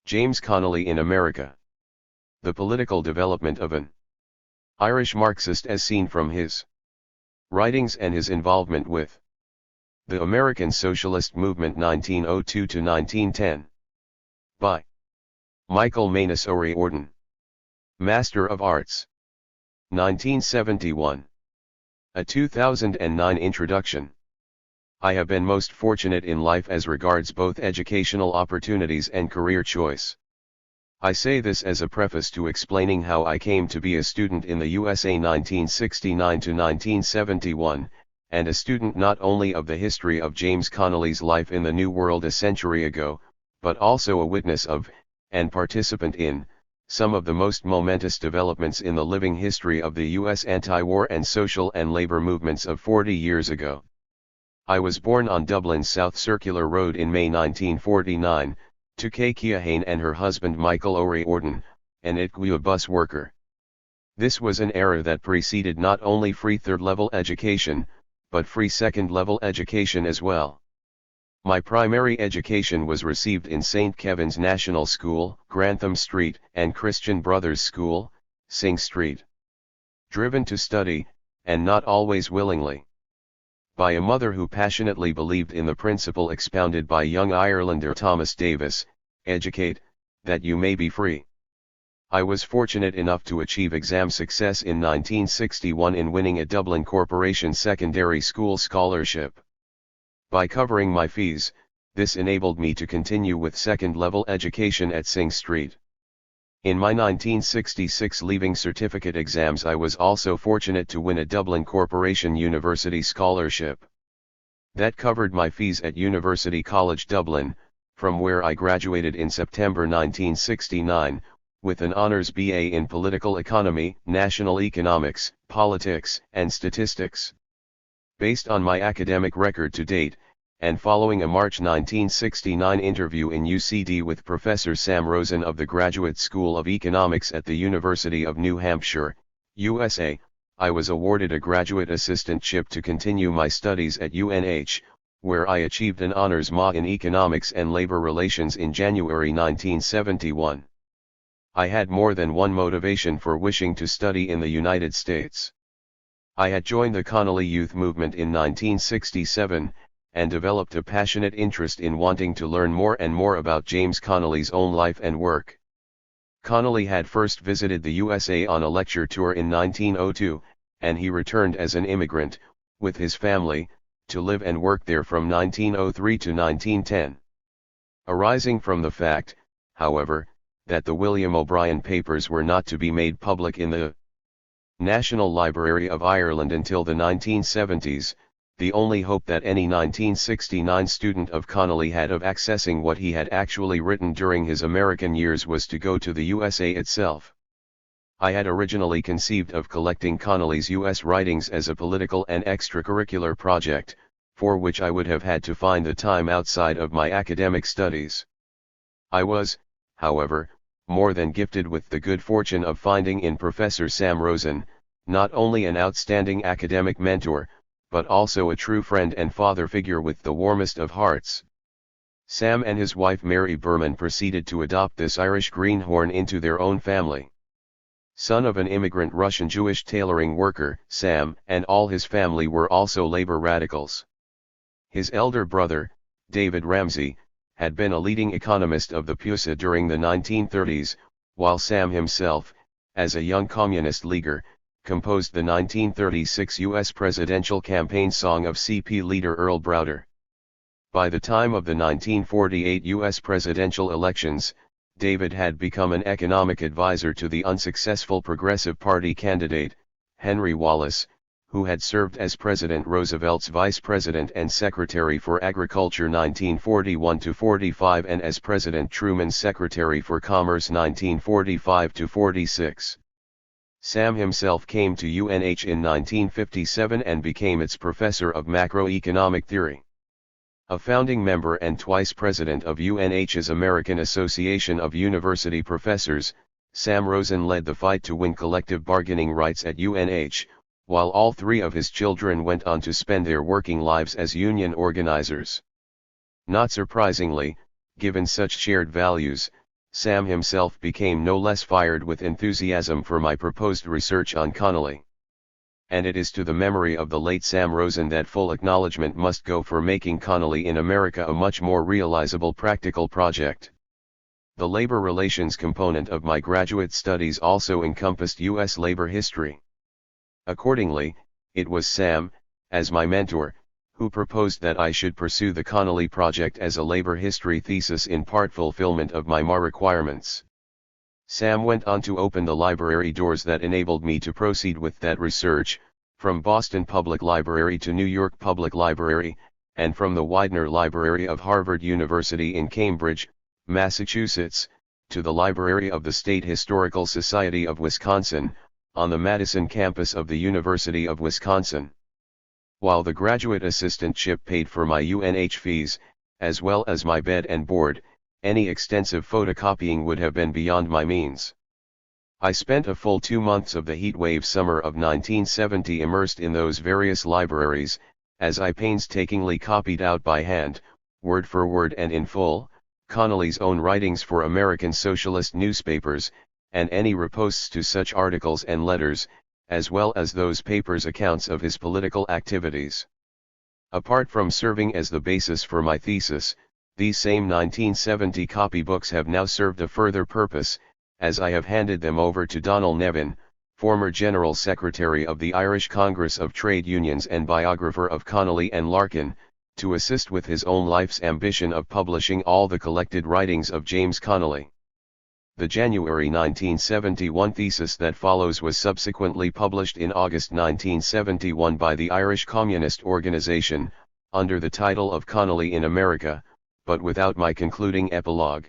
James Connolly in America. The political development of an Irish Marxist as seen from his writings and his involvement with the American Socialist Movement 1902 to 1910. By Micheál Manus O'Riordan. Master of Arts. 1971. A 2009 introduction. I have been most fortunate in life as regards both educational opportunities and career choice. I say this as a preface to explaining how I came to be a student in the USA 1969 to 1971, and a student not only of the history of James Connolly's life in the New World a century ago, but also a witness of, and participant in, some of the most momentous developments in the living history of the U.S. anti-war and social and labor movements of 40 years ago. I was born on Dublin's South Circular Road in May 1949, to Kay Keohane and her husband Micheál O'Riordan, an ITGWA bus worker. This was an era that preceded not only free third-level education, but free second-level education as well. My primary education was received in St. Kevin's National School, Grantham Street, and Christian Brothers School, Sing Street. Driven to study, and not always willingly, by a mother who passionately believed in the principle expounded by young Irelander Thomas Davis, educate, that you may be free. I was fortunate enough to achieve exam success in 1961 in winning a Dublin Corporation secondary school scholarship. By covering my fees, this enabled me to continue with second-level education at Sing Street. In my 1966 Leaving Certificate exams I was also fortunate to win a Dublin Corporation University scholarship. That covered my fees at University College Dublin, from where I graduated in September 1969, with an honours BA in Political Economy, National Economics, Politics, and Statistics. Based on my academic record to date, and following a March 1969 interview in UCD with Professor Sam Rosen of the Graduate School of Economics at the University of New Hampshire, USA, I was awarded a graduate assistantship to continue my studies at UNH, where I achieved an honours MA in Economics and Labor Relations in January 1971. I had more than one motivation for wishing to study in the United States. I had joined the Connolly Youth Movement in 1967, and developed a passionate interest in wanting to learn more and more about James Connolly's own life and work. Connolly had first visited the USA on a lecture tour in 1902, and he returned as an immigrant, with his family, to live and work there from 1903 to 1910. Arising from the fact, however, that the William O'Brien papers were not to be made public in the National Library of Ireland until the 1970s, the only hope that any 1969 student of Connolly had of accessing what he had actually written during his American years was to go to the USA itself. I had originally conceived of collecting Connolly's U.S. writings as a political and extracurricular project, for which I would have had to find the time outside of my academic studies. I was, however, more than gifted with the good fortune of finding in Professor Sam Rosen, not only an outstanding academic mentor, but also a true friend and father figure with the warmest of hearts. Sam and his wife Mary Berman proceeded to adopt this Irish greenhorn into their own family. Son of an immigrant Russian Jewish tailoring worker, Sam and all his family were also labor radicals. His elder brother, David Ramsey, had been a leading economist of the PUSA during the 1930s, while Sam himself, as a young communist leaguer, composed the 1936 U.S. presidential campaign song of CP leader Earl Browder. By the time of the 1948 U.S. presidential elections, David had become an economic advisor to the unsuccessful Progressive Party candidate, Henry Wallace, who had served as President Roosevelt's Vice President and Secretary for Agriculture 1941-45 and as President Truman's Secretary for Commerce 1945-46. Sam himself came to UNH in 1957 and became its professor of macroeconomic theory. A founding member and twice president of UNH's American Association of University Professors, Sam Rosen led the fight to win collective bargaining rights at UNH, while all three of his children went on to spend their working lives as union organizers. Not surprisingly, given such shared values, Sam himself became no less fired with enthusiasm for my proposed research on Connolly. And it is to the memory of the late Sam Rosen that full acknowledgement must go for making Connolly in America a much more realizable practical project. The labor relations component of my graduate studies also encompassed U.S. labor history. Accordingly, it was Sam, as my mentor, who proposed that I should pursue the Connolly project as a labor history thesis in part fulfillment of my MAR requirements. Sam went on to open the library doors that enabled me to proceed with that research, from Boston Public Library to New York Public Library, and from the Widener Library of Harvard University in Cambridge, Massachusetts, to the Library of the State Historical Society of Wisconsin, on the Madison campus of the University of Wisconsin. While the graduate assistantship paid for my UNH fees, as well as my bed and board, any extensive photocopying would have been beyond my means. I spent a full 2 months of the heatwave summer of 1970 immersed in those various libraries, as I painstakingly copied out by hand, word for word and in full, Connolly's own writings for American socialist newspapers, and any reposts to such articles and letters, as well as those papers' accounts of his political activities. Apart from serving as the basis for my thesis, these same 1970 copybooks have now served a further purpose, as I have handed them over to Donald Nevin, former General Secretary of the Irish Congress of Trade Unions and biographer of Connolly and Larkin, to assist with his own life's ambition of publishing all the collected writings of James Connolly. The January 1971 thesis that follows was subsequently published in August 1971 by the Irish Communist Organization, under the title of Connolly in America, but without my concluding epilogue.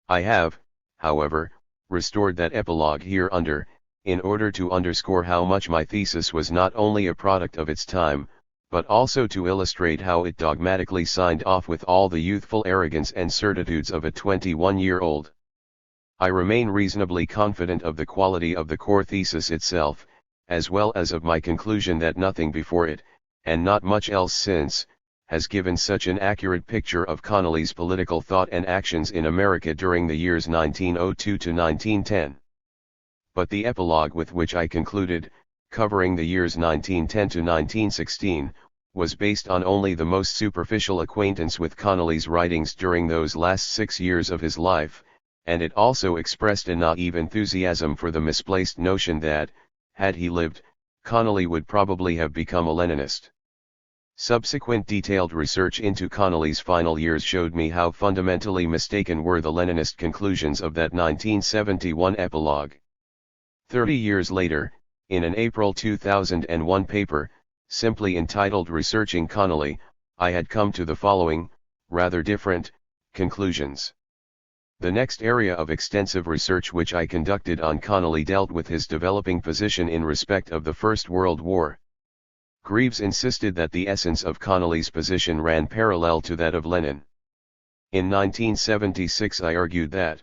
I have, however, restored that epilogue hereunder, in order to underscore how much my thesis was not only a product of its time, but also to illustrate how it dogmatically signed off with all the youthful arrogance and certitudes of a 21-year-old. I remain reasonably confident of the quality of the core thesis itself, as well as of my conclusion that nothing before it, and not much else since, has given such an accurate picture of Connolly's political thought and actions in America during the years 1902 to 1910. But the epilogue with which I concluded, covering the years 1910 to 1916, was based on only the most superficial acquaintance with Connolly's writings during those last 6 years of his life, and it also expressed a naive enthusiasm for the misplaced notion that, had he lived, Connolly would probably have become a Leninist. Subsequent detailed research into Connolly's final years showed me how fundamentally mistaken were the Leninist conclusions of that 1971 epilogue. 30 years later, in an April 2001 paper, simply entitled Researching Connolly, I had come to the following, rather different, conclusions. The next area of extensive research which I conducted on Connolly dealt with his developing position in respect of the First World War. Greaves insisted that the essence of Connolly's position ran parallel to that of Lenin. In 1976 I argued that,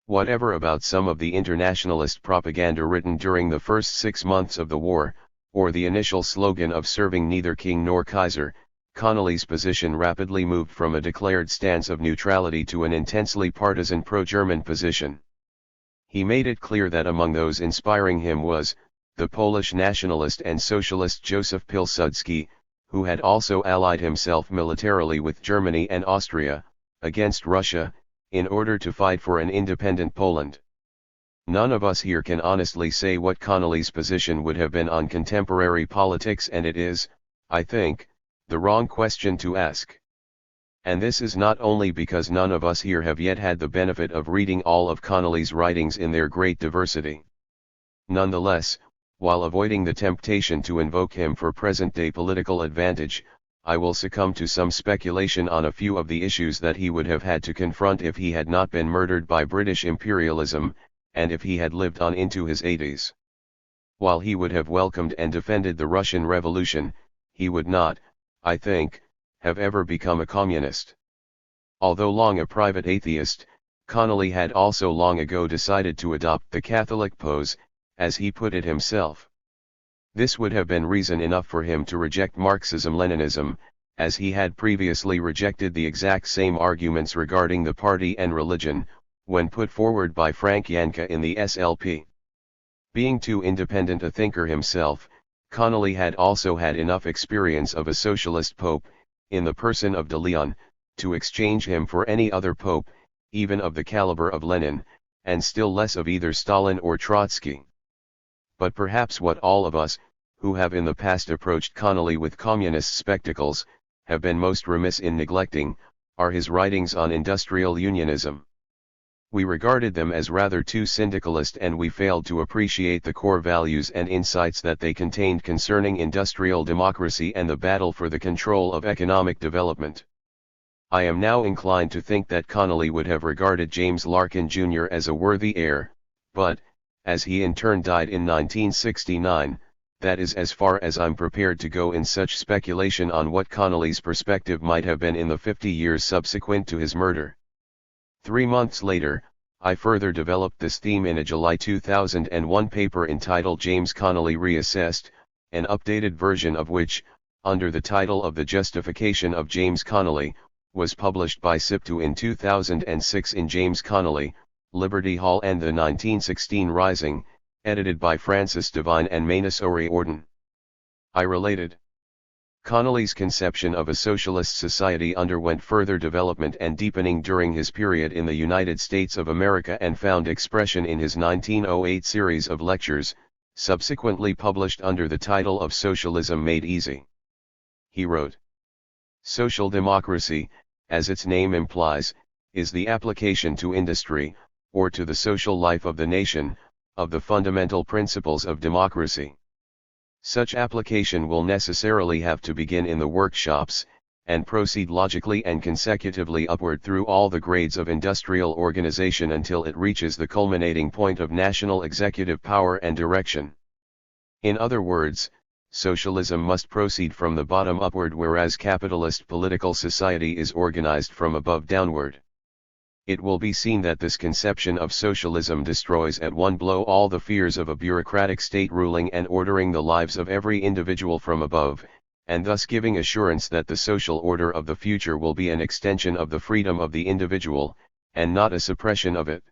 whatever about some of the internationalist propaganda written during the first 6 months of the war, or the initial slogan of serving neither king nor Kaiser, Connolly's position rapidly moved from a declared stance of neutrality to an intensely partisan pro-German position. He made it clear that among those inspiring him was, the Polish nationalist and socialist Józef Pilsudski, who had also allied himself militarily with Germany and Austria, against Russia, in order to fight for an independent Poland. None of us here can honestly say what Connolly's position would have been on contemporary politics, and it is, I think, the wrong question to ask. And this is not only because none of us here have yet had the benefit of reading all of Connolly's writings in their great diversity. Nonetheless, while avoiding the temptation to invoke him for present-day political advantage, I will succumb to some speculation on a few of the issues that he would have had to confront if he had not been murdered by British imperialism, and if he had lived on into his 80s. While he would have welcomed and defended the Russian Revolution, he would not, I think, have ever become a communist. Although long a private atheist, Connolly had also long ago decided to adopt the Catholic pose, as he put it himself. This would have been reason enough for him to reject Marxism-Leninism, as he had previously rejected the exact same arguments regarding the party and religion, when put forward by Frank Janka in the SLP. Being too independent a thinker himself, Connolly had also had enough experience of a socialist pope, in the person of de Leon, to exchange him for any other pope, even of the caliber of Lenin, and still less of either Stalin or Trotsky. But perhaps what all of us, who have in the past approached Connolly with communist spectacles, have been most remiss in neglecting, are his writings on industrial unionism. We regarded them as rather too syndicalist, and we failed to appreciate the core values and insights that they contained concerning industrial democracy and the battle for the control of economic development. I am now inclined to think that Connolly would have regarded James Larkin Jr. as a worthy heir, but, as he in turn died in 1969, that is as far as I'm prepared to go in such speculation on what Connolly's perspective might have been in the 50 years subsequent to his murder. 3 months later, I further developed this theme in a July 2001 paper entitled James Connolly Reassessed, an updated version of which, under the title of The Justification of James Connolly, was published by SIP2 in 2006 in James Connolly, Liberty Hall and the 1916 Rising, edited by Francis Devine and Manus O'Riordan. I related. Connolly's conception of a socialist society underwent further development and deepening during his period in the United States of America and found expression in his 1908 series of lectures, subsequently published under the title of Socialism Made Easy. He wrote, "Social democracy, as its name implies, is the application to industry, or to the social life of the nation, of the fundamental principles of democracy. Such application will necessarily have to begin in the workshops, and proceed logically and consecutively upward through all the grades of industrial organization until it reaches the culminating point of national executive power and direction. In other words, socialism must proceed from the bottom upward, whereas capitalist political society is organized from above downward. It will be seen that this conception of socialism destroys at one blow all the fears of a bureaucratic state ruling and ordering the lives of every individual from above, and thus giving assurance that the social order of the future will be an extension of the freedom of the individual, and not a suppression of it."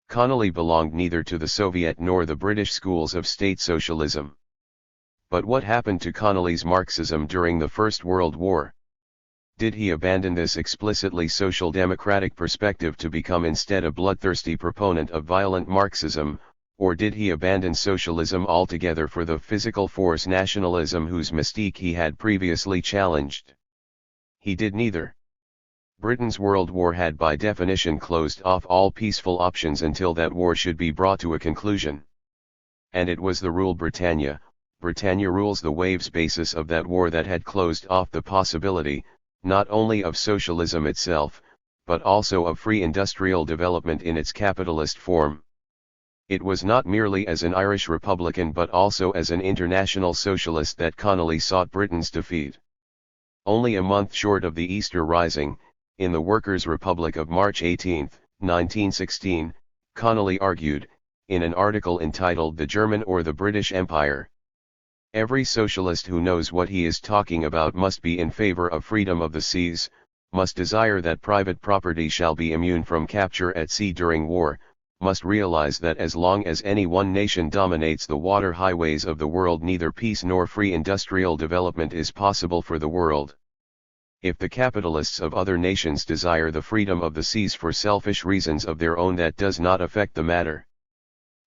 Connolly belonged neither to the Soviet nor the British schools of state socialism. But what happened to Connolly's Marxism during the First World War? Did he abandon this explicitly social democratic perspective to become instead a bloodthirsty proponent of violent Marxism, or did he abandon socialism altogether for the physical force nationalism whose mystique he had previously challenged? He did neither. Britain's World War had by definition closed off all peaceful options until that war should be brought to a conclusion. And it was the rule Britannia rules the waves basis of that war that had closed off the possibility, not only of socialism itself, but also of free industrial development in its capitalist form. It was not merely as an Irish Republican but also as an international socialist that Connolly sought Britain's defeat. Only a month short of the Easter Rising, in the Workers' Republic of March 18, 1916, Connolly argued, in an article entitled "The German or the British Empire," "Every socialist who knows what he is talking about must be in favor of freedom of the seas, must desire that private property shall be immune from capture at sea during war, must realize that as long as any one nation dominates the water highways of the world, neither peace nor free industrial development is possible for the world. If the capitalists of other nations desire the freedom of the seas for selfish reasons of their own, that does not affect the matter.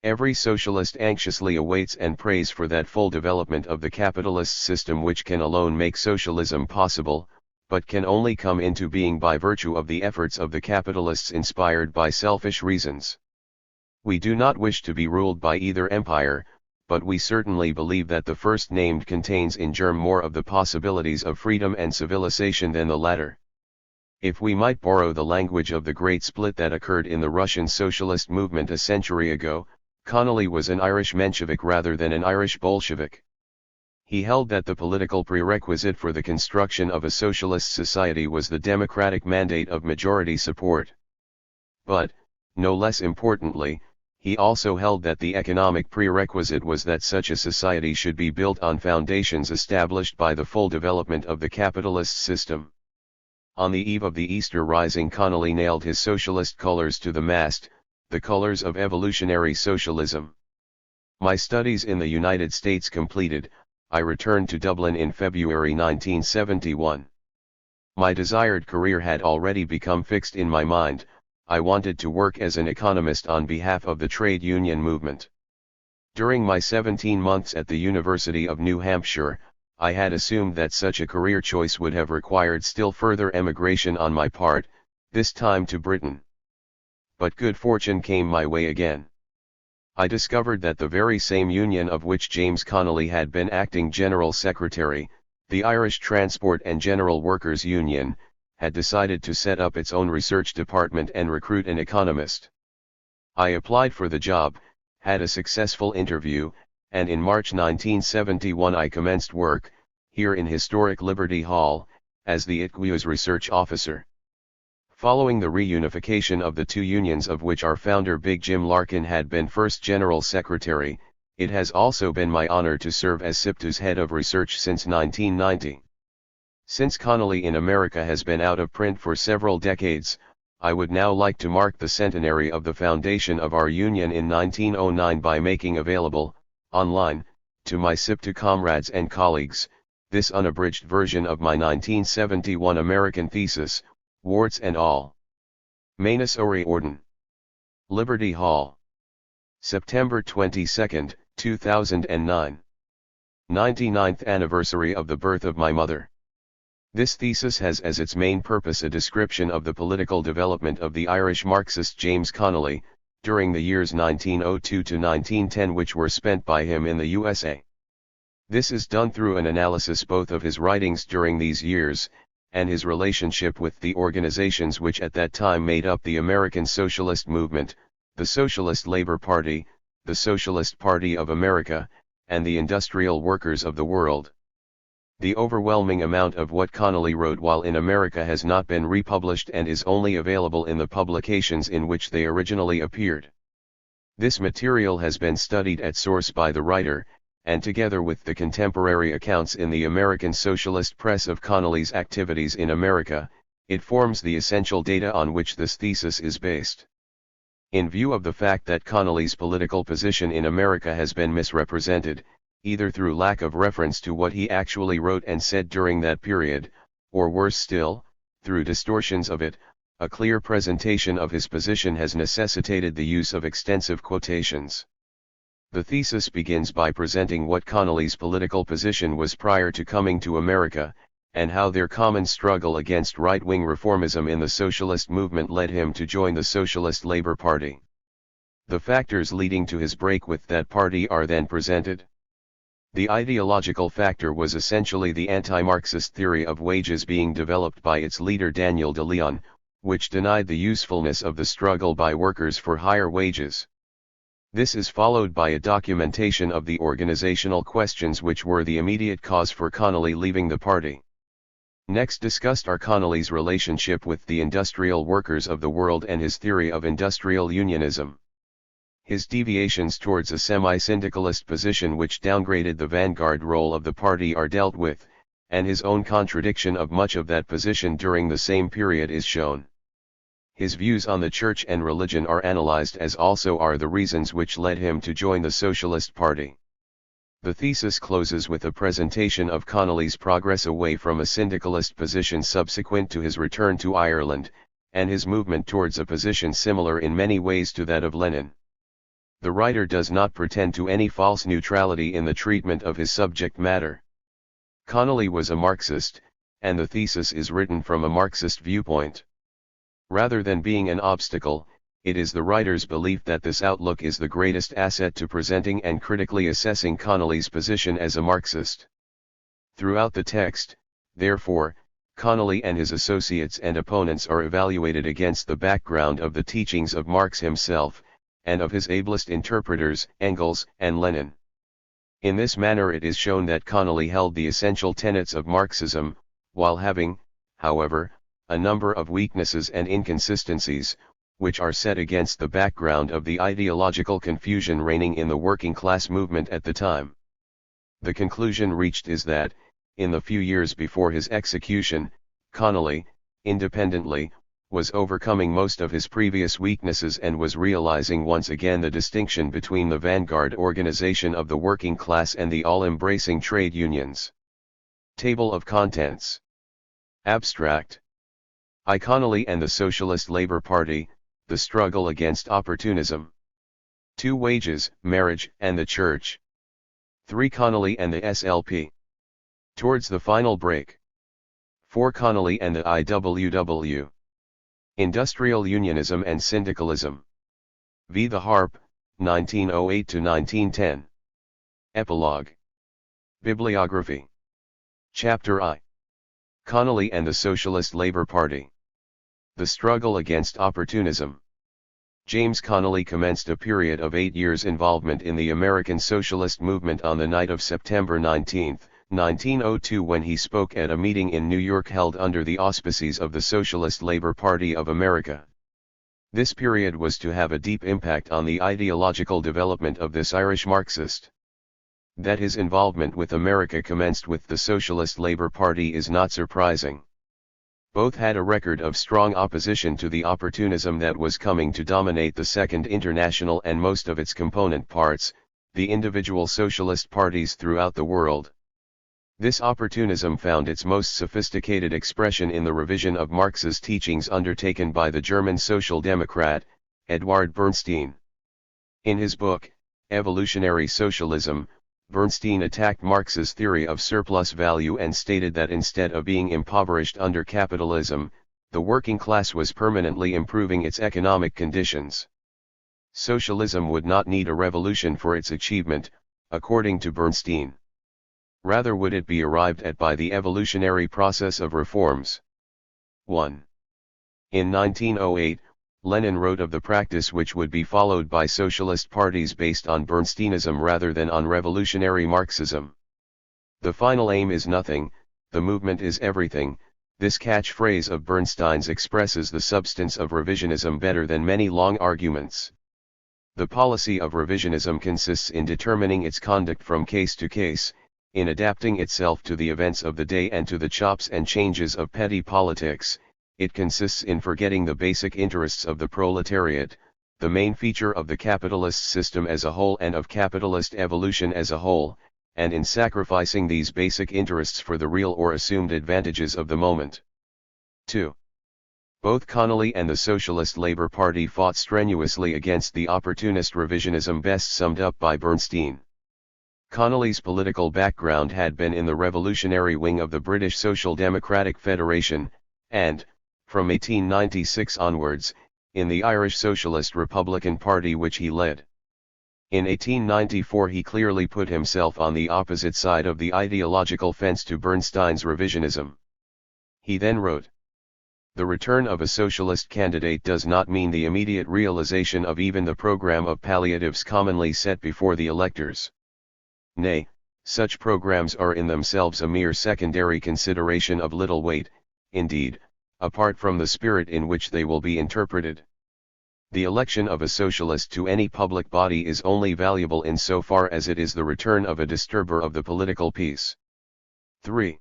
Every socialist anxiously awaits and prays for that full development of the capitalist system which can alone make socialism possible, but can only come into being by virtue of the efforts of the capitalists inspired by selfish reasons. We do not wish to be ruled by either empire, but we certainly believe that the first named contains in germ more of the possibilities of freedom and civilization than the latter. If we might borrow the language of the great split that occurred in the Russian socialist movement a century ago, Connolly was an Irish Menshevik rather than an Irish Bolshevik. He held that the political prerequisite for the construction of a socialist society was the democratic mandate of majority support. But, no less importantly, he also held that the economic prerequisite was that such a society should be built on foundations established by the full development of the capitalist system. On the eve of the Easter Rising, Connolly nailed his socialist colors to the mast, the colors of evolutionary socialism. My studies in the United States completed, I returned to Dublin in February 1971. My desired career had already become fixed in my mind. I wanted to work as an economist on behalf of the trade union movement. During my 17 months at the University of New Hampshire, I had assumed that such a career choice would have required still further emigration on my part, this time to Britain. But good fortune came my way again. I discovered that the very same union of which James Connolly had been acting General Secretary, the Irish Transport and General Workers Union, had decided to set up its own research department and recruit an economist. I applied for the job, had a successful interview, and in March 1971 I commenced work, here in historic Liberty Hall, as the ITWU's research officer. Following the reunification of the two unions of which our founder Big Jim Larkin had been first General Secretary, it has also been my honor to serve as SIPTU's head of research since 1990. Since Connolly in America has been out of print for several decades, I would now like to mark the centenary of the foundation of our union in 1909 by making available, online, to my SIPTU comrades and colleagues, this unabridged version of my 1971 American thesis, warts and all. Manus Orden. Liberty Hall. September 22, 2009. 99th anniversary of the birth of my mother. This thesis has as its main purpose a description of the political development of the Irish Marxist James Connolly, during the years 1902 to 1910 which were spent by him in the USA. This is done through an analysis both of his writings during these years, and his relationship with the organizations which at that time made up the American Socialist Movement, the Socialist Labor Party, the Socialist Party of America, and the Industrial Workers of the World. The overwhelming amount of what Connolly wrote while in America has not been republished and is only available in the publications in which they originally appeared. This material has been studied at source by the writer, and together with the contemporary accounts in the American Socialist press of Connolly's activities in America, it forms the essential data on which this thesis is based. In view of the fact that Connolly's political position in America has been misrepresented, either through lack of reference to what he actually wrote and said during that period, or worse still, through distortions of it, a clear presentation of his position has necessitated the use of extensive quotations. The thesis begins by presenting what Connolly's political position was prior to coming to America, and how their common struggle against right-wing reformism in the socialist movement led him to join the Socialist Labor Party. The factors leading to his break with that party are then presented. The ideological factor was essentially the anti-Marxist theory of wages being developed by its leader Daniel de Leon, which denied the usefulness of the struggle by workers for higher wages. This is followed by a documentation of the organizational questions which were the immediate cause for Connolly leaving the party. Next discussed are Connolly's relationship with the industrial workers of the world and his theory of industrial unionism. His deviations towards a semi-syndicalist position which downgraded the vanguard role of the party are dealt with, and his own contradiction of much of that position during the same period is shown. His views on the church and religion are analyzed, as also are the reasons which led him to join the Socialist Party. The thesis closes with a presentation of Connolly's progress away from a syndicalist position subsequent to his return to Ireland, and his movement towards a position similar in many ways to that of Lenin. The writer does not pretend to any false neutrality in the treatment of his subject matter. Connolly was a Marxist, and the thesis is written from a Marxist viewpoint. Rather than being an obstacle, it is the writer's belief that this outlook is the greatest asset to presenting and critically assessing Connolly's position as a Marxist. Throughout the text, therefore, Connolly and his associates and opponents are evaluated against the background of the teachings of Marx himself, and of his ablest interpreters, Engels and Lenin. In this manner it is shown that Connolly held the essential tenets of Marxism, while having, however, a number of weaknesses and inconsistencies, which are set against the background of the ideological confusion reigning in the working class movement at the time. The conclusion reached is that, in the few years before his execution, Connolly, independently, was overcoming most of his previous weaknesses and was realizing once again the distinction between the vanguard organization of the working class and the all-embracing trade unions. Table of Contents. Abstract. I. Connolly and the Socialist Labour Party, the struggle against opportunism. 2. Wages, marriage, and the church. 3. Connolly and the SLP. Towards the final break. 4. Connolly and the IWW. Industrial Unionism and Syndicalism. V. The Harp, 1908–1910. Epilogue. Bibliography. Chapter I. Connolly and the Socialist Labour Party. The struggle against opportunism. James Connolly commenced a period of 8 years' involvement in the American socialist movement on the night of September 19, 1902, when he spoke at a meeting in New York held under the auspices of the Socialist Labour Party of America. This period was to have a deep impact on the ideological development of this Irish Marxist. That his involvement with America commenced with the Socialist Labour Party is not surprising. Both had a record of strong opposition to the opportunism that was coming to dominate the Second International and most of its component parts, the individual socialist parties throughout the world. This opportunism found its most sophisticated expression in the revision of Marx's teachings undertaken by the German Social Democrat, Eduard Bernstein. In his book, Evolutionary Socialism, Bernstein attacked Marx's theory of surplus value and stated that instead of being impoverished under capitalism, the working class was permanently improving its economic conditions. Socialism would not need a revolution for its achievement, according to Bernstein. Rather would it be arrived at by the evolutionary process of reforms. 1. In 1908, Lenin wrote of the practice which would be followed by socialist parties based on Bernsteinism rather than on revolutionary Marxism. The final aim is nothing, the movement is everything. This catchphrase of Bernstein's expresses the substance of revisionism better than many long arguments. The policy of revisionism consists in determining its conduct from case to case, in adapting itself to the events of the day and to the chops and changes of petty politics. It consists in forgetting the basic interests of the proletariat, the main feature of the capitalist system as a whole and of capitalist evolution as a whole, and in sacrificing these basic interests for the real or assumed advantages of the moment. 2. Both Connolly and the Socialist Labour Party fought strenuously against the opportunist revisionism best summed up by Bernstein. Connolly's political background had been in the revolutionary wing of the British Social Democratic Federation, and, from 1896 onwards, in the Irish Socialist Republican Party which he led. In 1894 he clearly put himself on the opposite side of the ideological fence to Bernstein's revisionism. He then wrote, "The return of a socialist candidate does not mean the immediate realization of even the program of palliatives commonly set before the electors. Nay, such programs are in themselves a mere secondary consideration of little weight, indeed, apart from the spirit in which they will be interpreted. The election of a socialist to any public body is only valuable in so far as it is the return of a disturber of the political peace." 3.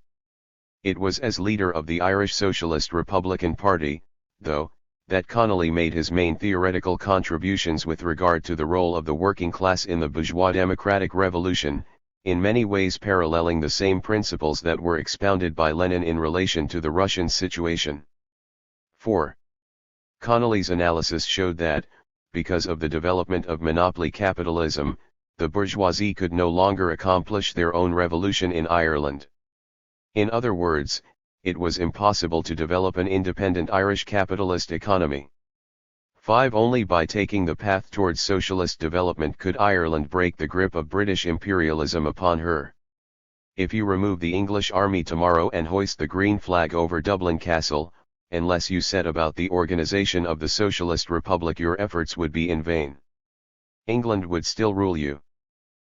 It was as leader of the Irish Socialist Republican Party, though, that Connolly made his main theoretical contributions with regard to the role of the working class in the bourgeois democratic revolution, in many ways paralleling the same principles that were expounded by Lenin in relation to the Russian situation. 4. Connolly's analysis showed that, because of the development of monopoly capitalism, the bourgeoisie could no longer accomplish their own revolution in Ireland. In other words, it was impossible to develop an independent Irish capitalist economy. 5. Only by taking the path towards socialist development could Ireland break the grip of British imperialism upon her. If you remove the English army tomorrow and hoist the green flag over Dublin Castle, unless you set about the organization of the Socialist Republic, your efforts would be in vain. England would still rule you.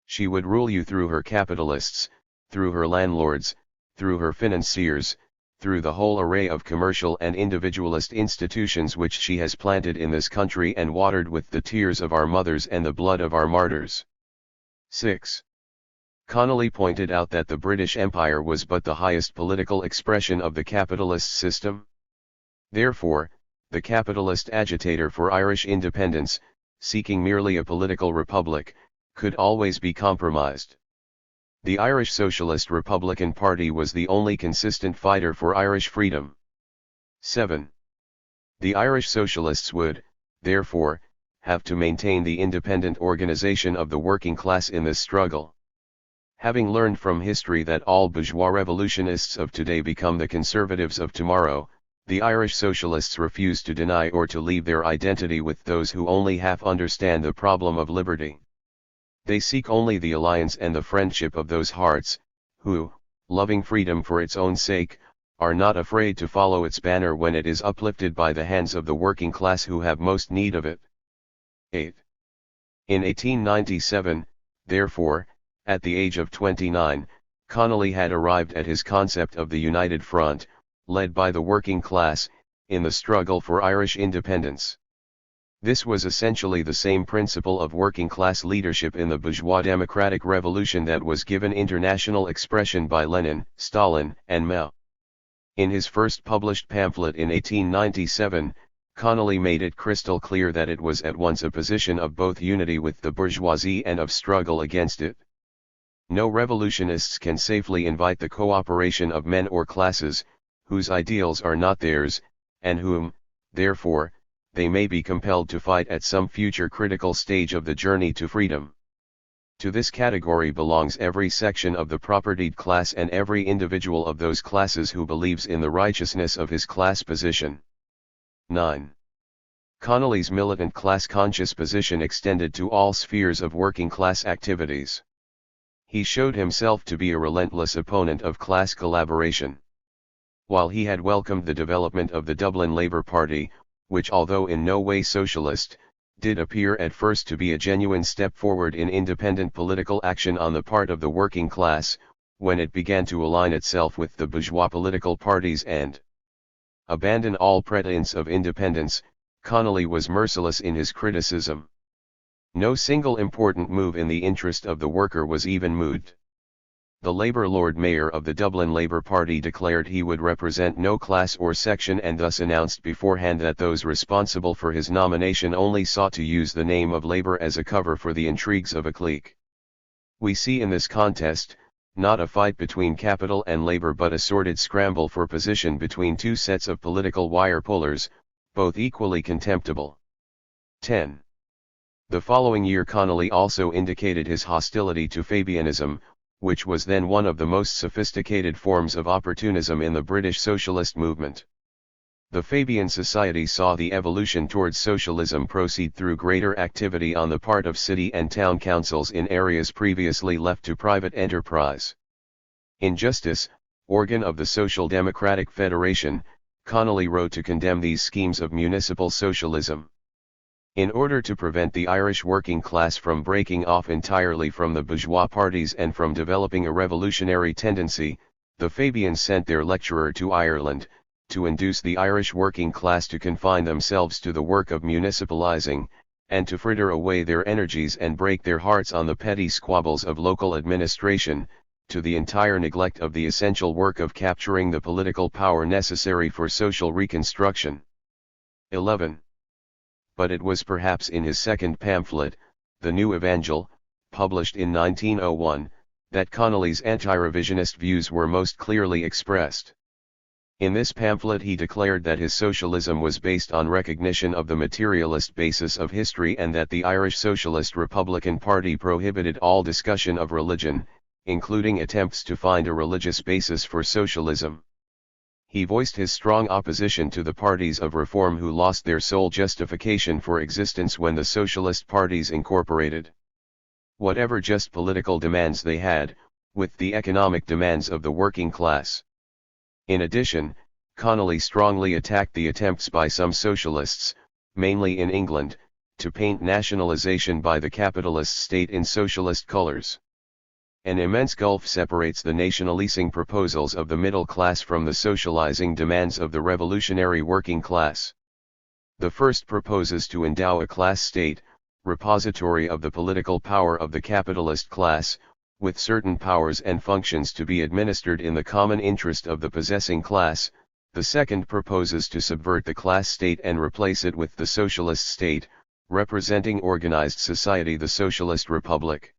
She would rule you through her capitalists, through her landlords, through her financiers, through the whole array of commercial and individualist institutions which she has planted in this country and watered with the tears of our mothers and the blood of our martyrs. 6. Connolly pointed out that the British Empire was but the highest political expression of the capitalist system. Therefore, the capitalist agitator for Irish independence, seeking merely a political republic, could always be compromised. The Irish Socialist Republican Party was the only consistent fighter for Irish freedom. 7. The Irish Socialists would, therefore, have to maintain the independent organization of the working class in this struggle. Having learned from history that all bourgeois revolutionists of today become the conservatives of tomorrow, the Irish Socialists refuse to deny or to leave their identity with those who only half understand the problem of liberty. They seek only the alliance and the friendship of those hearts, who, loving freedom for its own sake, are not afraid to follow its banner when it is uplifted by the hands of the working class who have most need of it. 8. In 1897, therefore, at the age of 29, Connolly had arrived at his concept of the United Front, led by the working class, in the struggle for Irish independence. This was essentially the same principle of working class leadership in the bourgeois democratic revolution that was given international expression by Lenin, Stalin, and Mao. In his first published pamphlet in 1897, Connolly made it crystal clear that it was at once a position of both unity with the bourgeoisie and of struggle against it. No revolutionists can safely invite the cooperation of men or classes, whose ideals are not theirs, and whom, therefore, they may be compelled to fight at some future critical stage of the journey to freedom. To this category belongs every section of the propertied class and every individual of those classes who believes in the righteousness of his class position. 9. Connolly's militant class-conscious position extended to all spheres of working-class activities. He showed himself to be a relentless opponent of class collaboration. While he had welcomed the development of the Dublin Labour Party, which although in no way socialist, did appear at first to be a genuine step forward in independent political action on the part of the working class, when it began to align itself with the bourgeois political parties and abandon all pretense of independence, Connolly was merciless in his criticism. No single important move in the interest of the worker was even moved. The Labour Lord Mayor of the Dublin Labour Party declared he would represent no class or section and thus announced beforehand that those responsible for his nomination only sought to use the name of Labour as a cover for the intrigues of a clique. We see in this contest, not a fight between capital and Labour but a sordid scramble for position between two sets of political wire pullers, both equally contemptible. 10. The following year Connolly also indicated his hostility to Fabianism, which was then one of the most sophisticated forms of opportunism in the British socialist movement. The Fabian Society saw the evolution towards socialism proceed through greater activity on the part of city and town councils in areas previously left to private enterprise. In Justice, organ of the Social Democratic Federation, Connolly wrote to condemn these schemes of municipal socialism. In order to prevent the Irish working class from breaking off entirely from the bourgeois parties and from developing a revolutionary tendency, the Fabians sent their lecturer to Ireland, to induce the Irish working class to confine themselves to the work of municipalizing, and to fritter away their energies and break their hearts on the petty squabbles of local administration, to the entire neglect of the essential work of capturing the political power necessary for social reconstruction. 11. But it was perhaps in his second pamphlet, The New Evangel, published in 1901, that Connolly's anti-revisionist views were most clearly expressed. In this pamphlet he declared that his socialism was based on recognition of the materialist basis of history and that the Irish Socialist Republican Party prohibited all discussion of religion, including attempts to find a religious basis for socialism. He voiced his strong opposition to the parties of reform who lost their sole justification for existence when the socialist parties incorporated whatever just political demands they had, with the economic demands of the working class. In addition, Connolly strongly attacked the attempts by some socialists, mainly in England, to paint nationalization by the capitalist state in socialist colors. An immense gulf separates the nationalizing proposals of the middle class from the socializing demands of the revolutionary working class. The first proposes to endow a class state, repository of the political power of the capitalist class, with certain powers and functions to be administered in the common interest of the possessing class, The second proposes to subvert the class state and replace it with the socialist state, representing organized society, the socialist republic.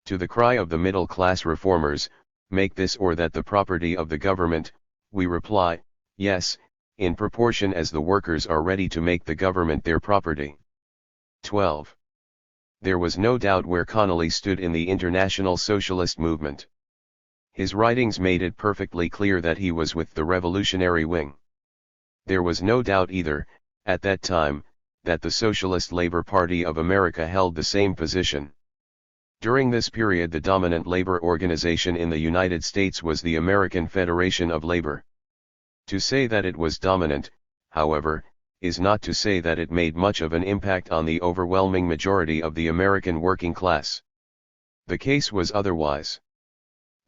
To the cry of the middle-class reformers, make this or that the property of the government, we reply, yes, in proportion as the workers are ready to make the government their property. 12. There was no doubt where Connolly stood in the international socialist movement. His writings made it perfectly clear that he was with the revolutionary wing. There was no doubt either, at that time, that the Socialist Labor Party of America held the same position. During this period, the dominant labor organization in the United States was the American Federation of Labor. To say that it was dominant, however, is not to say that it made much of an impact on the overwhelming majority of the American working class. The case was otherwise.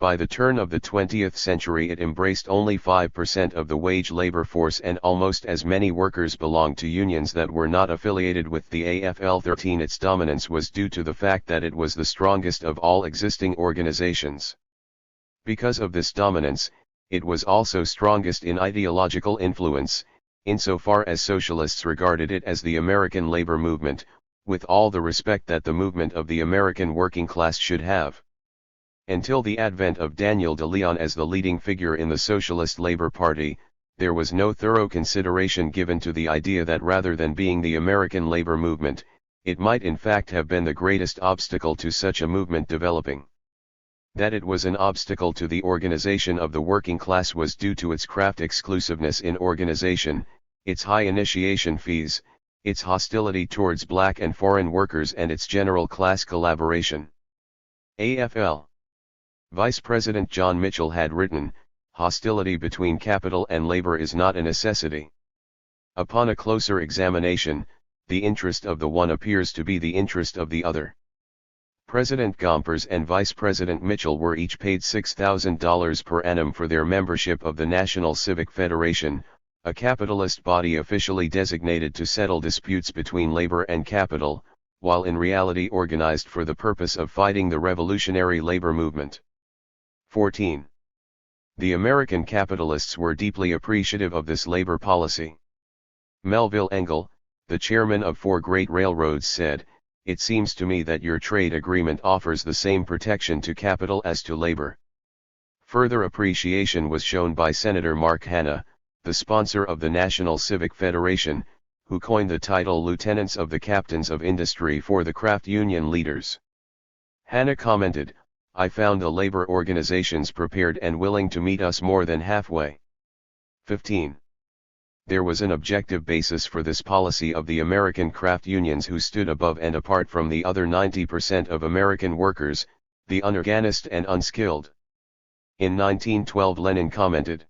By the turn of the 20th century, it embraced only 5% of the wage labor force, and almost as many workers belonged to unions that were not affiliated with the AFL-13. Its dominance was due to the fact that it was the strongest of all existing organizations. Because of this dominance, it was also strongest in ideological influence, insofar as socialists regarded it as the American labor movement, with all the respect that the movement of the American working class should have. Until the advent of Daniel de Leon as the leading figure in the Socialist Labor Party, there was no thorough consideration given to the idea that rather than being the American labor movement, it might in fact have been the greatest obstacle to such a movement developing. That it was an obstacle to the organization of the working class was due to its craft exclusiveness in organization, its high initiation fees, its hostility towards black and foreign workers, and its general class collaboration. AFL Vice President John Micheál had written, "Hostility between capital and labor is not a necessity. Upon a closer examination, the interest of the one appears to be the interest of the other." President Gompers and Vice President Micheál were each paid $6,000 per annum for their membership of the National Civic Federation, a capitalist body officially designated to settle disputes between labor and capital, while in reality organized for the purpose of fighting the revolutionary labor movement. 14. The American capitalists were deeply appreciative of this labor policy. Melville Engel, the chairman of 4 great railroads, said, "It seems to me that your trade agreement offers the same protection to capital as to labor." Further appreciation was shown by Senator Mark Hanna, the sponsor of the National Civic Federation, who coined the title Lieutenants of the Captains of Industry for the craft union leaders. Hanna commented, "I found the labor organizations prepared and willing to meet us more than halfway." 15. There was an objective basis for this policy of the American craft unions, who stood above and apart from the other 90% of American workers, the unorganized and unskilled. In 1912, Lenin commented,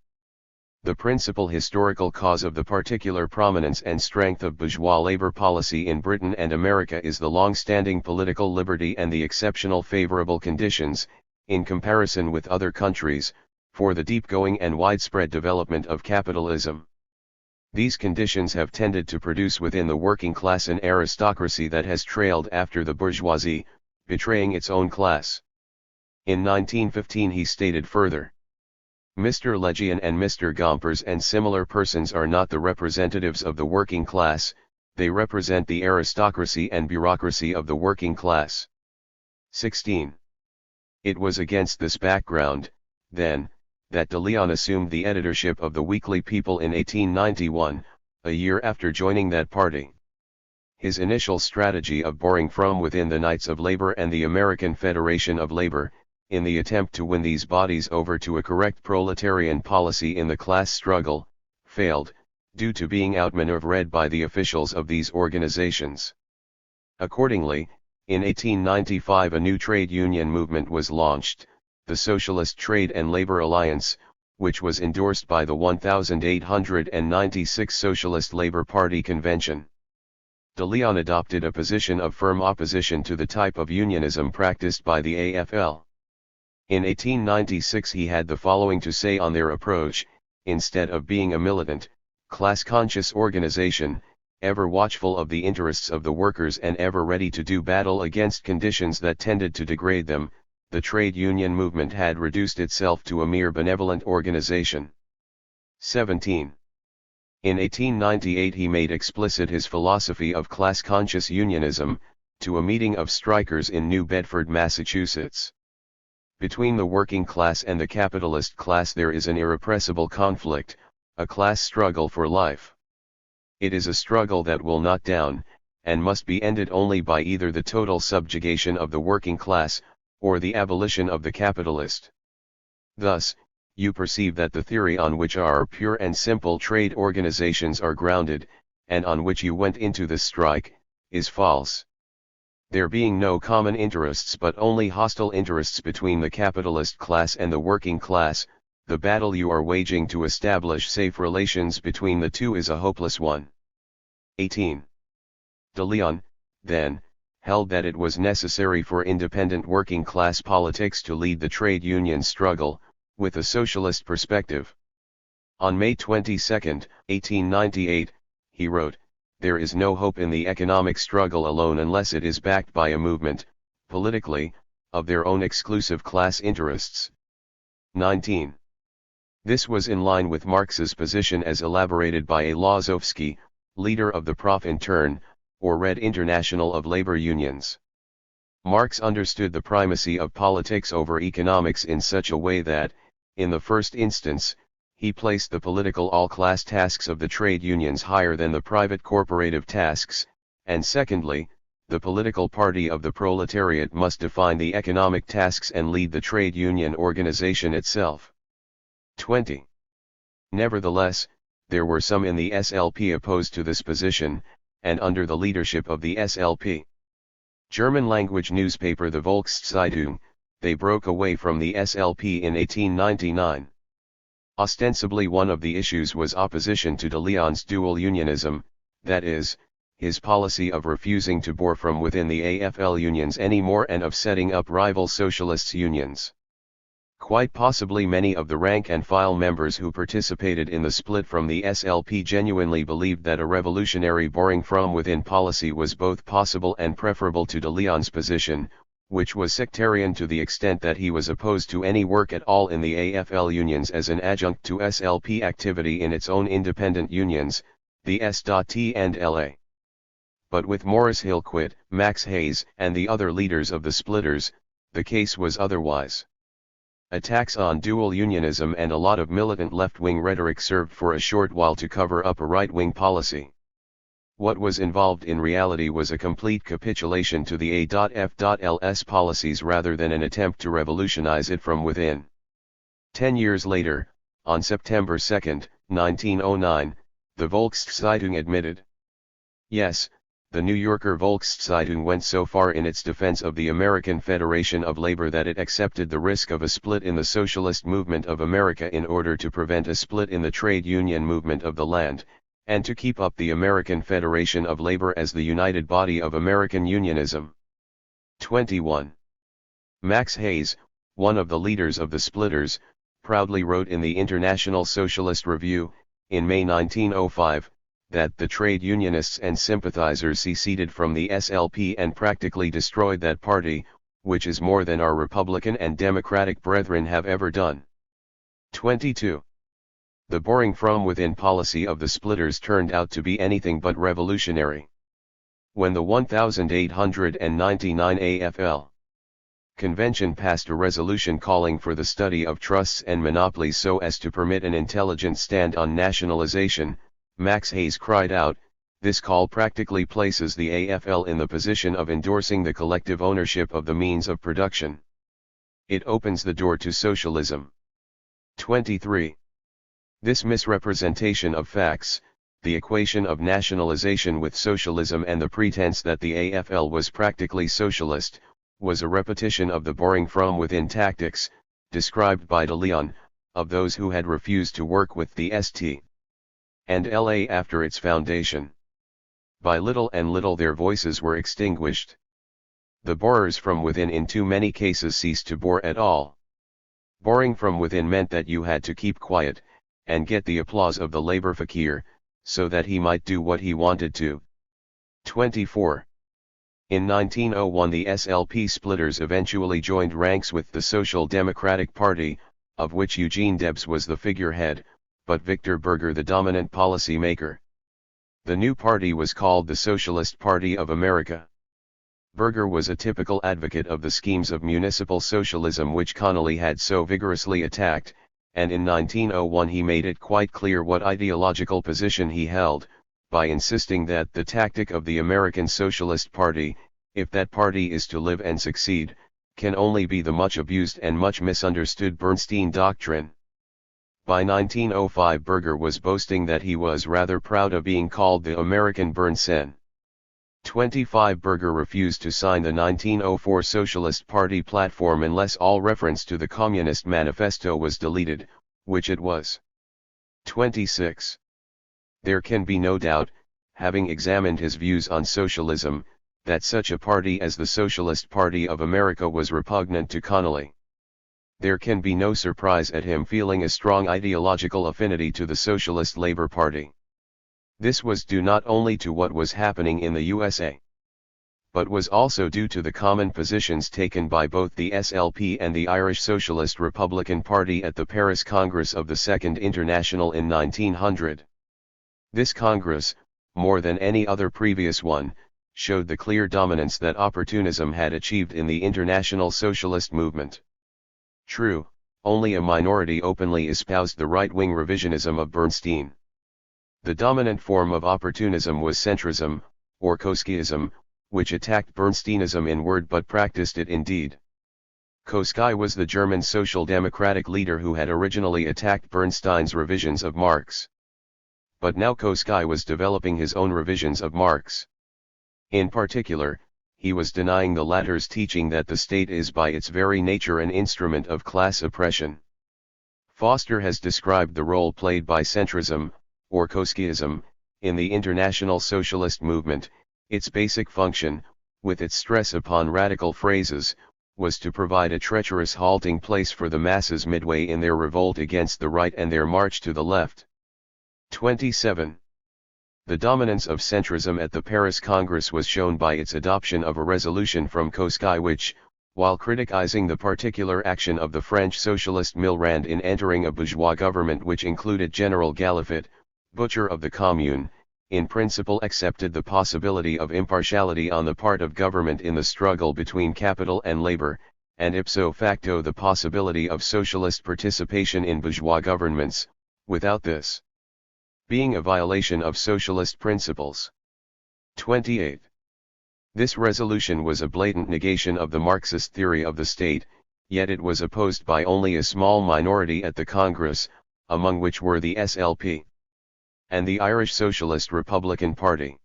"The principal historical cause of the particular prominence and strength of bourgeois labor policy in Britain and America is the long-standing political liberty and the exceptional favorable conditions, in comparison with other countries, for the deep-going and widespread development of capitalism. These conditions have tended to produce within the working class an aristocracy that has trailed after the bourgeoisie, betraying its own class." In 1915 he stated further, "Mr. Legion and Mr. Gompers and similar persons are not the representatives of the working class, they represent the aristocracy and bureaucracy of the working class." 16. It was against this background, then, that de Leon assumed the editorship of the Weekly People in 1891, a year after joining that party. His initial strategy of boring from within the Knights of Labor and the American Federation of Labor, in the attempt to win these bodies over to a correct proletarian policy in the class struggle, failed, due to being outmaneuvered by the officials of these organizations. Accordingly, in 1895 a new trade union movement was launched, the Socialist Trade and Labor Alliance, which was endorsed by the 1896 Socialist Labor Party Convention. De Leon adopted a position of firm opposition to the type of unionism practiced by the AFL. In 1896 he had the following to say on their approach: "Instead of being a militant, class-conscious organization, ever watchful of the interests of the workers and ever ready to do battle against conditions that tended to degrade them, the trade union movement had reduced itself to a mere benevolent organization." 17. In 1898 he made explicit his philosophy of class-conscious unionism, to a meeting of strikers in New Bedford, Massachusetts. Between the working class and the capitalist class there is an irrepressible conflict, a class struggle for life. It is a struggle that will not down, and must be ended only by either the total subjugation of the working class, or the abolition of the capitalist. Thus, you perceive that the theory on which our pure and simple trade organizations are grounded, and on which you went into the strike, is false. There being no common interests but only hostile interests between the capitalist class and the working class, the battle you are waging to establish safe relations between the two is a hopeless one. 18. De Leon, then, held that it was necessary for independent working class politics to lead the trade union struggle, with a socialist perspective. On May 22, 1898, he wrote, "There is no hope in the economic struggle alone unless it is backed by a movement, politically, of their own exclusive class interests." 19. This was in line with Marx's position as elaborated by a Lozovsky, leader of the Profintern, or Red International of Labor Unions. Marx understood the primacy of politics over economics in such a way that, in the first instance, he placed the political all-class tasks of the trade unions higher than the private corporative tasks, and secondly, the political party of the proletariat must define the economic tasks and lead the trade union organization itself. 20. Nevertheless, there were some in the SLP opposed to this position, and under the leadership of the SLP German-language newspaper the Volkszeitung, they broke away from the SLP in 1899. Ostensibly one of the issues was opposition to de Leon's dual unionism, that is, his policy of refusing to bore from within the AFL unions any more and of setting up rival socialists' unions. Quite possibly many of the rank-and-file members who participated in the split from the SLP genuinely believed that a revolutionary boring from within policy was both possible and preferable to de Leon's position, which was sectarian to the extent that he was opposed to any work at all in the AFL unions as an adjunct to SLP activity in its own independent unions, the S.T. and L.A. But with Morris Hillquit, Max Hayes, and the other leaders of the splitters, the case was otherwise. Attacks on dual unionism and a lot of militant left-wing rhetoric served for a short while to cover up a right-wing policy. What was involved in reality was a complete capitulation to the A.F.L.'s policies rather than an attempt to revolutionize it from within. 10 years later, on September 2, 1909, the Volkszeitung admitted. Yes, the New Yorker Volkszeitung went so far in its defense of the American Federation of Labor that it accepted the risk of a split in the socialist movement of America in order to prevent a split in the trade union movement of the land, and to keep up the American Federation of Labor as the united body of American unionism. 21. Max Hayes, one of the leaders of the splitters, proudly wrote in the International Socialist Review, in May 1905, that the trade unionists and sympathizers seceded from the SLP and practically destroyed that party, which is more than our Republican and Democratic brethren have ever done. 22. The boring from within policy of the splitters turned out to be anything but revolutionary. When the 1899 AFL Convention passed a resolution calling for the study of trusts and monopolies so as to permit an intelligent stand on nationalization, Max Hayes cried out, "This call practically places the AFL in the position of endorsing the collective ownership of the means of production. It opens the door to socialism." 23. This misrepresentation of facts, the equation of nationalization with socialism and the pretense that the AFL was practically socialist, was a repetition of the boring from within tactics, described by de Leon, of those who had refused to work with the St. and La after its foundation. By little and little their voices were extinguished. The borers from within in too many cases ceased to bore at all. Boring from within meant that you had to keep quiet, and get the applause of the labor fakir, so that he might do what he wanted to. 24. In 1901 the SLP splitters eventually joined ranks with the Social Democratic Party, of which Eugene Debs was the figurehead, but Victor Berger the dominant policy maker. The new party was called the Socialist Party of America. Berger was a typical advocate of the schemes of municipal socialism which Connolly had so vigorously attacked, and in 1901 he made it quite clear what ideological position he held, by insisting that the tactic of the American Socialist Party, if that party is to live and succeed, can only be the much abused and much misunderstood Bernstein doctrine. By 1905 Berger was boasting that he was rather proud of being called the American Bernsen. 25 Berger refused to sign the 1904 Socialist Party platform unless all reference to the Communist Manifesto was deleted, which it was. 26. There can be no doubt, having examined his views on socialism, that such a party as the Socialist Party of America was repugnant to Connolly. There can be no surprise at him feeling a strong ideological affinity to the Socialist Labor Party. This was due not only to what was happening in the USA, but was also due to the common positions taken by both the SLP and the Irish Socialist Republican Party at the Paris Congress of the Second International in 1900. This Congress, more than any other previous one, showed the clear dominance that opportunism had achieved in the international socialist movement. True, only a minority openly espoused the right-wing revisionism of Bernstein. The dominant form of opportunism was centrism, or Koskiism, which attacked Bernsteinism in word but practiced it in deed. Koski was the German social democratic leader who had originally attacked Bernstein's revisions of Marx. But now Koski was developing his own revisions of Marx. In particular, he was denying the latter's teaching that the state is by its very nature an instrument of class oppression. Foster has described the role played by centrism, or Koskiism, in the international socialist movement. Its basic function, with its stress upon radical phrases, was to provide a treacherous halting place for the masses midway in their revolt against the right and their march to the left. 27. The dominance of centrism at the Paris Congress was shown by its adoption of a resolution from Koski which, while criticizing the particular action of the French socialist Millerand in entering a bourgeois government which included General Galifet, butcher of the Commune, in principle accepted the possibility of impartiality on the part of government in the struggle between capital and labor, and ipso facto the possibility of socialist participation in bourgeois governments, without this being a violation of socialist principles. 28. This resolution was a blatant negation of the Marxist theory of the state, yet it was opposed by only a small minority at the Congress, among which were the SLP and the Irish Socialist Republican Party.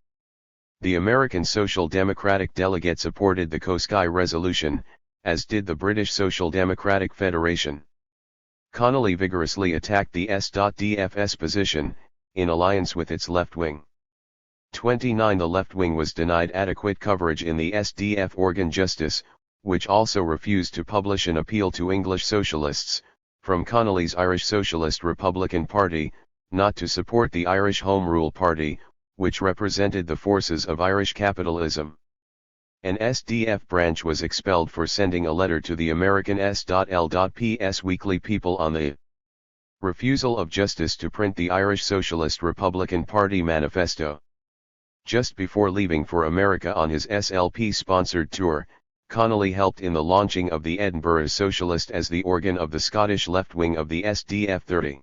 The American Social Democratic delegate supported the Koski resolution, as did the British Social Democratic Federation. Connolly vigorously attacked the S.DFS position, in alliance with its left wing. 29. The left wing was denied adequate coverage in the SDF organ Justice, which also refused to publish an appeal to English socialists, from Connolly's Irish Socialist Republican Party, not to support the Irish Home Rule Party, which represented the forces of Irish capitalism. An SDF branch was expelled for sending a letter to the American S.L.P.S. Weekly People on the refusal of Justice to print the Irish Socialist Republican Party manifesto. Just before leaving for America on his SLP-sponsored tour, Connolly helped in the launching of the Edinburgh Socialist as the organ of the Scottish left wing of the SDF 30.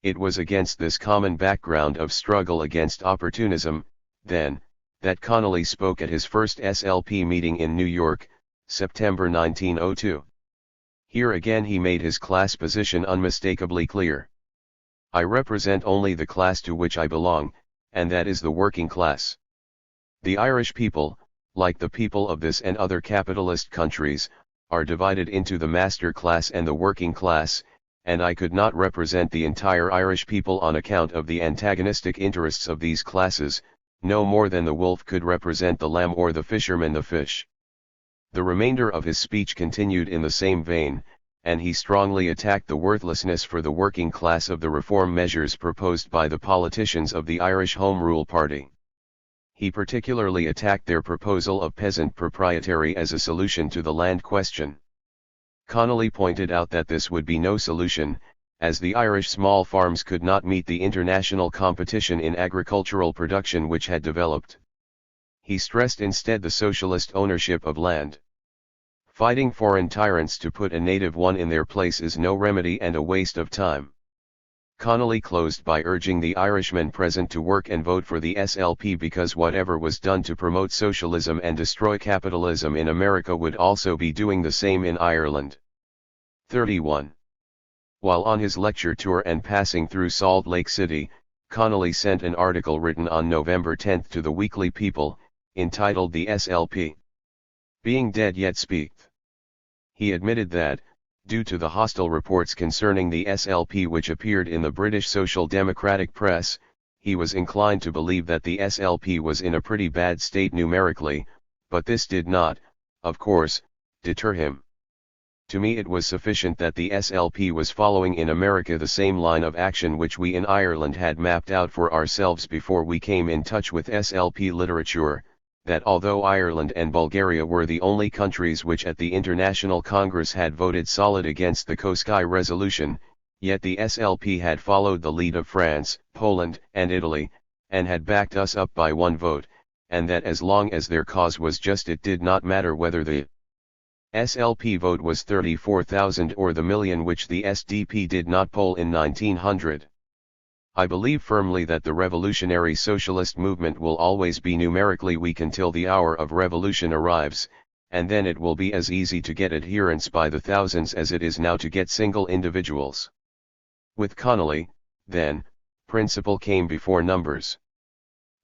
It was against this common background of struggle against opportunism, then, that Connolly spoke at his first SLP meeting in New York, September 1902. Here again he made his class position unmistakably clear. I represent only the class to which I belong, and that is the working class. The Irish people, like the people of this and other capitalist countries, are divided into the master class and the working class, and I could not represent the entire Irish people on account of the antagonistic interests of these classes, no more than the wolf could represent the lamb or the fisherman the fish. The remainder of his speech continued in the same vein, and he strongly attacked the worthlessness for the working class of the reform measures proposed by the politicians of the Irish Home Rule Party. He particularly attacked their proposal of peasant proprietary as a solution to the land question. Connolly pointed out that this would be no solution, as the Irish small farms could not meet the international competition in agricultural production which had developed. He stressed instead the socialist ownership of land. Fighting foreign tyrants to put a native one in their place is no remedy and a waste of time. Connolly closed by urging the Irishmen present to work and vote for the SLP because whatever was done to promote socialism and destroy capitalism in America would also be doing the same in Ireland. 31. While on his lecture tour and passing through Salt Lake City, Connolly sent an article written on November 10 to the Weekly People, entitled "The SLP Being Dead Yet Speaketh." He admitted that, due to the hostile reports concerning the SLP which appeared in the British Social Democratic press, he was inclined to believe that the SLP was in a pretty bad state numerically, but this did not, of course, deter him. To me it was sufficient that the SLP was following in America the same line of action which we in Ireland had mapped out for ourselves before we came in touch with SLP literature, that although Ireland and Bulgaria were the only countries which at the International Congress had voted solid against the Koski resolution, yet the SLP had followed the lead of France, Poland, and Italy, and had backed us up by one vote, and that as long as their cause was just it did not matter whether the SLP vote was 34,000 or the million which the SDP did not poll in 1900. I believe firmly that the revolutionary socialist movement will always be numerically weak until the hour of revolution arrives, and then it will be as easy to get adherents by the thousands as it is now to get single individuals. With Connolly, then, principle came before numbers.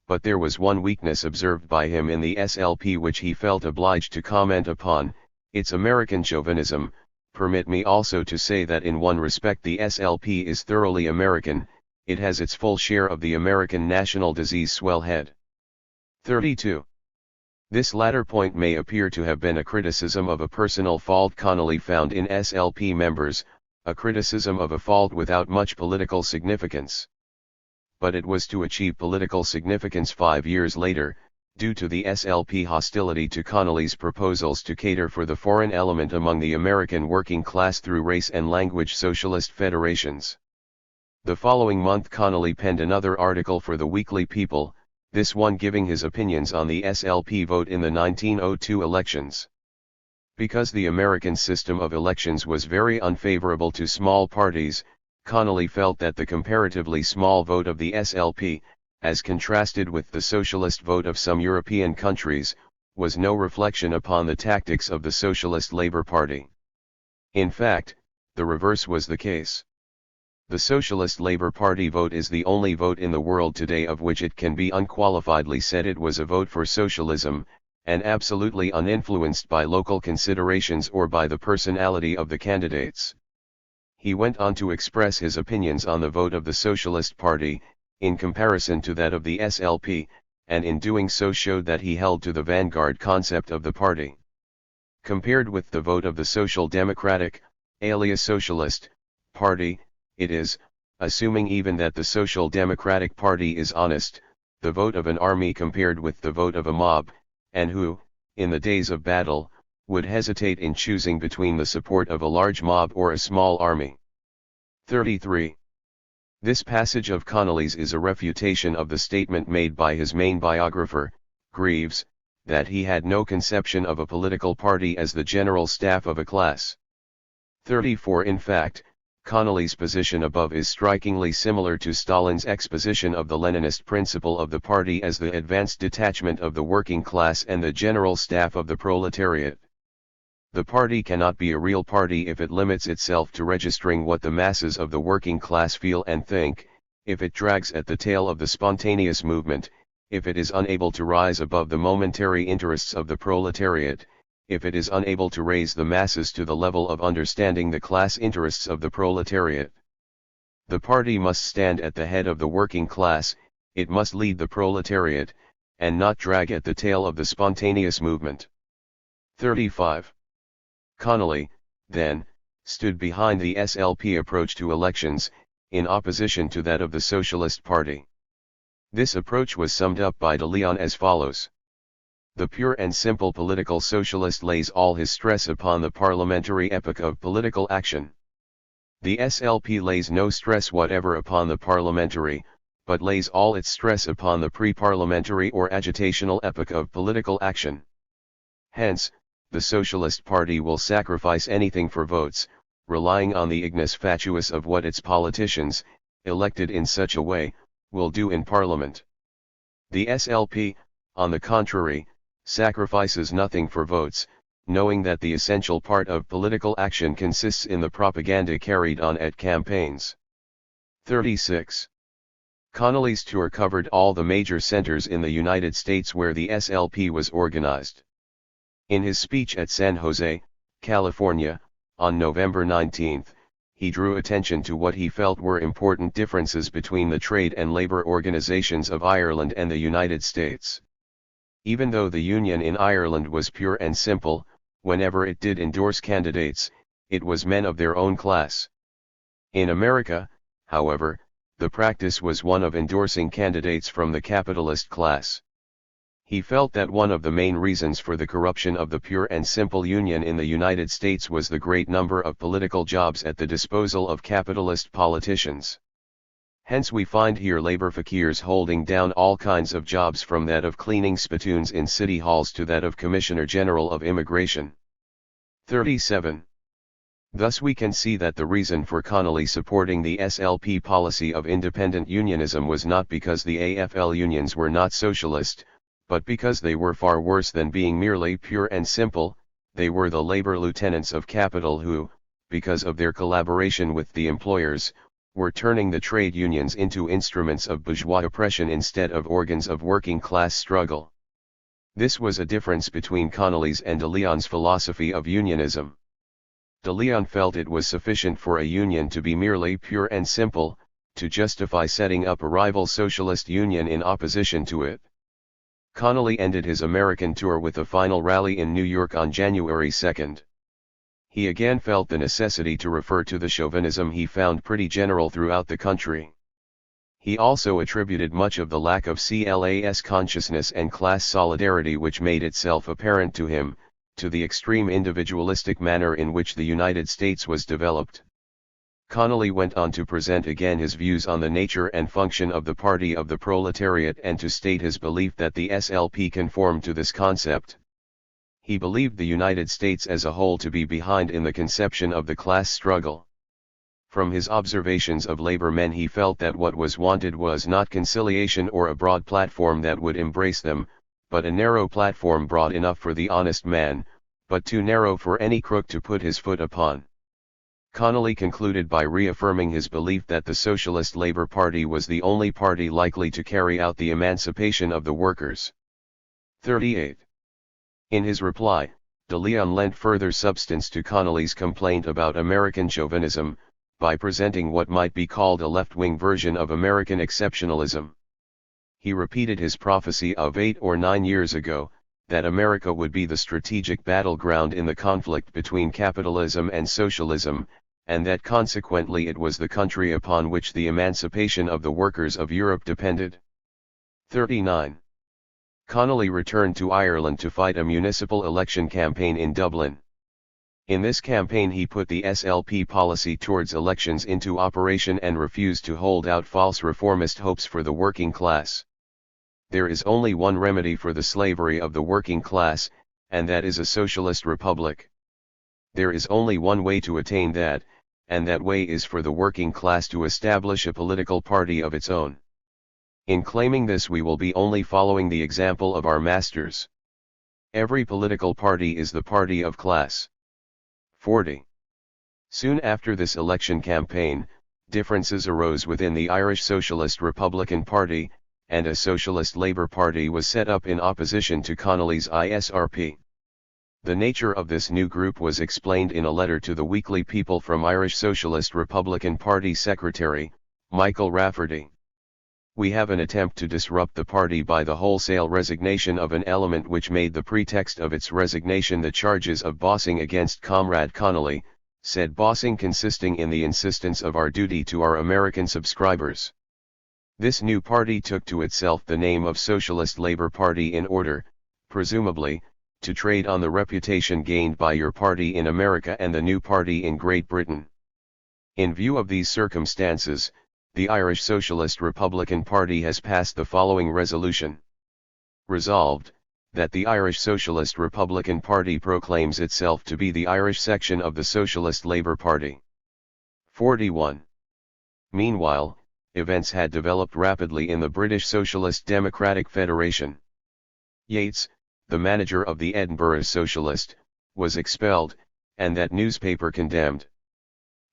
But there was one weakness observed by him in the SLP which he felt obliged to comment upon, its American chauvinism. Permit me also to say that in one respect the SLP is thoroughly American. It has its full share of the American national disease swellhead. 32. This latter point may appear to have been a criticism of a personal fault Connolly found in SLP members, a criticism of a fault without much political significance. But it was to achieve political significance 5 years later, due to the SLP hostility to Connolly's proposals to cater for the foreign element among the American working class through race and language socialist federations. The following month Connolly penned another article for the Weekly People, this one giving his opinions on the SLP vote in the 1902 elections. Because the American system of elections was very unfavorable to small parties, Connolly felt that the comparatively small vote of the SLP, as contrasted with the socialist vote of some European countries, was no reflection upon the tactics of the Socialist Labour Party. In fact, the reverse was the case. The Socialist Labour Party vote is the only vote in the world today of which it can be unqualifiedly said it was a vote for socialism, and absolutely uninfluenced by local considerations or by the personality of the candidates. He went on to express his opinions on the vote of the Socialist Party, in comparison to that of the SLP, and in doing so showed that he held to the vanguard concept of the party. Compared with the vote of the Social Democratic, alias Socialist, Party, it is, assuming even that the Social Democratic Party is honest, the vote of an army compared with the vote of a mob, and who, in the days of battle, would hesitate in choosing between the support of a large mob or a small army. 33. This passage of Connolly's is a refutation of the statement made by his main biographer, Greaves, that he had no conception of a political party as the general staff of a class. 34. In fact, Connolly's position above is strikingly similar to Stalin's exposition of the Leninist principle of the party as the advanced detachment of the working class and the general staff of the proletariat. The party cannot be a real party if it limits itself to registering what the masses of the working class feel and think, if it drags at the tail of the spontaneous movement, if it is unable to rise above the momentary interests of the proletariat, if it is unable to raise the masses to the level of understanding the class interests of the proletariat. The party must stand at the head of the working class, it must lead the proletariat, and not drag at the tail of the spontaneous movement. 35. Connolly, then, stood behind the SLP approach to elections, in opposition to that of the Socialist Party. This approach was summed up by de Leon as follows. The pure and simple political socialist lays all his stress upon the parliamentary epoch of political action. The SLP lays no stress whatever upon the parliamentary, but lays all its stress upon the pre-parliamentary or agitational epoch of political action. Hence, the Socialist Party will sacrifice anything for votes, relying on the ignis fatuus of what its politicians, elected in such a way, will do in Parliament. The SLP, on the contrary, sacrifices nothing for votes, knowing that the essential part of political action consists in the propaganda carried on at campaigns. 36. Connolly's tour covered all the major centers in the United States where the SLP was organized. In his speech at San Jose, California, on November 19, he drew attention to what he felt were important differences between the trade and labor organizations of Ireland and the United States. Even though the union in Ireland was pure and simple, whenever it did endorse candidates, it was men of their own class. In America, however, the practice was one of endorsing candidates from the capitalist class. He felt that one of the main reasons for the corruption of the pure and simple union in the United States was the great number of political jobs at the disposal of capitalist politicians. Hence we find here labor fakirs holding down all kinds of jobs from that of cleaning spittoons in city halls to that of Commissioner General of Immigration. 37. Thus we can see that the reason for Connolly supporting the SLP policy of independent unionism was not because the AFL unions were not socialist, but because they were far worse than being merely pure and simple. They were the labor lieutenants of capital who, because of their collaboration with the employers, were turning the trade unions into instruments of bourgeois oppression instead of organs of working class struggle. This was a difference between Connolly's and de Leon's philosophy of unionism. De Leon felt it was sufficient for a union to be merely pure and simple, to justify setting up a rival socialist union in opposition to it. Connolly ended his American tour with a final rally in New York on January 2. He again felt the necessity to refer to the chauvinism he found pretty general throughout the country. He also attributed much of the lack of class consciousness and class solidarity which made itself apparent to him, to the extreme individualistic manner in which the United States was developed. Connolly went on to present again his views on the nature and function of the Party of the Proletariat and to state his belief that the SLP conformed to this concept. He believed the United States as a whole to be behind in the conception of the class struggle. From his observations of labor men he felt that what was wanted was not conciliation or a broad platform that would embrace them, but a narrow platform broad enough for the honest man, but too narrow for any crook to put his foot upon. Connolly concluded by reaffirming his belief that the Socialist Labor Party was the only party likely to carry out the emancipation of the workers. 38. In his reply, de Leon lent further substance to Connolly's complaint about American chauvinism, by presenting what might be called a left-wing version of American exceptionalism. He repeated his prophecy of 8 or 9 years ago, that America would be the strategic battleground in the conflict between capitalism and socialism, and that consequently it was the country upon which the emancipation of the workers of Europe depended. 39. Connolly returned to Ireland to fight a municipal election campaign in Dublin. In this campaign he put the SLP policy towards elections into operation and refused to hold out false reformist hopes for the working class. There is only one remedy for the slavery of the working class, and that is a socialist republic. There is only one way to attain that, and that way is for the working class to establish a political party of its own. In claiming this we will be only following the example of our masters. Every political party is the party of class. 40. Soon after this election campaign, differences arose within the Irish Socialist Republican Party, and a Socialist Labour Party was set up in opposition to Connolly's ISRP. The nature of this new group was explained in a letter to the Weekly People from Irish Socialist Republican Party Secretary, Micheál Rafferty. We have an attempt to disrupt the party by the wholesale resignation of an element which made the pretext of its resignation the charges of bossing against Comrade Connolly, said bossing consisting in the insistence of our duty to our American subscribers. This new party took to itself the name of Socialist Labour Party in order, presumably, to trade on the reputation gained by your party in America and the new party in Great Britain. In view of these circumstances, the Irish Socialist Republican Party has passed the following resolution. Resolved, that the Irish Socialist Republican Party proclaims itself to be the Irish section of the Socialist Labour Party. 41. Meanwhile, events had developed rapidly in the British Socialist Democratic Federation. Yeats, the manager of the Edinburgh Socialist, was expelled, and that newspaper condemned.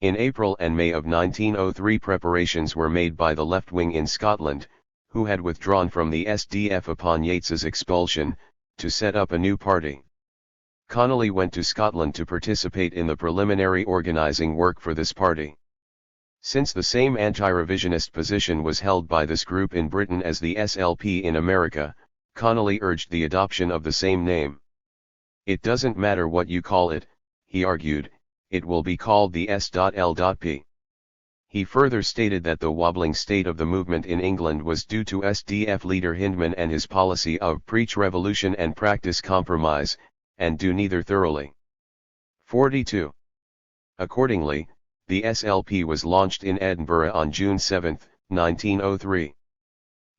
In April and May of 1903 preparations were made by the left wing in Scotland, who had withdrawn from the SDF upon Yeats's expulsion, to set up a new party. Connolly went to Scotland to participate in the preliminary organising work for this party. Since the same anti-revisionist position was held by this group in Britain as the SLP in America, Connolly urged the adoption of the same name. "It doesn't matter what you call it," he argued, "it will be called the S.L.P." He further stated that the wobbling state of the movement in England was due to SDF leader Hindman and his policy of preach revolution and practice compromise, and do neither thoroughly. 42. Accordingly, the SLP was launched in Edinburgh on June 7, 1903.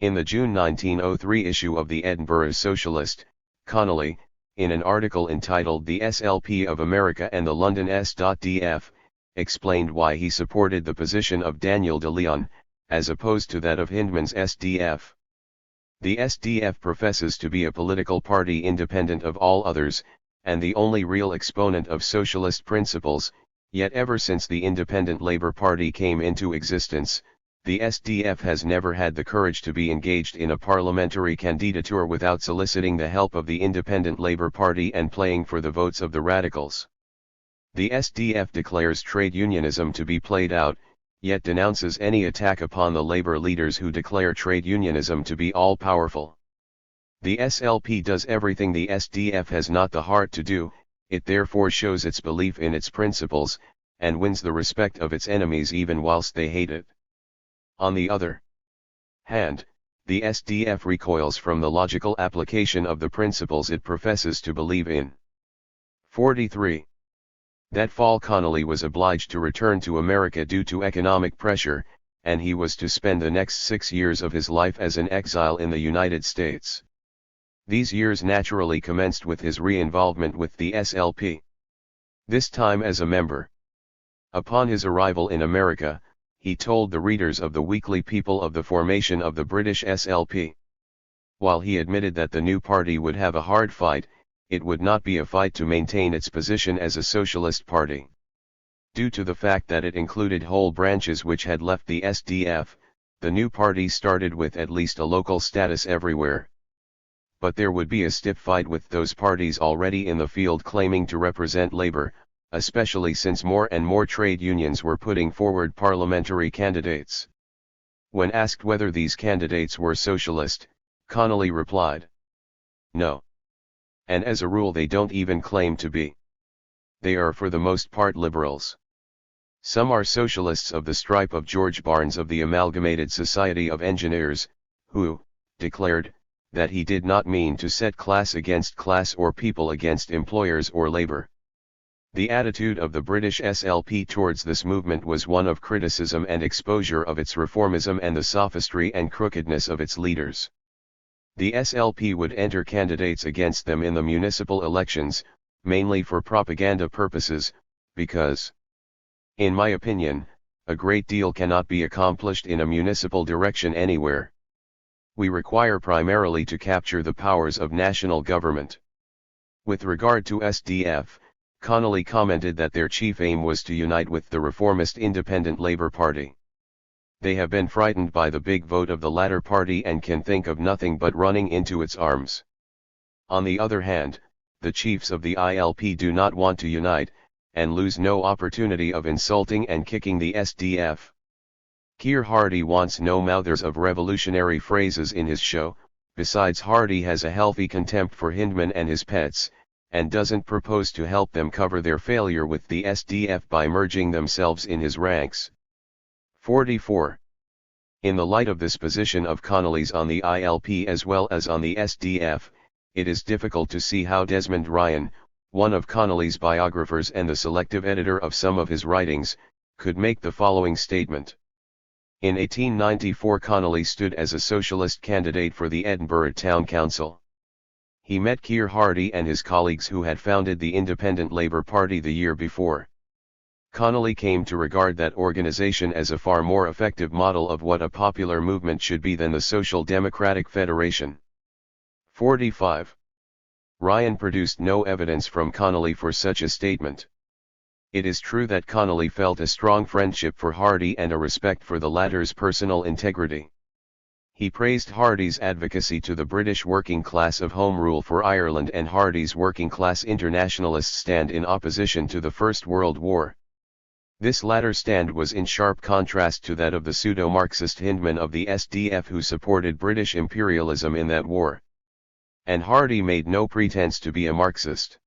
In the June 1903 issue of the Edinburgh Socialist, Connolly, in an article entitled "The SLP of America and the London S.D.F., explained why he supported the position of Daniel de Leon, as opposed to that of Hindman's SDF. The SDF professes to be a political party independent of all others, and the only real exponent of socialist principles, yet ever since the Independent Labour Party came into existence, the SDF has never had the courage to be engaged in a parliamentary candidature without soliciting the help of the Independent Labour Party and playing for the votes of the radicals. The SDF declares trade unionism to be played out, yet denounces any attack upon the labor leaders who declare trade unionism to be all-powerful. The SLP does everything the SDF has not the heart to do, it therefore shows its belief in its principles, and wins the respect of its enemies even whilst they hate it. On the other hand, the SDF recoils from the logical application of the principles it professes to believe in. 43. That fall Connolly was obliged to return to America due to economic pressure, and he was to spend the next 6 years of his life as an exile in the United States. These years naturally commenced with his re-involvement with the SLP. This time as a member. Upon his arrival in America, he told the readers of the Weekly People of the formation of the British SLP. While he admitted that the new party would have a hard fight, it would not be a fight to maintain its position as a socialist party. Due to the fact that it included whole branches which had left the SDF, the new party started with at least a local status everywhere. But there would be a stiff fight with those parties already in the field claiming to represent labor, especially since more and more trade unions were putting forward parliamentary candidates. When asked whether these candidates were socialist, Connolly replied, "No. And as a rule they don't even claim to be. They are for the most part liberals. Some are socialists of the stripe of George Barnes of the Amalgamated Society of Engineers, who declared that he did not mean to set class against class or people against employers or labor." The attitude of the British SLP towards this movement was one of criticism and exposure of its reformism and the sophistry and crookedness of its leaders. The SLP would enter candidates against them in the municipal elections, mainly for propaganda purposes, because, in my opinion, a great deal cannot be accomplished in a municipal direction anywhere. We require primarily to capture the powers of national government. With regard to SDF, Connolly commented that their chief aim was to unite with the reformist Independent Labour Party. They have been frightened by the big vote of the latter party and can think of nothing but running into its arms. On the other hand, the chiefs of the ILP do not want to unite, and lose no opportunity of insulting and kicking the SDF. Keir Hardie wants no mouthers of revolutionary phrases in his show. Besides, Hardie has a healthy contempt for Hindman and his pets, and doesn't propose to help them cover their failure with the SDF by merging themselves in his ranks. 44. In the light of this position of Connolly's on the ILP as well as on the SDF, it is difficult to see how Desmond Ryan, one of Connolly's biographers and the selective editor of some of his writings, could make the following statement. In 1894 Connolly stood as a socialist candidate for the Edinburgh Town Council. He met Keir Hardie and his colleagues who had founded the Independent Labour Party the year before. Connolly came to regard that organisation as a far more effective model of what a popular movement should be than the Social Democratic Federation. 45. Ryan produced no evidence from Connolly for such a statement. It is true that Connolly felt a strong friendship for Hardie and a respect for the latter's personal integrity. He praised Hardie's advocacy to the British working class of Home Rule for Ireland and Hardie's working class internationalist stand in opposition to the First World War. This latter stand was in sharp contrast to that of the pseudo-Marxist Hindman of the SDF who supported British imperialism in that war. And Hardie made no pretense to be a Marxist.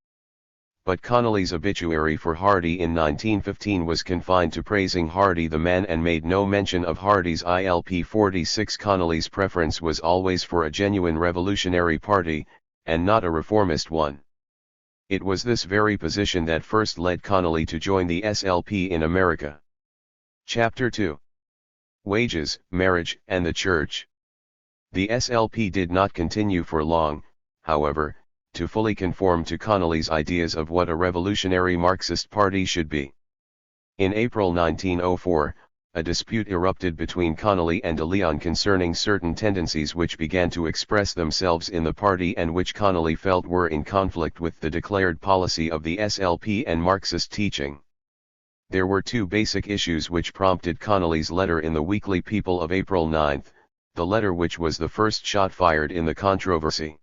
But Connolly's obituary for Hardie in 1915 was confined to praising Hardie the man and made no mention of Hardie's ILP 46. Connolly's preference was always for a genuine revolutionary party, and not a reformist one. It was this very position that first led Connolly to join the SLP in America. Chapter 2. Wages, Marriage, and the Church. The SLP did not continue for long, however, to fully conform to Connolly's ideas of what a revolutionary Marxist party should be. In April 1904, a dispute erupted between Connolly and de Leon concerning certain tendencies which began to express themselves in the party and which Connolly felt were in conflict with the declared policy of the SLP and Marxist teaching. There were two basic issues which prompted Connolly's letter in the Weekly People of April 9, the letter which was the first shot fired in the controversy.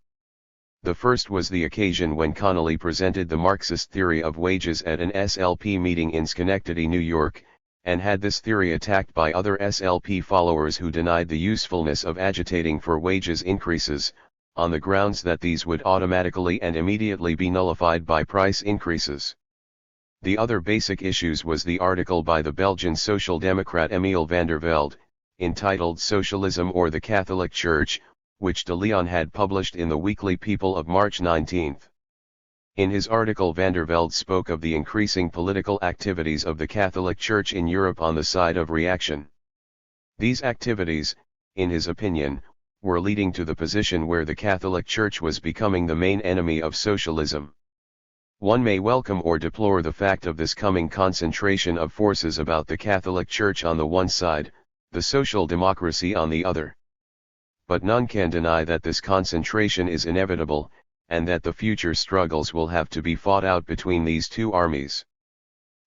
The first was the occasion when Connolly presented the Marxist theory of wages at an SLP meeting in Schenectady, New York, and had this theory attacked by other SLP followers who denied the usefulness of agitating for wages increases, on the grounds that these would automatically and immediately be nullified by price increases. The other basic issues was the article by the Belgian Social Democrat Micheál van der Velde, entitled Socialism or the Catholic Church, which de Leon had published in the Weekly People of March 19. In his article van der Velde spoke of the increasing political activities of the Catholic Church in Europe on the side of reaction. These activities, in his opinion, were leading to the position where the Catholic Church was becoming the main enemy of socialism. One may welcome or deplore the fact of this coming concentration of forces about the Catholic Church on the one side, the social democracy on the other. But none can deny that this concentration is inevitable, and that the future struggles will have to be fought out between these two armies.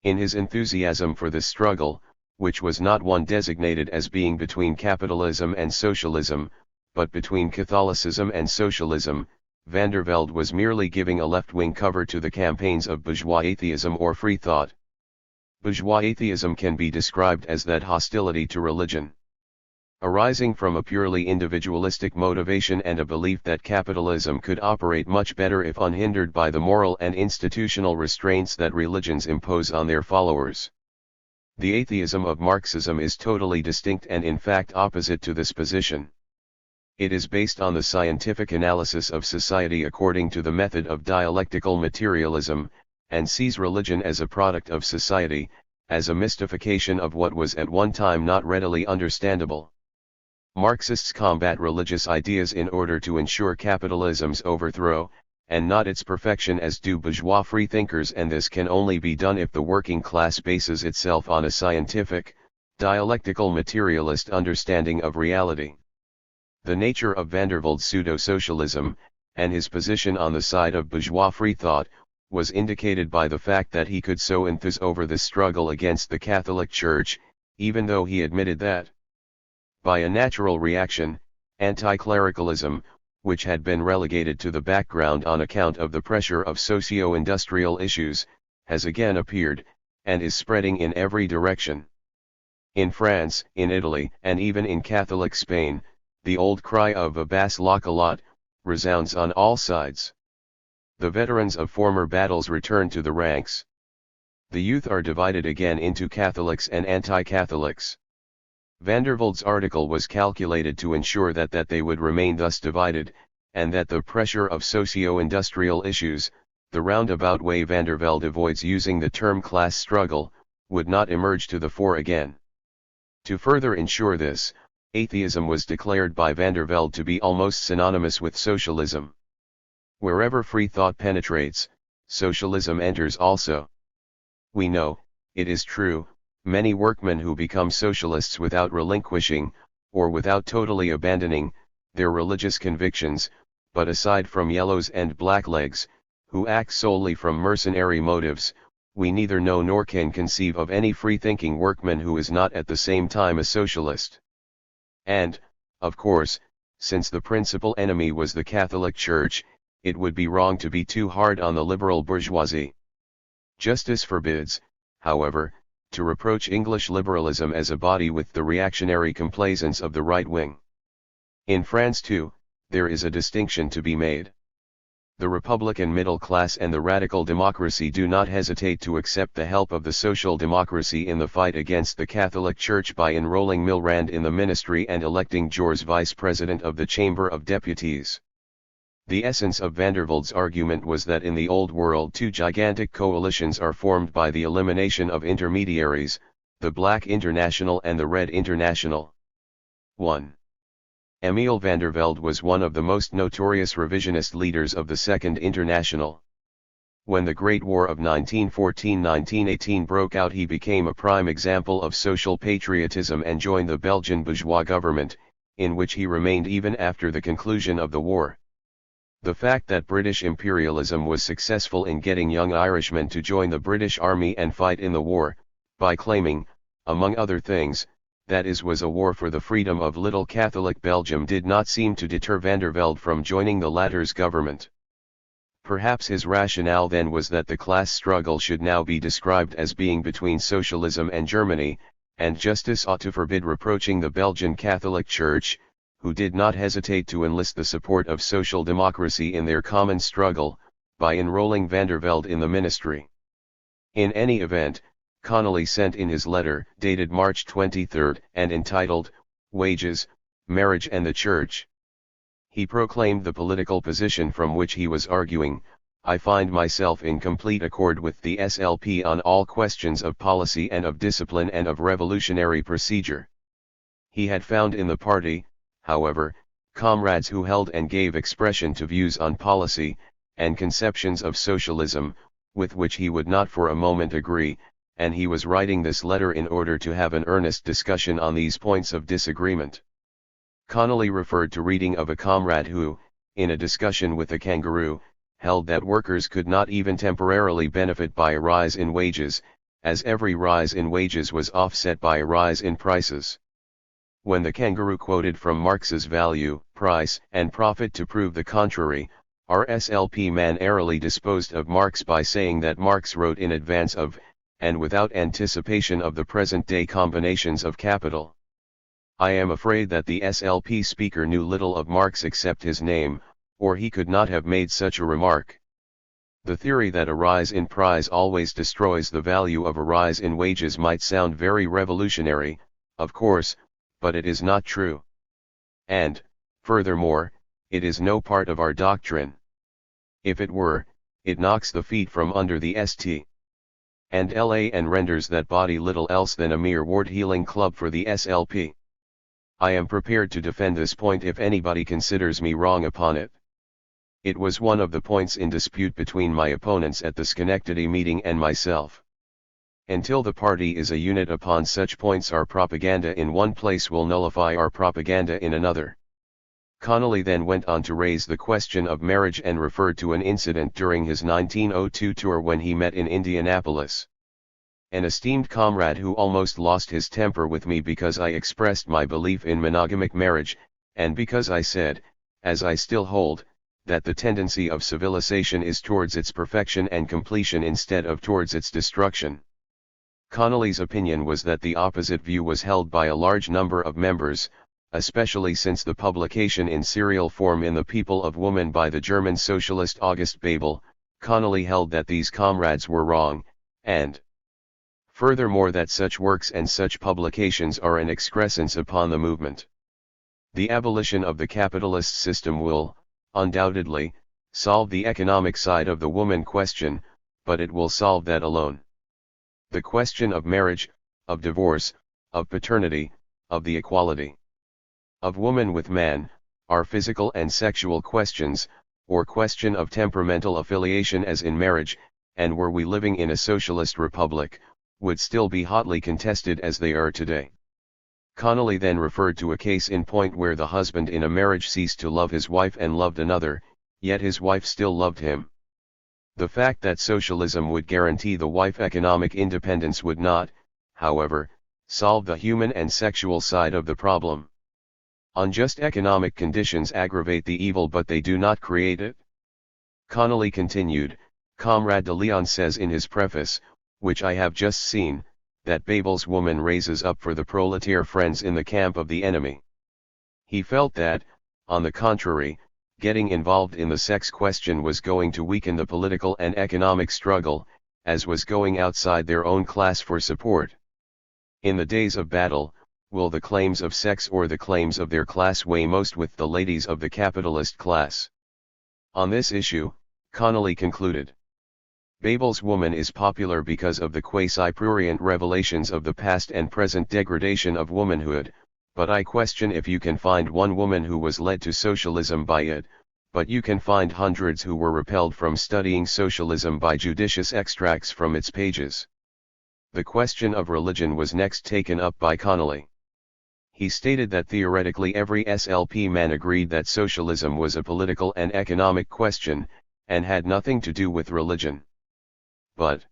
In his enthusiasm for this struggle, which was not one designated as being between capitalism and socialism, but between Catholicism and socialism, van der Velde was merely giving a left-wing cover to the campaigns of bourgeois atheism or free thought. Bourgeois atheism can be described as that hostility to religion, arising from a purely individualistic motivation and a belief that capitalism could operate much better if unhindered by the moral and institutional restraints that religions impose on their followers. The atheism of Marxism is totally distinct and in fact opposite to this position. It is based on the scientific analysis of society according to the method of dialectical materialism, and sees religion as a product of society, as a mystification of what was at one time not readily understandable. Marxists combat religious ideas in order to ensure capitalism's overthrow, and not its perfection as do bourgeois freethinkers, and this can only be done if the working class bases itself on a scientific, dialectical materialist understanding of reality. The nature of van der Velde's pseudo-socialism, and his position on the side of bourgeois freethought, was indicated by the fact that he could so enthuse over the struggle against the Catholic Church, even though he admitted that, by a natural reaction, anti-clericalism, which had been relegated to the background on account of the pressure of socio-industrial issues, has again appeared, and is spreading in every direction. In France, in Italy, and even in Catholic Spain, the old cry of Abbas la calotte resounds on all sides. The veterans of former battles return to the ranks. The youth are divided again into Catholics and anti-Catholics. Van der Velde's article was calculated to ensure that they would remain thus divided, and that the pressure of socio-industrial issues, the roundabout way van der Velde avoids using the term class struggle, would not emerge to the fore again. To further ensure this, atheism was declared by van der Velde to be almost synonymous with socialism. Wherever free thought penetrates, socialism enters also. We know, it is true, many workmen who become socialists without relinquishing, or without totally abandoning, their religious convictions, but aside from yellows and blacklegs, who act solely from mercenary motives, we neither know nor can conceive of any free-thinking workman who is not at the same time a socialist. And, of course, since the principal enemy was the Catholic Church, it would be wrong to be too hard on the liberal bourgeoisie. Justice forbids, however, to reproach English liberalism as a body with the reactionary complaisance of the right wing. In France too, there is a distinction to be made. The Republican middle class and the radical democracy do not hesitate to accept the help of the social democracy in the fight against the Catholic Church by enrolling Milrand in the ministry and electing Jors vice president of the Chamber of Deputies. The essence of van der Velde's argument was that in the Old World two gigantic coalitions are formed by the elimination of intermediaries, the Black International and the Red International. 1. Micheál van der Velde was one of the most notorious revisionist leaders of the Second International. When the Great War of 1914-1918 broke out, he became a prime example of social patriotism and joined the Belgian bourgeois government, in which he remained even after the conclusion of the war. The fact that British imperialism was successful in getting young Irishmen to join the British Army and fight in the war, by claiming, among other things, that it was a war for the freedom of little Catholic Belgium, did not seem to deter van der Velde from joining the latter's government. Perhaps his rationale then was that the class struggle should now be described as being between socialism and Germany, and justice ought to forbid reproaching the Belgian Catholic Church, who did not hesitate to enlist the support of social democracy in their common struggle, by enrolling van der Velde in the ministry. In any event, Connolly sent in his letter, dated March 23, and entitled, Wages, Marriage and the Church. He proclaimed the political position from which he was arguing: I find myself in complete accord with the SLP on all questions of policy and of discipline and of revolutionary procedure. He had found in the party, however, comrades who held and gave expression to views on policy, and conceptions of socialism, with which he would not for a moment agree, and he was writing this letter in order to have an earnest discussion on these points of disagreement. Connolly referred to reading of a comrade who, in a discussion with a kangaroo, held that workers could not even temporarily benefit by a rise in wages, as every rise in wages was offset by a rise in prices. When the kangaroo quoted from Marx's value, price, and profit to prove the contrary, our SLP man airily disposed of Marx by saying that Marx wrote in advance of, and without anticipation of the present-day combinations of capital. I am afraid that the SLP speaker knew little of Marx except his name, or he could not have made such a remark. The theory that a rise in price always destroys the value of a rise in wages might sound very revolutionary, of course, but it is not true. And, furthermore, it is no part of our doctrine. If it were, it knocks the feet from under the St. and La and renders that body little else than a mere ward-healing club for the SLP. I am prepared to defend this point if anybody considers me wrong upon it. It was one of the points in dispute between my opponents at the Schenectady meeting and myself. Until the party is a unit upon such points, our propaganda in one place will nullify our propaganda in another. Connolly then went on to raise the question of marriage and referred to an incident during his 1902 tour when he met in Indianapolis an esteemed comrade who almost lost his temper with me because I expressed my belief in monogamic marriage, and because I said, as I still hold, that the tendency of civilization is towards its perfection and completion instead of towards its destruction. Connolly's opinion was that the opposite view was held by a large number of members, especially since the publication in serial form in The People of Woman by the German socialist August Bebel. Connolly held that these comrades were wrong, and furthermore that such works and such publications are an excrescence upon the movement. The abolition of the capitalist system will, undoubtedly, solve the economic side of the woman question, but it will solve that alone. The question of marriage, of divorce, of paternity, of the equality of woman with man, are physical and sexual questions, or question of temperamental affiliation as in marriage, and were we living in a socialist republic, would still be hotly contested as they are today. Connolly then referred to a case in point where the husband in a marriage ceased to love his wife and loved another, yet his wife still loved him. The fact that socialism would guarantee the wife economic independence would not, however, solve the human and sexual side of the problem. Unjust economic conditions aggravate the evil, but they do not create it. Connolly continued, Comrade de Leon says in his preface, which I have just seen, that Babel's woman raises up for the proletaire friends in the camp of the enemy. He felt that, on the contrary, getting involved in the sex question was going to weaken the political and economic struggle, as was going outside their own class for support. In the days of battle, will the claims of sex or the claims of their class weigh most with the ladies of the capitalist class? On this issue, Connolly concluded, Babel's woman is popular because of the quasi-prurient revelations of the past and present degradation of womanhood, but I question if you can find one woman who was led to socialism by it, but you can find hundreds who were repelled from studying socialism by judicious extracts from its pages. The question of religion was next taken up by Connolly. He stated that theoretically every SLP man agreed that socialism was a political and economic question, and had nothing to do with religion. But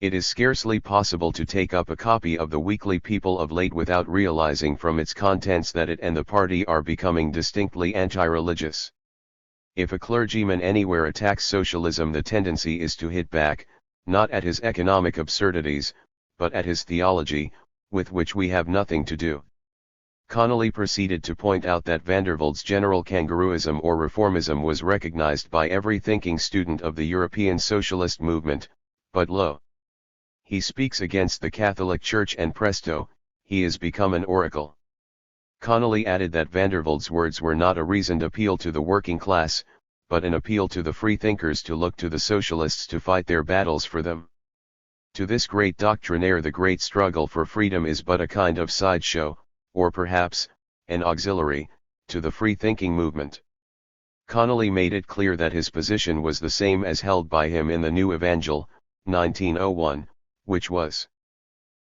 it is scarcely possible to take up a copy of the Weekly People of late without realizing from its contents that it and the party are becoming distinctly anti-religious. If a clergyman anywhere attacks socialism, the tendency is to hit back, not at his economic absurdities, but at his theology, with which we have nothing to do. Connolly proceeded to point out that Vandervelde's general kangarooism or reformism was recognized by every thinking student of the European socialist movement, but lo! He speaks against the Catholic Church and presto, he is become an oracle. Connolly added that Vandervelde's words were not a reasoned appeal to the working class, but an appeal to the freethinkers to look to the socialists to fight their battles for them. To this great doctrinaire the great struggle for freedom is but a kind of sideshow, or perhaps, an auxiliary, to the free-thinking movement. Connolly made it clear that his position was the same as held by him in the New Evangel, 1901, which was,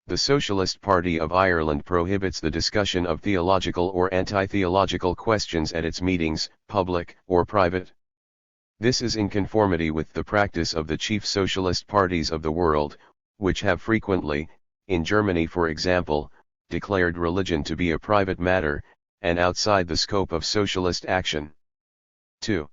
the Socialist Party of Ireland prohibits the discussion of theological or anti-theological questions at its meetings, public or private. This is in conformity with the practice of the chief socialist parties of the world, which have frequently, in Germany for example, declared religion to be a private matter, and outside the scope of socialist action. 2.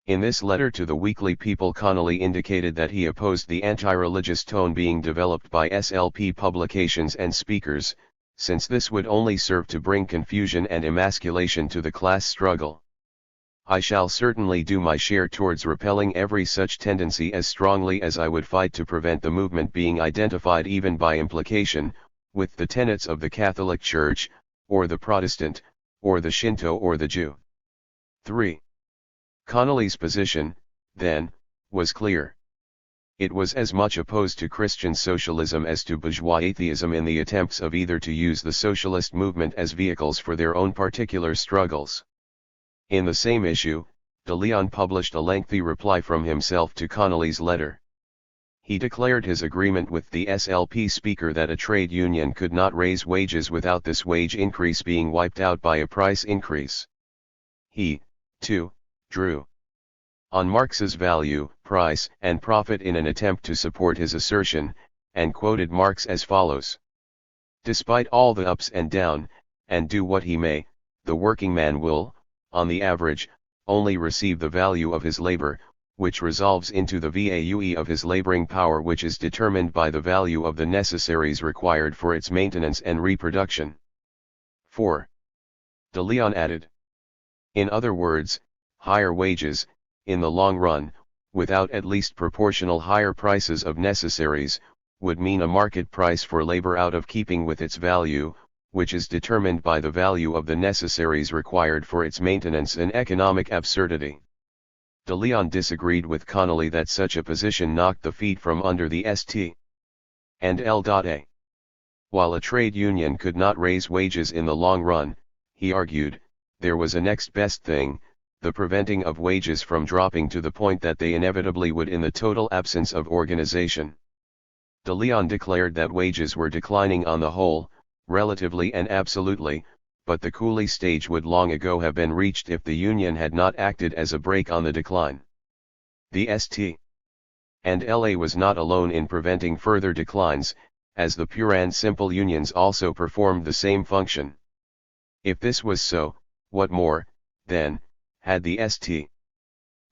In this letter to the Weekly People, Connolly indicated that he opposed the anti-religious tone being developed by SLP publications and speakers, since this would only serve to bring confusion and emasculation to the class struggle. I shall certainly do my share towards repelling every such tendency as strongly as I would fight to prevent the movement being identified even by implication, with the tenets of the Catholic Church, or the Protestant, or the Shinto or the Jew. 3. Connolly's position, then, was clear. It was as much opposed to Christian socialism as to bourgeois atheism in the attempts of either to use the socialist movement as vehicles for their own particular struggles. In the same issue, de Leon published a lengthy reply from himself to Connolly's letter. He declared his agreement with the SLP speaker that a trade union could not raise wages without this wage increase being wiped out by a price increase. He, too, drew on Marx's value, price, and profit in an attempt to support his assertion, and quoted Marx as follows. Despite all the ups and down, and do what he may, the working man will, on the average, only receive the value of his labor, which resolves into the value of his laboring power, which is determined by the value of the necessaries required for its maintenance and reproduction. 4. De Leon added. In other words, higher wages, in the long run, without at least proportional higher prices of necessaries, would mean a market price for labor out of keeping with its value, which is determined by the value of the necessaries required for its maintenance, an economic absurdity. De Leon disagreed with Connolly that such a position knocked the feet from under the St. and L.A. While a trade union could not raise wages in the long run, he argued, there was a next best thing, the preventing of wages from dropping to the point that they inevitably would in the total absence of organization. De Leon declared that wages were declining on the whole, relatively and absolutely, but the coolie stage would long ago have been reached if the union had not acted as a brake on the decline. The St. and La was not alone in preventing further declines, as the pure and simple unions also performed the same function. If this was so, what more, then, had the St.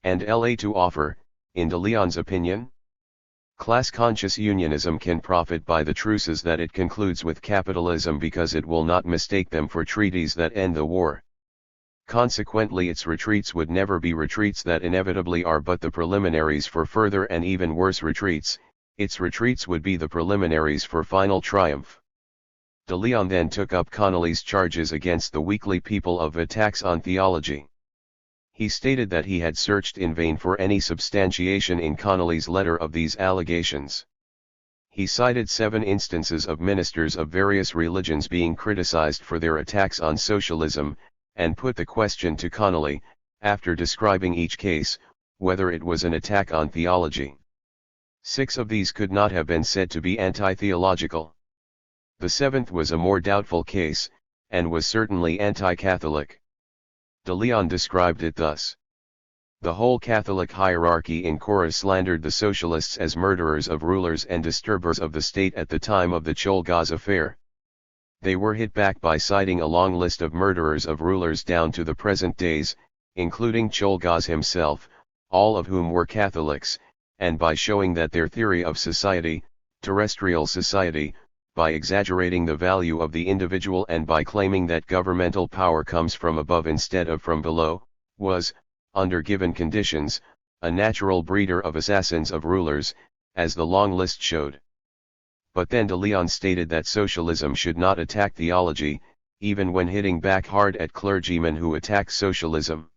and La to offer, in De Leon's opinion? Class-conscious unionism can profit by the truces that it concludes with capitalism because it will not mistake them for treaties that end the war. Consequently, its retreats would never be retreats that inevitably are but the preliminaries for further and even worse retreats, its retreats would be the preliminaries for final triumph. De Leon then took up Connolly's charges against the weekly people of attacks on theology. He stated that he had searched in vain for any substantiation in Connolly's letter of these allegations. He cited 7 instances of ministers of various religions being criticized for their attacks on socialism, and put the question to Connolly, after describing each case, whether it was an attack on theology. 6 of these could not have been said to be anti-theological. The 7th was a more doubtful case, and was certainly anti-Catholic. De Leon described it thus. The whole Catholic hierarchy in chorus slandered the socialists as murderers of rulers and disturbers of the state at the time of the Cholgaz affair. They were hit back by citing a long list of murderers of rulers down to the present days, including Cholgaz himself, all of whom were Catholics, and by showing that their theory of society, terrestrial society, by exaggerating the value of the individual and by claiming that governmental power comes from above instead of from below, was, under given conditions, a natural breeder of assassins of rulers, as the long list showed. But then De Leon stated that socialism should not attack theology, even when hitting back hard at clergymen who attack socialism.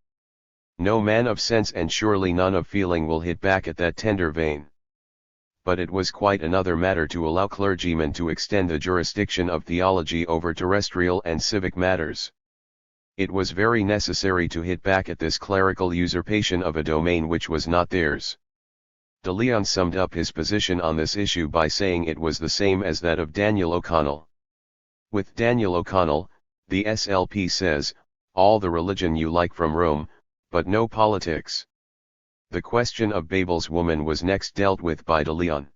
No man of sense and surely none of feeling will hit back at that tender vein. But it was quite another matter to allow clergymen to extend the jurisdiction of theology over terrestrial and civic matters. It was very necessary to hit back at this clerical usurpation of a domain which was not theirs. De Leon summed up his position on this issue by saying it was the same as that of Daniel O'Connell. With Daniel O'Connell, the SLP says, all the religion you like from Rome, but no politics. The question of Babel's woman was next dealt with by De Leon.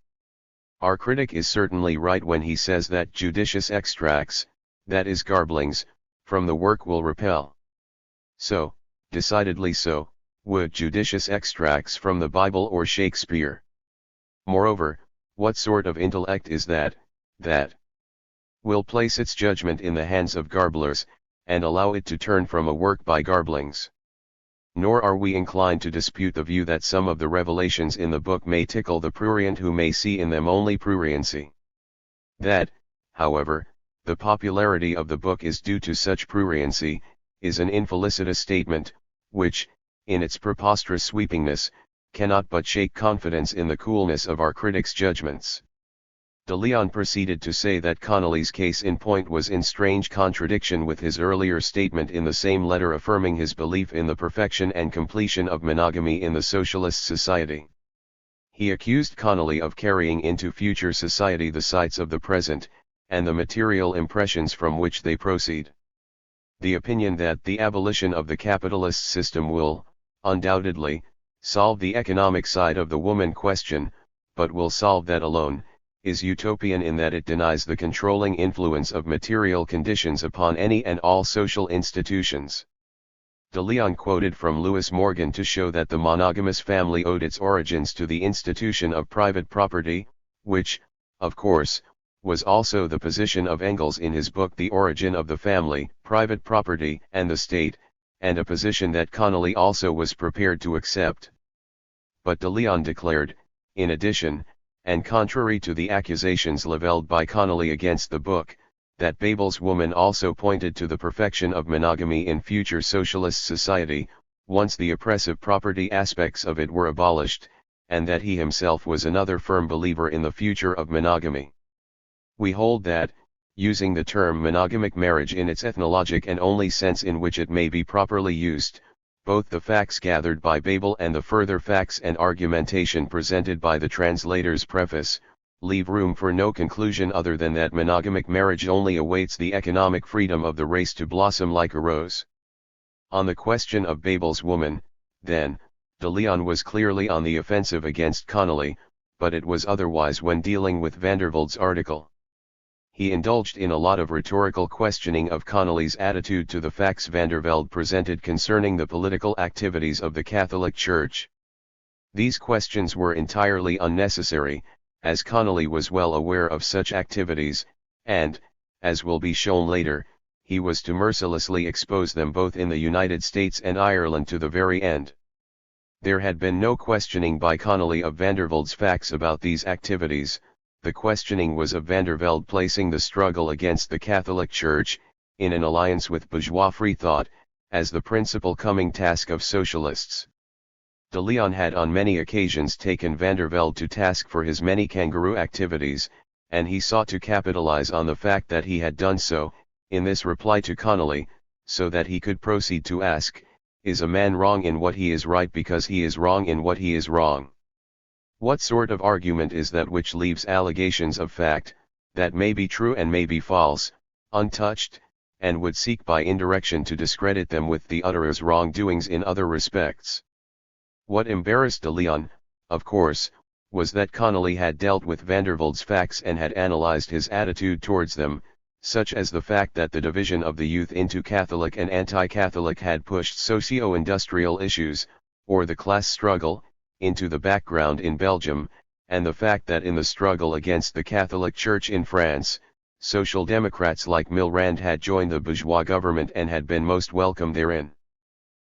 Our critic is certainly right when he says that judicious extracts, that is garblings, from the work will repel. So, decidedly so, would judicious extracts from the Bible or Shakespeare. Moreover, what sort of intellect is that will place its judgment in the hands of garblers, and allow it to turn from a work by garblings? Nor are we inclined to dispute the view that some of the revelations in the book may tickle the prurient who may see in them only pruriency. That, however, the popularity of the book is due to such pruriency, is an infelicitous statement, which, in its preposterous sweepingness, cannot but shake confidence in the coolness of our critics' judgments. De Leon proceeded to say that Connolly's case in point was in strange contradiction with his earlier statement in the same letter affirming his belief in the perfection and completion of monogamy in the socialist society. He accused Connolly of carrying into future society the sights of the present, and the material impressions from which they proceed. The opinion that the abolition of the capitalist system will, undoubtedly, solve the economic side of the woman question, but will solve that alone, is utopian in that it denies the controlling influence of material conditions upon any and all social institutions. De Leon quoted from Lewis Morgan to show that the monogamous family owed its origins to the institution of private property, which, of course, was also the position of Engels in his book The Origin of the Family, Private Property and the State, and a position that Connolly also was prepared to accept. But De Leon declared, in addition, and contrary to the accusations leveled by Connolly against the book, that Babel's woman also pointed to the perfection of monogamy in future socialist society, once the oppressive property aspects of it were abolished, and that he himself was another firm believer in the future of monogamy. We hold that, using the term monogamic marriage in its ethnologic and only sense in which it may be properly used, both the facts gathered by Babel and the further facts and argumentation presented by the translator's preface, leave room for no conclusion other than that monogamic marriage only awaits the economic freedom of the race to blossom like a rose. On the question of Babel's woman, then, de Leon was clearly on the offensive against Connolly, but it was otherwise when dealing with Vandervelde's article. He indulged in a lot of rhetorical questioning of Connolly's attitude to the facts Vandervelde presented concerning the political activities of the Catholic Church. These questions were entirely unnecessary, as Connolly was well aware of such activities, and, as will be shown later, he was to mercilessly expose them both in the United States and Ireland to the very end. There had been no questioning by Connolly of Vandervelde's facts about these activities. The questioning was of Vandervelde placing the struggle against the Catholic Church, in an alliance with bourgeois freethought, as the principal coming task of socialists. De Leon had on many occasions taken Vandervelde to task for his many kangaroo activities, and he sought to capitalize on the fact that he had done so, in this reply to Connolly, so that he could proceed to ask, is a man wrong in what he is right because he is wrong in what he is wrong? What sort of argument is that which leaves allegations of fact, that may be true and may be false, untouched, and would seek by indirection to discredit them with the utterer's wrongdoings in other respects? What embarrassed de Leon, of course, was that Connolly had dealt with Vandervelde's facts and had analyzed his attitude towards them, such as the fact that the division of the youth into Catholic and anti-Catholic had pushed socio-industrial issues, or the class struggle, into the background in Belgium, and the fact that in the struggle against the Catholic Church in France, Social Democrats like Milrand had joined the bourgeois government and had been most welcome therein.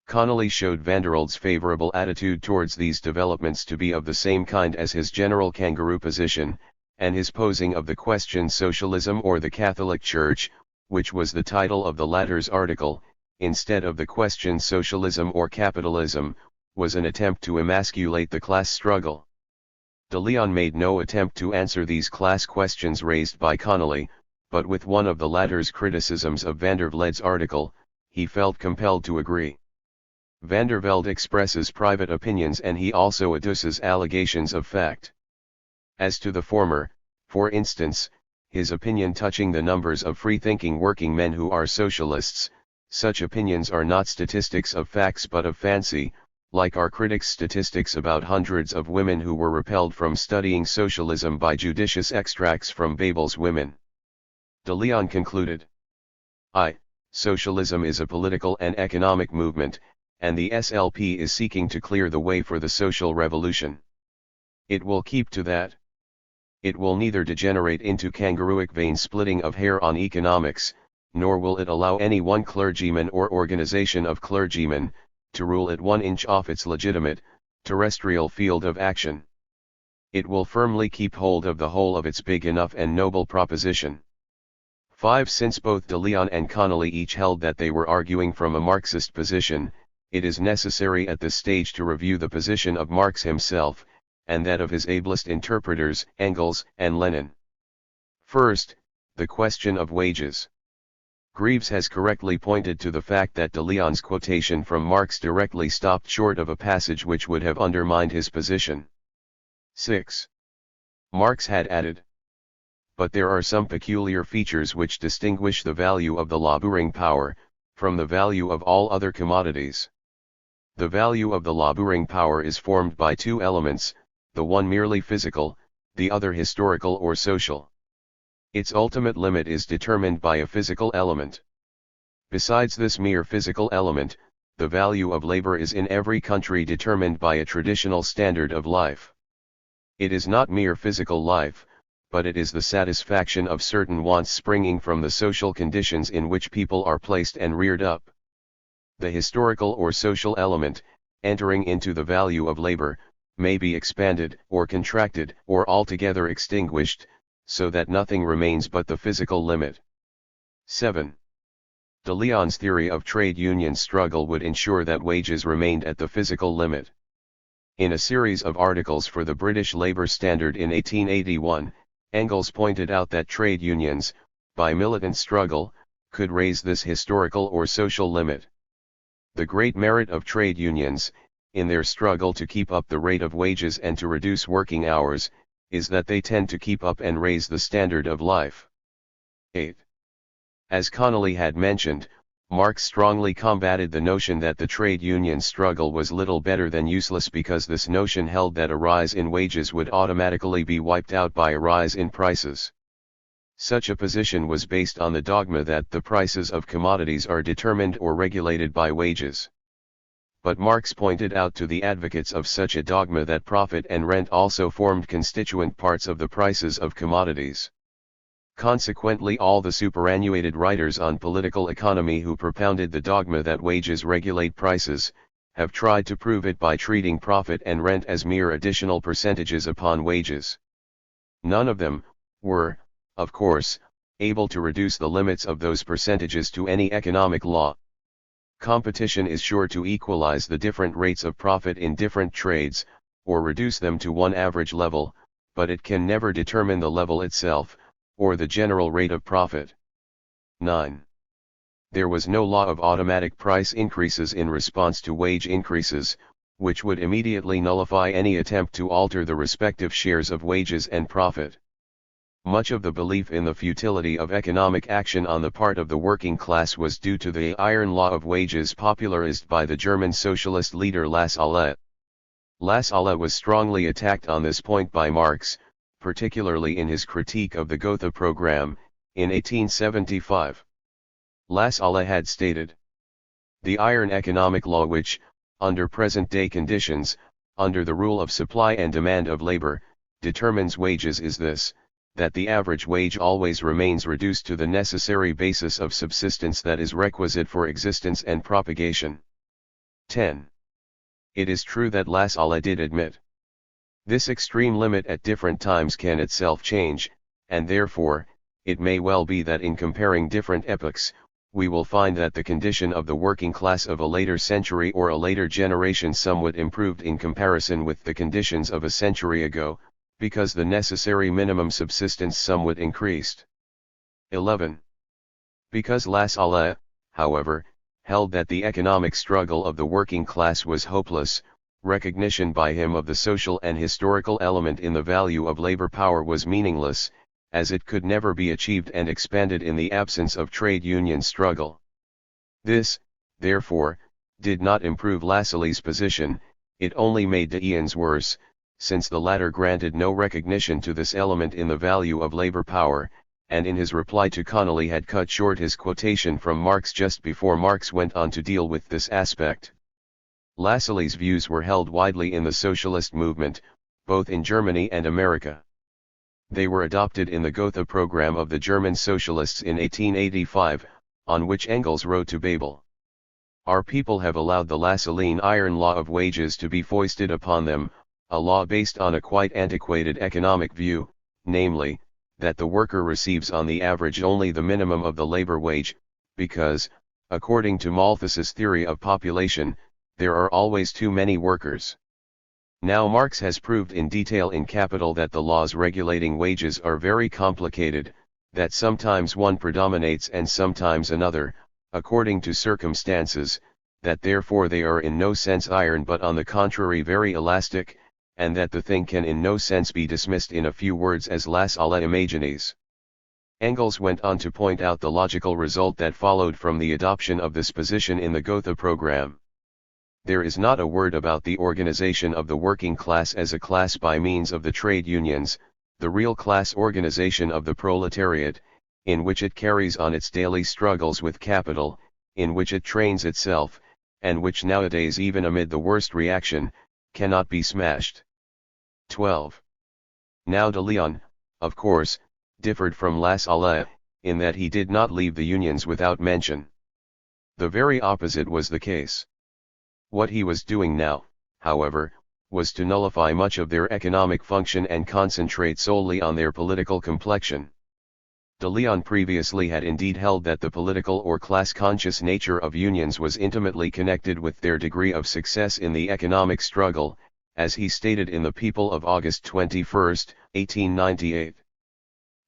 Connolly showed Vandervelde's favorable attitude towards these developments to be of the same kind as his general kangaroo position, and his posing of the question socialism or the Catholic Church, which was the title of the latter's article, instead of the question socialism or capitalism, was an attempt to emasculate the class struggle. De Leon made no attempt to answer these class questions raised by Connolly, but with one of the latter's criticisms of Vandervelde's article, he felt compelled to agree. Vandervelde expresses private opinions and he also adduces allegations of fact. As to the former, for instance, his opinion touching the numbers of free-thinking working men who are socialists, such opinions are not statistics of facts but of fancy, like our critics' statistics about hundreds of women who were repelled from studying socialism by judicious extracts from Babel's women. De Leon concluded, Socialism is a political and economic movement, and the SLP is seeking to clear the way for the social revolution. It will keep to that. It will neither degenerate into kangarooic vein splitting of hair on economics, nor will it allow any one clergyman or organization of clergymen, to rule it 1 inch off its legitimate, terrestrial field of action. It will firmly keep hold of the whole of its big enough and noble proposition. 5. Since both de Leon and Connolly each held that they were arguing from a Marxist position, it is necessary at this stage to review the position of Marx himself, and that of his ablest interpreters, Engels and Lenin. First, the question of wages. Greaves has correctly pointed to the fact that de Leon's quotation from Marx directly stopped short of a passage which would have undermined his position. 6. Marx had added, but there are some peculiar features which distinguish the value of the laboring power, from the value of all other commodities. The value of the laboring power is formed by 2 elements, the one merely physical, the other historical or social. Its ultimate limit is determined by a physical element. Besides this mere physical element, the value of labor is in every country determined by a traditional standard of life. It is not mere physical life, but it is the satisfaction of certain wants springing from the social conditions in which people are placed and reared up. The historical or social element, entering into the value of labor, may be expanded or contracted or altogether extinguished, so that nothing remains but the physical limit. 7. De Leon's theory of trade union struggle would ensure that wages remained at the physical limit. In a series of articles for the British Labour Standard in 1881, Engels pointed out that trade unions, by militant struggle, could raise this historical or social limit. The great merit of trade unions, in their struggle to keep up the rate of wages and to reduce working hours, is that they tend to keep up and raise the standard of life. 8. As Connolly had mentioned, Marx strongly combated the notion that the trade union struggle was little better than useless, because this notion held that a rise in wages would automatically be wiped out by a rise in prices. Such a position was based on the dogma that the prices of commodities are determined or regulated by wages. But Marx pointed out to the advocates of such a dogma that profit and rent also formed constituent parts of the prices of commodities. Consequently, all the superannuated writers on political economy who propounded the dogma that wages regulate prices, have tried to prove it by treating profit and rent as mere additional percentages upon wages. None of them were, of course, able to reduce the limits of those percentages to any economic law. Competition is sure to equalize the different rates of profit in different trades, or reduce them to one average level, but it can never determine the level itself, or the general rate of profit. 9. There was no law of automatic price increases in response to wage increases, which would immediately nullify any attempt to alter the respective shares of wages and profit. Much of the belief in the futility of economic action on the part of the working class was due to the iron law of wages popularized by the German socialist leader Lassalle. Lassalle was strongly attacked on this point by Marx, particularly in his critique of the Gotha program, in 1875. Lassalle had stated, "The iron economic law which, under present-day conditions, under the rule of supply and demand of labor, determines wages is this, that the average wage always remains reduced to the necessary basis of subsistence that is requisite for existence and propagation." 10. It is true that Lassalle did admit this extreme limit at different times can itself change, and therefore, it may well be that in comparing different epochs, we will find that the condition of the working class of a later century or a later generation somewhat improved in comparison with the conditions of a century ago, because the necessary minimum subsistence somewhat increased. 11. Because Lassalle, however, held that the economic struggle of the working class was hopeless, recognition by him of the social and historical element in the value of labor power was meaningless, as it could never be achieved and expanded in the absence of trade union struggle. This, therefore, did not improve Lassalle's position, it only made D'Eon's worse, since the latter granted no recognition to this element in the value of labor power, and in his reply to Connolly had cut short his quotation from Marx just before Marx went on to deal with this aspect. Lassalle's views were held widely in the socialist movement, both in Germany and America. They were adopted in the Gotha program of the German socialists in 1885, on which Engels wrote to Babel, "Our people have allowed the Lassallean iron law of wages to be foisted upon them, a law based on a quite antiquated economic view, namely, that the worker receives on the average only the minimum of the labor wage, because, according to Malthus's theory of population, there are always too many workers." Now Marx has proved in detail in Capital that the laws regulating wages are very complicated, that sometimes one predominates and sometimes another, according to circumstances, that therefore they are in no sense iron but on the contrary very elastic, and that the thing can in no sense be dismissed in a few words as Lassalle imagines. Engels went on to point out the logical result that followed from the adoption of this position in the Gotha program. There is not a word about the organization of the working class as a class by means of the trade unions, the real class organization of the proletariat, in which it carries on its daily struggles with capital, in which it trains itself, and which nowadays even amid the worst reaction, cannot be smashed. 12. Now de Leon, of course, differed from Lassalle, in that he did not leave the unions without mention. The very opposite was the case. What he was doing now, however, was to nullify much of their economic function and concentrate solely on their political complexion. De Leon previously had indeed held that the political or class-conscious nature of unions was intimately connected with their degree of success in the economic struggle, as he stated in the People of August 21, 1898.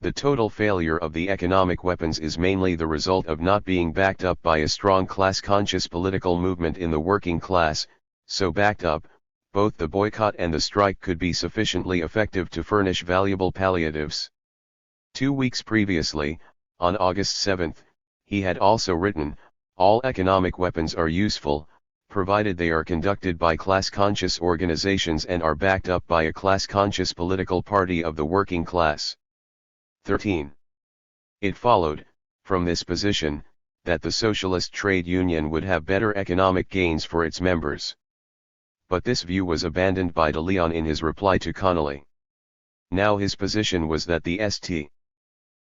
The total failure of the economic weapons is mainly the result of not being backed up by a strong class-conscious political movement in the working class. So backed up, both the boycott and the strike could be sufficiently effective to furnish valuable palliatives. 2 weeks previously, on August 7, he had also written, "All economic weapons are useful, provided they are conducted by class-conscious organizations and are backed up by a class-conscious political party of the working class." 13. It followed, from this position, that the socialist trade union would have better economic gains for its members. But this view was abandoned by de Leon in his reply to Connolly. Now his position was that the St.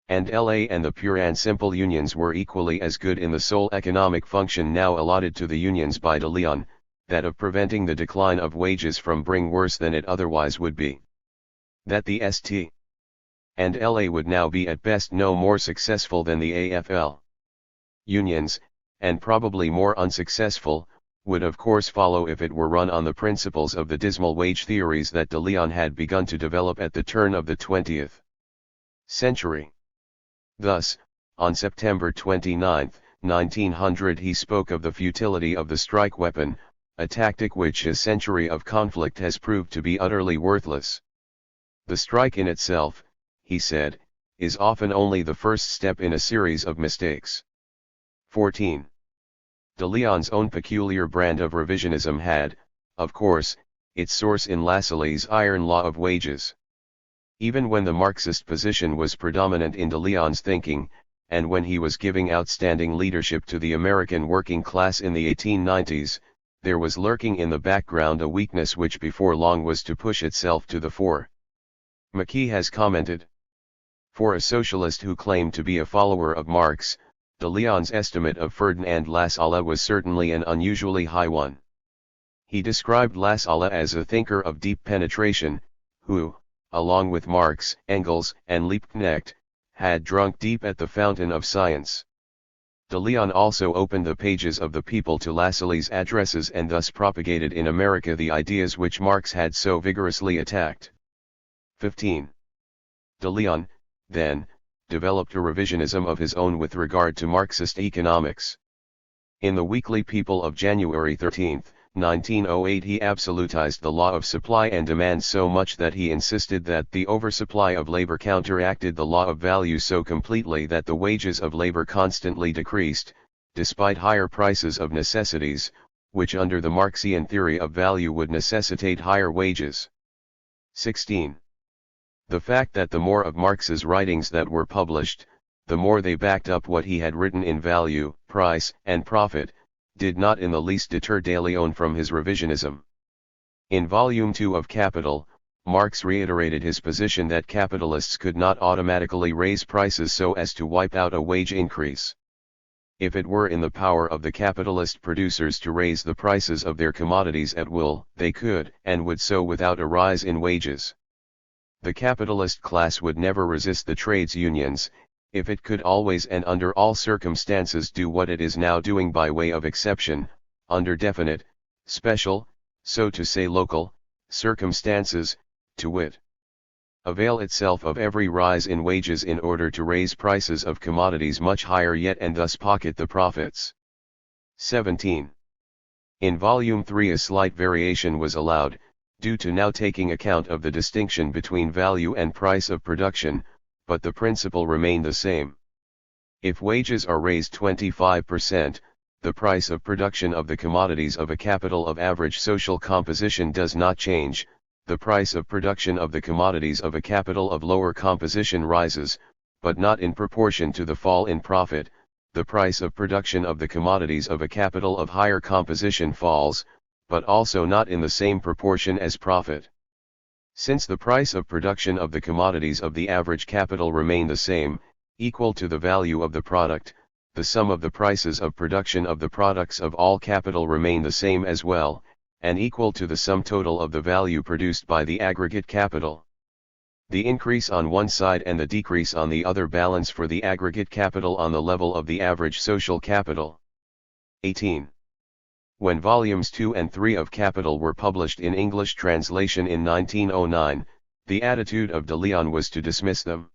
and La and the pure and simple unions were equally as good in the sole economic function now allotted to the unions by de Leon, that of preventing the decline of wages from being worse than it otherwise would be. That the St. and La would now be at best no more successful than the AFL unions, and probably more unsuccessful, would of course follow if it were run on the principles of the dismal wage theories that de Leon had begun to develop at the turn of the 20th century. Thus, on September 29, 1900 he spoke of the futility of the strike weapon, a tactic which a century of conflict has proved to be utterly worthless. The strike in itself, he said, is often only the first step in a series of mistakes. 14. De Leon's own peculiar brand of revisionism had, of course, its source in Lassalle's iron law of wages. Even when the Marxist position was predominant in de Leon's thinking, and when he was giving outstanding leadership to the American working class in the 1890s, there was lurking in the background a weakness which before long was to push itself to the fore. Micheál has commented, "For a socialist who claimed to be a follower of Marx, de Leon's estimate of Ferdinand Lassalle was certainly an unusually high one. He described Lassalle as a thinker of deep penetration, who, along with Marx, Engels, and Liebknecht, had drunk deep at the fountain of science." De Leon also opened the pages of the People to Lassalle's addresses and thus propagated in America the ideas which Marx had so vigorously attacked. 15. De Leon, then, developed a revisionism of his own with regard to Marxist economics. In the Weekly People of January 13, 1908 he absolutized the law of supply and demand so much that he insisted that the oversupply of labor counteracted the law of value so completely that the wages of labor constantly decreased, despite higher prices of necessities, which under the Marxian theory of value would necessitate higher wages. 16. The fact that the more of Marx's writings that were published, the more they backed up what he had written in value, price, and profit, did not in the least deter de Leon from his revisionism. In Volume 2 of Capital, Marx reiterated his position that capitalists could not automatically raise prices so as to wipe out a wage increase. If it were in the power of the capitalist producers to raise the prices of their commodities at will, they could and would so without a rise in wages. The capitalist class would never resist the trades unions, if it could always and under all circumstances do what it is now doing by way of exception, under definite, special, so to say local, circumstances, to wit, avail itself of every rise in wages in order to raise prices of commodities much higher yet and thus pocket the profits. 17. In Volume 3 a slight variation was allowed, due to now taking account of the distinction between value and price of production, but the principle remained the same. If wages are raised 25%, the price of production of the commodities of a capital of average social composition does not change, the price of production of the commodities of a capital of lower composition rises, but not in proportion to the fall in profit, the price of production of the commodities of a capital of higher composition falls, but also not in the same proportion as profit. Since the price of production of the commodities of the average capital remain the same, equal to the value of the product, the sum of the prices of production of the products of all capital remain the same as well, and equal to the sum total of the value produced by the aggregate capital. The increase on one side and the decrease on the other balance for the aggregate capital on the level of the average social capital. 18. When volumes 2 and 3 of Capital were published in English translation in 1909, the attitude of de Leon was to dismiss them.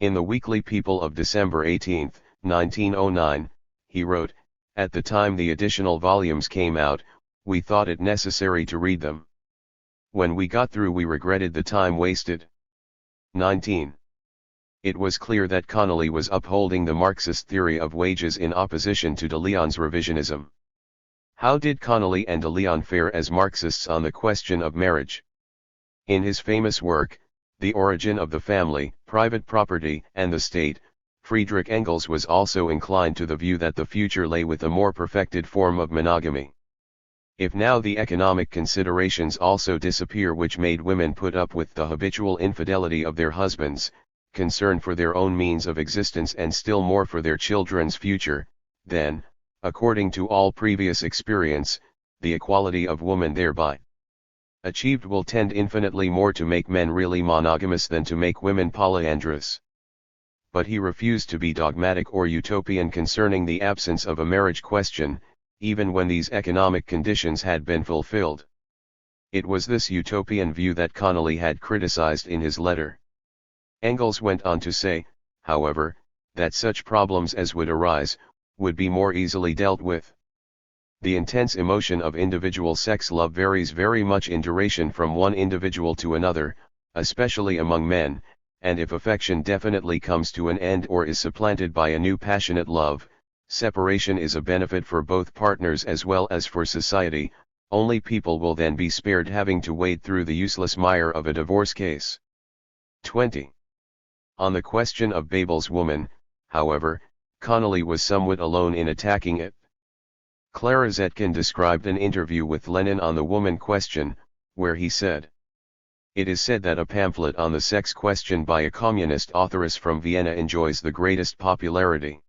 In the Weekly People of December 18, 1909, he wrote, "At the time the additional volumes came out, we thought it necessary to read them. When we got through we regretted the time wasted." 19. It was clear that Connolly was upholding the Marxist theory of wages in opposition to de Leon's revisionism. How did Connolly and de Leon fare as Marxists on the question of marriage? In his famous work, The Origin of the Family, Private Property, and the State, Friedrich Engels was also inclined to the view that the future lay with a more perfected form of monogamy. If now the economic considerations also disappear which made women put up with the habitual infidelity of their husbands, concern for their own means of existence and still more for their children's future, then, according to all previous experience, the equality of woman thereby achieved will tend infinitely more to make men really monogamous than to make women polyandrous. But he refused to be dogmatic or utopian concerning the absence of a marriage question, even when these economic conditions had been fulfilled. It was this utopian view that Connolly had criticized in his letter. Engels went on to say, however, that such problems as would arise, would be more easily dealt with. The intense emotion of individual sex love varies very much in duration from one individual to another, especially among men, and if affection definitely comes to an end or is supplanted by a new passionate love, separation is a benefit for both partners as well as for society. Only people will then be spared having to wade through the useless mire of a divorce case. 20. On the question of Babel's woman, however, Connolly was somewhat alone in attacking it. Clara Zetkin described an interview with Lenin on the woman question, where he said, "It is said that a pamphlet on the sex question by a communist authoress from Vienna enjoys the greatest popularity.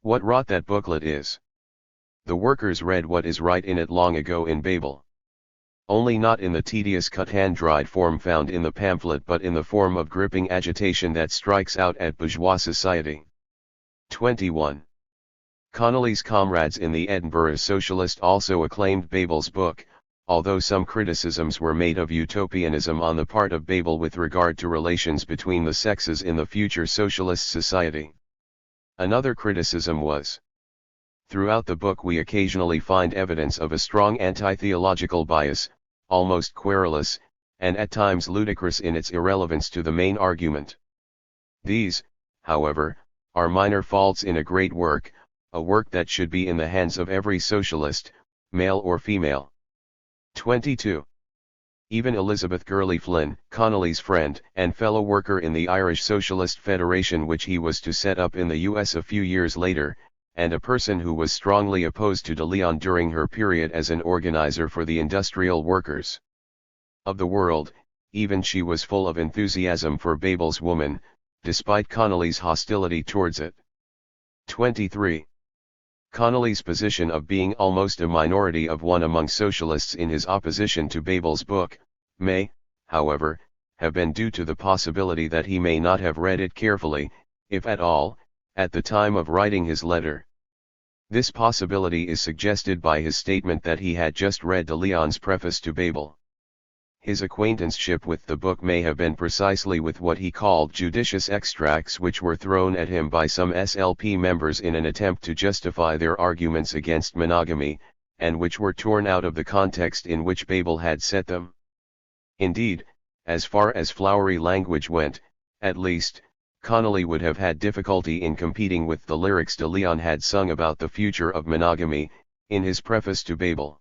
What rot that booklet is. The workers read what is right in it long ago in Babel. Only not in the tedious cut hand-dried form found in the pamphlet but in the form of gripping agitation that strikes out at bourgeois society." 21. Connolly's comrades in the Edinburgh Socialist also acclaimed Babel's book, although some criticisms were made of utopianism on the part of Babel with regard to relations between the sexes in the future socialist society. Another criticism was, "Throughout the book we occasionally find evidence of a strong anti-theological bias, almost querulous, and at times ludicrous in its irrelevance to the main argument. These, however, are minor faults in a great work, a work that should be in the hands of every socialist, male or female." 22. Even Elizabeth Gurley Flynn, Connolly's friend and fellow worker in the Irish Socialist Federation which he was to set up in the US a few years later, and a person who was strongly opposed to de Leon during her period as an organizer for the industrial workers of the world, even she was full of enthusiasm for Babel's woman, despite Connolly's hostility towards it. 23. Connolly's position of being almost a minority of one among socialists in his opposition to Babel's book, may, however, have been due to the possibility that he may not have read it carefully, if at all, at the time of writing his letter. This possibility is suggested by his statement that he had just read de Leon's preface to Babel. His acquaintanceship with the book may have been precisely with what he called judicious extracts which were thrown at him by some SLP members in an attempt to justify their arguments against monogamy, and which were torn out of the context in which Babel had set them. Indeed, as far as flowery language went, at least, Connolly would have had difficulty in competing with the lyrics de Leon had sung about the future of monogamy, in his preface to Babel.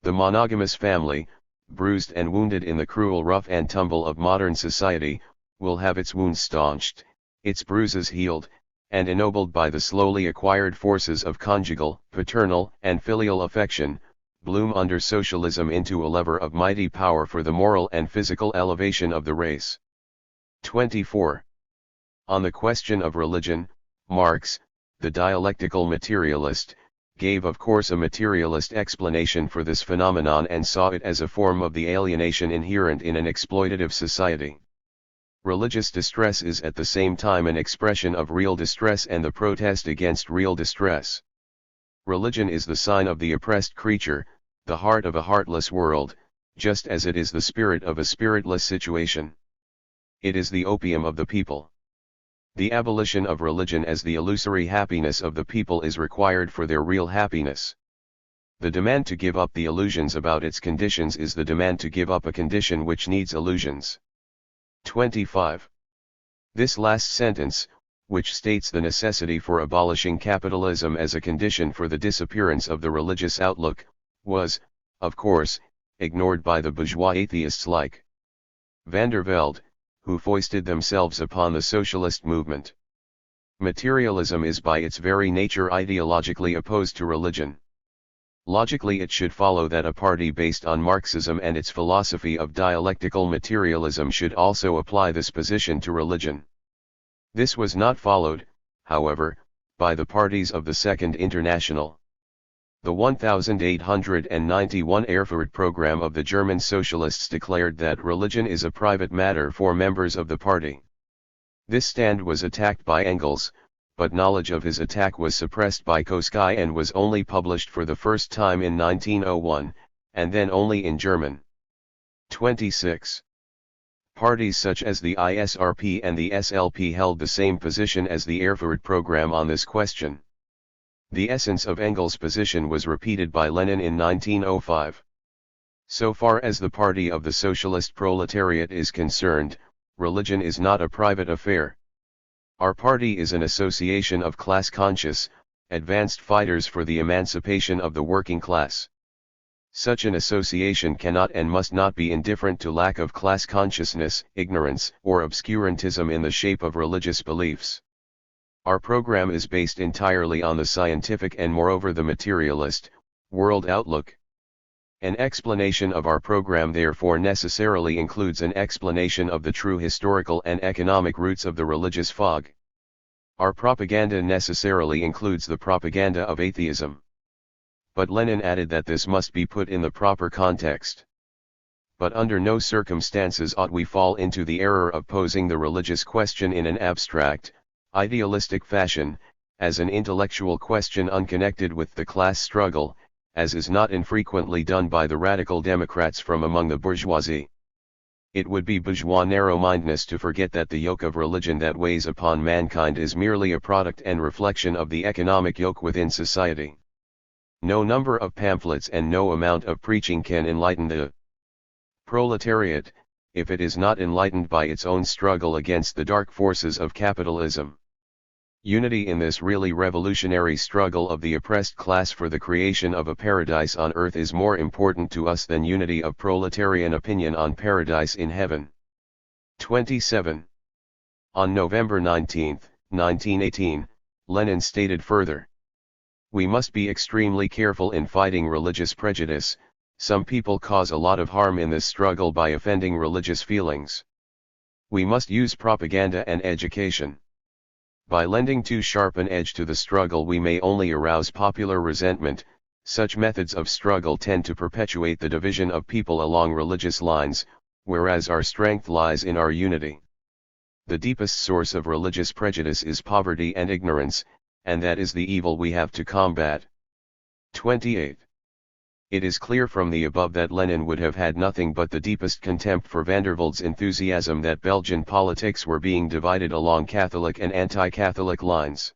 The monogamous family, bruised and wounded in the cruel rough and tumble of modern society, will have its wounds staunched, its bruises healed, and ennobled by the slowly acquired forces of conjugal, paternal, and filial affection, bloom under socialism into a lever of mighty power for the moral and physical elevation of the race. 24. On the question of religion, Marx, the dialectical materialist, gave of course a materialist explanation for this phenomenon and saw it as a form of the alienation inherent in an exploitative society. Religious distress is at the same time an expression of real distress and the protest against real distress. Religion is the sign of the oppressed creature, the heart of a heartless world, just as it is the spirit of a spiritless situation. It is the opium of the people. The abolition of religion as the illusory happiness of the people is required for their real happiness. The demand to give up the illusions about its conditions is the demand to give up a condition which needs illusions. 25. This last sentence, which states the necessity for abolishing capitalism as a condition for the disappearance of the religious outlook, was, of course, ignored by the bourgeois atheists like van der Velde, who foisted themselves upon the socialist movement. Materialism is by its very nature ideologically opposed to religion. Logically it should follow that a party based on Marxism and its philosophy of dialectical materialism should also apply this position to religion. This was not followed, however, by the parties of the Second International. The 1891 Erfurt program of the German socialists declared that religion is a private matter for members of the party. This stand was attacked by Engels, but knowledge of his attack was suppressed by Koski and was only published for the first time in 1901, and then only in German. 26. Parties such as the ISRP and the SLP held the same position as the Erfurt program on this question. The essence of Engels' position was repeated by Lenin in 1905. So far as the party of the socialist proletariat is concerned, religion is not a private affair. Our party is an association of class-conscious, advanced fighters for the emancipation of the working class. Such an association cannot and must not be indifferent to lack of class consciousness, ignorance, or obscurantism in the shape of religious beliefs. Our program is based entirely on the scientific and moreover the materialist, world outlook. An explanation of our program therefore necessarily includes an explanation of the true historical and economic roots of the religious fog. Our propaganda necessarily includes the propaganda of atheism. But Lenin added that this must be put in the proper context. But under no circumstances ought we fall into the error of posing the religious question in an abstract, idealistic fashion, as an intellectual question unconnected with the class struggle, as is not infrequently done by the radical Democrats from among the bourgeoisie. It would be bourgeois narrow-mindedness to forget that the yoke of religion that weighs upon mankind is merely a product and reflection of the economic yoke within society. No number of pamphlets and no amount of preaching can enlighten the proletariat, if it is not enlightened by its own struggle against the dark forces of capitalism. Unity in this really revolutionary struggle of the oppressed class for the creation of a paradise on earth is more important to us than unity of proletarian opinion on paradise in heaven. 27. On November 19, 1918, Lenin stated further, "We must be extremely careful in fighting religious prejudice. Some people cause a lot of harm in this struggle by offending religious feelings. We must use propaganda and education. By lending too sharp an edge to the struggle we may only arouse popular resentment. Such methods of struggle tend to perpetuate the division of people along religious lines, whereas our strength lies in our unity. The deepest source of religious prejudice is poverty and ignorance, and that is the evil we have to combat." 28. It is clear from the above that Lenin would have had nothing but the deepest contempt for van der Velde's enthusiasm that Belgian politics were being divided along Catholic and anti-Catholic lines.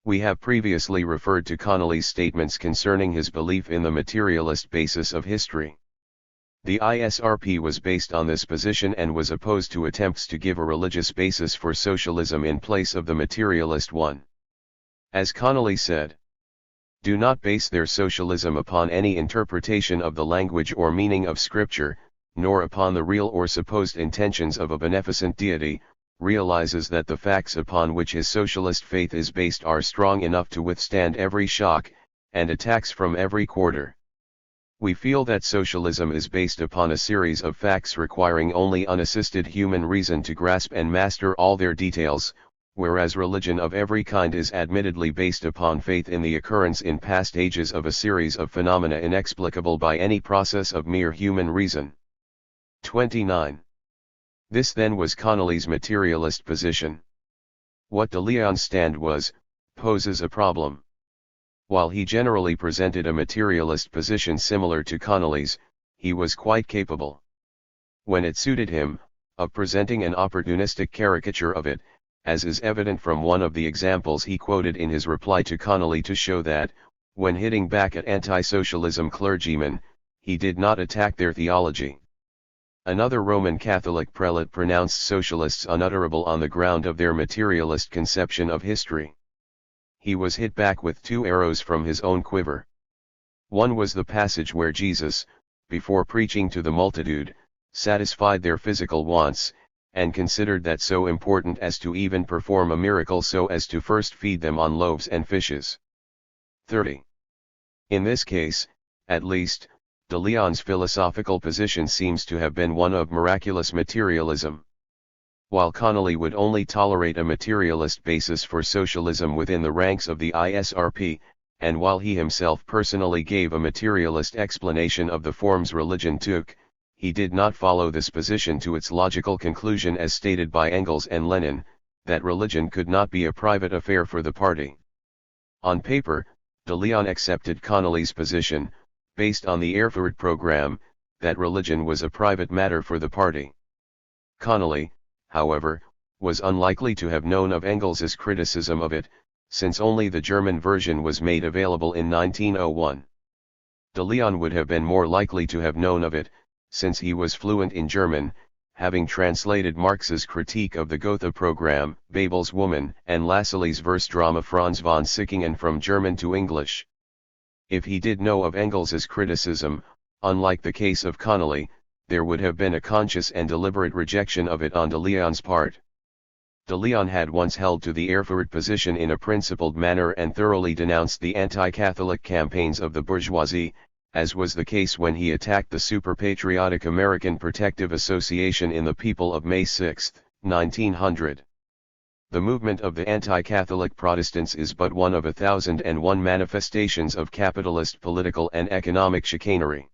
We have previously referred to Connolly's statements concerning his belief in the materialist basis of history. The ISRP was based on this position and was opposed to attempts to give a religious basis for socialism in place of the materialist one. As Connolly said, "Do not base their socialism upon any interpretation of the language or meaning of Scripture, nor upon the real or supposed intentions of a beneficent deity, realizes that the facts upon which his socialist faith is based are strong enough to withstand every shock, and attacks from every quarter. We feel that socialism is based upon a series of facts requiring only unassisted human reason to grasp and master all their details, whereas religion of every kind is admittedly based upon faith in the occurrence in past ages of a series of phenomena inexplicable by any process of mere human reason." 29. This then was Connolly's materialist position. What de Leon's stand was, poses a problem. While he generally presented a materialist position similar to Connolly's, he was quite capable, when it suited him, of presenting an opportunistic caricature of it, as is evident from one of the examples he quoted in his reply to Connolly to show that, when hitting back at anti-socialism clergymen, he did not attack their theology. Another Roman Catholic prelate pronounced socialists unutterable on the ground of their materialist conception of history. He was hit back with 2 arrows from his own quiver. One was the passage where Jesus, before preaching to the multitude, satisfied their physical wants, and considered that so important as to even perform a miracle so as to first feed them on loaves and fishes. 30. In this case, at least, de Leon's philosophical position seems to have been one of miraculous materialism. While Connolly would only tolerate a materialist basis for socialism within the ranks of the ISRP, and while he himself personally gave a materialist explanation of the forms religion took, he did not follow this position to its logical conclusion as stated by Engels and Lenin, that religion could not be a private affair for the party. On paper, de Leon accepted Connolly's position, based on the Erfurt program, that religion was a private matter for the party. Connolly, however, was unlikely to have known of Engels's criticism of it, since only the German version was made available in 1901. De Leon would have been more likely to have known of it, since he was fluent in German, having translated Marx's critique of the Gotha program, Babel's Woman, and Lassalle's verse drama Franz von Sickingen from German to English. If he did know of Engels's criticism, unlike the case of Connolly, there would have been a conscious and deliberate rejection of it on de Leon's part. De Leon had once held to the Erfurt position in a principled manner and thoroughly denounced the anti-Catholic campaigns of the bourgeoisie, as was the case when he attacked the super-patriotic American Protective Association in the People of May 6, 1900. The movement of the anti-Catholic Protestants is but one of 1,001 manifestations of capitalist political and economic chicanery.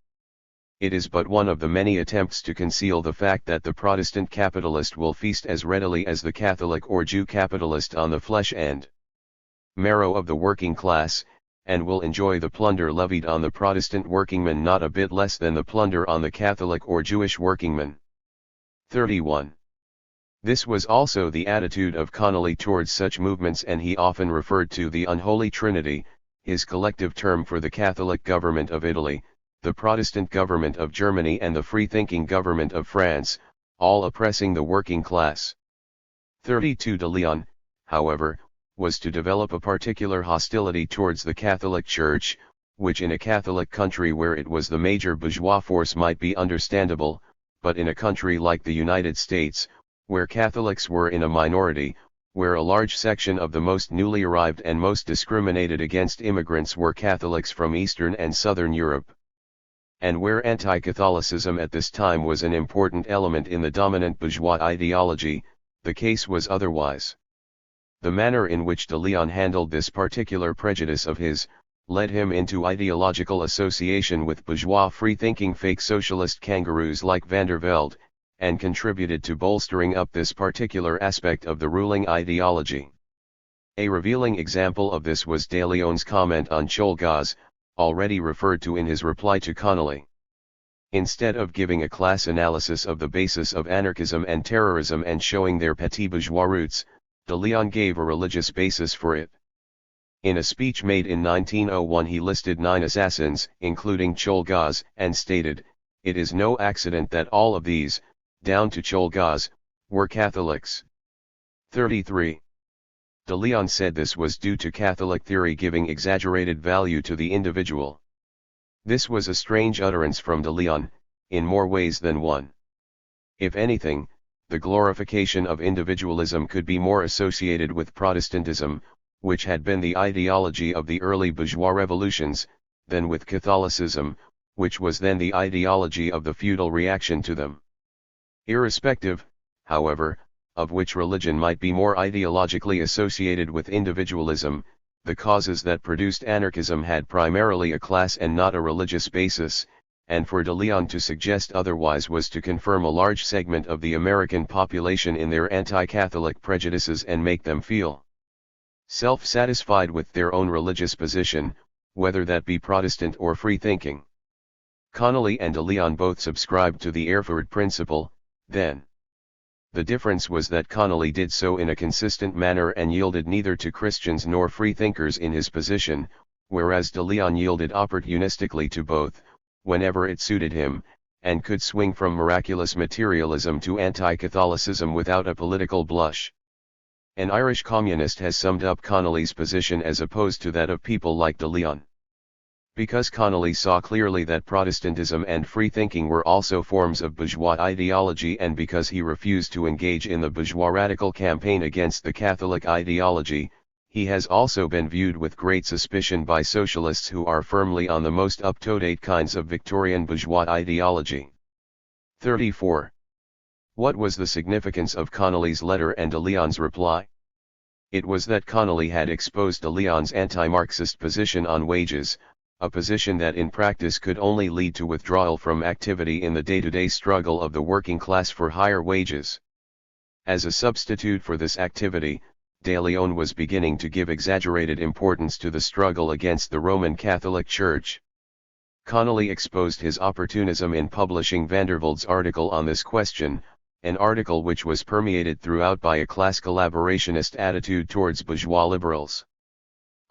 It is but one of the many attempts to conceal the fact that the Protestant capitalist will feast as readily as the Catholic or Jew capitalist on the flesh and marrow of the working class, and will enjoy the plunder levied on the Protestant workingman not a bit less than the plunder on the Catholic or Jewish workingman. 31. This was also the attitude of Connolly towards such movements, and he often referred to the Unholy Trinity, his collective term for the Catholic government of Italy, the Protestant government of Germany and the free-thinking government of France, all oppressing the working class. 32. De Leon, however, was to develop a particular hostility towards the Catholic Church, which in a Catholic country where it was the major bourgeois force might be understandable, but in a country like the United States, where Catholics were in a minority, where a large section of the most newly arrived and most discriminated against immigrants were Catholics from Eastern and Southern Europe, and where anti-Catholicism at this time was an important element in the dominant bourgeois ideology, the case was otherwise. The manner in which de Leon handled this particular prejudice of his, led him into ideological association with bourgeois free-thinking fake socialist kangaroos like van der Velde, and contributed to bolstering up this particular aspect of the ruling ideology. A revealing example of this was de Leon's comment on Cholgas, already referred to in his reply to Connolly. Instead of giving a class analysis of the basis of anarchism and terrorism and showing their petit bourgeois roots, de Leon gave a religious basis for it. In a speech made in 1901 he listed 9 assassins, including Cholgas, and stated, "It is no accident that all of these, down to Cholgas, were Catholics." 33. De Leon said this was due to Catholic theory giving exaggerated value to the individual. This was a strange utterance from de Leon, in more ways than one. If anything, the glorification of individualism could be more associated with Protestantism, which had been the ideology of the early bourgeois revolutions, than with Catholicism, which was then the ideology of the feudal reaction to them. Irrespective, however, of which religion might be more ideologically associated with individualism, the causes that produced anarchism had primarily a class and not a religious basis, and for de Leon to suggest otherwise was to confirm a large segment of the American population in their anti-Catholic prejudices and make them feel self-satisfied with their own religious position, whether that be Protestant or free-thinking. Connolly and de Leon both subscribed to the Erfurt principle, then. The difference was that Connolly did so in a consistent manner and yielded neither to Christians nor freethinkers in his position, whereas de Leon yielded opportunistically to both, whenever it suited him, and could swing from miraculous materialism to anti-Catholicism without a political blush. An Irish communist has summed up Connolly's position as opposed to that of people like de Leon. Because Connolly saw clearly that Protestantism and freethinking were also forms of bourgeois ideology, and because he refused to engage in the bourgeois radical campaign against the Catholic ideology, he has also been viewed with great suspicion by socialists who are firmly on the most up-to-date kinds of Victorian bourgeois ideology. 34. What was the significance of Connolly's letter and de Leon's reply? It was that Connolly had exposed de Leon's anti-Marxist position on wages, a position that in practice could only lead to withdrawal from activity in the day-to-day struggle of the working class for higher wages. As a substitute for this activity, de Leon was beginning to give exaggerated importance to the struggle against the Roman Catholic Church. Connolly exposed his opportunism in publishing Vandervelde's article on this question, an article which was permeated throughout by a class collaborationist attitude towards bourgeois liberals.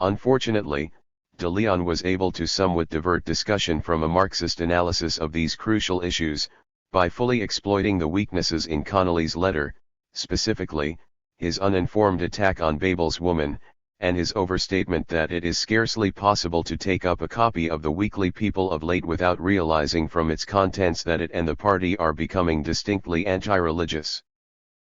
Unfortunately, de Leon was able to somewhat divert discussion from a Marxist analysis of these crucial issues, by fully exploiting the weaknesses in Connolly's letter, specifically, his uninformed attack on Babel's woman, and his overstatement that it is scarcely possible to take up a copy of the Weekly People of late without realizing from its contents that it and the party are becoming distinctly anti-religious.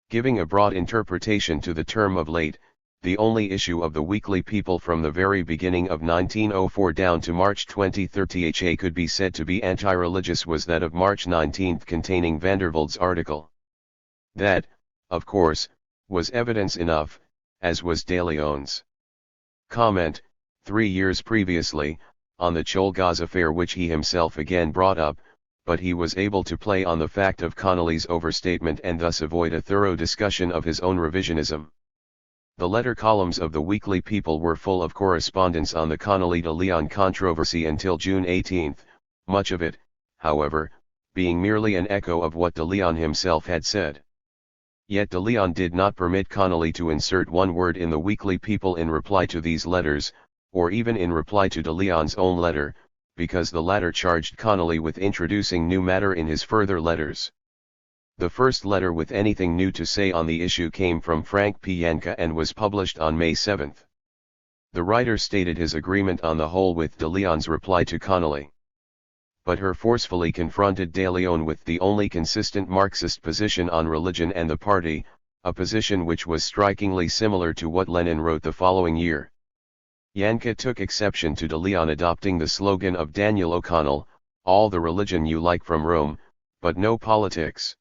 Giving a broad interpretation to the term of late, the only issue of the Weekly People from the very beginning of 1904 down to March 2030 could be said to be anti-religious was that of March 19 containing Vandervelde's article. That, of course, was evidence enough, as was de Leon's comment, 3 years previously, on the Cholgaz affair, which he himself again brought up, but he was able to play on the fact of Connolly's overstatement and thus avoid a thorough discussion of his own revisionism. The letter columns of the Weekly People were full of correspondence on the Connolly-de Leon controversy until June 18, much of it, however, being merely an echo of what de Leon himself had said. Yet de Leon did not permit Connolly to insert one word in the Weekly People in reply to these letters, or even in reply to de Leon's own letter, because the latter charged Connolly with introducing new matter in his further letters. The first letter with anything new to say on the issue came from Frank P. Janka and was published on May 7. The writer stated his agreement on the whole with de Leon's reply to Connolly. But her forcefully confronted de Leon with the only consistent Marxist position on religion and the party, a position which was strikingly similar to what Lenin wrote the following year. Janka took exception to de Leon adopting the slogan of Daniel O'Connell, "All the religion you like from Rome, but no politics."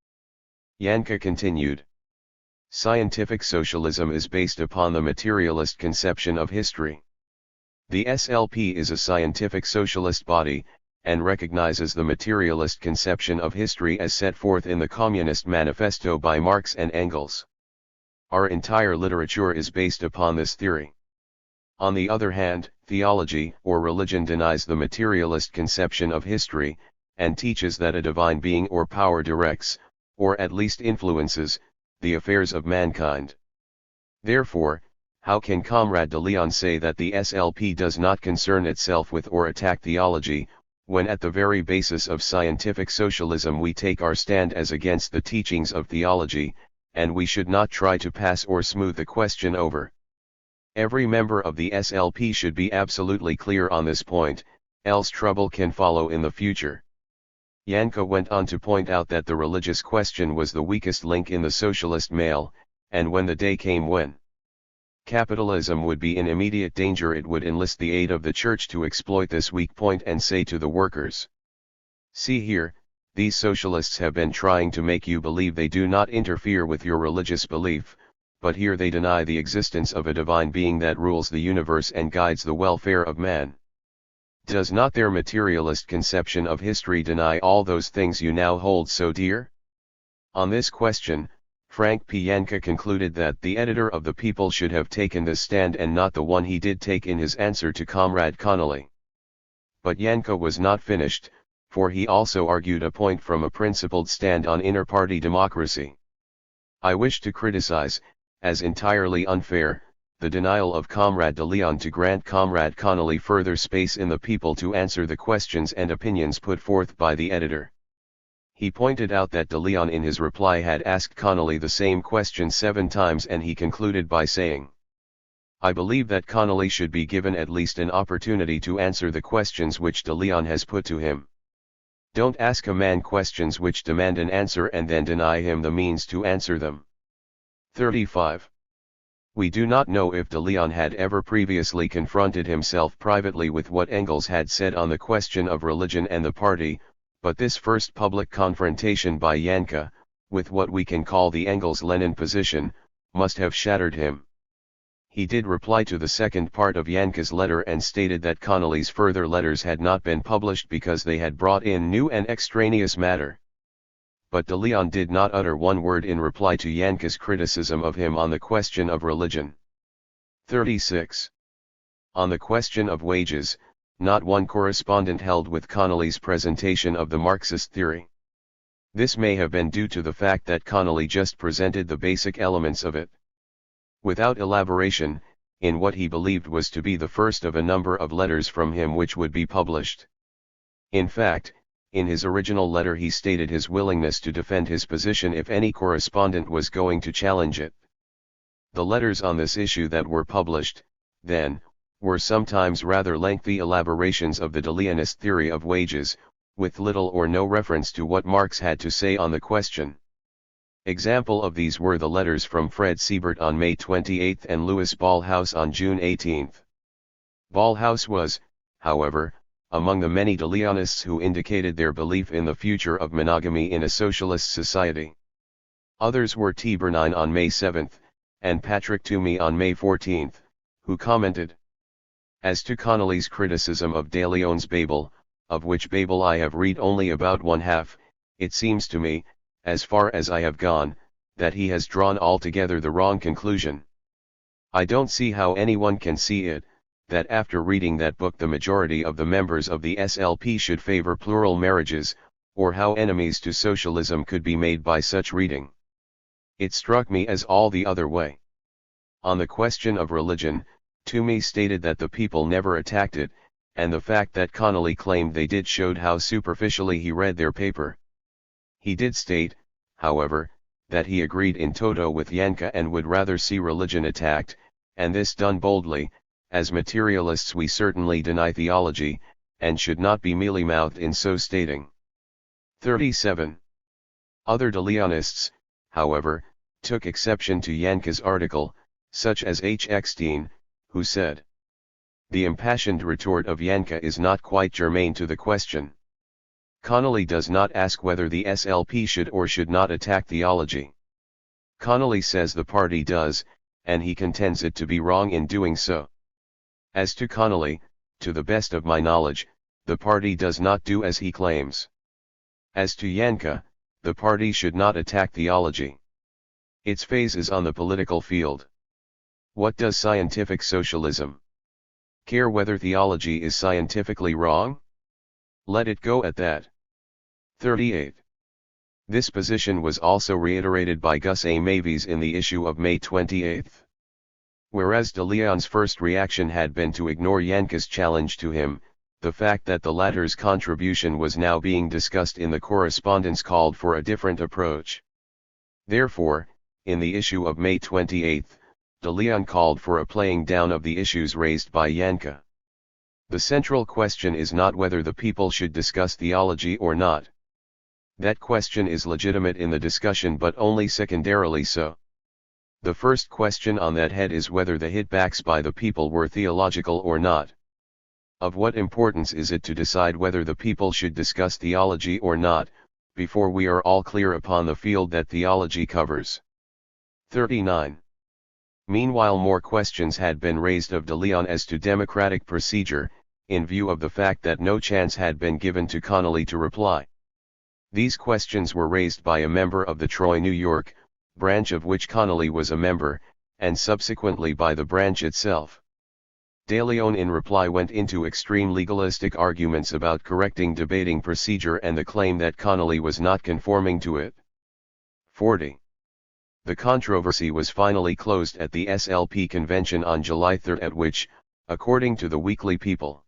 Janka continued, "Scientific socialism is based upon the materialist conception of history. The SLP is a scientific socialist body, and recognizes the materialist conception of history as set forth in the Communist Manifesto by Marx and Engels. Our entire literature is based upon this theory. On the other hand, theology or religion denies the materialist conception of history, and teaches that a divine being or power directs, or at least influences, the affairs of mankind. Therefore, how can Comrade de Leon say that the SLP does not concern itself with or attack theology, when at the very basis of scientific socialism we take our stand as against the teachings of theology, and we should not try to pass or smooth the question over? Every member of the SLP should be absolutely clear on this point, else trouble can follow in the future." Janka went on to point out that the religious question was the weakest link in the socialist mail, and when the day came when capitalism would be in immediate danger, it would enlist the aid of the church to exploit this weak point and say to the workers, "See here, these socialists have been trying to make you believe they do not interfere with your religious belief, but here they deny the existence of a divine being that rules the universe and guides the welfare of man. Does not their materialist conception of history deny all those things you now hold so dear?" On this question, Frank P. Janka concluded that the editor of the People should have taken this stand and not the one he did take in his answer to Comrade Connolly. But Janka was not finished, for he also argued a point from a principled stand on inter-party democracy. I wish to criticize, as entirely unfair, the denial of Comrade de Leon to grant Comrade Connolly further space in the People to answer the questions and opinions put forth by the editor. He pointed out that de Leon in his reply had asked Connolly the same question 7 times, and he concluded by saying, "I believe that Connolly should be given at least an opportunity to answer the questions which de Leon has put to him. Don't ask a man questions which demand an answer and then deny him the means to answer them." 35. We do not know if de Leon had ever previously confronted himself privately with what Engels had said on the question of religion and the party, but this first public confrontation by Janka, with what we can call the Engels-Lenin position, must have shattered him. He did reply to the second part of Janka's letter and stated that Connolly's further letters had not been published because they had brought in new and extraneous matter. But de Leon did not utter one word in reply to Janka's criticism of him on the question of religion. 36. On the question of wages, not one correspondent held with Connolly's presentation of the Marxist theory. This may have been due to the fact that Connolly just presented the basic elements of it, without elaboration, in what he believed was to be the first of a number of letters from him which would be published. In fact, in his original letter he stated his willingness to defend his position if any correspondent was going to challenge it. The letters on this issue that were published, then, were sometimes rather lengthy elaborations of the de Leonist theory of wages, with little or no reference to what Marx had to say on the question. Example of these were the letters from Fred Siebert on May 28 and Louis Ballhaus on June 18. Ballhaus was, however, among the many de Leonists who indicated their belief in the future of monogamy in a socialist society. Others were T. Bernine on May 7, and Patrick Toomey on May 14, who commented, "As to Connolly's criticism of de Leon's Babel, of which Babel I have read only about one half, it seems to me, as far as I have gone, that he has drawn altogether the wrong conclusion. I don't see how anyone can see it, that after reading that book the majority of the members of the SLP should favor plural marriages, or how enemies to socialism could be made by such reading. It struck me as all the other way." On the question of religion, Toomey stated that the People never attacked it, and the fact that Connolly claimed they did showed how superficially he read their paper. He did state, however, that he agreed in toto with Janka and would rather see religion attacked, and this done boldly. As materialists we certainly deny theology, and should not be mealy-mouthed in so stating. 37. Other de Leonists, however, took exception to Janka's article, such as H. Eckstein, who said, "The impassioned retort of Janka is not quite germane to the question. Connolly does not ask whether the SLP should or should not attack theology. Connolly says the party does, and he contends it to be wrong in doing so. As to Connolly, to the best of my knowledge, the party does not do as he claims. As to Janka, the party should not attack theology. Its phase is on the political field. What does scientific socialism care whether theology is scientifically wrong? Let it go at that." 38. This position was also reiterated by Gus A. Mavies in the issue of May 28. Whereas de Leon's first reaction had been to ignore Janka's challenge to him, the fact that the latter's contribution was now being discussed in the correspondence called for a different approach. Therefore, in the issue of May 28, de Leon called for a playing down of the issues raised by Janka. The central question is not whether the People should discuss theology or not. That question is legitimate in the discussion but only secondarily so. The first question on that head is whether the hitbacks by the People were theological or not. Of what importance is it to decide whether the People should discuss theology or not, before we are all clear upon the field that theology covers? 39. Meanwhile more questions had been raised of de Leon as to democratic procedure, in view of the fact that no chance had been given to Connolly to reply. These questions were raised by a member of the Troy, New York, branch of which Connolly was a member, and subsequently by the branch itself. De Leon in reply went into extreme legalistic arguments about correcting debating procedure and the claim that Connolly was not conforming to it. 40. The controversy was finally closed at the SLP convention on July 3, at which, according to the Weekly People,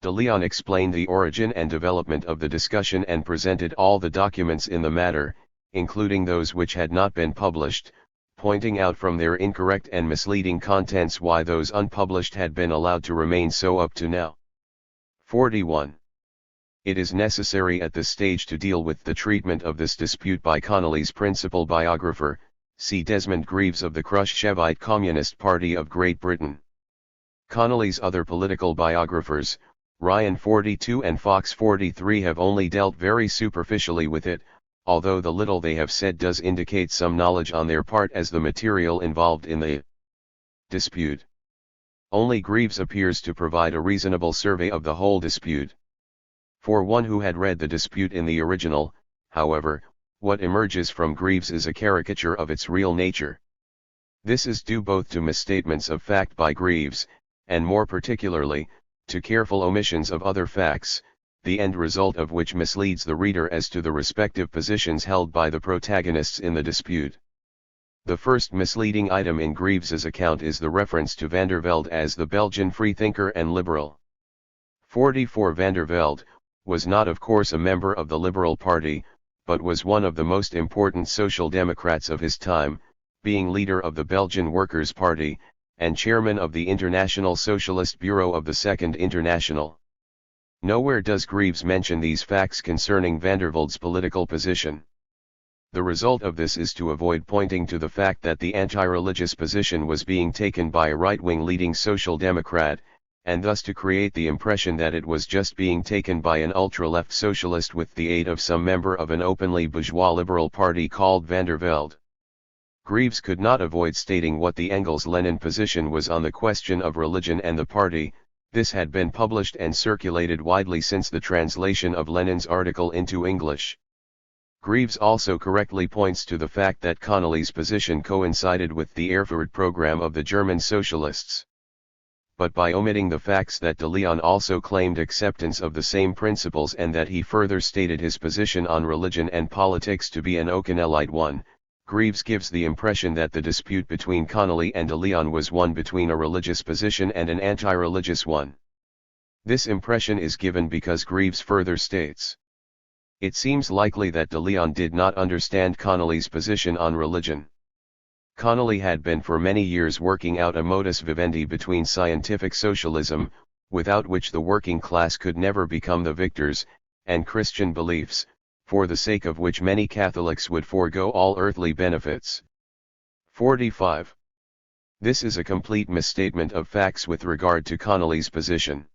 de Leon explained the origin and development of the discussion and presented all the documents in the matter, including those which had not been published, pointing out from their incorrect and misleading contents why those unpublished had been allowed to remain so up to now. 41. It is necessary at this stage to deal with the treatment of this dispute by Connolly's principal biographer, C. Desmond Greaves of the Khrushchevite Communist Party of Great Britain. Connolly's other political biographers, Ryan 42 and Fox 43, have only dealt very superficially with it, although the little they have said does indicate some knowledge on their part as the material involved in the dispute. Only Greaves appears to provide a reasonable survey of the whole dispute. For one who had read the dispute in the original, however, what emerges from Greaves is a caricature of its real nature. This is due both to misstatements of fact by Greaves, and more particularly, to careful omissions of other facts, the end result of which misleads the reader as to the respective positions held by the protagonists in the dispute. The first misleading item in Greaves's account is the reference to van der Velde as the Belgian freethinker and liberal. 44. Van der Velde was not of course a member of the Liberal Party, but was one of the most important social democrats of his time, being leader of the Belgian Workers' Party, and chairman of the International Socialist Bureau of the Second International. Nowhere does Greaves mention these facts concerning van der Velde's political position. The result of this is to avoid pointing to the fact that the anti-religious position was being taken by a right-wing leading social democrat, and thus to create the impression that it was just being taken by an ultra-left socialist with the aid of some member of an openly bourgeois liberal party called van der Velde. Greaves could not avoid stating what the Engels-Lenin position was on the question of religion and the party. This had been published and circulated widely since the translation of Lenin's article into English. Greaves also correctly points to the fact that Connolly's position coincided with the Erfurt program of the German socialists. But by omitting the facts that de Leon also claimed acceptance of the same principles and that he further stated his position on religion and politics to be an O'Connellite one, Greaves gives the impression that the dispute between Connolly and de Leon was one between a religious position and an anti-religious one. This impression is given because Greaves further states, "It seems likely that de Leon did not understand Connolly's position on religion. Connolly had been for many years working out a modus vivendi between scientific socialism, without which the working class could never become the victors, and Christian beliefs, for the sake of which many Catholics would forego all earthly benefits." 45. This is a complete misstatement of facts with regard to Connolly's position.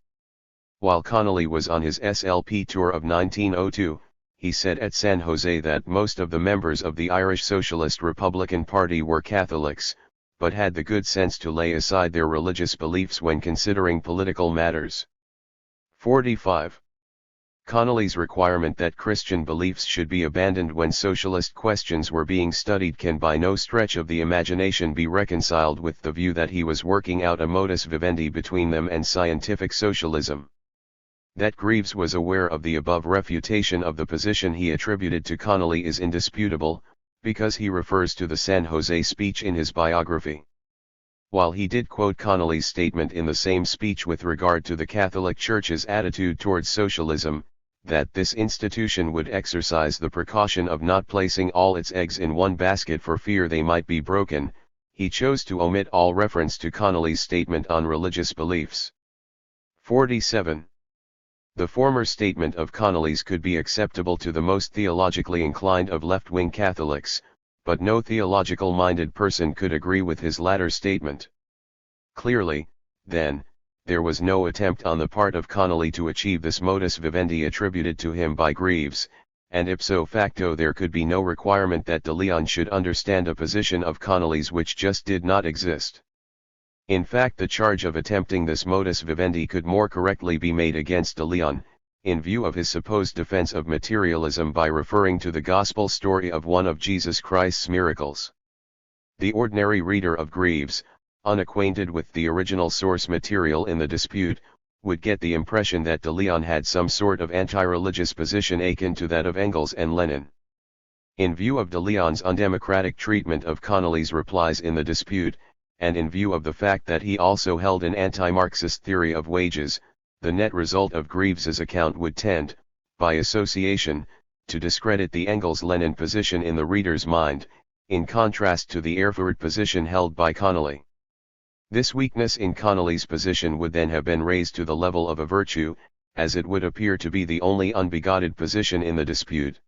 While Connolly was on his SLP tour of 1902, he said at San Jose that most of the members of the Irish Socialist Republican Party were Catholics, but had the good sense to lay aside their religious beliefs when considering political matters. 45. Connolly's requirement that Christian beliefs should be abandoned when socialist questions were being studied can by no stretch of the imagination be reconciled with the view that he was working out a modus vivendi between them and scientific socialism. That Greaves was aware of the above refutation of the position he attributed to Connolly is indisputable, because he refers to the San Jose speech in his biography. While he did quote Connolly's statement in the same speech with regard to the Catholic Church's attitude towards socialism, that this institution would exercise the precaution of not placing all its eggs in one basket for fear they might be broken, he chose to omit all reference to Connolly's statement on religious beliefs. 47. The former statement of Connolly's could be acceptable to the most theologically inclined of left-wing Catholics, but no theological-minded person could agree with his latter statement. Clearly, then, there was no attempt on the part of Connolly to achieve this modus vivendi attributed to him by Greaves, and ipso facto there could be no requirement that de Leon should understand a position of Connolly's which just did not exist. In fact, the charge of attempting this modus vivendi could more correctly be made against de Leon, in view of his supposed defense of materialism by referring to the gospel story of one of Jesus Christ's miracles. The ordinary reader of Greaves, unacquainted with the original source material in the dispute, would get the impression that de Leon had some sort of anti-religious position akin to that of Engels and Lenin. In view of de Leon's undemocratic treatment of Connolly's replies in the dispute, and in view of the fact that he also held an anti-Marxist theory of wages, the net result of Greaves's account would tend, by association, to discredit the Engels-Lenin position in the reader's mind, in contrast to the Erfurt position held by Connolly. This weakness in Connolly's position would then have been raised to the level of a virtue, as it would appear to be the only unbigoted position in the dispute.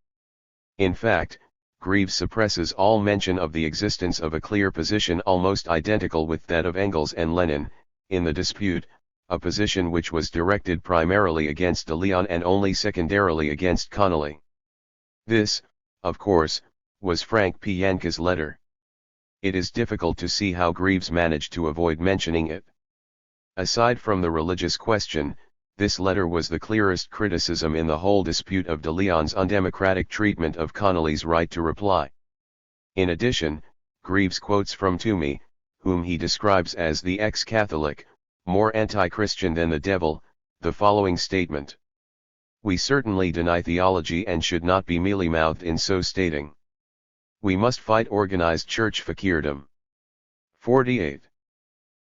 In fact, Greaves suppresses all mention of the existence of a clear position almost identical with that of Engels and Lenin, in the dispute, a position which was directed primarily against de Leon and only secondarily against Connolly. This, of course, was Frank P. Yanke's letter. It is difficult to see how Greaves managed to avoid mentioning it. Aside from the religious question, this letter was the clearest criticism in the whole dispute of de Leon's undemocratic treatment of Connolly's right to reply. In addition, Greaves quotes from Toomey, whom he describes as the ex-Catholic, more anti-Christian than the devil, the following statement: "We certainly deny theology and should not be mealy-mouthed in so stating. We must fight organized church fakirdom." 48.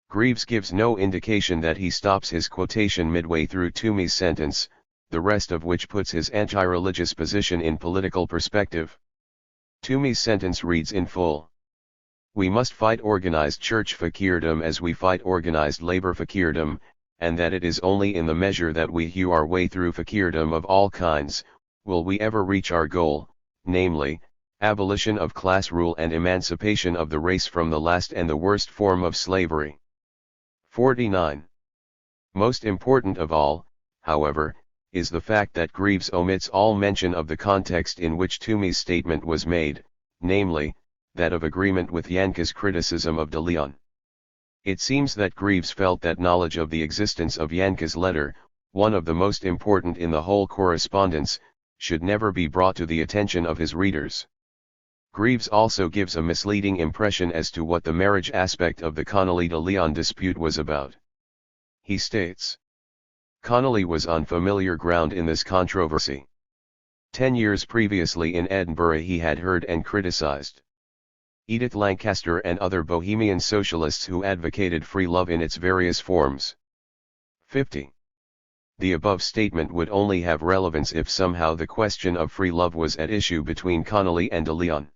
Greaves gives no indication that he stops his quotation midway through Toomey's sentence, the rest of which puts his anti-religious position in political perspective. Toomey's sentence reads in full: "We must fight organized church fakirdom as we fight organized labor fakirdom, and that it is only in the measure that we hew our way through fakirdom of all kinds, will we ever reach our goal, namely, abolition of class rule and emancipation of the race from the last and the worst form of slavery." 49. Most important of all, however, is the fact that Greaves omits all mention of the context in which Toomey's statement was made, namely, that of agreement with Yanke's criticism of de Leon. It seems that Greaves felt that knowledge of the existence of Yanke's letter, one of the most important in the whole correspondence, should never be brought to the attention of his readers. Greaves also gives a misleading impression as to what the marriage aspect of the Connolly-de Leon dispute was about. He states, "Connolly was on familiar ground in this controversy. 10 years previously in Edinburgh he had heard and criticized Edith Lancaster and other Bohemian socialists who advocated free love in its various forms." 50. The above statement would only have relevance if somehow the question of free love was at issue between Connolly and de Leon.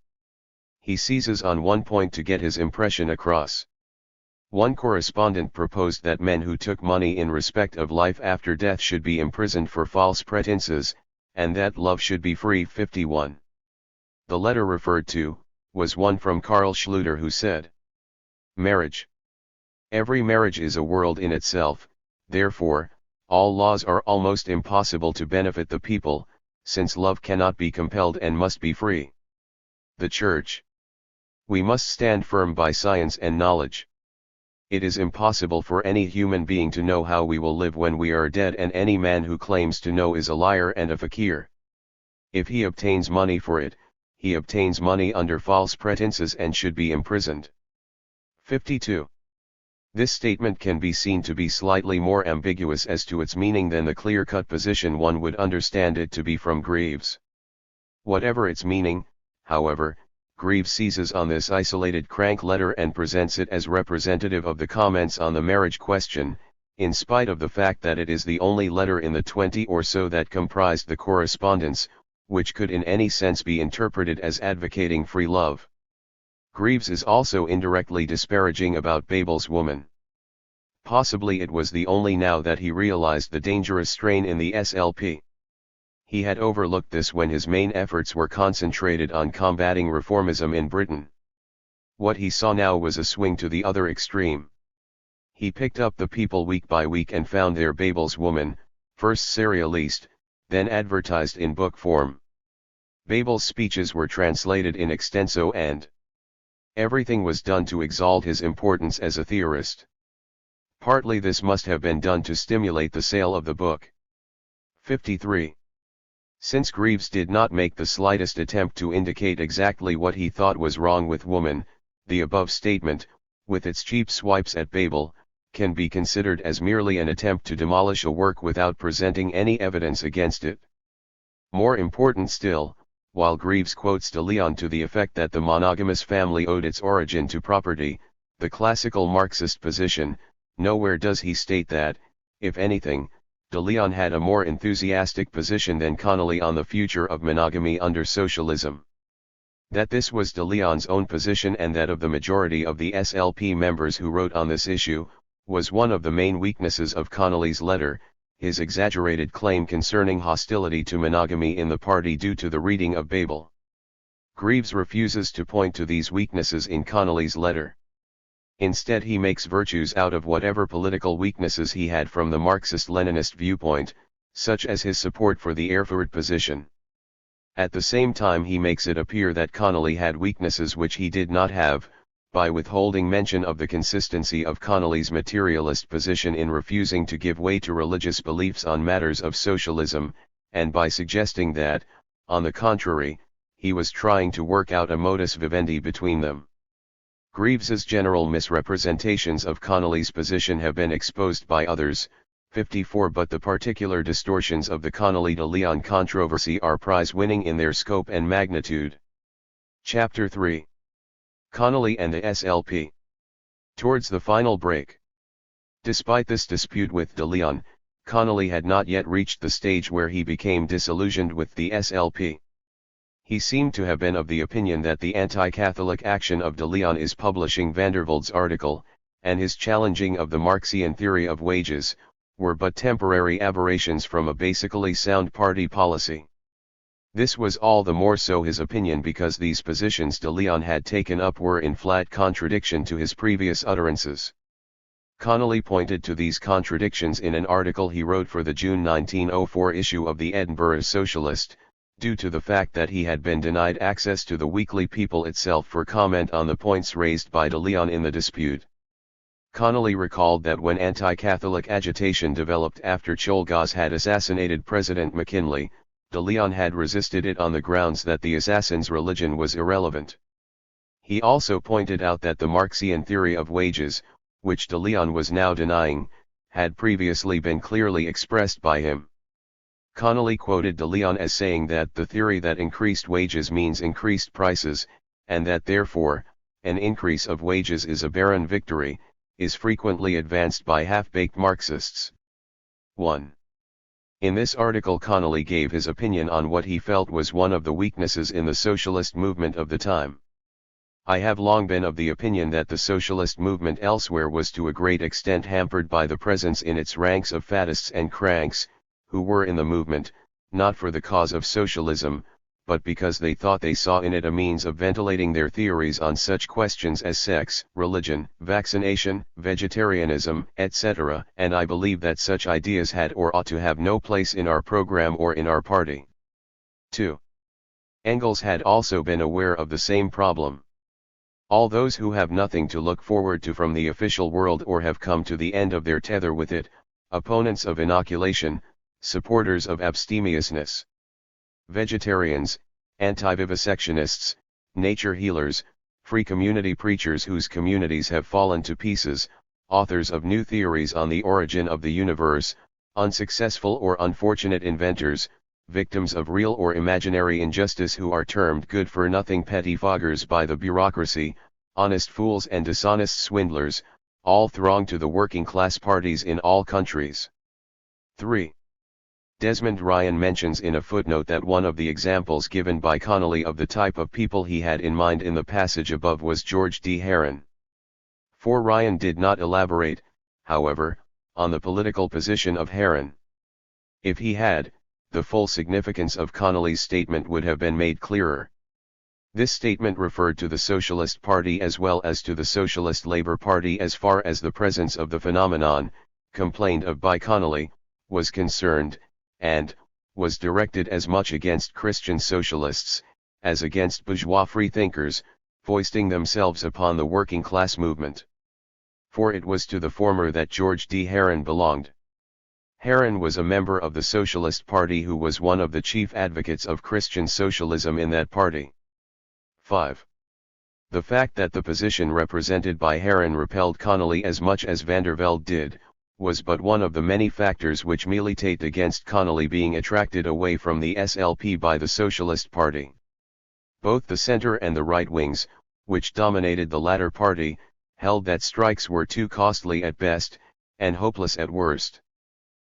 He seizes on one point to get his impression across. One correspondent proposed that men who took money in respect of life after death should be imprisoned for false pretenses, and that love should be free. 51. The letter referred to was one from Carl Schluter, who said, "Marriage. Every marriage is a world in itself, therefore, all laws are almost impossible to benefit the people, since love cannot be compelled and must be free. The Church. We must stand firm by science and knowledge. It is impossible for any human being to know how we will live when we are dead, and any man who claims to know is a liar and a fakir. If he obtains money for it, he obtains money under false pretenses and should be imprisoned." 52. This statement can be seen to be slightly more ambiguous as to its meaning than the clear-cut position one would understand it to be from Greaves. Whatever its meaning, however, Greaves seizes on this isolated crank letter and presents it as representative of the comments on the marriage question, in spite of the fact that it is the only letter in the 20 or so that comprised the correspondence, which could in any sense be interpreted as advocating free love. Greaves is also indirectly disparaging about Babel's woman. Possibly it was the only now that he realized the dangerous strain in the SLP. He had overlooked this when his main efforts were concentrated on combating reformism in Britain. What he saw now was a swing to the other extreme. He picked up the People week by week and found their Babel's woman, first serialized, then advertised in book form. Babel's speeches were translated in extenso, and everything was done to exalt his importance as a theorist. Partly this must have been done to stimulate the sale of the book. 53. Since Greaves did not make the slightest attempt to indicate exactly what he thought was wrong with woman, the above statement, with its cheap swipes at Babel, can be considered as merely an attempt to demolish a work without presenting any evidence against it. More important still, while Greaves quotes de Leon to the effect that the monogamous family owed its origin to property, the classical Marxist position. Nowhere does he state that, if anything, de Leon had a more enthusiastic position than Connolly on the future of monogamy under socialism. That this was de Leon's own position and that of the majority of the SLP members who wrote on this issue, was one of the main weaknesses of Connolly's letter, his exaggerated claim concerning hostility to monogamy in the party due to the reading of Babel. Greaves refuses to point to these weaknesses in Connolly's letter. Instead he makes virtues out of whatever political weaknesses he had from the Marxist-Leninist viewpoint, such as his support for the Erfurt position. At the same time he makes it appear that Connolly had weaknesses which he did not have, by withholding mention of the consistency of Connolly's materialist position in refusing to give way to religious beliefs on matters of socialism, and by suggesting that, on the contrary, he was trying to work out a modus vivendi between them. Greaves's general misrepresentations of Connolly's position have been exposed by others, 54, but the particular distortions of the Connolly-de Leon controversy are prize-winning in their scope and magnitude. Chapter 3. Connolly and the SLP. Towards the final break. Despite this dispute with de Leon, Connolly had not yet reached the stage where he became disillusioned with the SLP. He seemed to have been of the opinion that the anti-Catholic action of de Leon is publishing Vandervelde's article, and his challenging of the Marxian theory of wages, were but temporary aberrations from a basically sound party policy. This was all the more so his opinion because these positions de Leon had taken up were in flat contradiction to his previous utterances. Connolly pointed to these contradictions in an article he wrote for the June 1904 issue of the Edinburgh Socialist, due to the fact that he had been denied access to the weekly People itself for comment on the points raised by de Leon in the dispute. Connolly recalled that when anti-Catholic agitation developed after Czolgosz had assassinated President McKinley, de Leon had resisted it on the grounds that the assassin's religion was irrelevant. He also pointed out that the Marxian theory of wages, which de Leon was now denying, had previously been clearly expressed by him. Connolly quoted de Leon as saying that the theory that increased wages means increased prices, and that therefore, an increase of wages is a barren victory, is frequently advanced by half-baked Marxists. 1. In this article Connolly gave his opinion on what he felt was one of the weaknesses in the socialist movement of the time. I have long been of the opinion that the socialist movement elsewhere was to a great extent hampered by the presence in its ranks of faddists and cranks, who were in the movement, not for the cause of socialism, but because they thought they saw in it a means of ventilating their theories on such questions as sex, religion, vaccination, vegetarianism, etc., and I believe that such ideas had or ought to have no place in our program or in our party. 2. Engels had also been aware of the same problem. All those who have nothing to look forward to from the official world or have come to the end of their tether with it, opponents of inoculation, supporters of abstemiousness, vegetarians, anti-vivisectionists, nature healers, free community preachers whose communities have fallen to pieces, authors of new theories on the origin of the universe, unsuccessful or unfortunate inventors, victims of real or imaginary injustice who are termed good-for-nothing pettifoggers by the bureaucracy, honest fools and dishonest swindlers, all throng to the working-class parties in all countries. 3. Desmond Ryan mentions in a footnote that one of the examples given by Connolly of the type of people he had in mind in the passage above was George D. Herron. 4. Ryan did not elaborate, however, on the political position of Herron. If he had, the full significance of Connolly's statement would have been made clearer. This statement referred to the Socialist Party as well as to the Socialist Labour Party as far as the presence of the phenomenon, complained of by Connolly, was concerned, and was directed as much against Christian socialists, as against bourgeois freethinkers, foisting themselves upon the working class movement. For it was to the former that George D. Herron belonged. Herron was a member of the Socialist Party who was one of the chief advocates of Christian socialism in that party. 5. The fact that the position represented by Herron repelled Connolly as much as Vandervelde did, was but one of the many factors which militate against Connolly being attracted away from the SLP by the Socialist Party. Both the center and the right wings, which dominated the latter party, held that strikes were too costly at best, and hopeless at worst.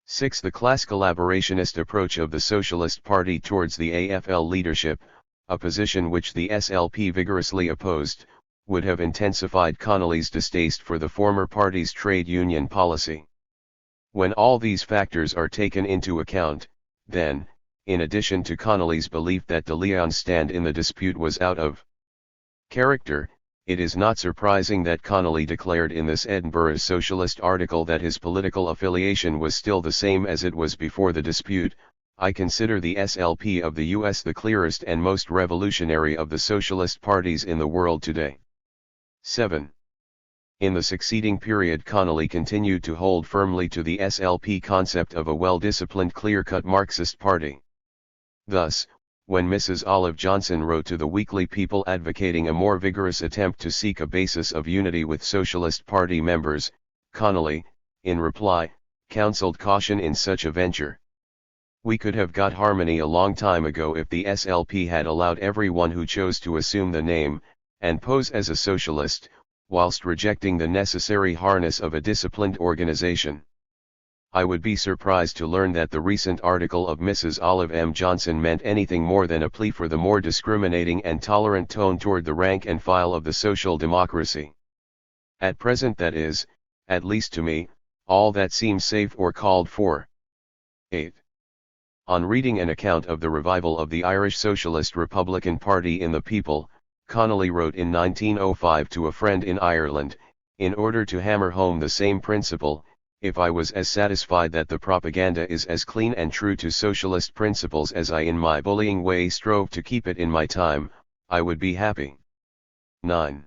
6. The class collaborationist approach of the Socialist Party towards the AFL leadership, a position which the SLP vigorously opposed, would have intensified Connolly's distaste for the former party's trade union policy. When all these factors are taken into account, then, in addition to Connolly's belief that de Leon's stand in the dispute was out of character, it is not surprising that Connolly declared in this Edinburgh Socialist article that his political affiliation was still the same as it was before the dispute. I consider the SLP of the US the clearest and most revolutionary of the socialist parties in the world today. 7. In the succeeding period, Connolly continued to hold firmly to the SLP concept of a well-disciplined, clear-cut Marxist party. Thus, when Mrs. Olive Johnson wrote to the Weekly People advocating a more vigorous attempt to seek a basis of unity with Socialist Party members, Connolly, in reply, counseled caution in such a venture. We could have got harmony a long time ago if the SLP had allowed everyone who chose to assume the name, and pose as a socialist, whilst rejecting the necessary harness of a disciplined organization. I would be surprised to learn that the recent article of Mrs. Olive M. Johnson meant anything more than a plea for the more discriminating and tolerant tone toward the rank and file of the social democracy. At present, that is, at least to me, all that seems safe or called for. 8. On reading an account of the revival of the Irish Socialist Republican Party in the People, Connolly wrote in 1905 to a friend in Ireland, in order to hammer home the same principle: if I was as satisfied that the propaganda is as clean and true to socialist principles as I in my bullying way strove to keep it in my time, I would be happy. 9.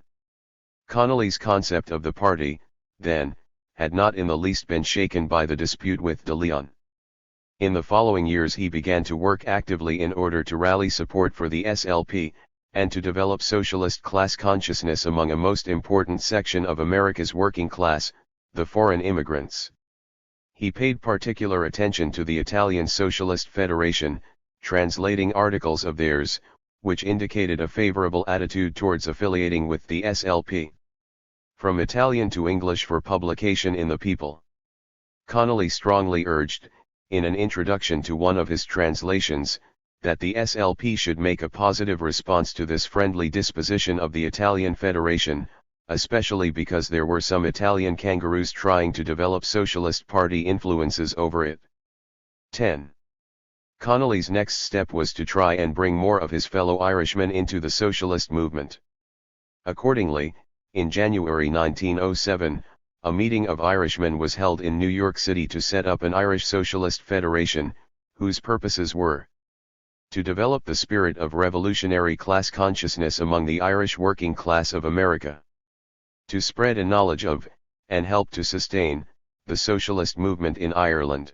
Connolly's concept of the party, then, had not in the least been shaken by the dispute with de Leon. In the following years he began to work actively in order to rally support for the SLP, and to develop socialist class consciousness among a most important section of America's working class, the foreign immigrants. He paid particular attention to the Italian Socialist Federation, translating articles of theirs, which indicated a favorable attitude towards affiliating with the SLP. From Italian to English for publication in the People. Connolly strongly urged, in an introduction to one of his translations, that the SLP should make a positive response to this friendly disposition of the Italian Federation, especially because there were some Italian kangaroos trying to develop Socialist Party influences over it. 10. Connolly's next step was to try and bring more of his fellow Irishmen into the socialist movement. Accordingly, in January 1907, a meeting of Irishmen was held in New York City to set up an Irish Socialist Federation, whose purposes were to develop the spirit of revolutionary class consciousness among the Irish working class of America, to spread a knowledge of, and help to sustain, the socialist movement in Ireland,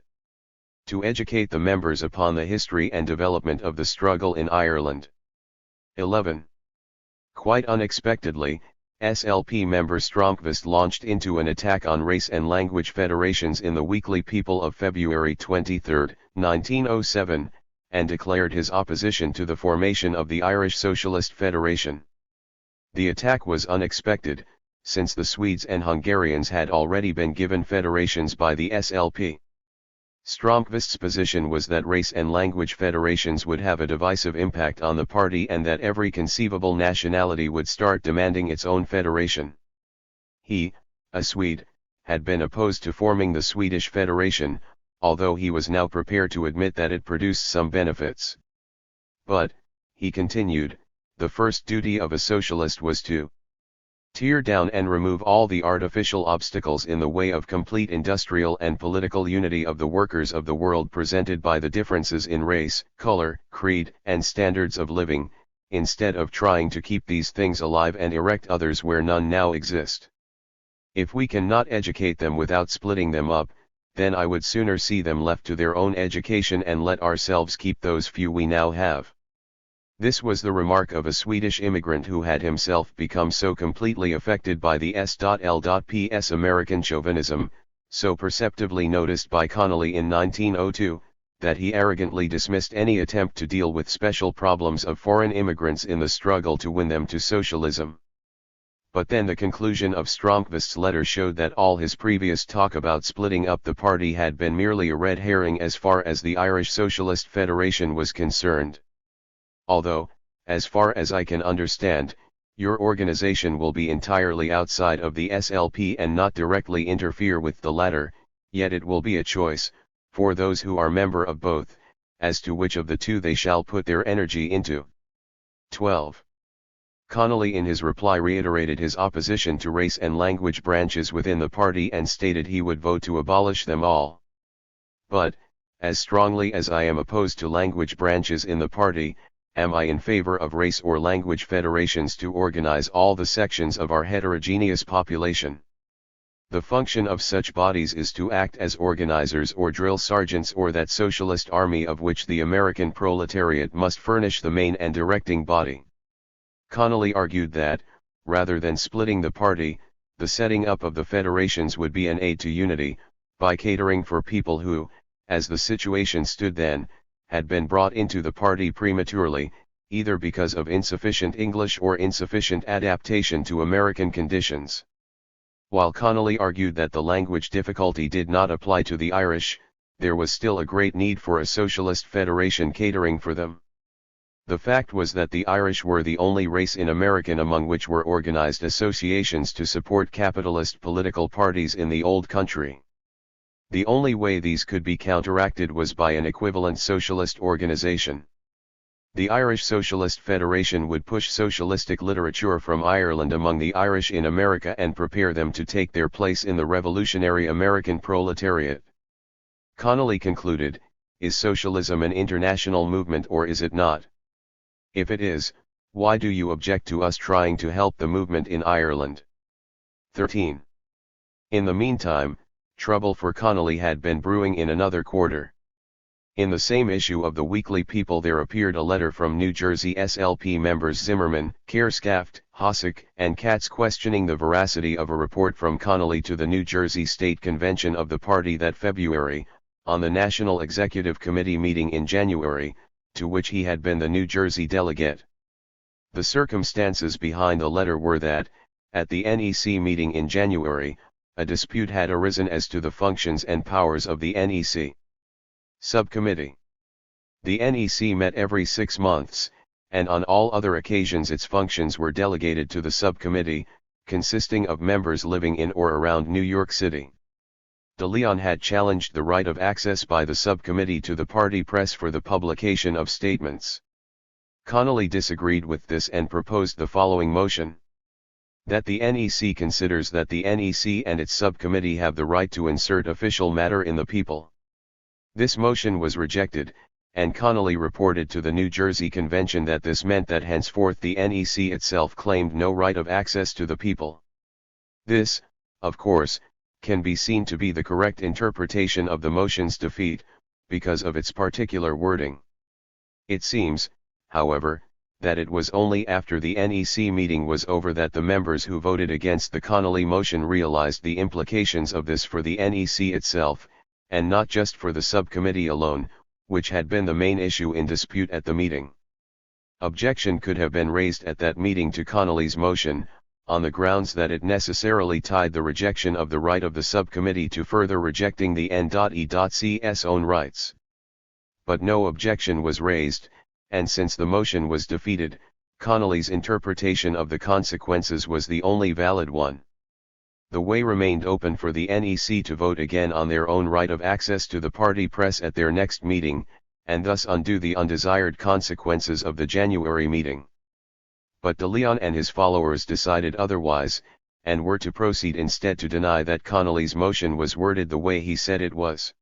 to educate the members upon the history and development of the struggle in Ireland. 11. Quite unexpectedly, SLP member Stromqvist launched into an attack on race and language federations in the Weekly People of February 23, 1907, and declared his opposition to the formation of the Irish Socialist Federation. The attack was unexpected, since the Swedes and Hungarians had already been given federations by the SLP. Stromqvist's position was that race and language federations would have a divisive impact on the party and that every conceivable nationality would start demanding its own federation. He, a Swede, had been opposed to forming the Swedish Federation, although he was now prepared to admit that it produced some benefits. But, he continued, the first duty of a socialist was to tear down and remove all the artificial obstacles in the way of complete industrial and political unity of the workers of the world presented by the differences in race, color, creed, and standards of living, instead of trying to keep these things alive and erect others where none now exist. If we cannot educate them without splitting them up, then I would sooner see them left to their own education and let ourselves keep those few we now have. This was the remark of a Swedish immigrant who had himself become so completely affected by the S.L.P.'s American chauvinism, so perceptibly noticed by Connolly in 1902, that he arrogantly dismissed any attempt to deal with special problems of foreign immigrants in the struggle to win them to socialism. But then the conclusion of Stromqvist's letter showed that all his previous talk about splitting up the party had been merely a red herring as far as the Irish Socialist Federation was concerned. Although, as far as I can understand, your organization will be entirely outside of the SLP and not directly interfere with the latter, yet it will be a choice, for those who are member of both, as to which of the two they shall put their energy into. 12. Connolly in his reply reiterated his opposition to race and language branches within the party and stated he would vote to abolish them all. But, as strongly as I am opposed to language branches in the party, am I in favor of race or language federations to organize all the sections of our heterogeneous population. The function of such bodies is to act as organizers or drill sergeants or that socialist army of which the American proletariat must furnish the main and directing body. Connolly argued that, rather than splitting the party, the setting up of the federations would be an aid to unity, by catering for people who, as the situation stood then, had been brought into the party prematurely, either because of insufficient English or insufficient adaptation to American conditions. While Connolly argued that the language difficulty did not apply to the Irish, there was still a great need for a socialist federation catering for them. The fact was that the Irish were the only race in America among which were organized associations to support capitalist political parties in the old country. The only way these could be counteracted was by an equivalent socialist organization. The Irish Socialist Federation would push socialistic literature from Ireland among the Irish in America and prepare them to take their place in the revolutionary American proletariat. Connolly concluded, "Is socialism an international movement or is it not? If it is, why do you object to us trying to help the movement in Ireland?" 13. In the meantime, trouble for Connolly had been brewing in another quarter. In the same issue of the Weekly People there appeared a letter from New Jersey SLP members Zimmerman, Kerskaft, Hossack, and Katz questioning the veracity of a report from Connolly to the New Jersey State Convention of the party that February, on the National Executive Committee meeting in January, to which he had been the New Jersey delegate. The circumstances behind the letter were that, at the NEC meeting in January, a dispute had arisen as to the functions and powers of the NEC subcommittee. The NEC met every 6 months, and on all other occasions its functions were delegated to the subcommittee, consisting of members living in or around New York City. De Leon had challenged the right of access by the subcommittee to the party press for the publication of statements. Connolly disagreed with this and proposed the following motion: that the NEC considers that the NEC and its subcommittee have the right to insert official matter in the People. This motion was rejected, and Connolly reported to the New Jersey Convention that this meant that henceforth the NEC itself claimed no right of access to the People. This, of course, can be seen to be the correct interpretation of the motion's defeat, because of its particular wording. It seems, however, that it was only after the NEC meeting was over that the members who voted against the Connolly motion realized the implications of this for the NEC itself, and not just for the subcommittee alone, which had been the main issue in dispute at the meeting. Objection could have been raised at that meeting to Connolly's motion, on the grounds that it necessarily tied the rejection of the right of the subcommittee to further rejecting the N.E.C's own rights. But no objection was raised, and since the motion was defeated, Connolly's interpretation of the consequences was the only valid one. The way remained open for the NEC to vote again on their own right of access to the party press at their next meeting, and thus undo the undesired consequences of the January meeting. But De Leon and his followers decided otherwise, and were to proceed instead to deny that Connolly's motion was worded the way he said it was.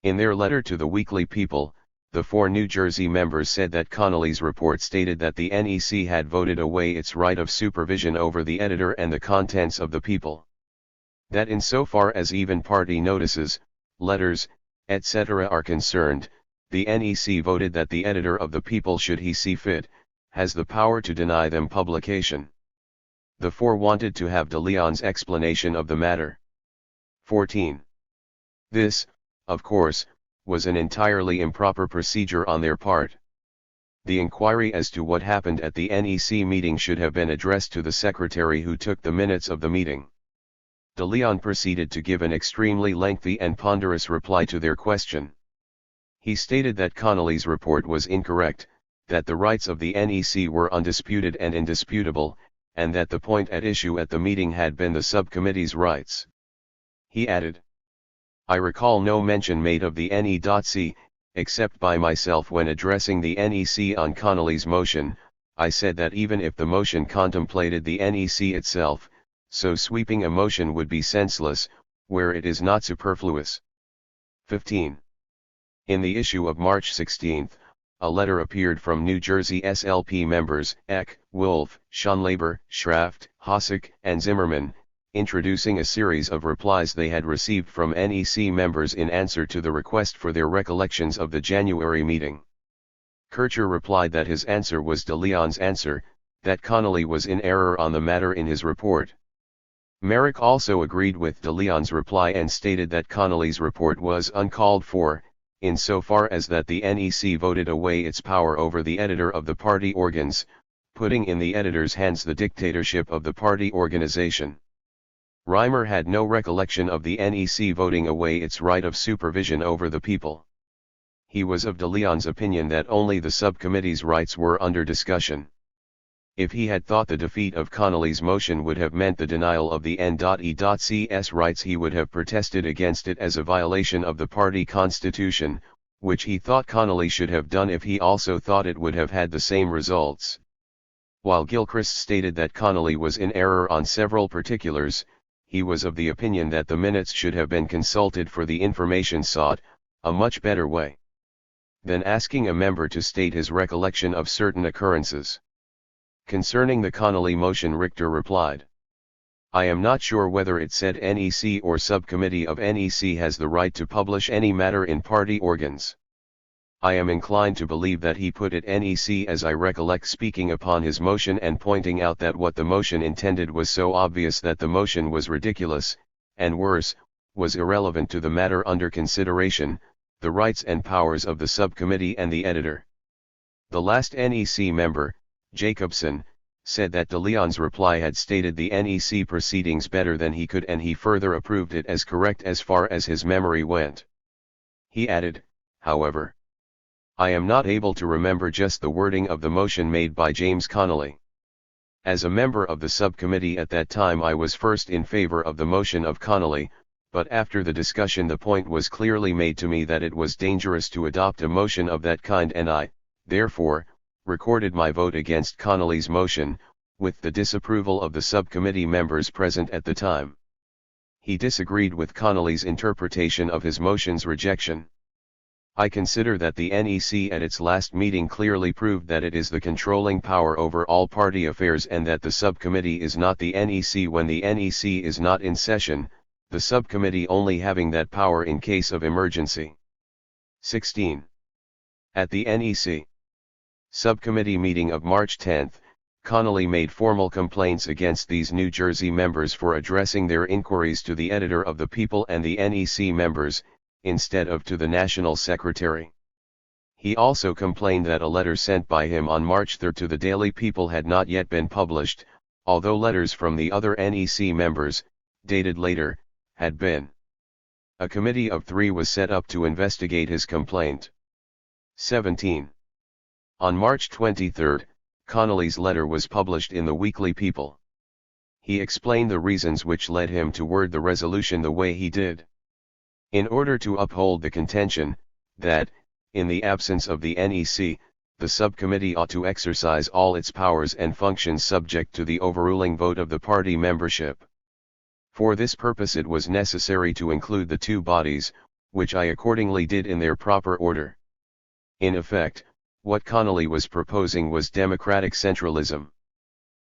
In their letter to the Weekly People, the 4 New Jersey members said that Connolly's report stated that the NEC had voted away its right of supervision over the editor and the contents of the People. That insofar as even party notices, letters, etc. are concerned, the NEC voted that the editor of the People, should he see fit, has the power to deny them publication. The 4 wanted to have De Leon's explanation of the matter. 14. This, of course, was an entirely improper procedure on their part. The inquiry as to what happened at the NEC meeting should have been addressed to the secretary who took the minutes of the meeting. De Leon proceeded to give an extremely lengthy and ponderous reply to their question. He stated that Connolly's report was incorrect, that the rights of the NEC were undisputed and indisputable, and that the point at issue at the meeting had been the subcommittee's rights. He added, "I recall no mention made of the NEC, except by myself when addressing the NEC on Connolly's motion. I said that even if the motion contemplated the NEC itself, so sweeping a motion would be senseless, where it is not superfluous." 15. In the issue of March 16, a letter appeared from New Jersey SLP members Eck, Wolf, Schonleber, Schraft, Hossack, and Zimmerman, introducing a series of replies they had received from NEC members in answer to the request for their recollections of the January meeting. Kircher replied that his answer was De Leon's answer, that Connolly was in error on the matter in his report. Merrick also agreed with De Leon's reply and stated that Connolly's report was uncalled for, insofar as that the NEC voted away its power over the editor of the party organs, putting in the editor's hands the dictatorship of the party organization. Reimer had no recollection of the NEC voting away its right of supervision over the people. He was of De Leon's opinion that only the subcommittee's rights were under discussion. If he had thought the defeat of Connolly's motion would have meant the denial of the N.E.C's rights, he would have protested against it as a violation of the party constitution, which he thought Connolly should have done if he also thought it would have had the same results. While Gilchrist stated that Connolly was in error on several particulars, he was of the opinion that the minutes should have been consulted for the information sought, a much better way than asking a member to state his recollection of certain occurrences. Concerning the Connolly motion, Richter replied, "I am not sure whether it said NEC or subcommittee of NEC has the right to publish any matter in party organs. I am inclined to believe that he put it NEC, as I recollect speaking upon his motion and pointing out that what the motion intended was so obvious that the motion was ridiculous, and worse, was irrelevant to the matter under consideration, the rights and powers of the subcommittee and the editor." The last NEC member, Jacobson, said that De Leon's reply had stated the NEC proceedings better than he could, and he further approved it as correct as far as his memory went. He added, however, "I am not able to remember just the wording of the motion made by James Connolly. As a member of the subcommittee at that time, I was first in favor of the motion of Connolly, but after the discussion the point was clearly made to me that it was dangerous to adopt a motion of that kind, and I, therefore, recorded my vote against Connolly's motion, with the disapproval of the subcommittee members present at the time." He disagreed with Connolly's interpretation of his motion's rejection. "I consider that the NEC at its last meeting clearly proved that it is the controlling power over all party affairs, and that the subcommittee is not the NEC when the NEC is not in session, the subcommittee only having that power in case of emergency." 16. At the NEC subcommittee meeting of March 10, Connolly made formal complaints against these New Jersey members for addressing their inquiries to the editor of the People and the NEC members, instead of to the National Secretary. He also complained that a letter sent by him on March 3 to the Daily People had not yet been published, although letters from the other NEC members, dated later, had been. A committee of 3 was set up to investigate his complaint. 17. On March 23, Connolly's letter was published in the Weekly People. He explained the reasons which led him to word the resolution the way he did. In order to uphold the contention, that, in the absence of the NEC, the subcommittee ought to exercise all its powers and functions subject to the overruling vote of the party membership. For this purpose it was necessary to include the two bodies, which I accordingly did in their proper order. In effect, what Connolly was proposing was democratic centralism.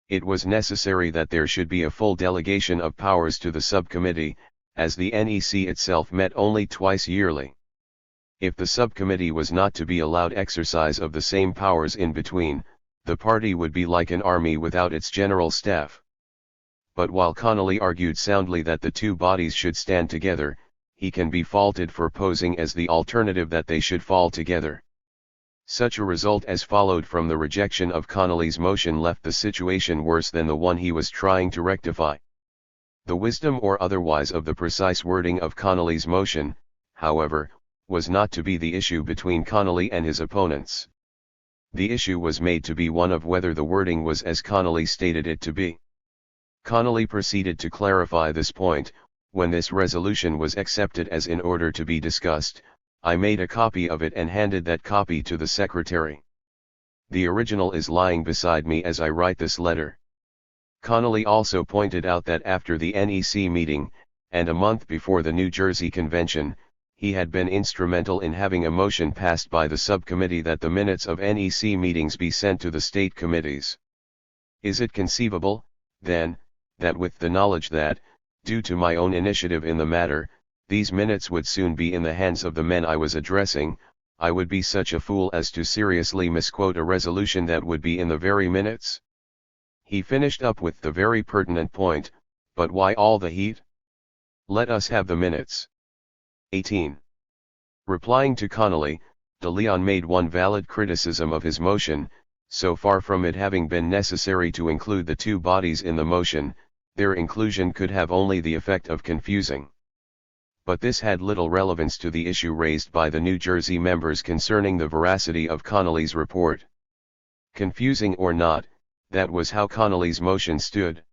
It was necessary that there should be a full delegation of powers to the subcommittee, as the NEC itself met only twice yearly. If the subcommittee was not to be allowed exercise of the same powers in between, the party would be like an army without its general staff. But while Connolly argued soundly that the two bodies should stand together, he can be faulted for posing as the alternative that they should fall together. Such a result as followed from the rejection of Connolly's motion left the situation worse than the one he was trying to rectify. The wisdom or otherwise of the precise wording of Connolly's motion, however, was not to be the issue between Connolly and his opponents. The issue was made to be one of whether the wording was as Connolly stated it to be. Connolly proceeded to clarify this point. When this resolution was accepted as in order to be discussed, I made a copy of it and handed that copy to the secretary. The original is lying beside me as I write this letter. Connolly also pointed out that after the NEC meeting, and a month before the New Jersey Convention, he had been instrumental in having a motion passed by the subcommittee that the minutes of NEC meetings be sent to the state committees. Is it conceivable, then, that with the knowledge that, due to my own initiative in the matter, these minutes would soon be in the hands of the men I was addressing, I would be such a fool as to seriously misquote a resolution that would be in the very minutes? He finished up with the very pertinent point, but why all the heat? Let us have the minutes. 18. Replying to Connolly, de Leon made one valid criticism of his motion. So far from it having been necessary to include the two bodies in the motion, their inclusion could have only the effect of confusing. But this had little relevance to the issue raised by the New Jersey members concerning the veracity of Connolly's report. Confusing or not, that was how Connolly's motion stood.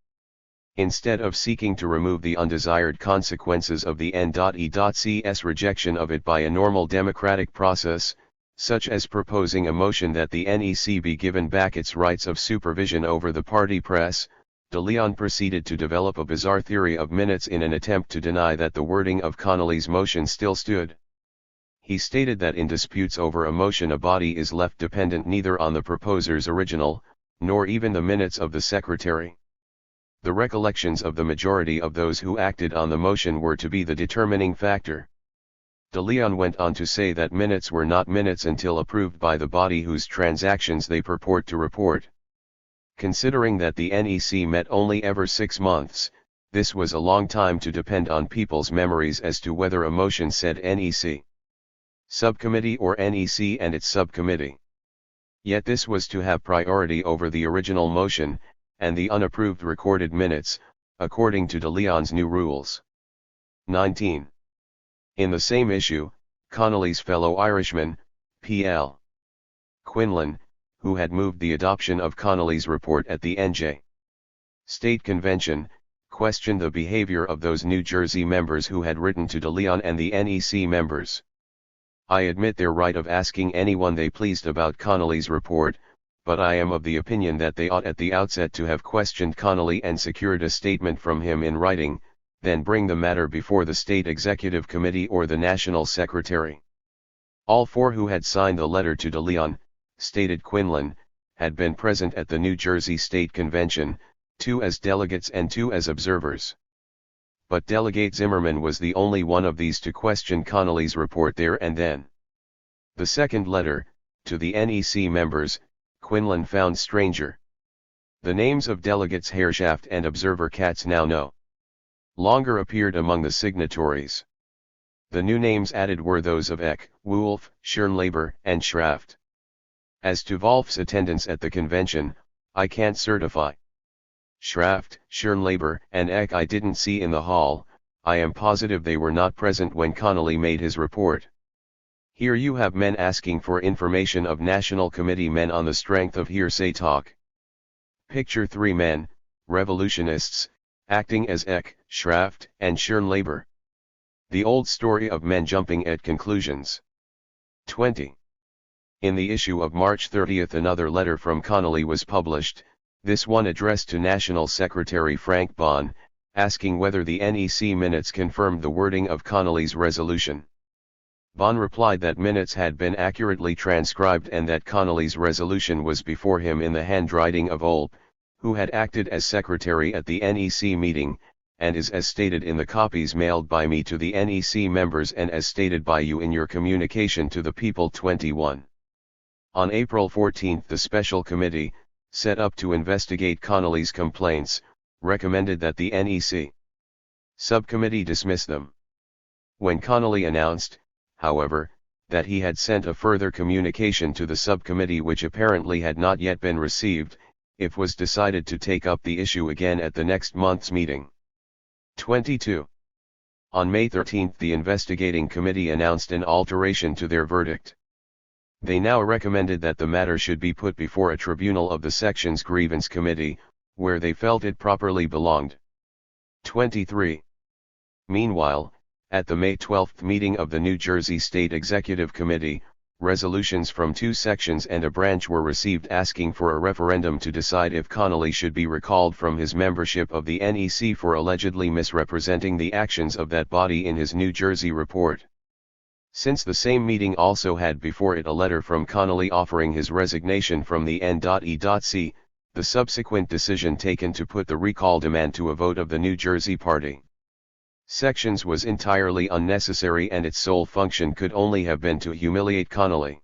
Instead of seeking to remove the undesired consequences of the N.E.C's rejection of it by a normal democratic process, such as proposing a motion that the NEC be given back its rights of supervision over the party press, de Leon proceeded to develop a bizarre theory of minutes in an attempt to deny that the wording of Connolly's motion still stood. He stated that in disputes over a motion a body is left dependent neither on the proposer's original, nor even the minutes of the secretary. The recollections of the majority of those who acted on the motion were to be the determining factor. De Leon went on to say that minutes were not minutes until approved by the body whose transactions they purport to report. Considering that the NEC met only every 6 months, this was a long time to depend on people's memories as to whether a motion said NEC subcommittee or NEC and its subcommittee. Yet this was to have priority over the original motion, and the unapproved recorded minutes, according to de Leon's new rules. 19. In the same issue, Connolly's fellow Irishman, P.L. Quinlan, who had moved the adoption of Connolly's report at the N.J. State Convention, questioned the behavior of those New Jersey members who had written to de Leon and the NEC members. I admit their right of asking anyone they pleased about Connolly's report, but I am of the opinion that they ought at the outset to have questioned Connolly and secured a statement from him in writing, then bring the matter before the State Executive Committee or the National Secretary. All 4 who had signed the letter to de Leon, stated Quinlan, had been present at the New Jersey State Convention, 2 as delegates and 2 as observers. But Delegate Zimmerman was the only one of these to question Connolly's report there and then. The second letter, to the NEC members, Quinlan found stranger. The names of delegates Herschaft and observer Katz now no longer appeared among the signatories. The new names added were those of Eck, Wolf, Schirnlaber, and Schraft. As to Wolf's attendance at the convention, I can't certify. Schraft, Schirnlaber, and Eck I didn't see in the hall. I am positive they were not present when Connolly made his report. Here you have men asking for information of National Committee men on the strength of hearsay talk. Picture 3 men, revolutionists, acting as Eck, Schraft, and Schirnlaber. The old story of men jumping at conclusions. 20. In the issue of March 30 another letter from Connolly was published, this one addressed to National Secretary Frank Bond, asking whether the NEC minutes confirmed the wording of Connolly's resolution. Bond replied that minutes had been accurately transcribed and that Connolly's resolution was before him in the handwriting of Olp, who had acted as secretary at the NEC meeting, and is as stated in the copies mailed by me to the NEC members and as stated by you in your communication to the people. 21. On April 14 the special committee, set up to investigate Connolly's complaints, recommended that the NEC subcommittee dismiss them. When Connolly announced, however, that he had sent a further communication to the subcommittee which apparently had not yet been received, it was decided to take up the issue again at the next month's meeting. 22. On May 13 the investigating committee announced an alteration to their verdict. They now recommended that the matter should be put before a tribunal of the section's grievance committee, where they felt it properly belonged. 23. Meanwhile, at the May 12 meeting of the New Jersey State Executive Committee, resolutions from 2 sections and a branch were received asking for a referendum to decide if Connolly should be recalled from his membership of the NEC for allegedly misrepresenting the actions of that body in his New Jersey report. Since the same meeting also had before it a letter from Connolly offering his resignation from the N.E.C., the subsequent decision taken to put the recall demand to a vote of the New Jersey Party sections was entirely unnecessary and its sole function could only have been to humiliate Connolly.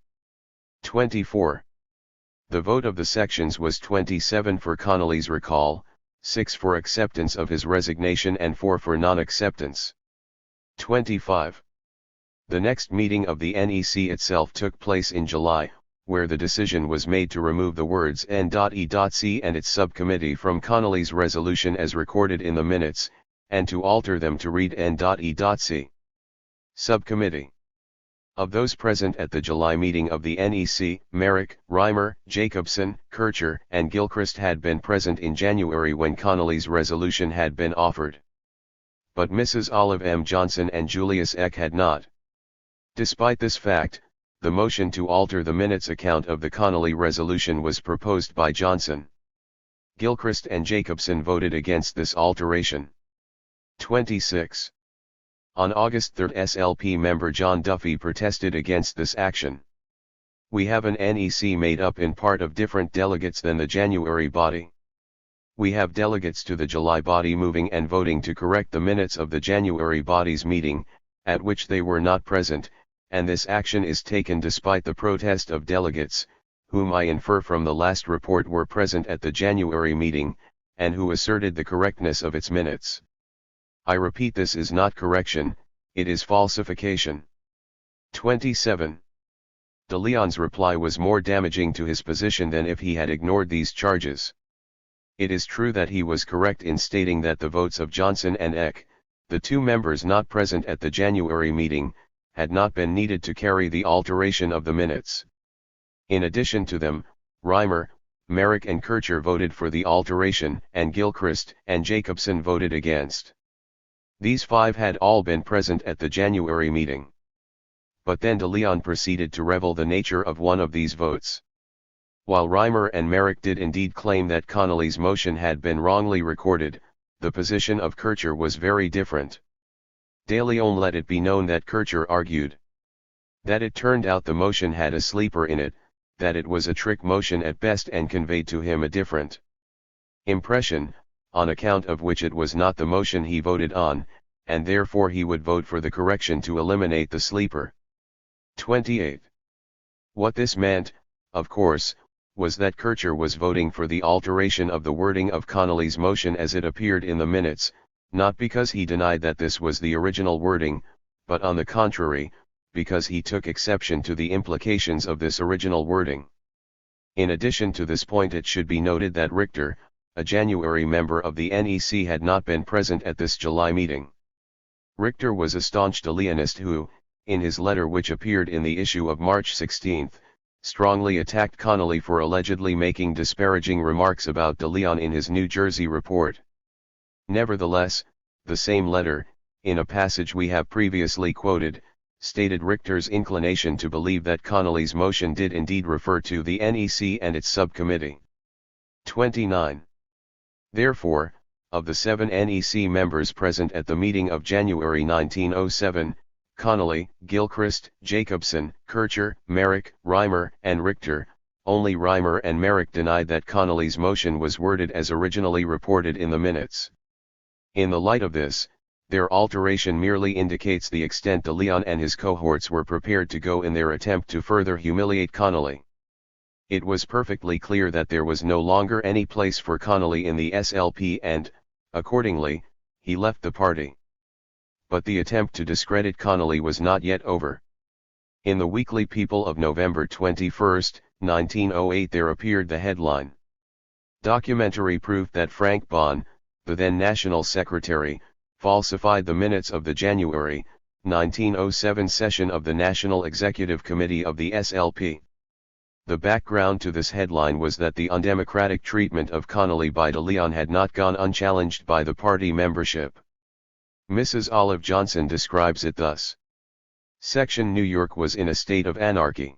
24. The vote of the sections was 27 for Connolly's recall, 6 for acceptance of his resignation and 4 for non-acceptance. 25. The next meeting of the NEC itself took place in July, where the decision was made to remove the words N.E.C. and its subcommittee from Connolly's resolution as recorded in the minutes, and to alter them to read N.E.C. Subcommittee. Of those present at the July meeting of the NEC, Merrick, Reimer, Jacobson, Kircher, and Gilchrist had been present in January when Connolly's resolution had been offered. But Mrs. Olive M. Johnson and Julius Eck had not. Despite this fact, the motion to alter the minutes account of the Connolly resolution was proposed by Johnson. Gilchrist and Jacobson voted against this alteration. 26. On August 3 SLP member John Duffy protested against this action. We have an NEC made up in part of different delegates than the January body. We have delegates to the July body moving and voting to correct the minutes of the January body's meeting, at which they were not present, and this action is taken despite the protest of delegates, whom I infer from the last report were present at the January meeting, and who asserted the correctness of its minutes. I repeat, this is not correction, it is falsification. 27. De Leon's reply was more damaging to his position than if he had ignored these charges. It is true that he was correct in stating that the votes of Johnson and Eck, the 2 members not present at the January meeting, had not been needed to carry the alteration of the minutes. In addition to them, Reimer, Merrick and Kircher voted for the alteration, and Gilchrist and Jacobson voted against. These 5 had all been present at the January meeting. But then de Leon proceeded to reveal the nature of one of these votes. While Reimer and Merrick did indeed claim that Connolly's motion had been wrongly recorded, the position of Kircher was very different. De Leon let it be known that Kircher argued that it turned out the motion had a sleeper in it, that it was a trick motion at best and conveyed to him a different impression, on account of which it was not the motion he voted on, and therefore he would vote for the correction to eliminate the sleeper. 28. What this meant, of course, was that Kircher was voting for the alteration of the wording of Connolly's motion as it appeared in the minutes, not because he denied that this was the original wording, but on the contrary, because he took exception to the implications of this original wording. In addition to this point, it should be noted that Richter, a January member of the NEC, had not been present at this July meeting. Richter was a staunch De Leonist who, in his letter which appeared in the issue of March 16, strongly attacked Connolly for allegedly making disparaging remarks about De Leon in his New Jersey report. Nevertheless, the same letter, in a passage we have previously quoted, stated Richter's inclination to believe that Connolly's motion did indeed refer to the NEC and its subcommittee. 29. Therefore, of the 7 NEC members present at the meeting of January 1907, Connolly, Gilchrist, Jacobson, Kircher, Merrick, Reimer, and Richter, only Reimer and Merrick denied that Connolly's motion was worded as originally reported in the minutes. In the light of this, their alteration merely indicates the extent De Leon and his cohorts were prepared to go in their attempt to further humiliate Connolly. It was perfectly clear that there was no longer any place for Connolly in the SLP and, accordingly, he left the party. but the attempt to discredit Connolly was not yet over. In the Weekly People of November 21, 1908 there appeared the headline: "Documentary proof that Frank Bonn, the then National Secretary, falsified the minutes of the January, 1907 session of the National Executive Committee of the SLP." The background to this headline was that the undemocratic treatment of Connolly by de Leon had not gone unchallenged by the party membership. Mrs. Olive Johnson describes it thus: "Section New York was in a state of anarchy.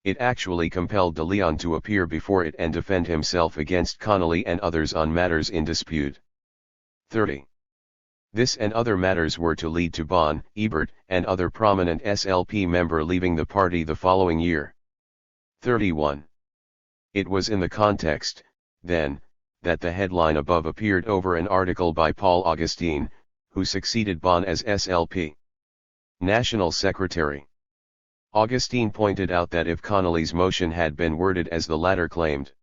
It actually compelled de Leon to appear before it and defend himself against Connolly and others on matters in dispute. 30. This and other matters were to lead to Bonn, Ebert, and other prominent SLP member leaving the party the following year. 31. It was in the context, then, that the headline above appeared over an article by Paul Augustine, who succeeded Bonn as SLP National Secretary. Augustine pointed out that if Connolly's motion had been worded as the latter claimed,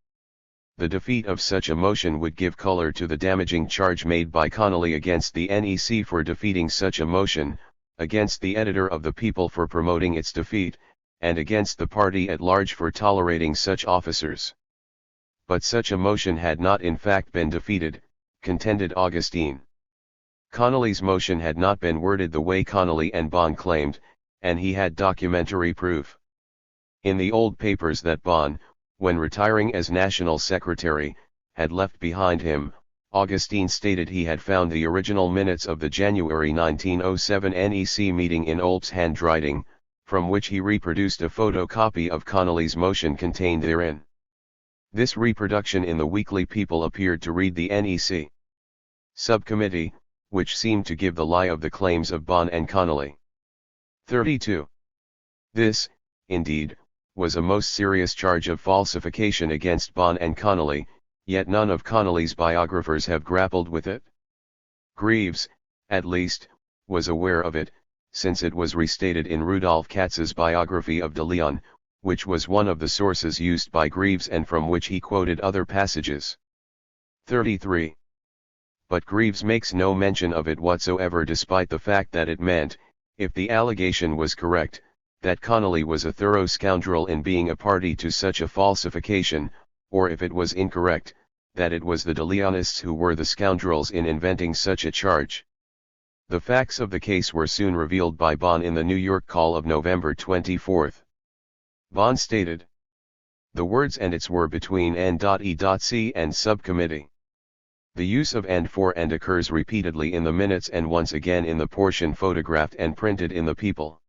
the defeat of such a motion would give color to the damaging charge made by Connolly against the NEC for defeating such a motion, against the editor of the People for promoting its defeat, and against the party at large for tolerating such officers. But such a motion had not in fact been defeated, contended Augustine. Connolly's motion had not been worded the way Connolly and Bonn claimed, and he had documentary proof. In the old papers that Bonn, when retiring as National Secretary, had left behind him, Augustine stated he had found the original minutes of the January 1907 NEC meeting in Olp's handwriting, from which he reproduced a photocopy of Connolly's motion contained therein. This reproduction in the Weekly People appeared to read the NEC subcommittee, which seemed to give the lie of the claims of Bonn and Connolly. 32. This, indeed, was a most serious charge of falsification against Bonn and Connolly, yet none of Connolly's biographers have grappled with it. Greaves, at least, was aware of it, since it was restated in Rudolf Katz's biography of de Leon, which was one of the sources used by Greaves and from which he quoted other passages. 33. But Greaves makes no mention of it whatsoever, despite the fact that it meant, if the allegation was correct, that Connolly was a thorough scoundrel in being a party to such a falsification, or if it was incorrect, that it was the de Leonists who were the scoundrels in inventing such a charge. The facts of the case were soon revealed by Bonn in the New York Call of November 24. Bonn stated, "The words 'and its' were between N.E.C. and subcommittee. The use of 'and' for 'and' occurs repeatedly in the minutes and once again in the portion photographed and printed in the People.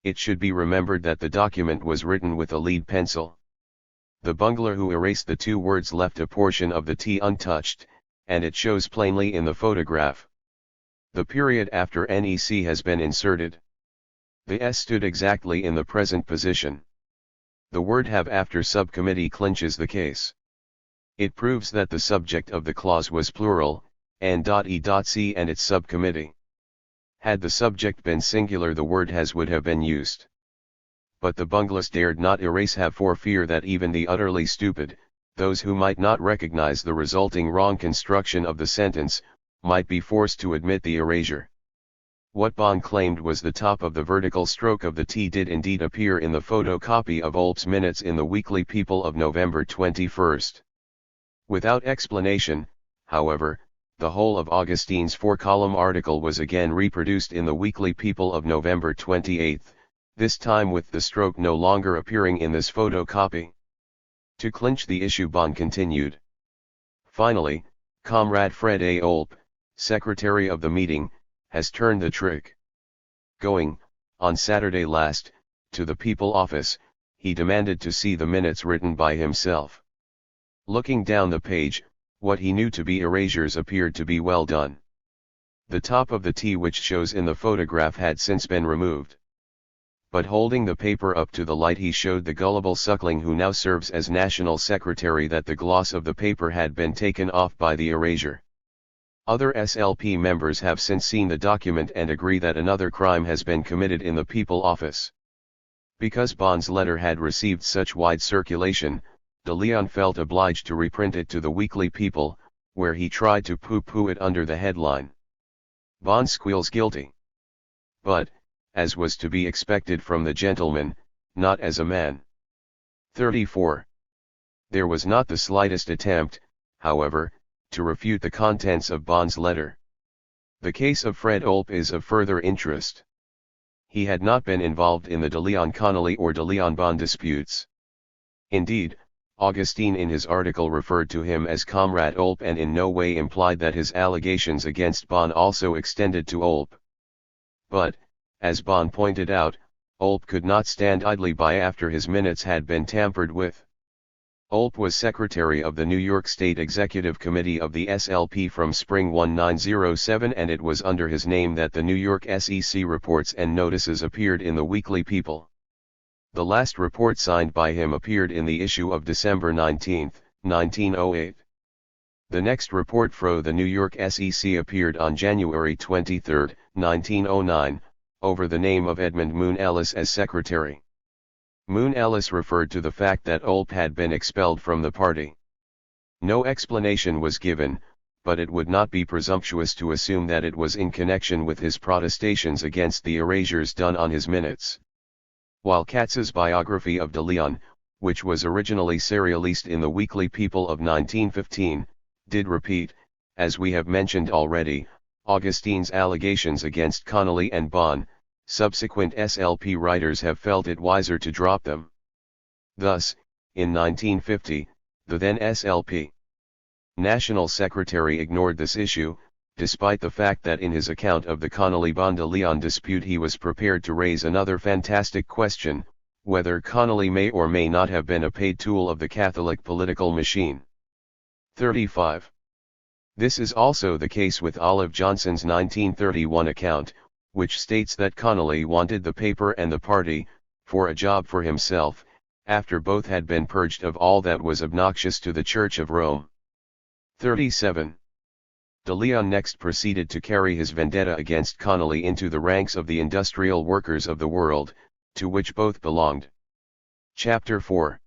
It should be remembered that the document was written with a lead pencil. The bungler who erased the two words left a portion of the T untouched, and it shows plainly in the photograph. The period after NEC has been inserted. The S stood exactly in the present position. The word 'have' after subcommittee clinches the case. It proves that the subject of the clause was plural, N.E.C. and its subcommittee. Had the subject been singular, the word 'has' would have been used. But the bunglers dared not erase 'have' for fear that even the utterly stupid, those who might not recognize the resulting wrong construction of the sentence, might be forced to admit the erasure. What Bonn claimed was the top of the vertical stroke of the T did indeed appear in the photocopy of Olp's minutes in the Weekly People of November 21. Without explanation, however, the whole of Augustine's four-column article was again reproduced in the Weekly People of November 28, this time with the stroke no longer appearing in this photocopy. To clinch the issue, Bonn continued. Finally, Comrade Fred A. Olp, secretary of the meeting, has turned the trick. Going, on Saturday last, to the People office, he demanded to see the minutes written by himself. Looking down the page, what he knew to be erasures appeared to be well done. The top of the T which shows in the photograph had since been removed. But holding the paper up to the light, he showed the gullible suckling who now serves as National Secretary that the gloss of the paper had been taken off by the erasure. Other SLP members have since seen the document and agree that another crime has been committed in the People office. Because Bonn's letter had received such wide circulation, de Leon felt obliged to reprint it to the Weekly People, where he tried to pooh-pooh it under the headline, Bond squeals guilty. But, as was to be expected from the gentleman, not as a man. 34. There was not the slightest attempt, however, to refute the contents of Bond's letter. The case of Fred Olpe is of further interest. He had not been involved in the de Leon-Connolly or de Leon-Bond disputes. Indeed, Augustine in his article referred to him as Comrade Olpe and in no way implied that his allegations against Bond also extended to Olpe. But, as Bond pointed out, Olpe could not stand idly by after his minutes had been tampered with. Olpe was secretary of the New York State Executive Committee of the SLP from spring 1907, and it was under his name that the New York SEC reports and notices appeared in the Weekly People. The last report signed by him appeared in the issue of December 19, 1908. The next report from the New York SEC appeared on January 23, 1909, over the name of Edmund Moon Ellis as secretary. Moon Ellis referred to the fact that Olpe had been expelled from the party. No explanation was given, but it would not be presumptuous to assume that it was in connection with his protestations against the erasures done on his minutes. While Katz's biography of de Leon, which was originally serialized in the Weekly People of 1915, did repeat, as we have mentioned already, Augustine's allegations against Connolly and Bond, subsequent SLP writers have felt it wiser to drop them. Thus, in 1950, the then SLP National Secretary ignored this issue, despite the fact that in his account of the Connolly-Bond de Leon dispute he was prepared to raise another fantastic question, whether Connolly may or may not have been a paid tool of the Catholic political machine. 35. This is also the case with Olive Johnson's 1931 account, which states that Connolly wanted the paper and the party, for a job for himself, after both had been purged of all that was obnoxious to the Church of Rome. 37. De Leon next proceeded to carry his vendetta against Connolly into the ranks of the industrial workers of the world, to which both belonged. Chapter 4.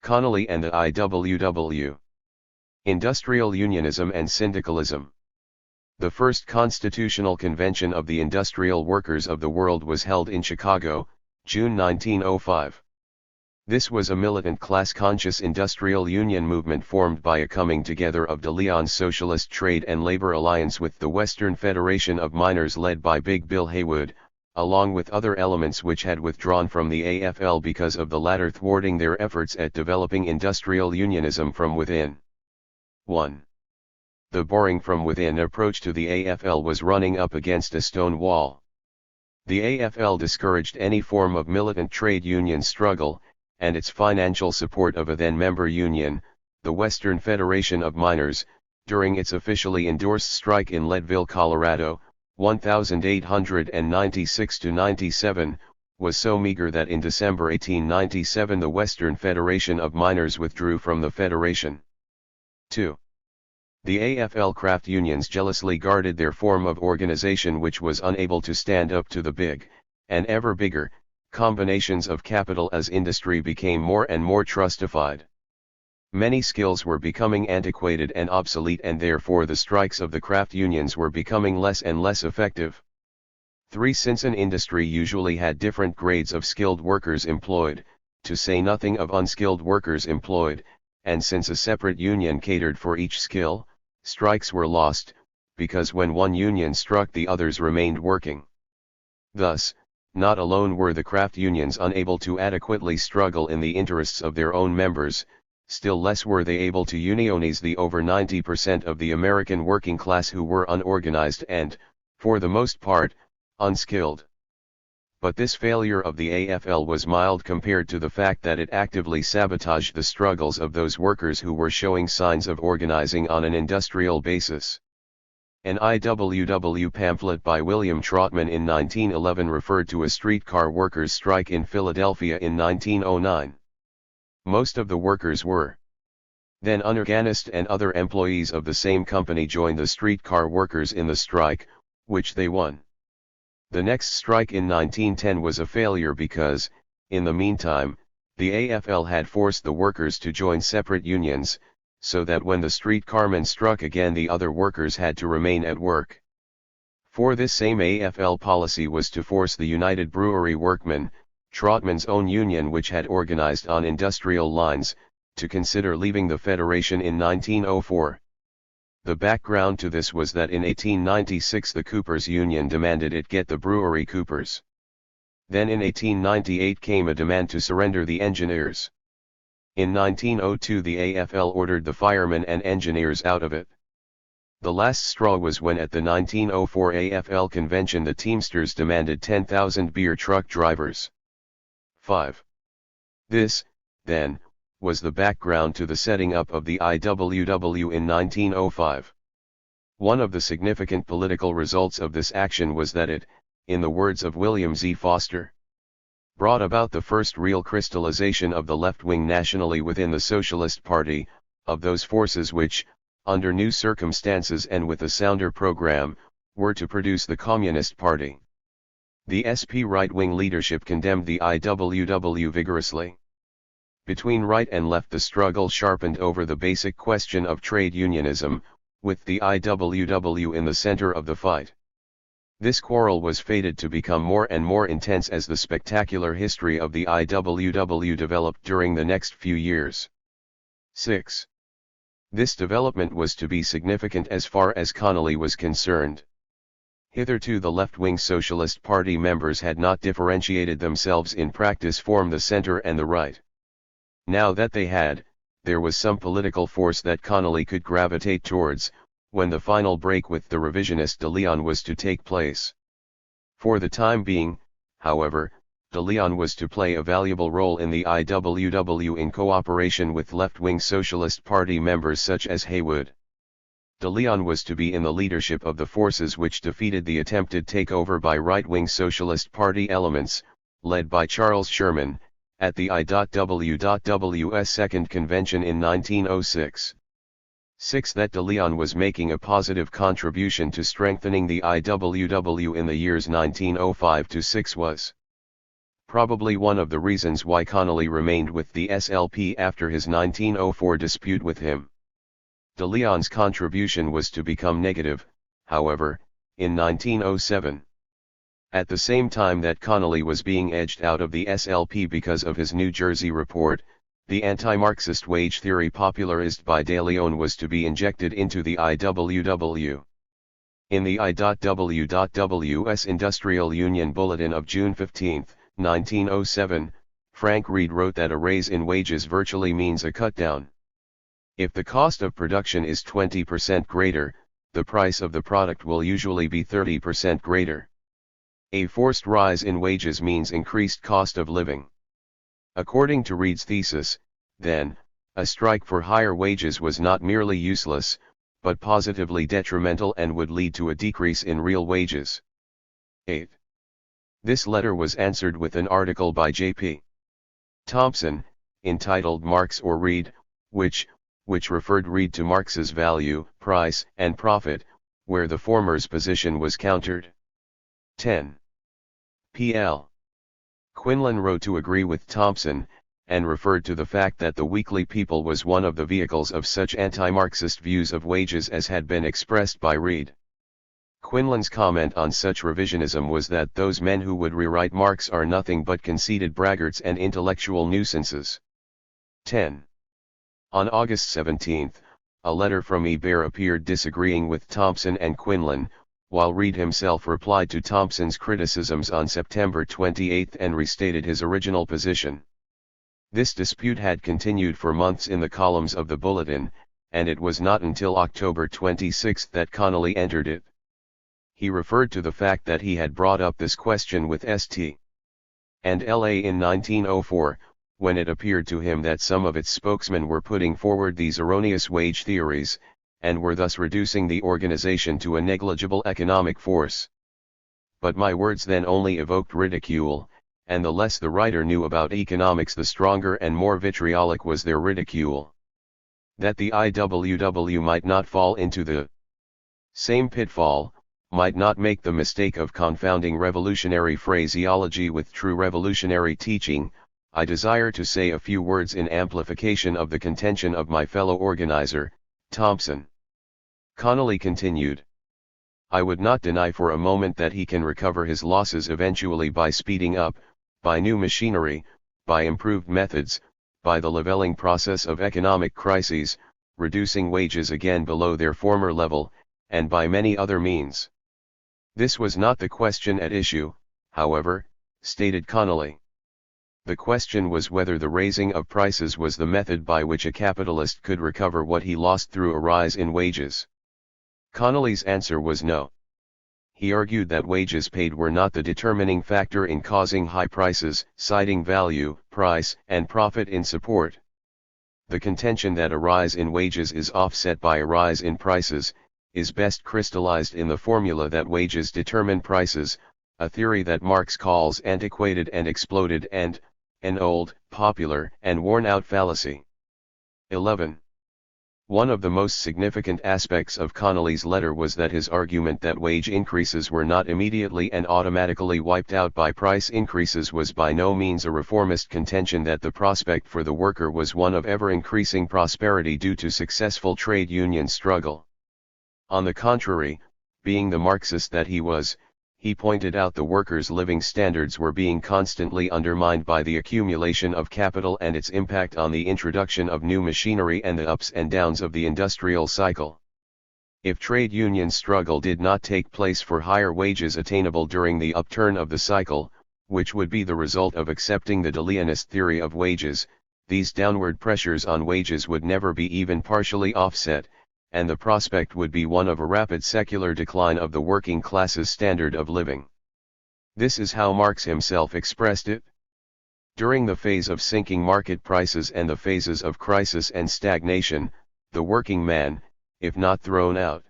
Connolly and the IWW. Industrial Unionism and Syndicalism. The first Constitutional Convention of the Industrial Workers of the World was held in Chicago, June 1905. This was a militant class-conscious industrial union movement formed by a coming together of de Leon's Socialist Trade and Labor Alliance with the Western Federation of Miners led by Big Bill Haywood, along with other elements which had withdrawn from the AFL because of the latter thwarting their efforts at developing industrial unionism from within. 1. The boring from within approach to the AFL was running up against a stone wall. The AFL discouraged any form of militant trade union struggle, and its financial support of a then-member union, the Western Federation of Miners, during its officially endorsed strike in Leadville, Colorado, 1896–97, was so meager that in December 1897 the Western Federation of Miners withdrew from the federation. 2. The AFL craft unions jealously guarded their form of organization which was unable to stand up to the big, and ever bigger, combinations of capital as industry became more and more trustified. Many skills were becoming antiquated and obsolete, and therefore the strikes of the craft unions were becoming less and less effective. 3. Since an industry usually had different grades of skilled workers employed, to say nothing of unskilled workers employed, and since a separate union catered for each skill, strikes were lost, because when one union struck the others remained working. Thus, not alone were the craft unions unable to adequately struggle in the interests of their own members, still less were they able to unionize the over 90% of the American working class who were unorganized and, for the most part, unskilled. But this failure of the AFL was mild compared to the fact that it actively sabotaged the struggles of those workers who were showing signs of organizing on an industrial basis. An IWW pamphlet by William Trotman in 1911 referred to a streetcar workers' strike in Philadelphia in 1909. Most of the workers were then unorganized, and other employees of the same company joined the streetcar workers in the strike, which they won. The next strike in 1910 was a failure because, in the meantime, the AFL had forced the workers to join separate unions, so that when the streetcarmen struck again the other workers had to remain at work. For this same AFL policy was to force the United Brewery Workmen, Trotman's own union which had organized on industrial lines, to consider leaving the Federation in 1904. The background to this was that in 1896 the Coopers Union demanded it get the brewery coopers. Then in 1898 came a demand to surrender the engineers. In 1902 the AFL ordered the firemen and engineers out of it. The last straw was when at the 1904 AFL convention the Teamsters demanded 10,000 beer truck drivers. 5. This, then, was the background to the setting up of the IWW in 1905. One of the significant political results of this action was that it, in the words of William Z. Foster, brought about the first real crystallization of the left-wing nationally within the Socialist Party, of those forces which, under new circumstances and with a sounder program, were to produce the Communist Party. The SP right-wing leadership condemned the IWW vigorously. Between right and left the struggle sharpened over the basic question of trade unionism, with the IWW in the center of the fight. This quarrel was fated to become more and more intense as the spectacular history of the IWW developed during the next few years. 6. This development was to be significant as far as Connolly was concerned. Hitherto the left-wing Socialist Party members had not differentiated themselves in practice from the center and the right. Now that they had, there was some political force that Connolly could gravitate towards, when the final break with the revisionist de Leon was to take place. For the time being, however, de Leon was to play a valuable role in the IWW in cooperation with left-wing Socialist Party members such as Haywood. De Leon was to be in the leadership of the forces which defeated the attempted takeover by right-wing Socialist Party elements, led by Charles Sherman, at the IWW's Second Convention in 1906. 6. That de Leon was making a positive contribution to strengthening the IWW in the years 1905 to 6 was probably one of the reasons why Connolly remained with the SLP after his 1904 dispute with him. De Leon's contribution was to become negative, however, in 1907. At the same time that Connolly was being edged out of the SLP because of his New Jersey report, the anti-Marxist wage theory popularized by de Leon was to be injected into the IWW. In the IWW's Industrial Union Bulletin of June 15, 1907, Frank Reed wrote that a raise in wages virtually means a cut down. If the cost of production is 20% greater, the price of the product will usually be 30% greater. A forced rise in wages means increased cost of living. According to Reed's thesis, then, a strike for higher wages was not merely useless, but positively detrimental and would lead to a decrease in real wages. 8. This letter was answered with an article by J.P. Thompson, entitled Marx or Reed, which referred Reed to Marx's value, price, and profit, where the former's position was countered. 10. P.L. Quinlan wrote to agree with Thompson, and referred to the fact that the Weekly People was one of the vehicles of such anti-Marxist views of wages as had been expressed by Reed. Quinlan's comment on such revisionism was that those men who would rewrite Marx are nothing but conceited braggarts and intellectual nuisances. 10. On August 17, a letter from Hebert appeared disagreeing with Thompson and Quinlan, while Reed himself replied to Thompson's criticisms on September 28 and restated his original position. This dispute had continued for months in the columns of the Bulletin, and it was not until October 26 that Connolly entered it. He referred to the fact that he had brought up this question with St. and La in 1904, when it appeared to him that some of its spokesmen were putting forward these erroneous wage theories, and were thus reducing the organization to a negligible economic force. But my words then only evoked ridicule, and the less the writer knew about economics the stronger and more vitriolic was their ridicule. That the IWW might not fall into the same pitfall, might not make the mistake of confounding revolutionary phraseology with true revolutionary teaching, I desire to say a few words in amplification of the contention of my fellow organizer, Thompson. Connolly continued. I would not deny for a moment that he can recover his losses eventually by speeding up, by new machinery, by improved methods, by the leveling process of economic crises, reducing wages again below their former level, and by many other means. This was not the question at issue, however, stated Connolly. The question was whether the raising of prices was the method by which a capitalist could recover what he lost through a rise in wages. Connolly's answer was no. He argued that wages paid were not the determining factor in causing high prices, citing value, price, and profit in support. The contention that a rise in wages is offset by a rise in prices, is best crystallized in the formula that wages determine prices, a theory that Marx calls antiquated and exploded and an old, popular, and worn-out fallacy. 11. One of the most significant aspects of Connolly's letter was that his argument that wage increases were not immediately and automatically wiped out by price increases was by no means a reformist contention that the prospect for the worker was one of ever-increasing prosperity due to successful trade union struggle. On the contrary, being the Marxist that he was, he pointed out the workers' living standards were being constantly undermined by the accumulation of capital and its impact on the introduction of new machinery and the ups and downs of the industrial cycle. If trade union struggle did not take place for higher wages attainable during the upturn of the cycle, which would be the result of accepting the Deleonist theory of wages, these downward pressures on wages would never be even partially offset, and the prospect would be one of a rapid secular decline of the working class's standard of living. This is how Marx himself expressed it. During the phase of sinking market prices and the phases of crisis and stagnation, the working man, if not thrown out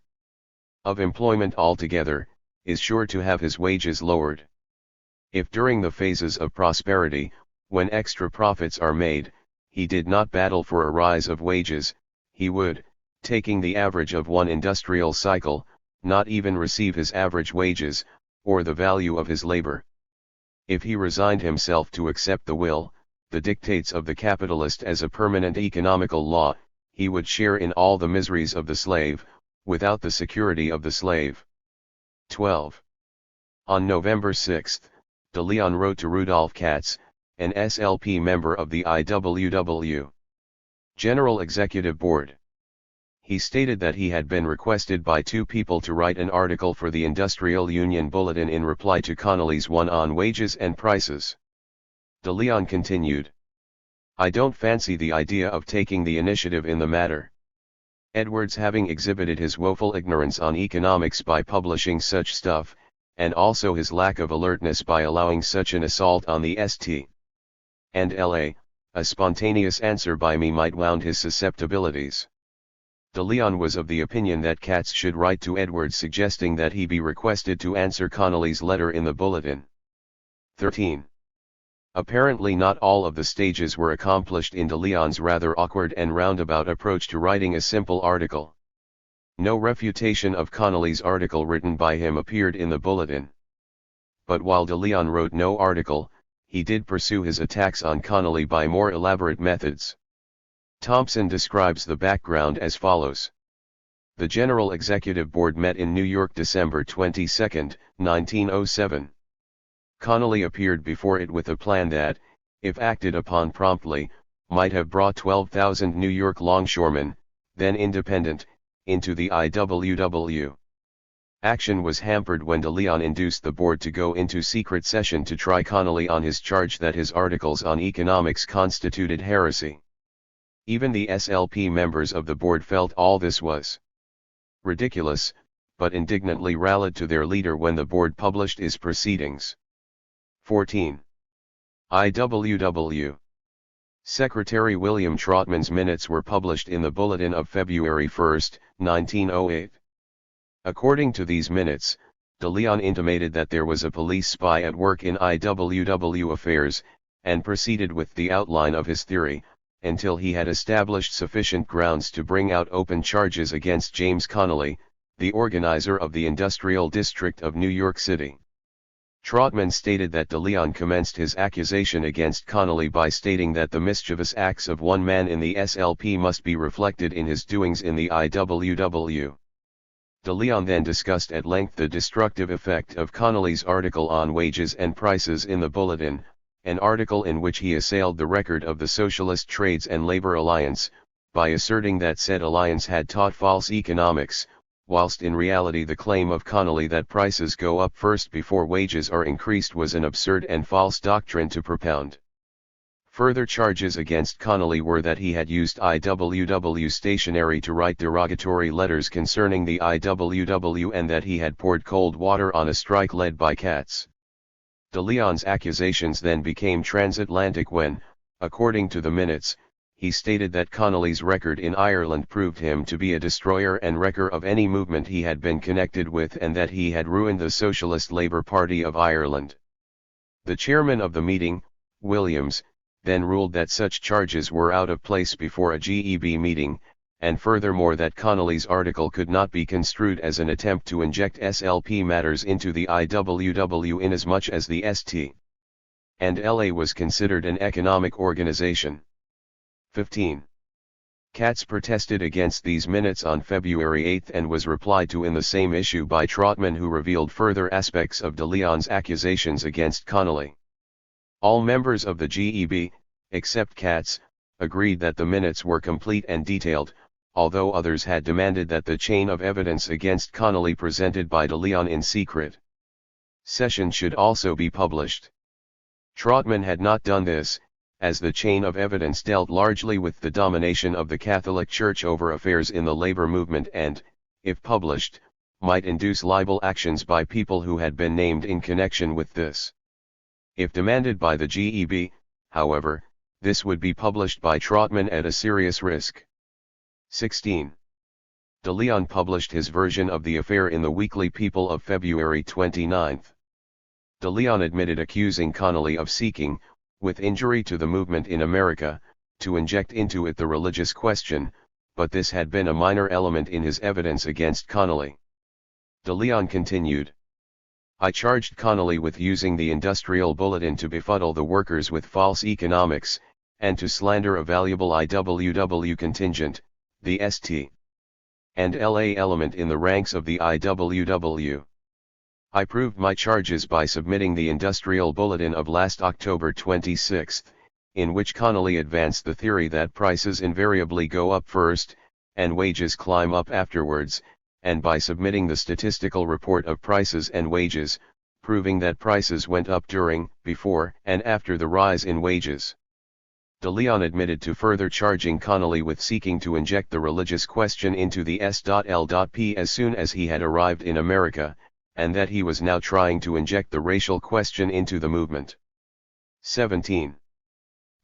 of employment altogether, is sure to have his wages lowered. If during the phases of prosperity, when extra profits are made, he did not battle for a rise of wages, he would, taking the average of one industrial cycle, not even receive his average wages, or the value of his labor. If he resigned himself to accept the will, the dictates of the capitalist as a permanent economical law, he would share in all the miseries of the slave, without the security of the slave. 12. On November 6, de Leon wrote to Rudolf Katz, an SLP member of the IWW General Executive Board. He stated that he had been requested by two people to write an article for the Industrial Union Bulletin in reply to Connolly's one on wages and prices. De Leon continued, "I don't fancy the idea of taking the initiative in the matter. Edwards having exhibited his woeful ignorance on economics by publishing such stuff, and also his lack of alertness by allowing such an assault on the St. and La, a spontaneous answer by me might wound his susceptibilities." De Leon was of the opinion that Katz should write to Edwards suggesting that he be requested to answer Connolly's letter in the bulletin. 13. Apparently not all of the stages were accomplished in de Leon's rather awkward and roundabout approach to writing a simple article. No refutation of Connolly's article written by him appeared in the bulletin. But while de Leon wrote no article, he did pursue his attacks on Connolly by more elaborate methods. Thompson describes the background as follows. The General Executive Board met in New York December 22, 1907. Connolly appeared before it with a plan that, if acted upon promptly, might have brought 12,000 New York longshoremen, then independent, into the IWW. Action was hampered when de Leon induced the board to go into secret session to try Connolly on his charge that his articles on economics constituted heresy. Even the SLP members of the board felt all this was ridiculous, but indignantly rallied to their leader when the board published his proceedings. 14. IWW. Secretary William Trotman's minutes were published in the Bulletin of February 1, 1908. According to these minutes, de Leon intimated that there was a police spy at work in IWW affairs, and proceeded with the outline of his theory, until he had established sufficient grounds to bring out open charges against James Connolly, the organizer of the Industrial District of New York City. Trotman stated that de Leon commenced his accusation against Connolly by stating that the mischievous acts of one man in the SLP must be reflected in his doings in the IWW. De Leon then discussed at length the destructive effect of Connolly's article on wages and prices in the Bulletin, an article in which he assailed the record of the Socialist Trades and Labor Alliance, by asserting that said alliance had taught false economics, whilst in reality the claim of Connolly that prices go up first before wages are increased was an absurd and false doctrine to propound. Further charges against Connolly were that he had used IWW stationery to write derogatory letters concerning the IWW and that he had poured cold water on a strike led by cats. De Leon's accusations then became transatlantic when, according to the minutes, he stated that Connolly's record in Ireland proved him to be a destroyer and wrecker of any movement he had been connected with and that he had ruined the Socialist Labour Party of Ireland. The chairman of the meeting, Williams, then ruled that such charges were out of place before a GEB meeting, and furthermore that Connolly's article could not be construed as an attempt to inject SLP matters into the IWW inasmuch as the ST and LA was considered an economic organization. 15. Katz protested against these minutes on February 8 and was replied to in the same issue by Trotman, who revealed further aspects of De Leon's accusations against Connolly. All members of the GEB, except Katz, agreed that the minutes were complete and detailed, although others had demanded that the chain of evidence against Connolly presented by De Leon in secret session should also be published. Trotman had not done this, as the chain of evidence dealt largely with the domination of the Catholic Church over affairs in the labor movement and, if published, might induce libel actions by people who had been named in connection with this. If demanded by the GEB, however, this would be published by Trotman at a serious risk. 16. De Leon published his version of the affair in the Weekly People of February 29. De Leon admitted accusing Connolly of seeking, with injury to the movement in America, to inject into it the religious question, but this had been a minor element in his evidence against Connolly. De Leon continued. I charged Connolly with using the Industrial Bulletin to befuddle the workers with false economics, and to slander a valuable IWW contingent, the ST and LA element in the ranks of the IWW. I proved my charges by submitting the Industrial Bulletin of last October 26, in which Connolly advanced the theory that prices invariably go up first, and wages climb up afterwards, and by submitting the statistical report of prices and wages, proving that prices went up during, before, and after the rise in wages. De Leon admitted to further charging Connolly with seeking to inject the religious question into the S.L.P. as soon as he had arrived in America, and that he was now trying to inject the racial question into the movement. 17.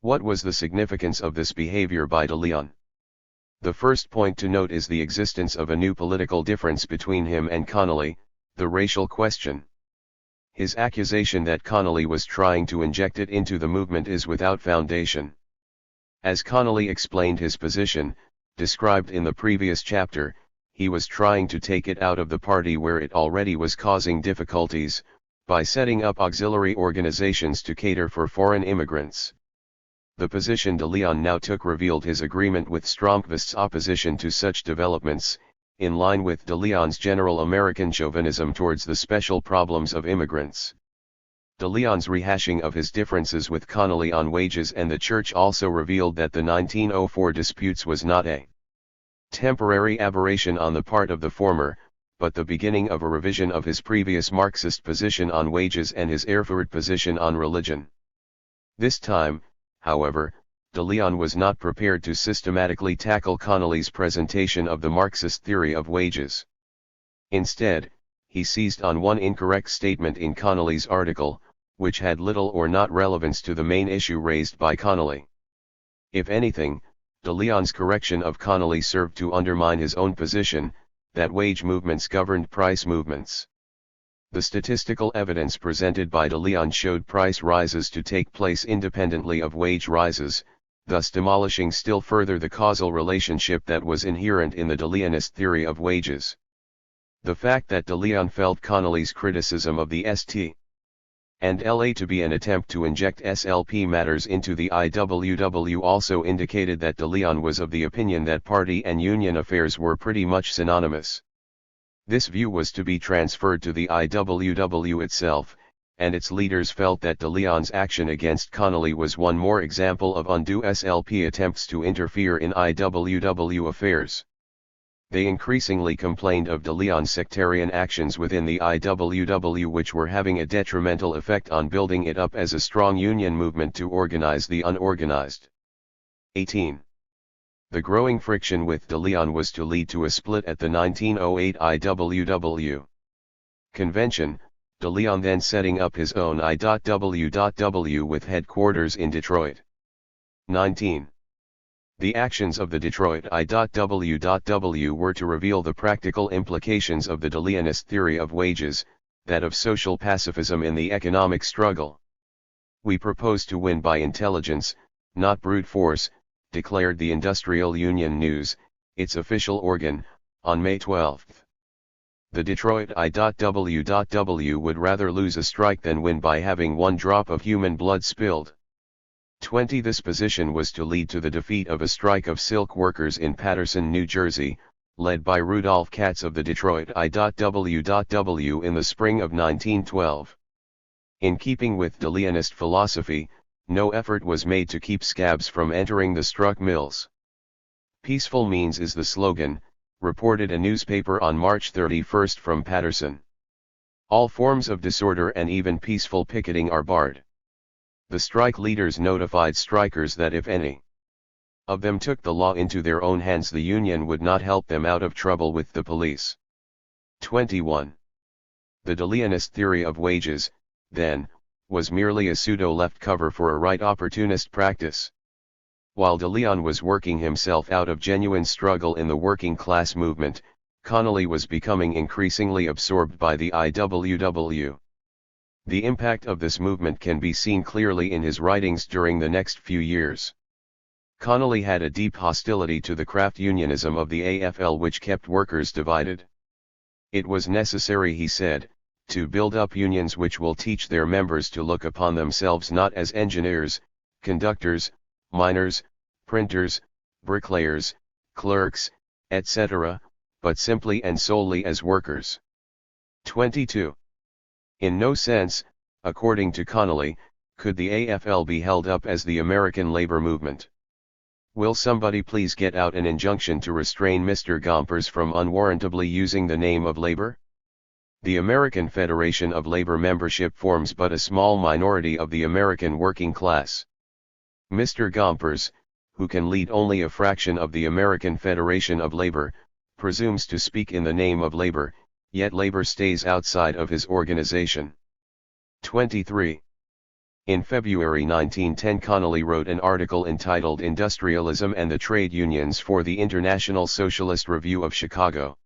What was the significance of this behavior by De Leon? The first point to note is the existence of a new political difference between him and Connolly, the racial question. His accusation that Connolly was trying to inject it into the movement is without foundation. As Connolly explained his position, described in the previous chapter, he was trying to take it out of the party where it already was causing difficulties, by setting up auxiliary organizations to cater for foreign immigrants. The position De Leon now took revealed his agreement with Stromqvist's opposition to such developments, in line with De Leon's general American chauvinism towards the special problems of immigrants. De Leon's rehashing of his differences with Connolly on wages and the church also revealed that the 1904 disputes was not a temporary aberration on the part of the former, but the beginning of a revision of his previous Marxist position on wages and his Erfurt position on religion. This time, however, De Leon was not prepared to systematically tackle Connolly's presentation of the Marxist theory of wages. Instead, he seized on one incorrect statement in Connolly's article, which had little or not relevance to the main issue raised by Connolly. If anything, De Leon's correction of Connolly served to undermine his own position, that wage movements governed price movements. The statistical evidence presented by De Leon showed price rises to take place independently of wage rises, thus demolishing still further the causal relationship that was inherent in the De Leonist theory of wages. The fact that De Leon felt Connolly's criticism of the ST and LA to be an attempt to inject SLP matters into the IWW also indicated that De Leon was of the opinion that party and union affairs were pretty much synonymous. This view was to be transferred to the IWW itself, and its leaders felt that de Leon's action against Connolly was one more example of undue SLP attempts to interfere in IWW affairs. They increasingly complained of de Leon's sectarian actions within the IWW, which were having a detrimental effect on building it up as a strong union movement to organize the unorganized. 18. The growing friction with de Leon was to lead to a split at the 1908 IWW convention, de Leon then setting up his own I.W.W. with headquarters in Detroit. 19. The actions of the Detroit I.W.W. were to reveal the practical implications of the de Leonist theory of wages, that of social pacifism in the economic struggle. We propose to win by intelligence, not brute force, declared the Industrial Union News, its official organ, on May 12. The Detroit I.W.W. would rather lose a strike than win by having one drop of human blood spilled. 20. This position was to lead to the defeat of a strike of silk workers in Paterson, New Jersey, led by Rudolph Katz of the Detroit I.W.W. in the spring of 1912. In keeping with de Leonist philosophy, no effort was made to keep scabs from entering the struck mills. Peaceful means is the slogan, reported a newspaper on March 31 from Paterson. All forms of disorder and even peaceful picketing are barred. The strike leaders notified strikers that if any of them took the law into their own hands, the union would not help them out of trouble with the police. 21. The de Leonist theory of wages, then, was merely a pseudo-left cover for a right opportunist practice. While de Leon was working himself out of genuine struggle in the working class movement, Connolly was becoming increasingly absorbed by the IWW. The impact of this movement can be seen clearly in his writings during the next few years. Connolly had a deep hostility to the craft unionism of the AFL, which kept workers divided. It was necessary, he said, to build up unions which will teach their members to look upon themselves not as engineers, conductors, miners, printers, bricklayers, clerks, etc., but simply and solely as workers. 22. In no sense, according to Connolly, could the AFL be held up as the American labor movement. Will somebody please get out an injunction to restrain Mr. Gompers from unwarrantably using the name of labor? The American Federation of Labor membership forms but a small minority of the American working class. Mr. Gompers, who can lead only a fraction of the American Federation of Labor, presumes to speak in the name of labor, yet labor stays outside of his organization. 23. In February 1910, Connolly wrote an article entitled Industrialism and the Trade Unions for the International Socialist Review of Chicago.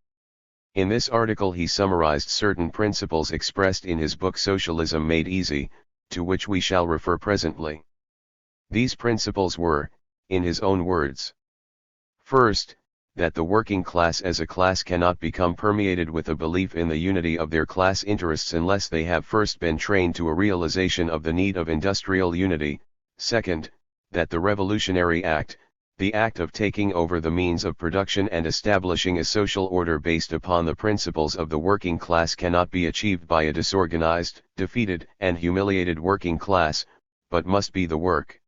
In this article he summarized certain principles expressed in his book Socialism Made Easy, to which we shall refer presently. These principles were, in his own words: first, that the working class as a class cannot become permeated with a belief in the unity of their class interests unless they have first been trained to a realization of the need of industrial unity. Second, that the Revolutionary Act, the act of taking over the means of production and establishing a social order based upon the principles of the working class, cannot be achieved by a disorganized, defeated, and humiliated working class, but must be the work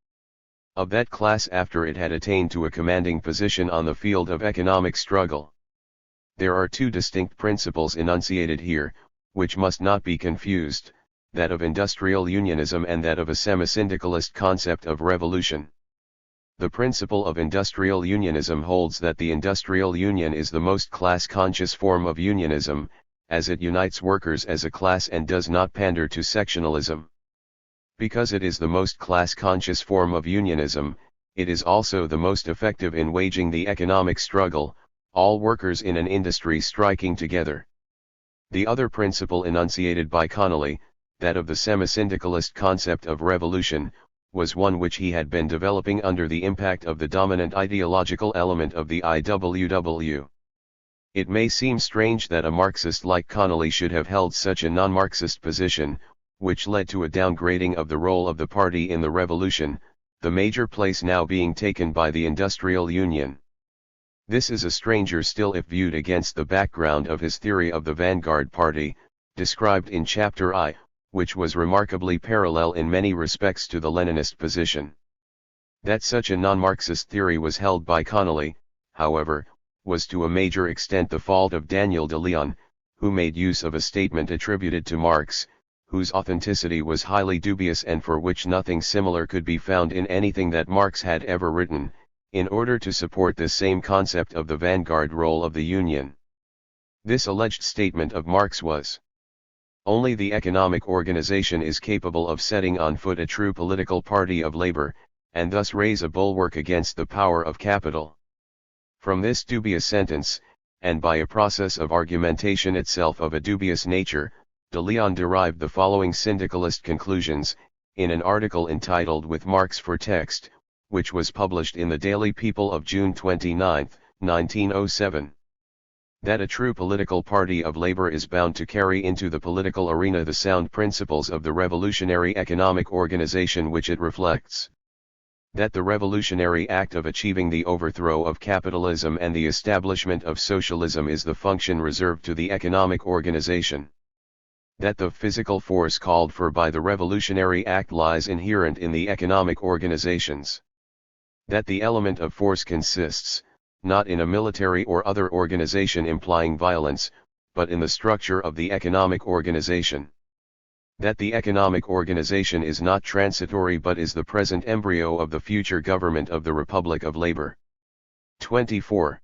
of that class after it had attained to a commanding position on the field of economic struggle. There are two distinct principles enunciated here, which must not be confused, that of industrial unionism and that of a semi-syndicalist concept of revolution. The principle of industrial unionism holds that the industrial union is the most class-conscious form of unionism, as it unites workers as a class and does not pander to sectionalism. Because it is the most class-conscious form of unionism, it is also the most effective in waging the economic struggle, all workers in an industry striking together. The other principle enunciated by Connolly, that of the semi-syndicalist concept of revolution, was one which he had been developing under the impact of the dominant ideological element of the IWW. It may seem strange that a Marxist like Connolly should have held such a non-Marxist position, which led to a downgrading of the role of the party in the revolution, the major place now being taken by the Industrial Union. This is a stranger still if viewed against the background of his theory of the vanguard party, described in Chapter I, which was remarkably parallel in many respects to the Leninist position. That such a non-Marxist theory was held by Connolly, however, was to a major extent the fault of Daniel de Leon, who made use of a statement attributed to Marx, whose authenticity was highly dubious and for which nothing similar could be found in anything that Marx had ever written, in order to support this same concept of the vanguard role of the Union. This alleged statement of Marx was: "Only the economic organization is capable of setting on foot a true political party of labor, and thus raise a bulwark against the power of capital." From this dubious sentence, and by a process of argumentation itself of a dubious nature, de Leon derived the following syndicalist conclusions, in an article entitled "With Marx for Text," which was published in the Daily People of June 29, 1907. That a true political party of labor is bound to carry into the political arena the sound principles of the revolutionary economic organization which it reflects. That the revolutionary act of achieving the overthrow of capitalism and the establishment of socialism is the function reserved to the economic organization. That the physical force called for by the revolutionary act lies inherent in the economic organizations. That the element of force consists, not in a military or other organization implying violence, but in the structure of the economic organization. That the economic organization is not transitory but is the present embryo of the future government of the Republic of Labor. 24.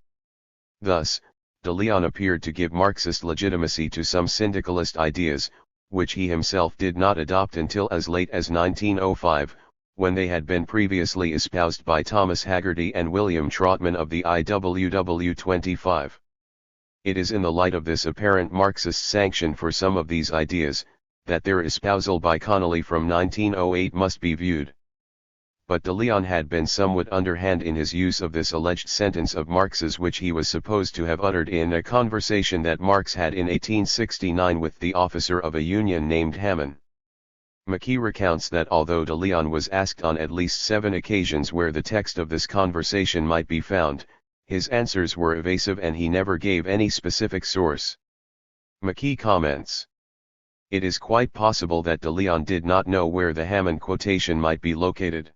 Thus, de Leon appeared to give Marxist legitimacy to some syndicalist ideas, which he himself did not adopt until as late as 1905, when they had been previously espoused by Thomas Haggerty and William Trotman of the IWW 25. It is in the light of this apparent Marxist sanction for some of these ideas, that their espousal by Connolly from 1908 must be viewed. But de Leon had been somewhat underhand in his use of this alleged sentence of Marx's, which he was supposed to have uttered in a conversation that Marx had in 1869 with the officer of a union named Hamann. Micheál recounts that although de Leon was asked on at least 7 occasions where the text of this conversation might be found, his answers were evasive and he never gave any specific source. Micheál comments: "It is quite possible that de Leon did not know where the Hamann quotation might be located.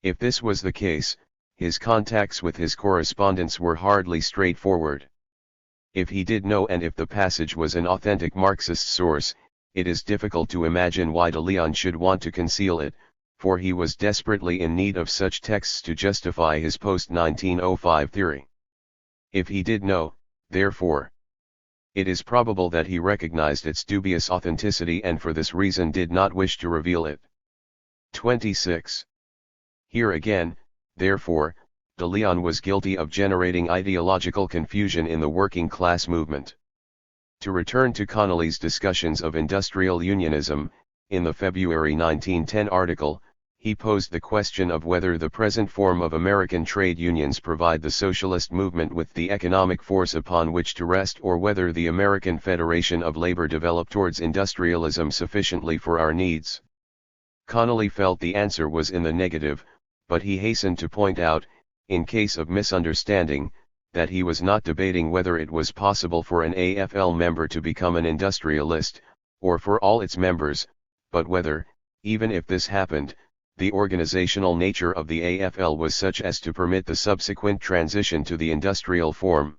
If this was the case, his contacts with his correspondents were hardly straightforward. If he did know and if the passage was an authentic Marxist source, it is difficult to imagine why de Leon should want to conceal it, for he was desperately in need of such texts to justify his post-1905 theory. If he did know, therefore, it is probable that he recognized its dubious authenticity and for this reason did not wish to reveal it." 26. Here again, therefore, de Leon was guilty of generating ideological confusion in the working class movement. To return to Connolly's discussions of industrial unionism, in the February 1910 article, he posed the question of whether the present form of American trade unions provide the socialist movement with the economic force upon which to rest, or whether the American Federation of Labor developed towards industrialism sufficiently for our needs. Connolly felt the answer was in the negative, but he hastened to point out, in case of misunderstanding, that he was not debating whether it was possible for an AFL member to become an industrialist, or for all its members, but whether, even if this happened, the organizational nature of the AFL was such as to permit the subsequent transition to the industrial form.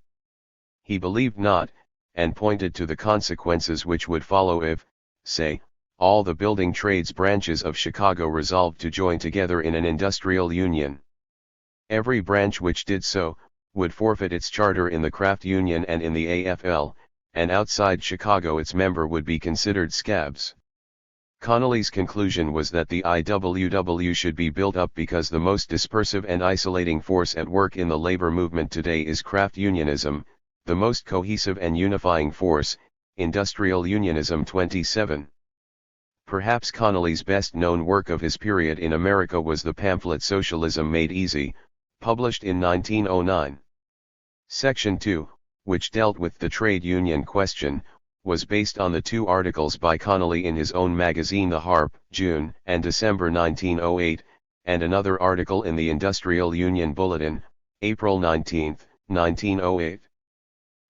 He believed not, and pointed to the consequences which would follow if, say, all the building trades branches of Chicago resolved to join together in an industrial union. Every branch which did so, would forfeit its charter in the craft union and in the AFL, and outside Chicago its member would be considered scabs. Connolly's conclusion was that the IWW should be built up because the most dispersive and isolating force at work in the labor movement today is craft unionism, the most cohesive and unifying force, industrial unionism. 27. Perhaps Connolly's best-known work of his period in America was the pamphlet Socialism Made Easy, published in 1909. Section 2, which dealt with the trade union question, was based on the 2 articles by Connolly in his own magazine The Harp, June and December 1908, and another article in the Industrial Union Bulletin, April 19, 1908.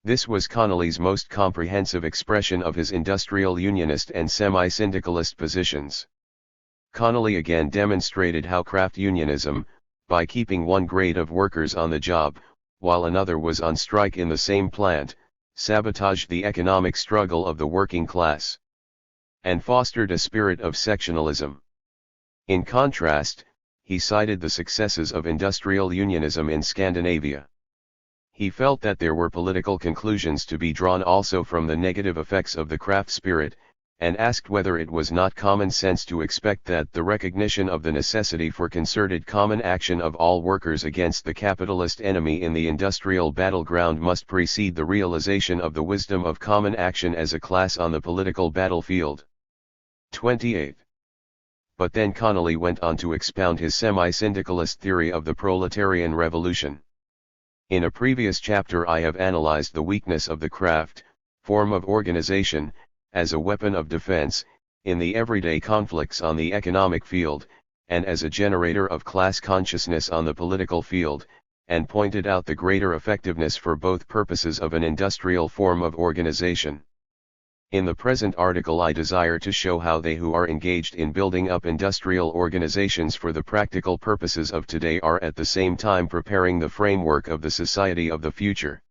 This was Connolly's most comprehensive expression of his industrial unionist and semi-syndicalist positions. Connolly again demonstrated how craft unionism, by keeping one grade of workers on the job, while another was on strike in the same plant, sabotaged the economic struggle of the working class, and fostered a spirit of sectionalism. In contrast, he cited the successes of industrial unionism in Scandinavia. He felt that there were political conclusions to be drawn also from the negative effects of the craft spirit, and asked whether it was not common sense to expect that the recognition of the necessity for concerted common action of all workers against the capitalist enemy in the industrial battleground must precede the realization of the wisdom of common action as a class on the political battlefield. 28. But then Connolly went on to expound his semi-syndicalist theory of the proletarian revolution. In a previous chapter I have analyzed the weakness of the craft form of organization, as a weapon of defense, in the everyday conflicts on the economic field, and as a generator of class consciousness on the political field, and pointed out the greater effectiveness for both purposes of an industrial form of organization. In the present article I desire to show how they who are engaged in building up industrial organizations for the practical purposes of today are at the same time preparing the framework of the society of the future.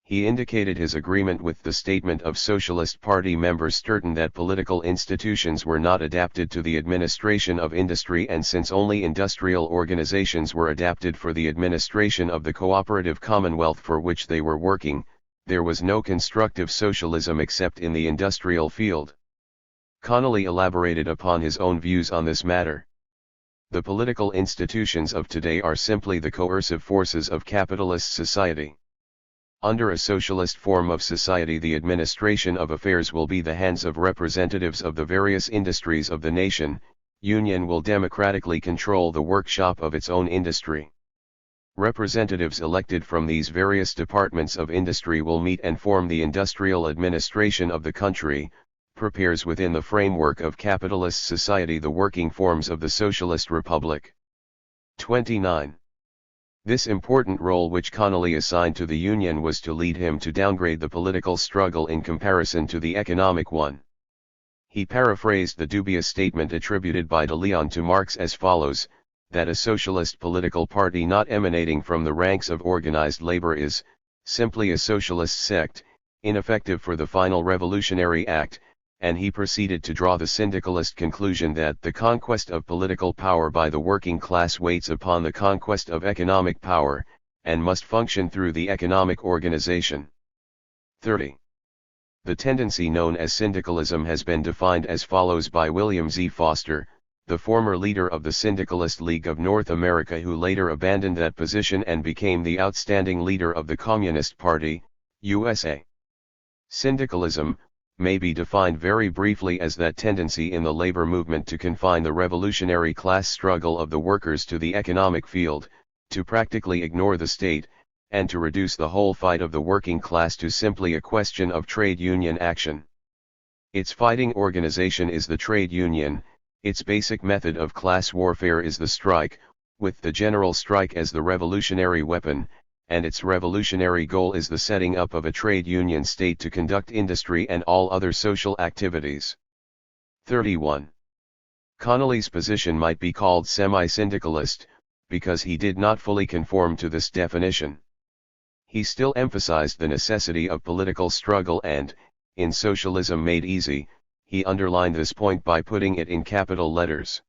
He indicated his agreement with the statement of Socialist Party member Sturton that political institutions were not adapted to the administration of industry, and since only industrial organizations were adapted for the administration of the cooperative commonwealth for which they were working, there was no constructive socialism except in the industrial field. Connolly elaborated upon his own views on this matter. The political institutions of today are simply the coercive forces of capitalist society. Under a socialist form of society, the administration of affairs will be the hands of representatives of the various industries of the nation. Union will democratically control the workshop of its own industry. Representatives elected from these various departments of industry will meet and form the industrial administration of the country, prepares within the framework of capitalist society the working forms of the socialist republic. 29. This important role which Connolly assigned to the Union was to lead him to downgrade the political struggle in comparison to the economic one. He paraphrased the dubious statement attributed by de Leon to Marx as follows: that a socialist political party not emanating from the ranks of organized labor is, simply a socialist sect, ineffective for the final revolutionary act, and he proceeded to draw the syndicalist conclusion that the conquest of political power by the working class waits upon the conquest of economic power, and must function through the economic organization. 30. The tendency known as syndicalism has been defined as follows by William Z. Foster, the former leader of the Syndicalist League of North America, who later abandoned that position and became the outstanding leader of the Communist Party, USA. Syndicalism may be defined very briefly as that tendency in the labor movement to confine the revolutionary class struggle of the workers to the economic field, to practically ignore the state, and to reduce the whole fight of the working class to simply a question of trade union action. Its fighting organization is the trade union. Its basic method of class warfare is the strike, with the general strike as the revolutionary weapon, and its revolutionary goal is the setting up of a trade union state to conduct industry and all other social activities. 31. Connolly's position might be called semi-syndicalist, because he did not fully conform to this definition. He still emphasized the necessity of political struggle and, in Socialism Made Easy, he underlined this point by putting it in capital letters.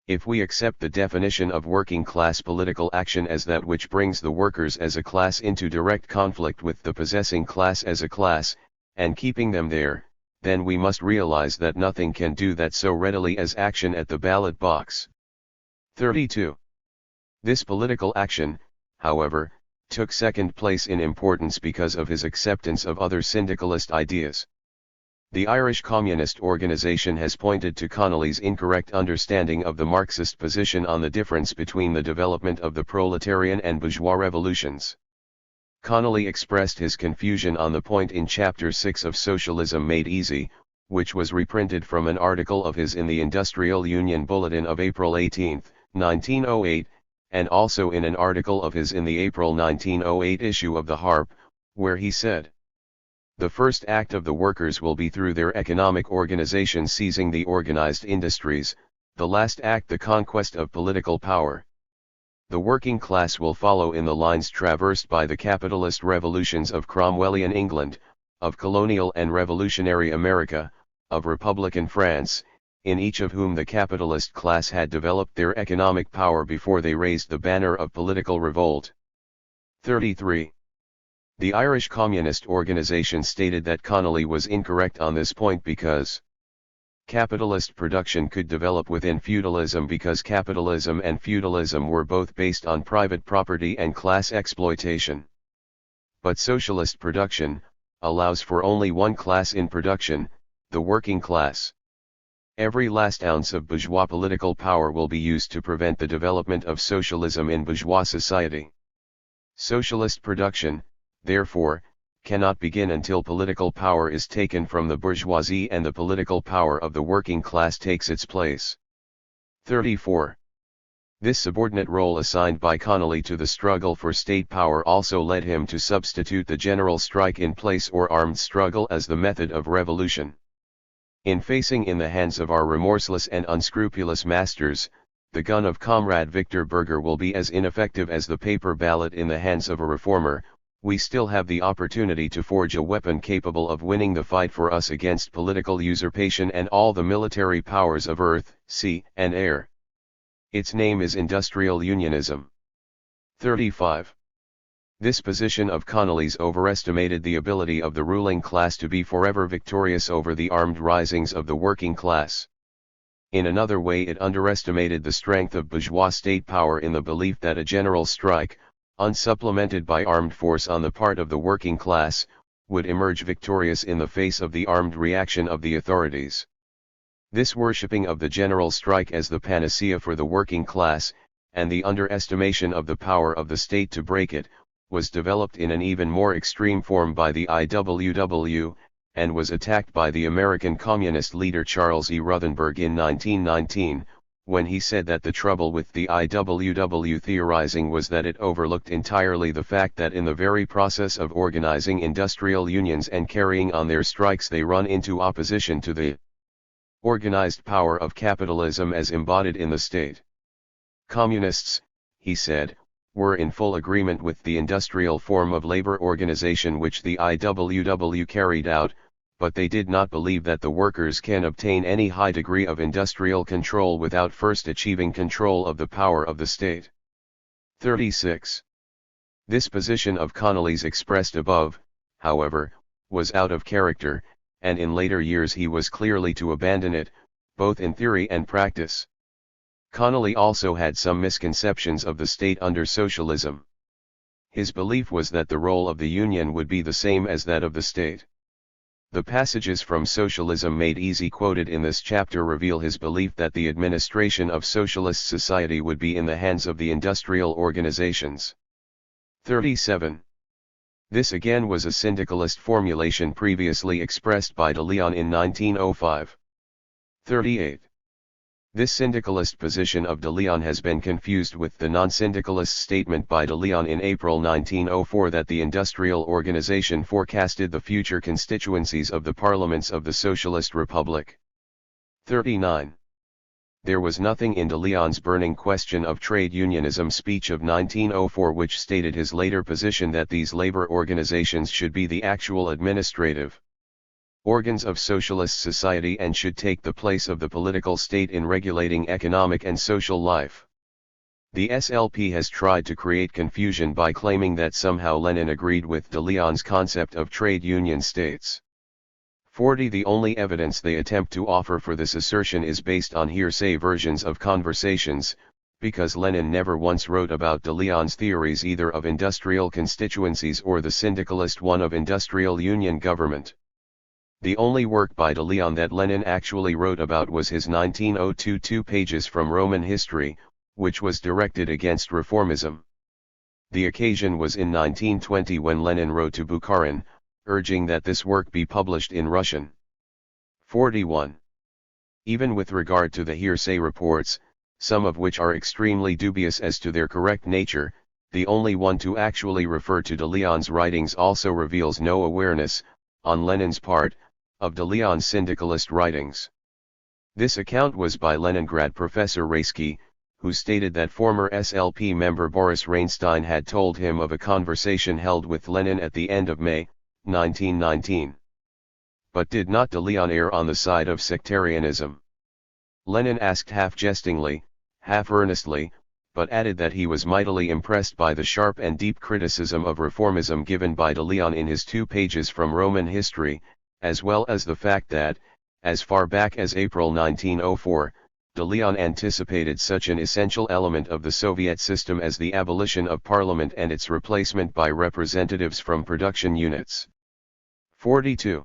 If we accept the definition of working class political action as that which brings the workers as a class into direct conflict with the possessing class as a class, and keeping them there, then we must realize that nothing can do that so readily as action at the ballot box. 32. This political action, however, took second place in importance because of his acceptance of other syndicalist ideas. The Irish Communist Organisation has pointed to Connolly's incorrect understanding of the Marxist position on the difference between the development of the proletarian and bourgeois revolutions. Connolly expressed his confusion on the point in Chapter 6 of Socialism Made Easy, which was reprinted from an article of his in the Industrial Union Bulletin of April 18, 1908, and also in an article of his in the April 1908 issue of the Harp, where he said, "The first act of the workers will be through their economic organization seizing the organized industries, the last act the conquest of political power. The working class will follow in the lines traversed by the capitalist revolutions of Cromwellian England, of colonial and revolutionary America, of Republican France, in each of whom the capitalist class had developed their economic power before they raised the banner of political revolt." 33. The Irish Communist Organization stated that Connolly was incorrect on this point because capitalist production could develop within feudalism because capitalism and feudalism were both based on private property and class exploitation. But socialist production allows for only one class in production, the working class. Every last ounce of bourgeois political power will be used to prevent the development of socialism in bourgeois society. Socialist production, therefore, cannot begin until political power is taken from the bourgeoisie and the political power of the working class takes its place. 34. This subordinate role assigned by Connolly to the struggle for state power also led him to substitute the general strike in place or armed struggle as the method of revolution. In facing in the hands of our remorseless and unscrupulous masters, the gun of Comrade Victor Berger will be as ineffective as the paper ballot in the hands of a reformer. We still have the opportunity to forge a weapon capable of winning the fight for us against political usurpation and all the military powers of earth, sea, and air. Its name is industrial unionism. 35. This position of Connolly's overestimated the ability of the ruling class to be forever victorious over the armed risings of the working class. In another way, it underestimated the strength of bourgeois state power in the belief that a general strike, unsupplemented by armed force on the part of the working class, would emerge victorious in the face of the armed reaction of the authorities. This worshipping of the general strike as the panacea for the working class, and the underestimation of the power of the state to break it, was developed in an even more extreme form by the IWW, and was attacked by the American Communist leader Charles E. Ruthenberg in 1919, when he said that the trouble with the IWW theorizing was that it overlooked entirely the fact that in the very process of organizing industrial unions and carrying on their strikes they run into opposition to the organized power of capitalism as embodied in the state. Communists, he said, were in full agreement with the industrial form of labor organization which the IWW carried out, but they did not believe that the workers can obtain any high degree of industrial control without first achieving control of the power of the state. 36. This position of Connolly's expressed above, however, was out of character, and in later years he was clearly to abandon it, both in theory and practice. Connolly also had some misconceptions of the state under socialism. His belief was that the role of the union would be the same as that of the state. The passages from Socialism Made Easy quoted in this chapter reveal his belief that the administration of socialist society would be in the hands of the industrial organizations. 37. This again was a syndicalist formulation previously expressed by de Leon in 1905. 38. This syndicalist position of de Leon has been confused with the non-syndicalist statement by de Leon in April 1904 that the industrial organization forecasted the future constituencies of the parliaments of the Socialist Republic. 39. There was nothing in de Leon's burning question of trade unionism speech of 1904 which stated his later position that these labor organizations should be the actual administrative organs of socialist society and should take the place of the political state in regulating economic and social life. The SLP has tried to create confusion by claiming that somehow Lenin agreed with de Leon's concept of trade union states. 40. The only evidence they attempt to offer for this assertion is based on hearsay versions of conversations, because Lenin never once wrote about de Leon's theories either of industrial constituencies or the syndicalist one of industrial union government. The only work by de Leon that Lenin actually wrote about was his 1902 2 pages from Roman history, which was directed against reformism. The occasion was in 1920 when Lenin wrote to Bukharin, urging that this work be published in Russian. 41. Even with regard to the hearsay reports, some of which are extremely dubious as to their correct nature. The only one to actually refer to de Leon's writings also reveals no awareness, on Lenin's part, of de Leon's syndicalist writings. This account was by Leningrad professor Raisky, who stated that former SLP member Boris Reinstein had told him of a conversation held with Lenin at the end of May, 1919. But did not de Leon err on the side of sectarianism? Lenin asked half jestingly, half earnestly, but added that he was mightily impressed by the sharp and deep criticism of reformism given by de Leon in his 2 pages from Roman history, as well as the fact that, as far back as April 1904, de Leon anticipated such an essential element of the Soviet system as the abolition of parliament and its replacement by representatives from production units. 42.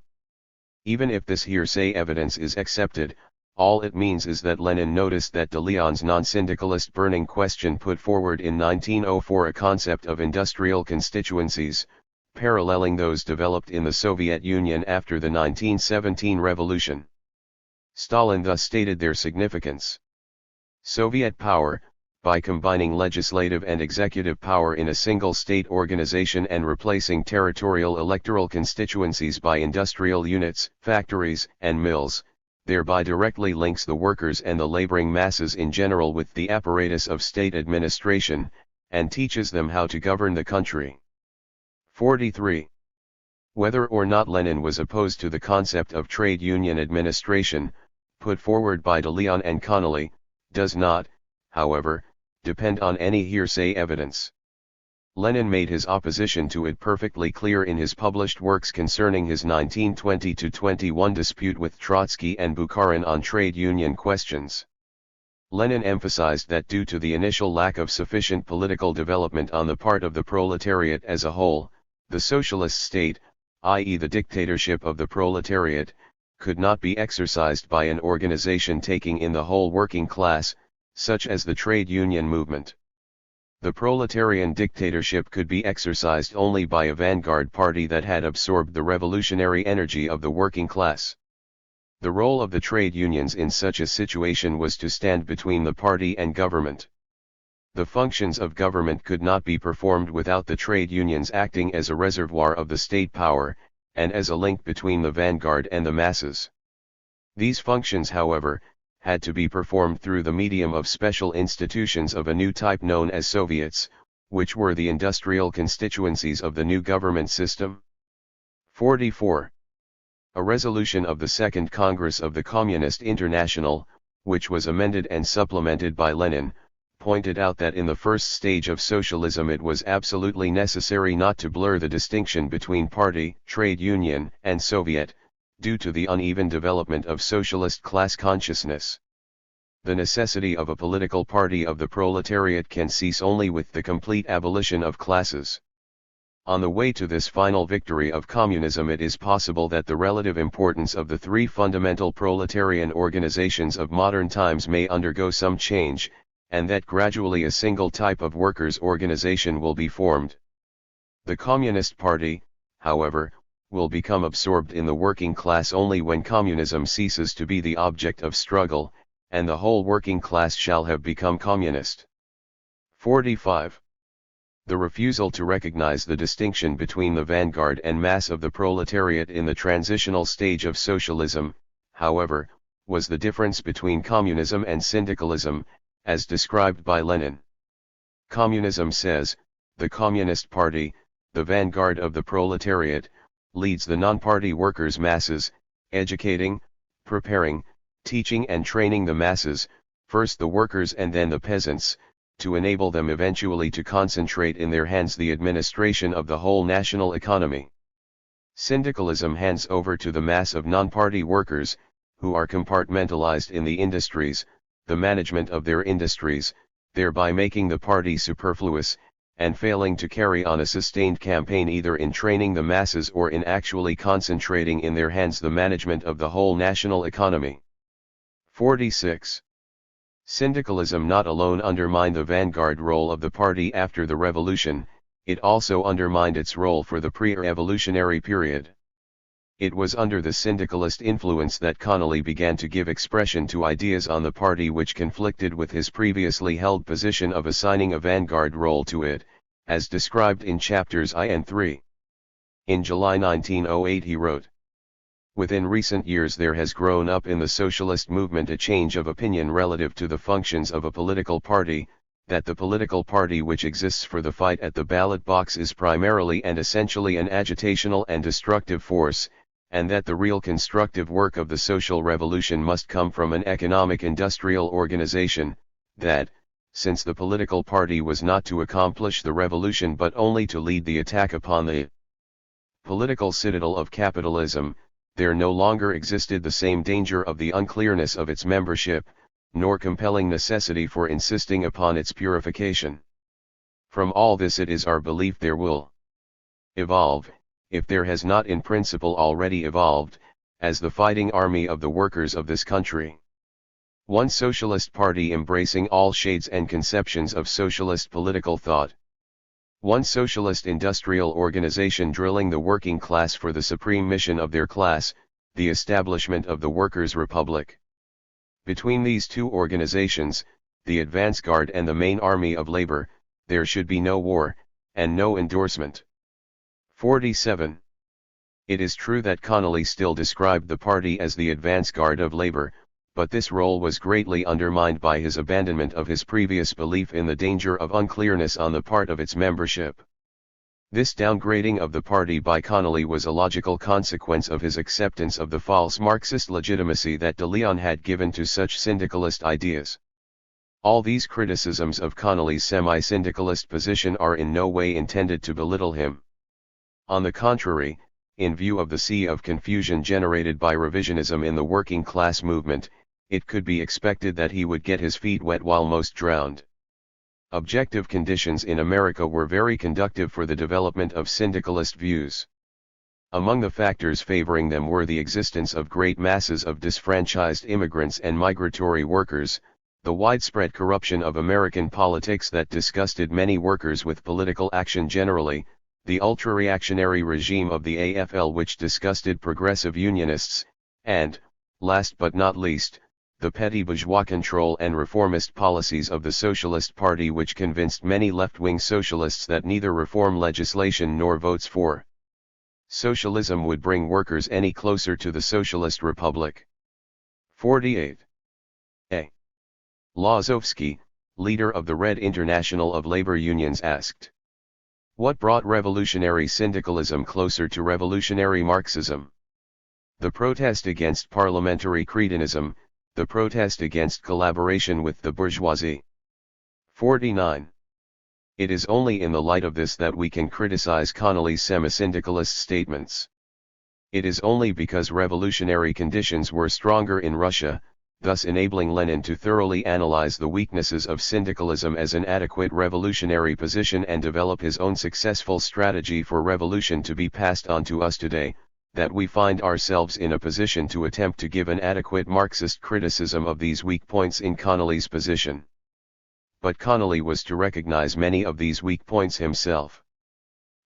Even if this hearsay evidence is accepted, all it means is that Lenin noticed that de Leon's non-syndicalist burning question put forward in 1904 a concept of industrial constituencies, paralleling those developed in the Soviet Union after the 1917 revolution. Stalin thus stated their significance. Soviet power, by combining legislative and executive power in a single state organization and replacing territorial electoral constituencies by industrial units, factories, and mills, thereby directly links the workers and the laboring masses in general with the apparatus of state administration, and teaches them how to govern the country. 43. Whether or not Lenin was opposed to the concept of trade union administration, put forward by de Leon and Connolly, does not, however, depend on any hearsay evidence. Lenin made his opposition to it perfectly clear in his published works concerning his 1920-21 dispute with Trotsky and Bukharin on trade union questions. Lenin emphasized that due to the initial lack of sufficient political development on the part of the proletariat as a whole, the socialist state, i.e. the dictatorship of the proletariat, could not be exercised by an organization taking in the whole working class, such as the trade union movement. The proletarian dictatorship could be exercised only by a vanguard party that had absorbed the revolutionary energy of the working class. The role of the trade unions in such a situation was to stand between the party and government. The functions of government could not be performed without the trade unions acting as a reservoir of the state power, and as a link between the vanguard and the masses. These functions, however, had to be performed through the medium of special institutions of a new type known as Soviets, which were the industrial constituencies of the new government system. 44. A resolution of the Second Congress of the Communist International, which was amended and supplemented by Lenin, pointed out that in the first stage of socialism it was absolutely necessary not to blur the distinction between party, trade union, and Soviet, due to the uneven development of socialist class consciousness. The necessity of a political party of the proletariat can cease only with the complete abolition of classes. On the way to this final victory of communism, it is possible that the relative importance of the 3 fundamental proletarian organizations of modern times may undergo some change, and that gradually a single type of workers' organization will be formed. The Communist Party, however, will become absorbed in the working class only when communism ceases to be the object of struggle, and the whole working class shall have become communist. 45. The refusal to recognize the distinction between the vanguard and mass of the proletariat in the transitional stage of socialism, however, was the difference between communism and syndicalism, as described by Lenin. Communism says, the Communist Party, the vanguard of the proletariat, leads the non-party workers' masses, educating, preparing, teaching and training the masses, first the workers and then the peasants, to enable them eventually to concentrate in their hands the administration of the whole national economy. Syndicalism hands over to the mass of non-party workers, who are compartmentalized in the industries, the management of their industries, thereby making the party superfluous, and failing to carry on a sustained campaign either in training the masses or in actually concentrating in their hands the management of the whole national economy. 46. Syndicalism not alone undermined the vanguard role of the party after the revolution, it also undermined its role for the pre-revolutionary period. It was under the syndicalist influence that Connolly began to give expression to ideas on the party which conflicted with his previously held position of assigning a vanguard role to it, as described in chapters I and III. In July 1908 he wrote, "Within recent years there has grown up in the socialist movement a change of opinion relative to the functions of a political party, that the political party which exists for the fight at the ballot box is primarily and essentially an agitational and destructive force, and that the real constructive work of the social revolution must come from an economic industrial organization, that, since the political party was not to accomplish the revolution but only to lead the attack upon the political citadel of capitalism, there no longer existed the same danger of the unclearness of its membership, nor compelling necessity for insisting upon its purification. From all this it is our belief there will evolve, if there has not in principle already evolved, as the fighting army of the workers of this country. One socialist party embracing all shades and conceptions of socialist political thought. One socialist industrial organization drilling the working class for the supreme mission of their class, the establishment of the workers' republic. Between these two organizations, the advance guard and the main army of labor, there should be no war, and no endorsement." 47. It is true that Connolly still described the party as the advance guard of labor, but this role was greatly undermined by his abandonment of his previous belief in the danger of unclearness on the part of its membership. This downgrading of the party by Connolly was a logical consequence of his acceptance of the false Marxist legitimacy that de Leon had given to such syndicalist ideas. All these criticisms of Connolly's semi-syndicalist position are in no way intended to belittle him. On the contrary, in view of the sea of confusion generated by revisionism in the working class movement, it could be expected that he would get his feet wet while most drowned. Objective conditions in America were very conducive for the development of syndicalist views. Among the factors favoring them were the existence of great masses of disfranchised immigrants and migratory workers, the widespread corruption of American politics that disgusted many workers with political action generally, the ultra-reactionary regime of the AFL which disgusted progressive unionists, and, last but not least, the petty bourgeois control and reformist policies of the Socialist Party which convinced many left-wing socialists that neither reform legislation nor votes for socialism would bring workers any closer to the Socialist Republic. 48. A. Lozovsky, leader of the Red International of Labor Unions, asked, "What brought revolutionary syndicalism closer to revolutionary Marxism? The protest against parliamentary cretinism, the protest against collaboration with the bourgeoisie." 49. It is only in the light of this that we can criticize Connolly's semi-syndicalist statements. It is only because revolutionary conditions were stronger in Russia, thus enabling Lenin to thoroughly analyze the weaknesses of syndicalism as an adequate revolutionary position and develop his own successful strategy for revolution to be passed on to us today, that we find ourselves in a position to attempt to give an adequate Marxist criticism of these weak points in Connolly's position. But Connolly was to recognize many of these weak points himself.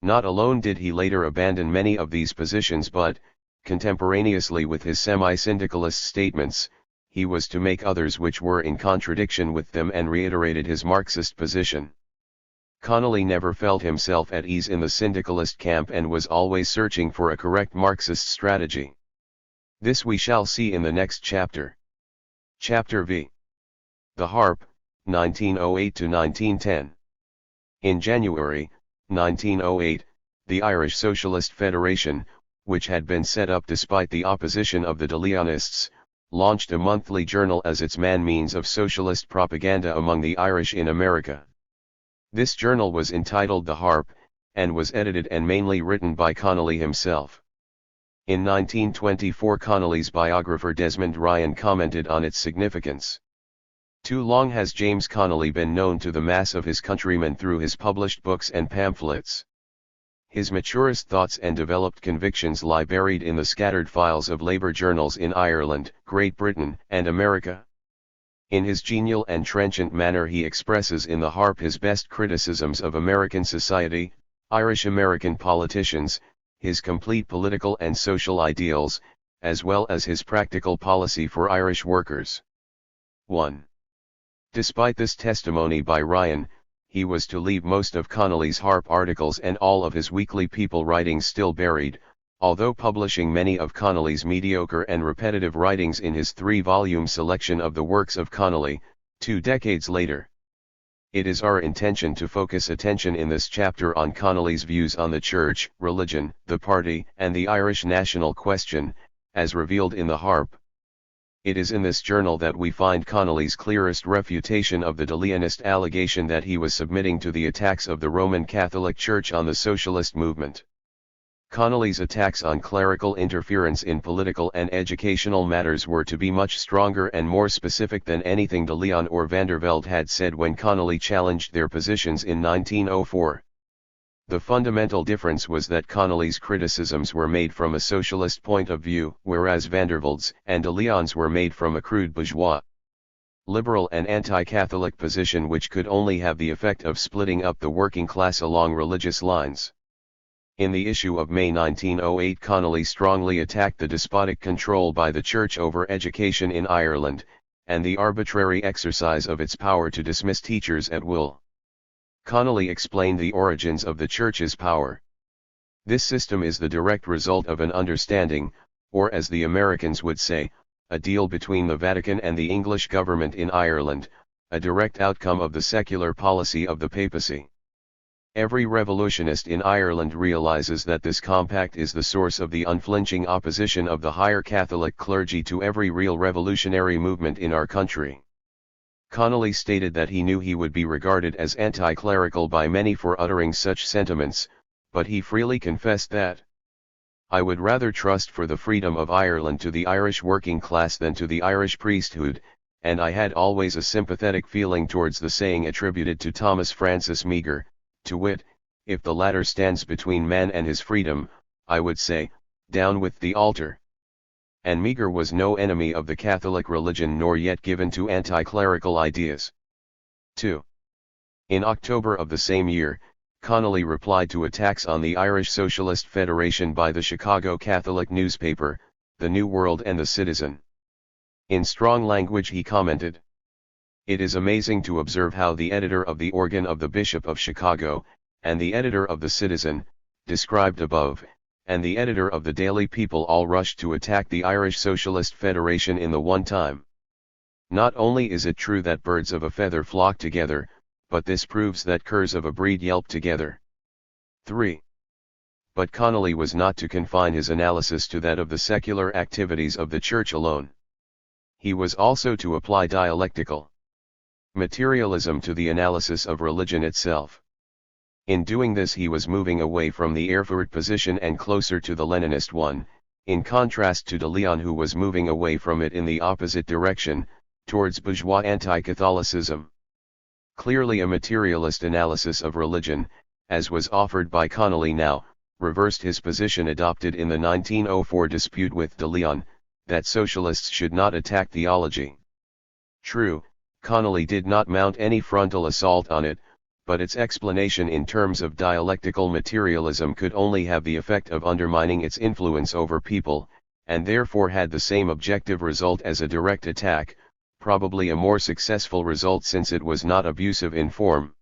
Not alone did he later abandon many of these positions but, contemporaneously with his semi-syndicalist statements, he was to make others which were in contradiction with them and reiterated his Marxist position. Connolly never felt himself at ease in the syndicalist camp and was always searching for a correct Marxist strategy. This we shall see in the next chapter. Chapter V. The Harp, 1908–1910. In January, 1908, the Irish Socialist Federation, which had been set up despite the opposition of the de Leonists, launched a monthly journal as its main means of socialist propaganda among the Irish in America. This journal was entitled The Harp, and was edited and mainly written by Connolly himself. In 1924 Connolly's biographer Desmond Ryan commented on its significance. Too long has James Connolly been known to the mass of his countrymen through his published books and pamphlets. His maturest thoughts and developed convictions lie buried in the scattered files of labor journals in Ireland, Great Britain, and America. In his genial and trenchant manner he expresses in The Harp his best criticisms of American society, Irish-American politicians, his complete political and social ideals, as well as his practical policy for Irish workers. 1. Despite this testimony by Ryan, he was to leave most of Connolly's Harp articles and all of his weekly People writings still buried, although publishing many of Connolly's mediocre and repetitive writings in his 3-volume selection of the works of Connolly, 2 decades later. It is our intention to focus attention in this chapter on Connolly's views on the church, religion, the party, and the Irish national question, as revealed in the Harp. It is in this journal that we find Connolly's clearest refutation of the de Leonist allegation that he was submitting to the attacks of the Roman Catholic Church on the socialist movement. Connolly's attacks on clerical interference in political and educational matters were to be much stronger and more specific than anything de Leon or Vandervelde had said when Connolly challenged their positions in 1904. The fundamental difference was that Connolly's criticisms were made from a socialist point of view, whereas Vandervelde's and de Leon's were made from a crude bourgeois, liberal and anti-Catholic position which could only have the effect of splitting up the working class along religious lines. In the issue of May 1908, Connolly strongly attacked the despotic control by the Church over education in Ireland, and the arbitrary exercise of its power to dismiss teachers at will. Connolly explained the origins of the Church's power. This system is the direct result of an understanding, or as the Americans would say, a deal between the Vatican and the English government in Ireland, a direct outcome of the secular policy of the papacy. Every revolutionist in Ireland realizes that this compact is the source of the unflinching opposition of the higher Catholic clergy to every real revolutionary movement in our country. Connolly stated that he knew he would be regarded as anti-clerical by many for uttering such sentiments, but he freely confessed that, "I would rather trust for the freedom of Ireland to the Irish working class than to the Irish priesthood, and I had always a sympathetic feeling towards the saying attributed to Thomas Francis Meagher, to wit, if the latter stands between man and his freedom, I would say, down with the altar." And Meagher was no enemy of the Catholic religion nor yet given to anti-clerical ideas. 2. In October of the same year, Connolly replied to attacks on the Irish Socialist Federation by the Chicago Catholic newspaper, The New World and the Citizen. In strong language he commented, "It is amazing to observe how the editor of the organ of the Bishop of Chicago, and the editor of the Citizen, described above, and the editor of the Daily People all rushed to attack the Irish Socialist Federation in the one time. Not only is it true that birds of a feather flock together, but this proves that curs of a breed yelp together." 3. But Connolly was not to confine his analysis to that of the secular activities of the Church alone. He was also to apply dialectical materialism to the analysis of religion itself. In doing this he was moving away from the Erfurt position and closer to the Leninist one, in contrast to de Leon who was moving away from it in the opposite direction, towards bourgeois anti-Catholicism. Clearly a materialist analysis of religion, as was offered by Connolly now, reversed his position adopted in the 1904 dispute with de Leon, that socialists should not attack theology. True, Connolly did not mount any frontal assault on it, but its explanation in terms of dialectical materialism could only have the effect of undermining its influence over people, and therefore had the same objective result as a direct attack, probably a more successful result since it was not abusive in form.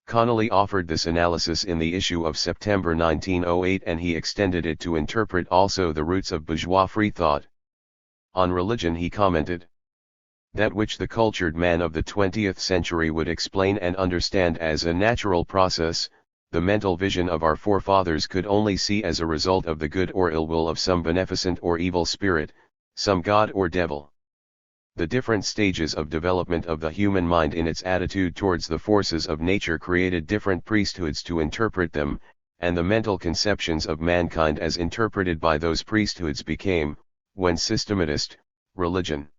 Connolly offered this analysis in the issue of September 1908 and he extended it to interpret also the roots of bourgeois free thought. On religion he commented, "That which the cultured man of the 20th century would explain and understand as a natural process, the mental vision of our forefathers could only see as a result of the good or ill will of some beneficent or evil spirit, some god or devil. The different stages of development of the human mind in its attitude towards the forces of nature created different priesthoods to interpret them, and the mental conceptions of mankind as interpreted by those priesthoods became, when systematist, religion.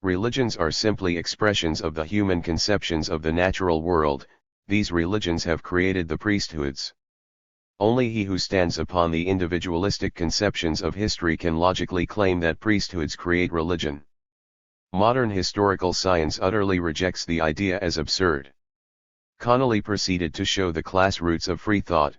Religions are simply expressions of the human conceptions of the natural world, these religions have created the priesthoods. Only he who stands upon the individualistic conceptions of history can logically claim that priesthoods create religion. Modern historical science utterly rejects the idea as absurd." Connolly proceeded to show the class roots of free thought.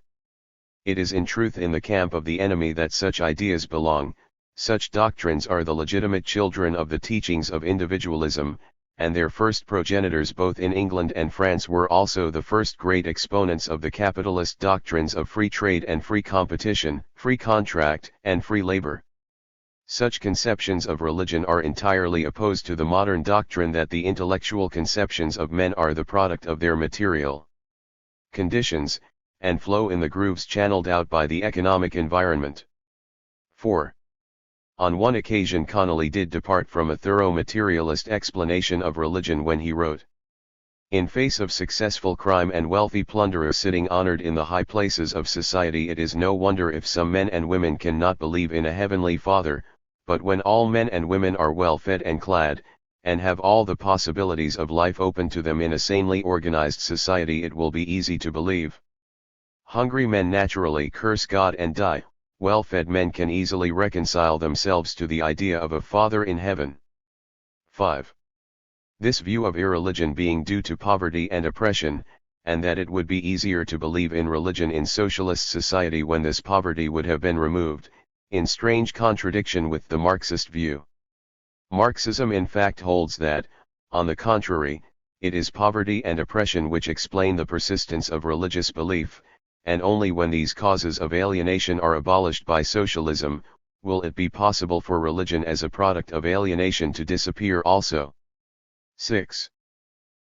It is in truth in the camp of the enemy that such ideas belong. Such doctrines are the legitimate children of the teachings of individualism, and their first progenitors both in England and France were also the first great exponents of the capitalist doctrines of free trade and free competition, free contract, and free labor. Such conceptions of religion are entirely opposed to the modern doctrine that the intellectual conceptions of men are the product of their material conditions, and flow in the grooves channeled out by the economic environment. 4. On one occasion Connolly did depart from a thorough materialist explanation of religion when he wrote, "In face of successful crime and wealthy plunderers sitting honored in the high places of society, it is no wonder if some men and women cannot believe in a heavenly Father, but when all men and women are well fed and clad, and have all the possibilities of life open to them in a sanely organized society, it will be easy to believe. Hungry men naturally curse God and die. Well-fed men can easily reconcile themselves to the idea of a Father in heaven." 5. This view of irreligion being due to poverty and oppression, and that it would be easier to believe in religion in socialist society when this poverty would have been removed, in strange contradiction with the Marxist view. Marxism in fact holds that, on the contrary, it is poverty and oppression which explain the persistence of religious belief, and only when these causes of alienation are abolished by socialism, will it be possible for religion as a product of alienation to disappear also. 6.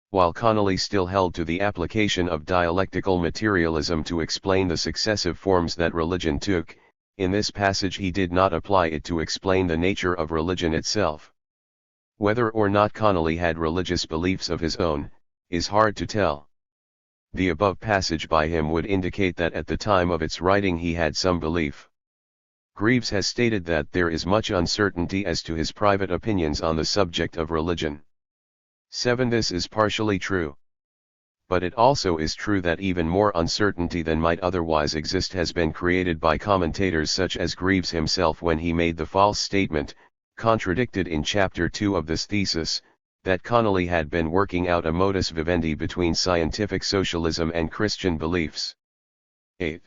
While Connolly still held to the application of dialectical materialism to explain the successive forms that religion took, in this passage he did not apply it to explain the nature of religion itself. Whether or not Connolly had religious beliefs of his own, is hard to tell. The above passage by him would indicate that at the time of its writing he had some belief. Greaves has stated that there is much uncertainty as to his private opinions on the subject of religion. 7. This is partially true. But it also is true that even more uncertainty than might otherwise exist has been created by commentators such as Greaves himself when he made the false statement, contradicted in Chapter 2 of this thesis, that Connolly had been working out a modus vivendi between scientific socialism and Christian beliefs. 8.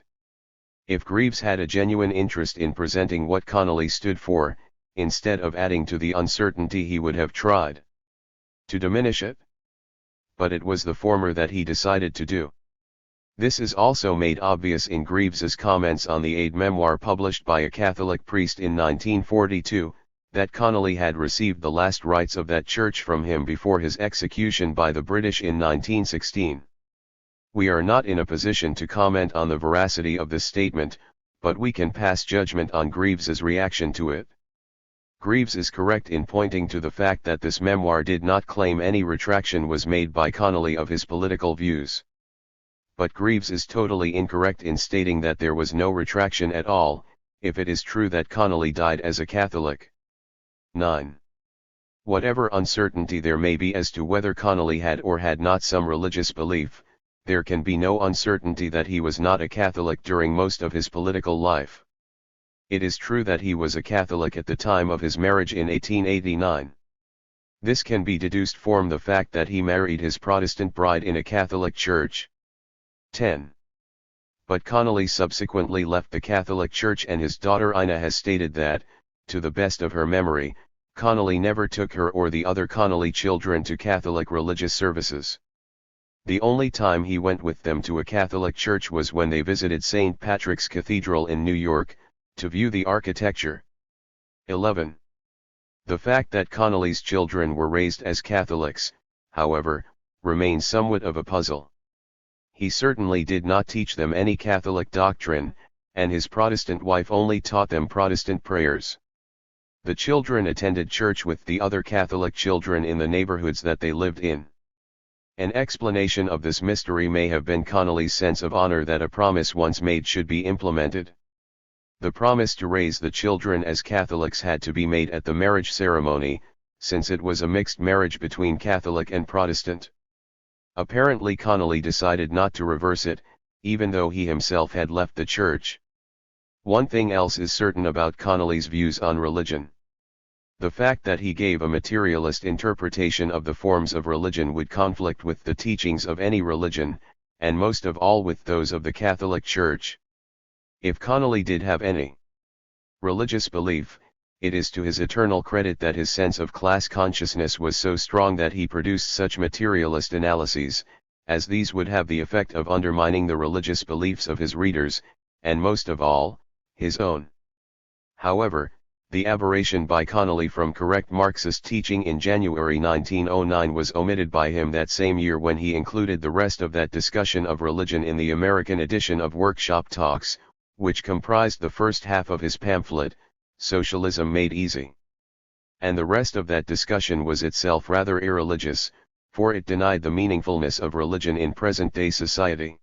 If Greaves had a genuine interest in presenting what Connolly stood for, instead of adding to the uncertainty he would have tried to diminish it. But it was the former that he decided to do. This is also made obvious in Greaves's comments on the aid memoir published by a Catholic priest in 1942, that Connolly had received the last rites of that church from him before his execution by the British in 1916. We are not in a position to comment on the veracity of this statement, but we can pass judgment on Greaves's reaction to it. Greaves is correct in pointing to the fact that this memoir did not claim any retraction was made by Connolly of his political views. But Greaves is totally incorrect in stating that there was no retraction at all, if it is true that Connolly died as a Catholic. 9. Whatever uncertainty there may be as to whether Connolly had or had not some religious belief, there can be no uncertainty that he was not a Catholic during most of his political life. It is true that he was a Catholic at the time of his marriage in 1889. This can be deduced from the fact that he married his Protestant bride in a Catholic church. 10. But Connolly subsequently left the Catholic Church, and his daughter Ina has stated that, to the best of her memory, Connolly never took her or the other Connolly children to Catholic religious services. The only time he went with them to a Catholic church was when they visited St. Patrick's Cathedral in New York, to view the architecture. 11. The fact that Connolly's children were raised as Catholics, however, remains somewhat of a puzzle. He certainly did not teach them any Catholic doctrine, and his Protestant wife only taught them Protestant prayers. The children attended church with the other Catholic children in the neighborhoods that they lived in. An explanation of this mystery may have been Connolly's sense of honor that a promise once made should be implemented. The promise to raise the children as Catholics had to be made at the marriage ceremony, since it was a mixed marriage between Catholic and Protestant. Apparently Connolly decided not to reverse it, even though he himself had left the church. One thing else is certain about Connolly's views on religion. The fact that he gave a materialist interpretation of the forms of religion would conflict with the teachings of any religion, and most of all with those of the Catholic Church. If Connolly did have any religious belief, it is to his eternal credit that his sense of class consciousness was so strong that he produced such materialist analyses, as these would have the effect of undermining the religious beliefs of his readers, and most of all, his own. However, the aberration by Connolly from correct Marxist teaching in January 1909 was omitted by him that same year when he included the rest of that discussion of religion in the American edition of Workshop Talks, which comprised the first half of his pamphlet, Socialism Made Easy. And the rest of that discussion was itself rather irreligious, for it denied the meaningfulness of religion in present-day society.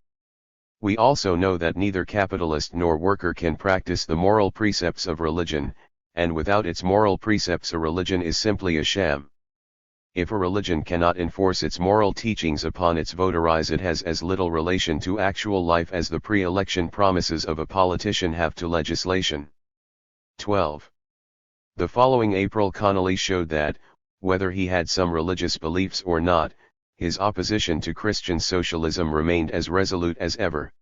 We also know that neither capitalist nor worker can practice the moral precepts of religion, and without its moral precepts a religion is simply a sham. If a religion cannot enforce its moral teachings upon its votaries, it has as little relation to actual life as the pre-election promises of a politician have to legislation. 12. The following April Connolly showed that, whether he had some religious beliefs or not, his opposition to Christian socialism remained as resolute as ever.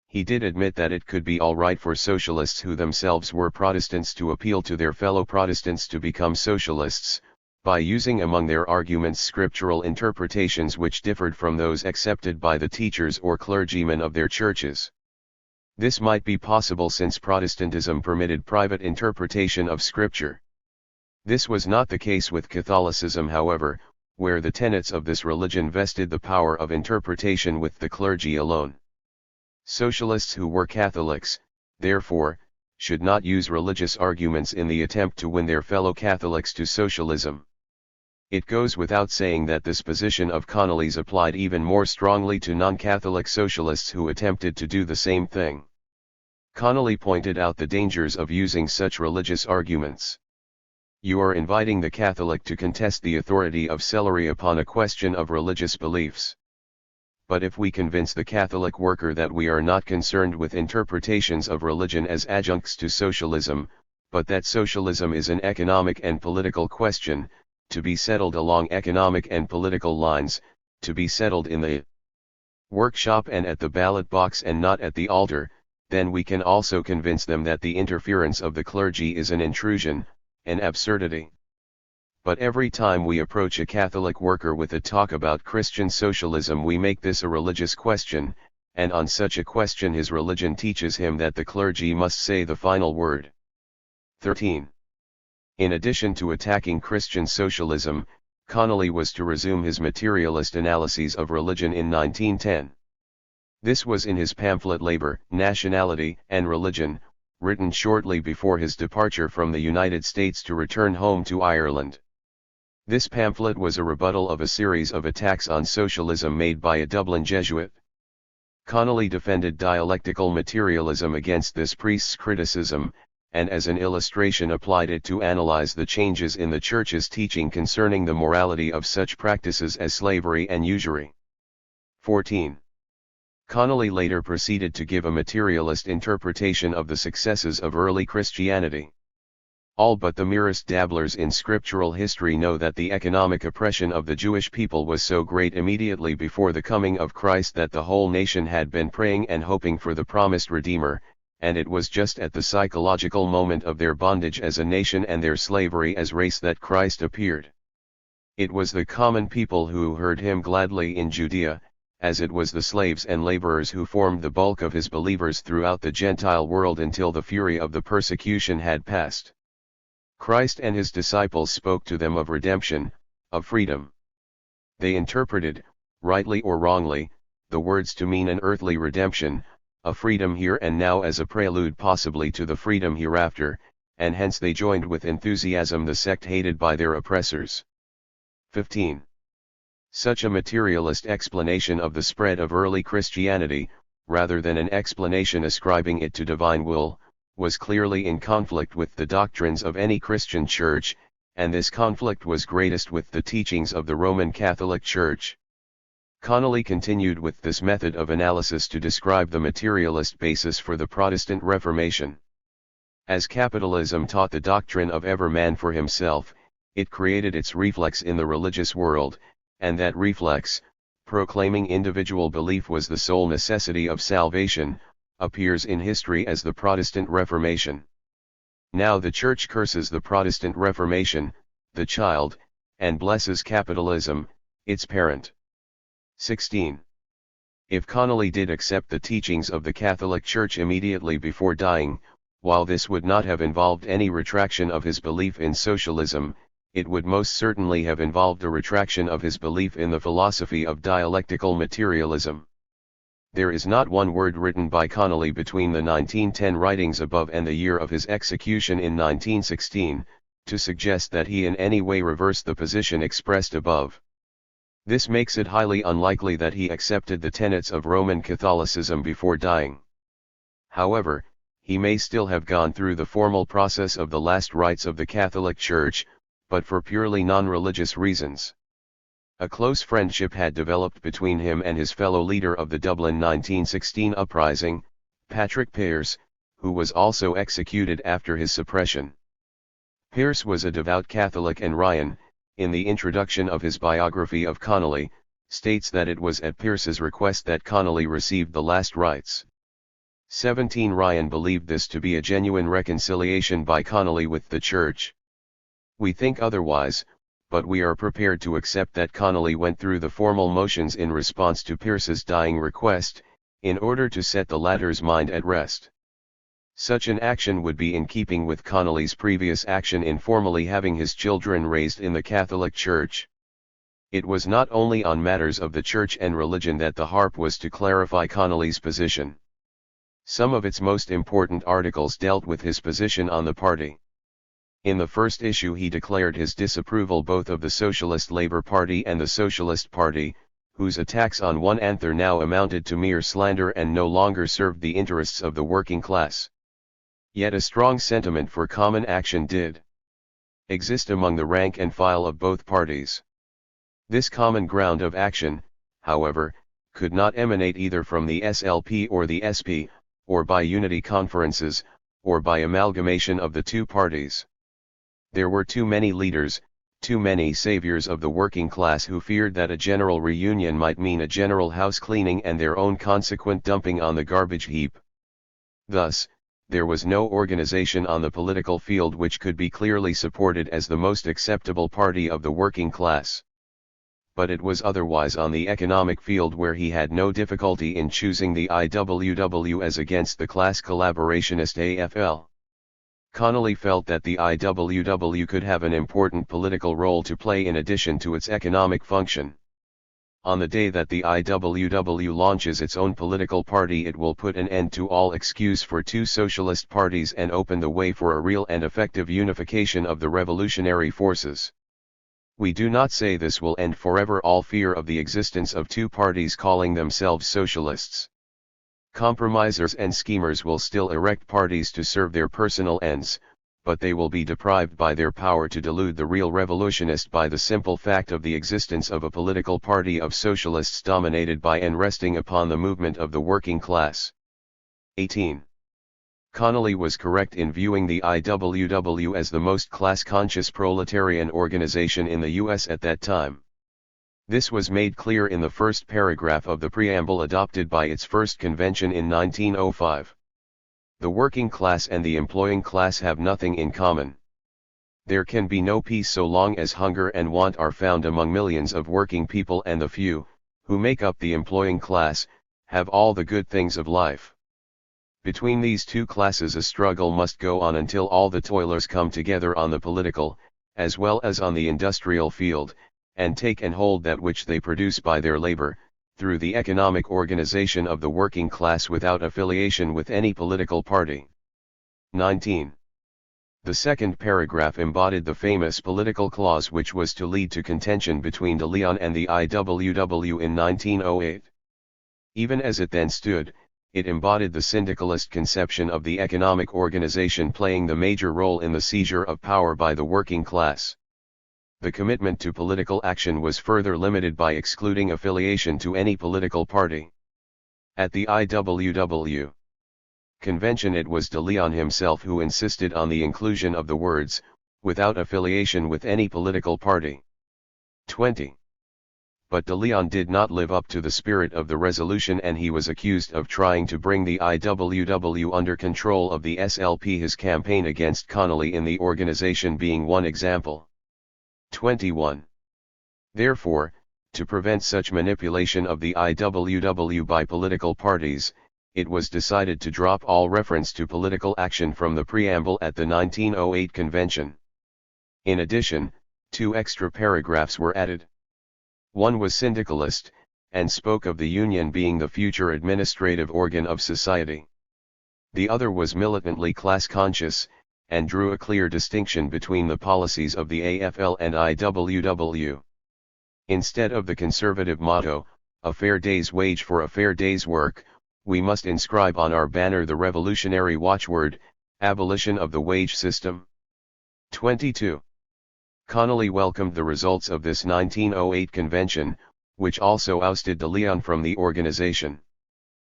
He did admit that it could be all right for socialists who themselves were Protestants to appeal to their fellow Protestants to become socialists, by using among their arguments scriptural interpretations which differed from those accepted by the teachers or clergymen of their churches. This might be possible since Protestantism permitted private interpretation of Scripture. This was not the case with Catholicism, however, where the tenets of this religion vested the power of interpretation with the clergy alone. Socialists who were Catholics, therefore, should not use religious arguments in the attempt to win their fellow Catholics to socialism. It goes without saying that this position of Connolly's applied even more strongly to non-Catholic socialists who attempted to do the same thing. Connolly pointed out the dangers of using such religious arguments. You are inviting the Catholic to contest the authority of celery upon a question of religious beliefs. But if we convince the Catholic worker that we are not concerned with interpretations of religion as adjuncts to socialism, but that socialism is an economic and political question, to be settled along economic and political lines, to be settled in the workshop and at the ballot box and not at the altar, then we can also convince them that the interference of the clergy is an intrusion, an absurdity. But every time we approach a Catholic worker with a talk about Christian socialism, we make this a religious question, and on such a question his religion teaches him that the clergy must say the final word. 13. In addition to attacking Christian socialism, Connolly was to resume his materialist analyses of religion in 1910. This was in his pamphlet Labor, Nationality, and Religion, written shortly before his departure from the United States to return home to Ireland. This pamphlet was a rebuttal of a series of attacks on socialism made by a Dublin Jesuit. Connolly defended dialectical materialism against this priest's criticism, and as an illustration applied it to analyze the changes in the Church's teaching concerning the morality of such practices as slavery and usury. 14. Connolly later proceeded to give a materialist interpretation of the successes of early Christianity. All but the merest dabblers in scriptural history know that the economic oppression of the Jewish people was so great immediately before the coming of Christ that the whole nation had been praying and hoping for the promised Redeemer, and it was just at the psychological moment of their bondage as a nation and their slavery as race that Christ appeared. It was the common people who heard him gladly in Judea, as it was the slaves and laborers who formed the bulk of his believers throughout the Gentile world until the fury of the persecution had passed. Christ and his disciples spoke to them of redemption, of freedom. They interpreted, rightly or wrongly, the words to mean an earthly redemption, a freedom here and now as a prelude possibly to the freedom hereafter, and hence they joined with enthusiasm the sect hated by their oppressors. 15. Such a materialist explanation of the spread of early Christianity, rather than an explanation ascribing it to divine will, was clearly in conflict with the doctrines of any Christian church, and this conflict was greatest with the teachings of the Roman Catholic Church. Connolly continued with this method of analysis to describe the materialist basis for the Protestant Reformation. As capitalism taught the doctrine of every man for himself, it created its reflex in the religious world, and that reflex, proclaiming individual belief was the sole necessity of salvation, appears in history as the Protestant Reformation. Now the Church curses the Protestant Reformation, the child, and blesses capitalism, its parent. 16. If Connolly did accept the teachings of the Catholic Church immediately before dying, while this would not have involved any retraction of his belief in socialism, it would most certainly have involved a retraction of his belief in the philosophy of dialectical materialism. There is not one word written by Connolly between the 1910 writings above and the year of his execution in 1916, to suggest that he in any way reversed the position expressed above. This makes it highly unlikely that he accepted the tenets of Roman Catholicism before dying. However, he may still have gone through the formal process of the last rites of the Catholic Church, but for purely non-religious reasons. A close friendship had developed between him and his fellow leader of the Dublin 1916 uprising, Patrick Pearse, who was also executed after his suppression. Pearse was a devout Catholic, and Ryan, in the introduction of his biography of Connolly, states that it was at Pearse's request that Connolly received the last rites. 17. Ryan believed this to be a genuine reconciliation by Connolly with the Church. We think otherwise, but we are prepared to accept that Connolly went through the formal motions in response to Pearse's dying request, in order to set the latter's mind at rest. Such an action would be in keeping with Connolly's previous action in formally having his children raised in the Catholic Church. It was not only on matters of the Church and religion that the Harp was to clarify Connolly's position. Some of its most important articles dealt with his position on the party. In the first issue he declared his disapproval both of the Socialist Labour Party and the Socialist Party, whose attacks on one another now amounted to mere slander and no longer served the interests of the working class. Yet a strong sentiment for common action did exist among the rank and file of both parties. This common ground of action, however, could not emanate either from the SLP or the SP, or by unity conferences, or by amalgamation of the two parties. There were too many leaders, too many saviors of the working class who feared that a general reunion might mean a general house cleaning and their own consequent dumping on the garbage heap. Thus, there was no organization on the political field which could be clearly supported as the most acceptable party of the working class. But it was otherwise on the economic field, where he had no difficulty in choosing the IWW as against the class collaborationist AFL. Connolly felt that the IWW could have an important political role to play in addition to its economic function. On the day that the IWW launches its own political party, it will put an end to all excuse for two socialist parties and open the way for a real and effective unification of the revolutionary forces. We do not say this will end forever all fear of the existence of two parties calling themselves socialists. Compromisers and schemers will still erect parties to serve their personal ends, but they will be deprived by their power to delude the real revolutionist by the simple fact of the existence of a political party of socialists dominated by and resting upon the movement of the working class. 18. Connolly was correct in viewing the IWW as the most class-conscious proletarian organization in the U.S. at that time. This was made clear in the first paragraph of the preamble adopted by its first convention in 1905. The working class and the employing class have nothing in common. There can be no peace so long as hunger and want are found among millions of working people, and the few, who make up the employing class, have all the good things of life. Between these two classes a struggle must go on until all the toilers come together on the political, as well as on the industrial field, and take and hold that which they produce by their labor, through the economic organization of the working class without affiliation with any political party. 19. The second paragraph embodied the famous political clause which was to lead to contention between de Leon and the IWW in 1908. Even as it then stood, it embodied the syndicalist conception of the economic organization playing the major role in the seizure of power by the working class. The commitment to political action was further limited by excluding affiliation to any political party. At the IWW convention, it was de Leon himself who insisted on the inclusion of the words, "without affiliation with any political party." 20. but de Leon did not live up to the spirit of the resolution, and he was accused of trying to bring the IWW under control of the SLP, his campaign against Connolly in the organization being one example. 21. Therefore, to prevent such manipulation of the IWW by political parties, it was decided to drop all reference to political action from the preamble at the 1908 convention. In addition, 2 extra paragraphs were added. One was syndicalist, and spoke of the union being the future administrative organ of society. The other was militantly class-conscious, and drew a clear distinction between the policies of the AFL and IWW. Instead of the conservative motto, "A fair day's wage for a fair day's work," we must inscribe on our banner the revolutionary watchword, "Abolition of the wage system." 22. Connolly welcomed the results of this 1908 convention, which also ousted de Leon from the organization.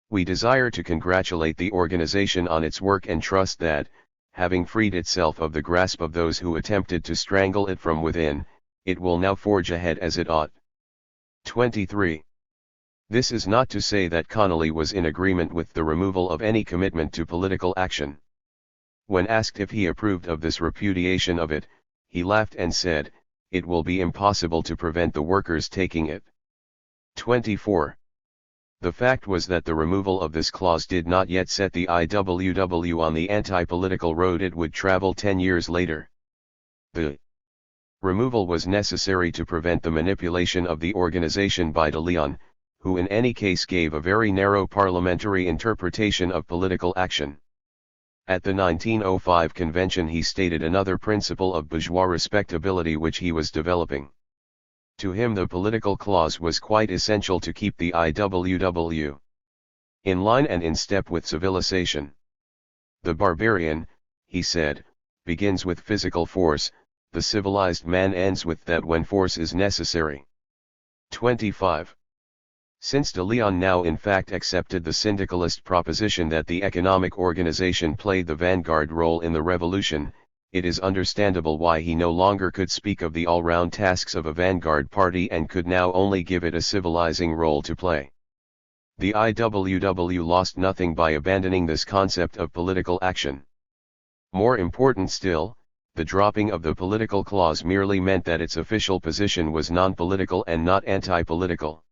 We desire to congratulate the organization on its work and trust that, having freed itself of the grasp of those who attempted to strangle it from within, it will now forge ahead as it ought. 23. This is not to say that Connolly was in agreement with the removal of any commitment to political action. When asked if he approved of this repudiation of it, he laughed and said, "It will be impossible to prevent the workers taking it." 24. The fact was that the removal of this clause did not yet set the IWW on the anti-political road it would travel 10 years later. The removal was necessary to prevent the manipulation of the organization by de Leon, who in any case gave a very narrow parliamentary interpretation of political action. At the 1905 convention he stated another principle of bourgeois respectability which he was developing. To him the political clause was quite essential to keep the IWW in line and in step with civilization. The barbarian, he said, begins with physical force, the civilized man ends with that when force is necessary. 25. Since de Leon now in fact accepted the syndicalist proposition that the economic organization played the vanguard role in the revolution, it is understandable why he no longer could speak of the all-round tasks of a vanguard party and could now only give it a civilizing role to play. The IWW lost nothing by abandoning this concept of political action. More important still, the dropping of the political clause merely meant that its official position was non-political and not anti-political.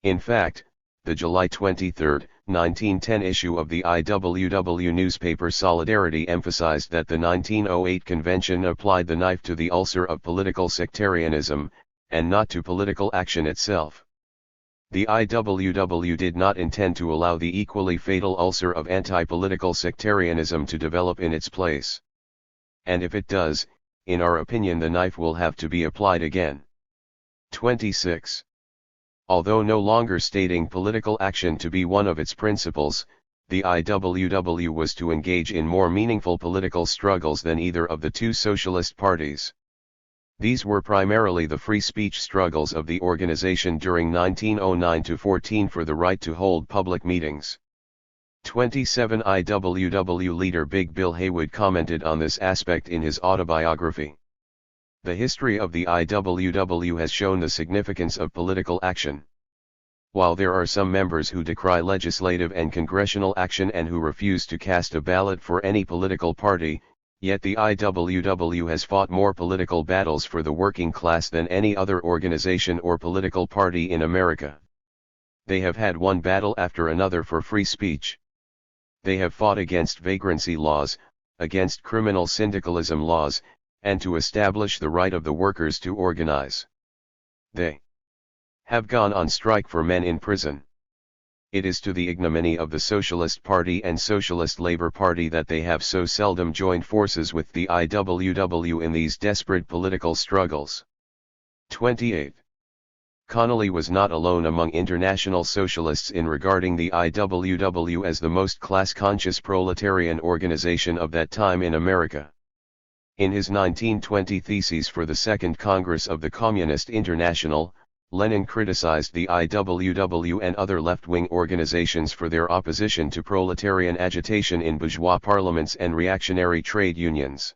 In fact, the July 23, 1910 issue of the IWW newspaper Solidarity emphasized that the 1908 convention applied the knife to the ulcer of political sectarianism, and not to political action itself. The IWW did not intend to allow the equally fatal ulcer of anti-political sectarianism to develop in its place. And if it does, in our opinion the knife will have to be applied again. 26. Although no longer stating political action to be one of its principles, the IWW was to engage in more meaningful political struggles than either of the two socialist parties. These were primarily the free speech struggles of the organization during 1909-14 for the right to hold public meetings. 27. IWW leader Big Bill Haywood commented on this aspect in his autobiography. The history of the IWW has shown the significance of political action. While there are some members who decry legislative and congressional action and who refuse to cast a ballot for any political party, yet the IWW has fought more political battles for the working class than any other organization or political party in America. They have had one battle after another for free speech. They have fought against vagrancy laws, against criminal syndicalism laws, and to establish the right of the workers to organize. They have gone on strike for men in prison. It is to the ignominy of the Socialist Party and Socialist Labor Party that they have so seldom joined forces with the IWW in these desperate political struggles. 28. Connolly was not alone among international socialists in regarding the IWW as the most class-conscious proletarian organization of that time in America. In his 1920 Theses for the Second Congress of the Communist International, Lenin criticized the IWW and other left-wing organizations for their opposition to proletarian agitation in bourgeois parliaments and reactionary trade unions.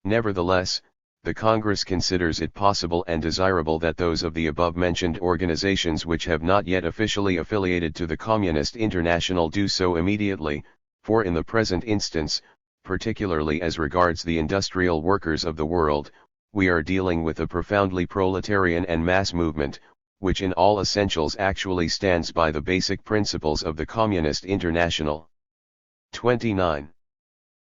Nevertheless, the Congress considers it possible and desirable that those of the above-mentioned organizations which have not yet officially affiliated to the Communist International do so immediately, for in the present instance, particularly as regards the industrial workers of the world, we are dealing with a profoundly proletarian and mass movement, which in all essentials actually stands by the basic principles of the Communist International. 29.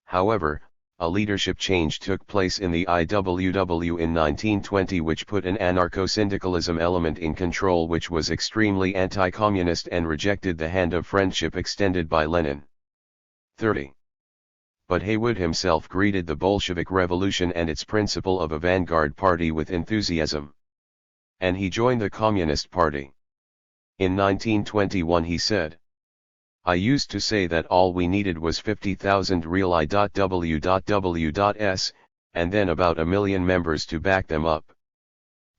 However, a leadership change took place in the IWW in 1920 which put an anarcho-syndicalism element in control which was extremely anti-communist and rejected the hand of friendship extended by Lenin. 30. But Haywood himself greeted the Bolshevik Revolution and its principle of a vanguard party with enthusiasm. And he joined the Communist Party. In 1921 he said, "I used to say that all we needed was 50,000 real I.W.W.S, and then about 1 million members to back them up.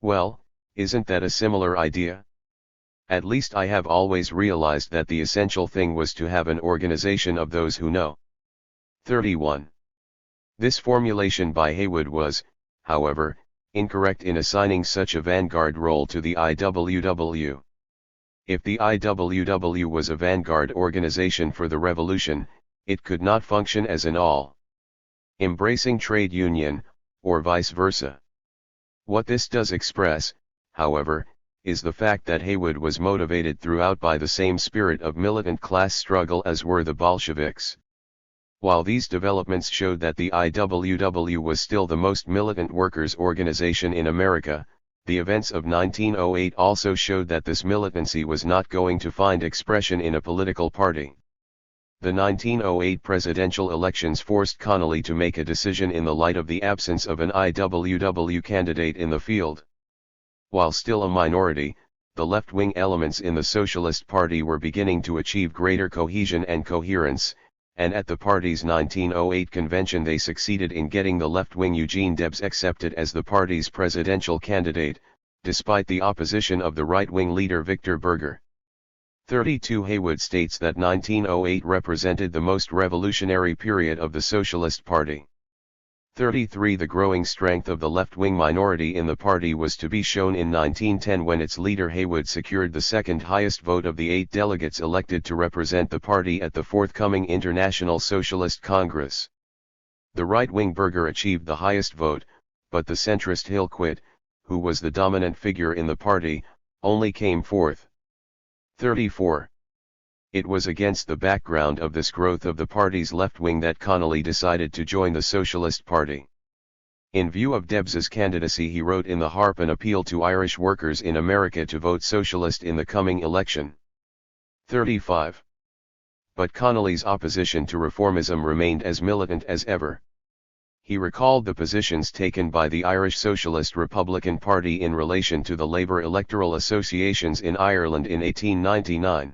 Well, isn't that a similar idea? At least I have always realized that the essential thing was to have an organization of those who know." 31. This formulation by Haywood was, however, incorrect in assigning such a vanguard role to the IWW. If the IWW was a vanguard organization for the revolution, it could not function as an all-embracing trade union, or vice versa. What this does express, however, is the fact that Haywood was motivated throughout by the same spirit of militant class struggle as were the Bolsheviks. While these developments showed that the IWW was still the most militant workers' organization in America, the events of 1908 also showed that this militancy was not going to find expression in a political party. The 1908 presidential elections forced Connolly to make a decision in the light of the absence of an IWW candidate in the field. While still a minority, the left-wing elements in the Socialist Party were beginning to achieve greater cohesion and coherence, and at the party's 1908 convention they succeeded in getting the left-wing Eugene Debs accepted as the party's presidential candidate, despite the opposition of the right-wing leader Victor Berger. 32. Haywood states that 1908 represented the most revolutionary period of the Socialist Party. 33. The growing strength of the left-wing minority in the party was to be shown in 1910 when its leader Haywood secured the second highest vote of the 8 delegates elected to represent the party at the forthcoming International Socialist Congress. The right-wing Berger achieved the highest vote, but the centrist Hillquit, who was the dominant figure in the party, only came fourth. 34. It was against the background of this growth of the party's left wing that Connolly decided to join the Socialist Party. In view of Debs's candidacy, he wrote in the Harp an appeal to Irish workers in America to vote Socialist in the coming election. 35. But Connolly's opposition to reformism remained as militant as ever. He recalled the positions taken by the Irish Socialist Republican Party in relation to the Labour electoral associations in Ireland in 1899.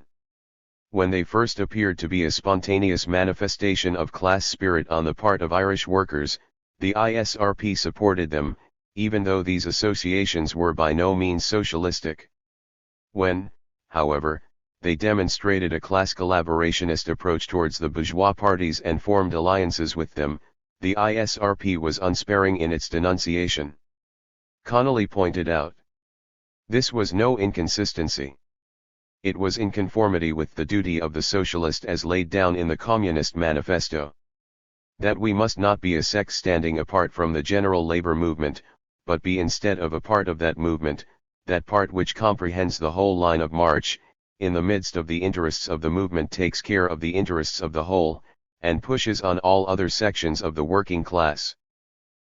When they first appeared to be a spontaneous manifestation of class spirit on the part of Irish workers, the ISRP supported them, even though these associations were by no means socialistic. When, however, they demonstrated a class collaborationist approach towards the bourgeois parties and formed alliances with them, the ISRP was unsparing in its denunciation. Connolly pointed out, this was no inconsistency. It was in conformity with the duty of the socialist as laid down in the Communist Manifesto. That we must not be a sect standing apart from the general labor movement, but be instead of a part of that movement, that part which comprehends the whole line of march, in the midst of the interests of the movement takes care of the interests of the whole, and pushes on all other sections of the working class.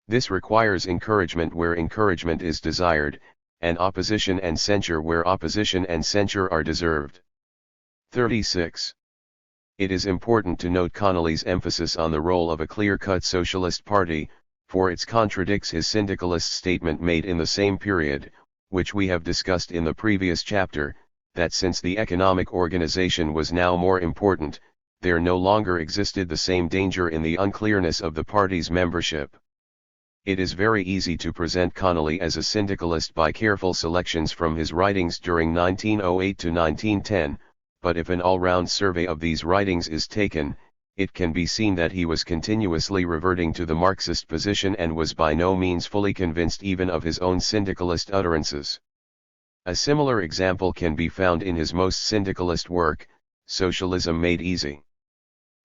This requires encouragement where encouragement is desired, and opposition and censure where opposition and censure are deserved. 36. It is important to note Connolly's emphasis on the role of a clear-cut socialist party, for it contradicts his syndicalist statement made in the same period, which we have discussed in the previous chapter, that since the economic organization was now more important, there no longer existed the same danger in the unclearness of the party's membership. It is very easy to present Connolly as a syndicalist by careful selections from his writings during 1908 to 1910, but if an all-round survey of these writings is taken, it can be seen that he was continuously reverting to the Marxist position and was by no means fully convinced even of his own syndicalist utterances. A similar example can be found in his most syndicalist work, Socialism Made Easy.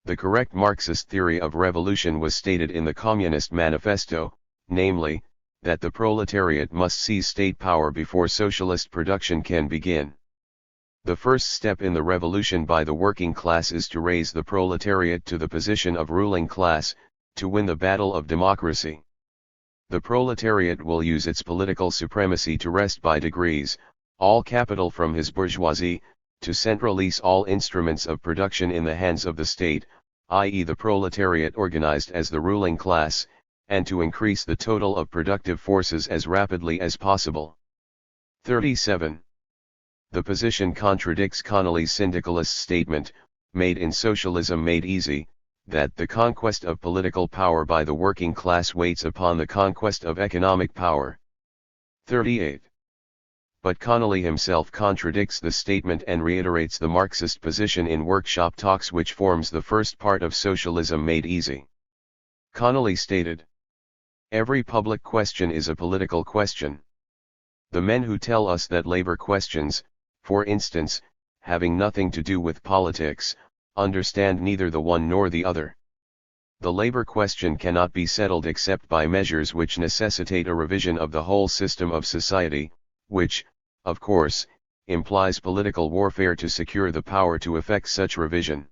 The correct Marxist theory of revolution was stated in the Communist Manifesto, namely, that the proletariat must seize state power before socialist production can begin. The first step in the revolution by the working class is to raise the proletariat to the position of ruling class, to win the battle of democracy. The proletariat will use its political supremacy to wrest by degrees all capital from his bourgeoisie, to centralize all instruments of production in the hands of the state, i.e. the proletariat organized as the ruling class, and to increase the total of productive forces as rapidly as possible. 37. The position contradicts Connolly's syndicalist statement, made in Socialism Made Easy, that the conquest of political power by the working class waits upon the conquest of economic power. 38. But Connolly himself contradicts the statement and reiterates the Marxist position in Workshop Talks, which forms the first part of Socialism Made Easy. Connolly stated, "Every public question is a political question. The men who tell us that labor questions, for instance, having nothing to do with politics, understand neither the one nor the other. The labor question cannot be settled except by measures which necessitate a revision of the whole system of society, which, of course, implies political warfare to secure the power to effect such revision.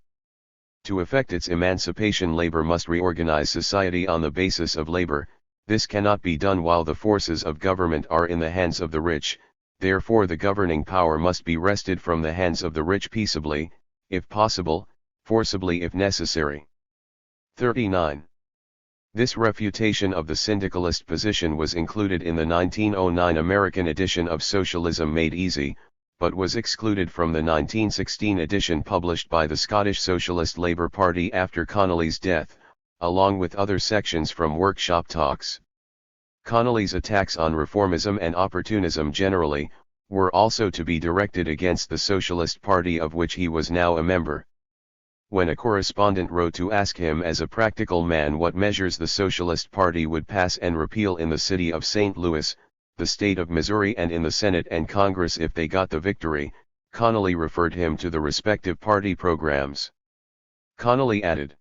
To effect its emancipation, labor must reorganize society on the basis of labor. This cannot be done while the forces of government are in the hands of the rich, therefore the governing power must be wrested from the hands of the rich peaceably, if possible, forcibly if necessary." 39. This refutation of the syndicalist position was included in the 1909 American edition of Socialism Made Easy, but was excluded from the 1916 edition published by the Scottish Socialist Labour Party after Connolly's death, along with other sections from Workshop Talks. Connolly's attacks on reformism and opportunism generally, were also to be directed against the Socialist Party of which he was now a member. When a correspondent wrote to ask him as a practical man what measures the Socialist Party would pass and repeal in the city of St. Louis, the state of Missouri, and in the Senate and Congress if they got the victory, Connolly referred him to the respective party programs. Connolly added,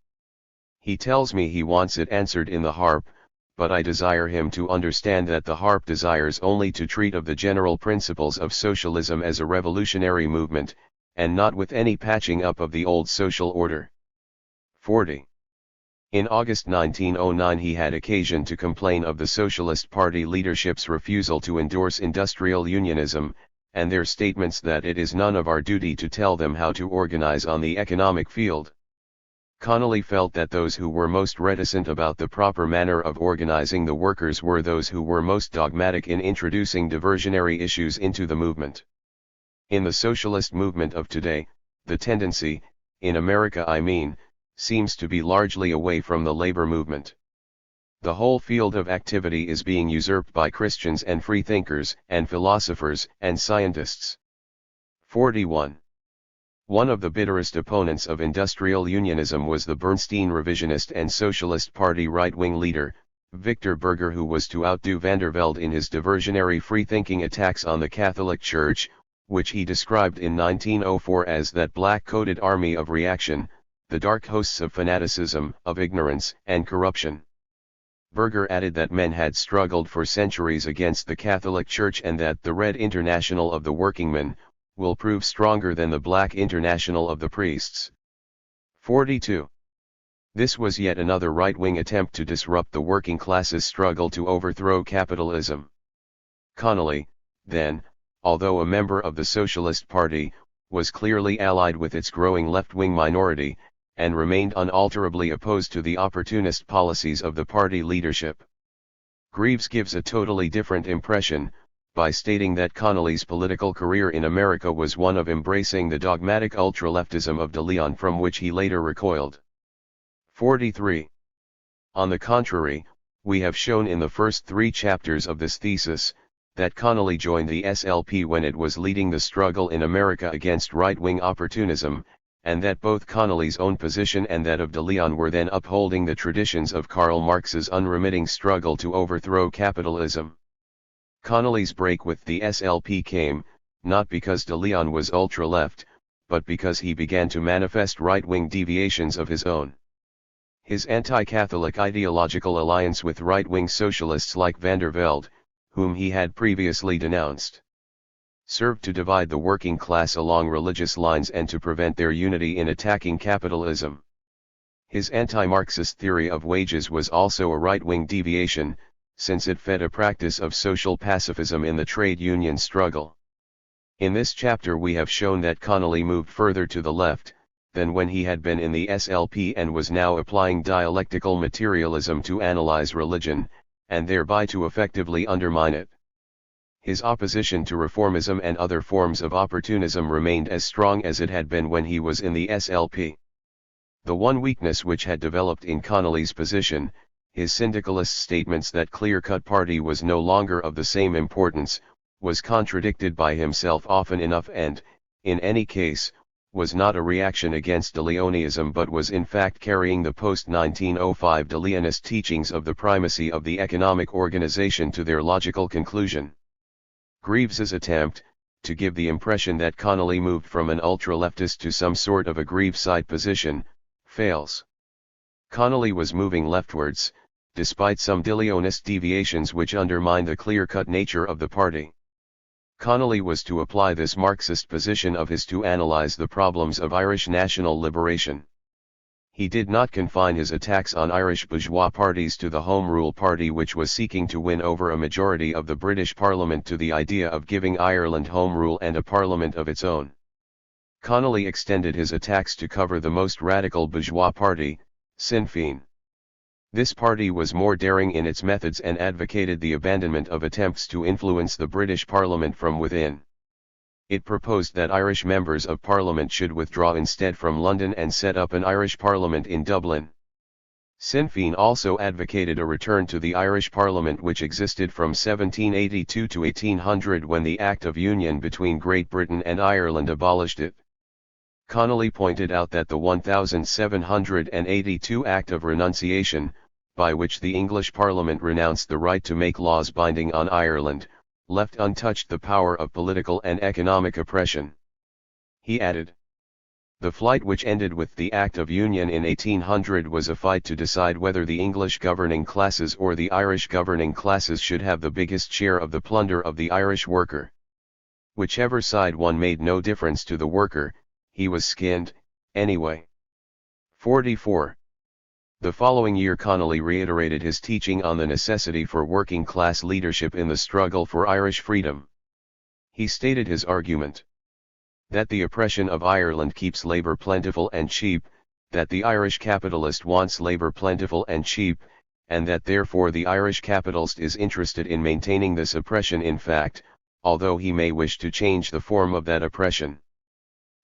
"He tells me he wants it answered in the harp, but I desire him to understand that the harp desires only to treat of the general principles of socialism as a revolutionary movement, and not with any patching up of the old social order." 40. In August 1909 he had occasion to complain of the Socialist Party leadership's refusal to endorse industrial unionism, and their statements that it is none of our duty to tell them how to organize on the economic field. Connolly felt that those who were most reticent about the proper manner of organizing the workers were those who were most dogmatic in introducing diversionary issues into the movement. In the socialist movement of today, the tendency, in America I mean, seems to be largely away from the labor movement. The whole field of activity is being usurped by Christians and freethinkers and philosophers and scientists. 41. One of the bitterest opponents of industrial unionism was the Bernstein revisionist and Socialist Party right-wing leader, Victor Berger, who was to outdo Vandervelde in his diversionary free-thinking attacks on the Catholic Church, which he described in 1904 as that black-coated army of reaction, the dark hosts of fanaticism, of ignorance and corruption. Berger added that men had struggled for centuries against the Catholic Church and that the Red International of the workingmen will prove stronger than the Black International of the priests. 42. This was yet another right-wing attempt to disrupt the working class's struggle to overthrow capitalism. Connolly, then, although a member of the Socialist Party, was clearly allied with its growing left-wing minority, and remained unalterably opposed to the opportunist policies of the party leadership. Greaves gives a totally different impression, by stating that Connolly's political career in America was one of embracing the dogmatic ultra-leftism of de Leon, from which he later recoiled. 43. On the contrary, we have shown in the first 3 chapters of this thesis, that Connolly joined the SLP when it was leading the struggle in America against right-wing opportunism, and that both Connolly's own position and that of de Leon were then upholding the traditions of Karl Marx's unremitting struggle to overthrow capitalism. Connolly's break with the SLP came, not because de Leon was ultra-left, but because he began to manifest right-wing deviations of his own. His anti-Catholic ideological alliance with right-wing socialists like van der Velde, whom he had previously denounced, served to divide the working class along religious lines and to prevent their unity in attacking capitalism. His anti-Marxist theory of wages was also a right-wing deviation, since it fed a practice of social pacifism in the trade union struggle. In this chapter we have shown that Connolly moved further to the left than when he had been in the SLP and was now applying dialectical materialism to analyze religion, and thereby to effectively undermine it. His opposition to reformism and other forms of opportunism remained as strong as it had been when he was in the SLP. The one weakness which had developed in Connolly's position, his syndicalist statements that clear-cut party was no longer of the same importance, was contradicted by himself often enough and, in any case, was not a reaction against de Leonism but was in fact carrying the post-1905 de Leonist teachings of the primacy of the economic organization to their logical conclusion. Greaves's attempt, to give the impression that Connolly moved from an ultra-leftist to some sort of a Greavesite position, fails. Connolly was moving leftwards, despite some de Leonist deviations which undermine the clear-cut nature of the party. Connolly was to apply this Marxist position of his to analyze the problems of Irish national liberation. He did not confine his attacks on Irish bourgeois parties to the Home Rule Party, which was seeking to win over a majority of the British Parliament to the idea of giving Ireland Home Rule and a parliament of its own. Connolly extended his attacks to cover the most radical bourgeois party, Sinn Féin. This party was more daring in its methods and advocated the abandonment of attempts to influence the British Parliament from within. It proposed that Irish members of Parliament should withdraw instead from London and set up an Irish Parliament in Dublin. Sinn Féin also advocated a return to the Irish Parliament which existed from 1782 to 1800 when the Act of Union between Great Britain and Ireland abolished it. Connolly pointed out that the 1782 Act of Renunciation, by which the English Parliament renounced the right to make laws binding on Ireland, left untouched the power of political and economic oppression. He added, "The flight which ended with the Act of Union in 1800 was a fight to decide whether the English governing classes or the Irish governing classes should have the biggest share of the plunder of the Irish worker. Whichever side won made no difference to the worker, he was skinned, anyway." 44. The following year Connolly reiterated his teaching on the necessity for working class leadership in the struggle for Irish freedom. He stated his argument: that the oppression of Ireland keeps labour plentiful and cheap, that the Irish capitalist wants labour plentiful and cheap, and that therefore the Irish capitalist is interested in maintaining this oppression in fact, although he may wish to change the form of that oppression.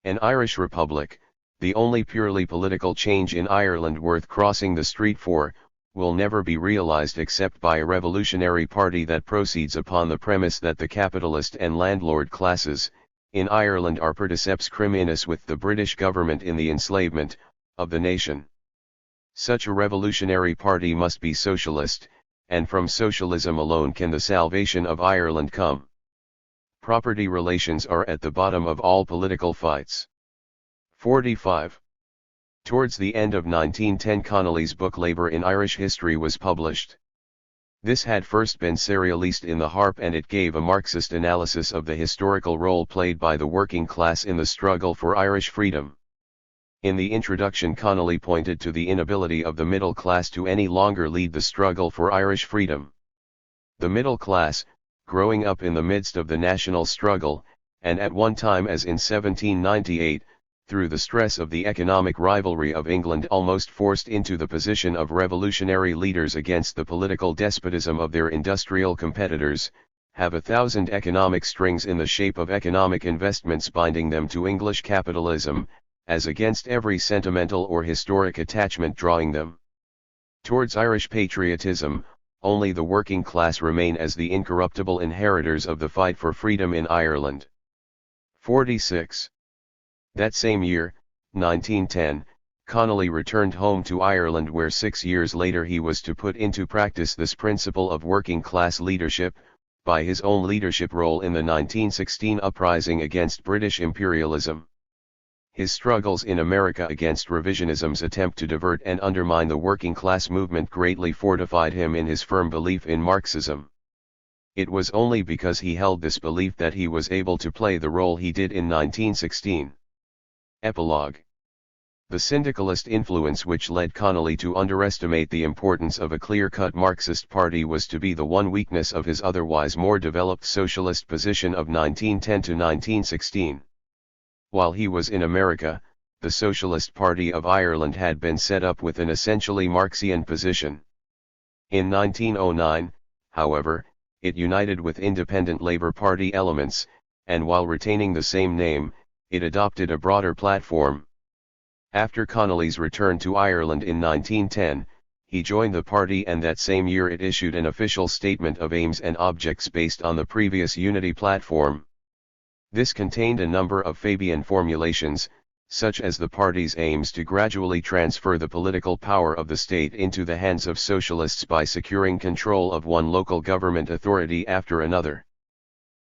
An Irish Republic, the only purely political change in Ireland worth crossing the street for, will never be realised except by a revolutionary party that proceeds upon the premise that the capitalist and landlord classes, in Ireland are particeps criminis with the British government in the enslavement of the nation. Such a revolutionary party must be socialist, and from socialism alone can the salvation of Ireland come. Property relations are at the bottom of all political fights. 45. Towards the end of 1910 Connolly's book Labour in Irish History was published. This had first been serialised in the Harp and it gave a Marxist analysis of the historical role played by the working class in the struggle for Irish freedom. In the introduction Connolly pointed to the inability of the middle class to any longer lead the struggle for Irish freedom. The middle class, growing up in the midst of the national struggle, and at one time as in 1798, through the stress of the economic rivalry of England almost forced into the position of revolutionary leaders against the political despotism of their industrial competitors, have 1,000 economic strings in the shape of economic investments binding them to English capitalism, as against every sentimental or historic attachment drawing them towards Irish patriotism. Only the working class remain as the incorruptible inheritors of the fight for freedom in Ireland. 46. That same year, 1910, Connolly returned home to Ireland where 6 years later he was to put into practice this principle of working-class leadership, by his own leadership role in the 1916 uprising against British imperialism. His struggles in America against revisionism's attempt to divert and undermine the working-class movement greatly fortified him in his firm belief in Marxism. It was only because he held this belief that he was able to play the role he did in 1916. Epilogue. The syndicalist influence which led Connolly to underestimate the importance of a clear-cut Marxist party was to be the one weakness of his otherwise more developed socialist position of 1910 to 1916. While he was in America, the Socialist Party of Ireland had been set up with an essentially Marxian position. In 1909, however, it united with independent Labour Party elements, and while retaining the same name, it adopted a broader platform. After Connolly's return to Ireland in 1910, he joined the party, and that same year it issued an official statement of aims and objects based on the previous Unity platform. This contained a number of Fabian formulations, such as the party's aims to gradually transfer the political power of the state into the hands of socialists by securing control of one local government authority after another.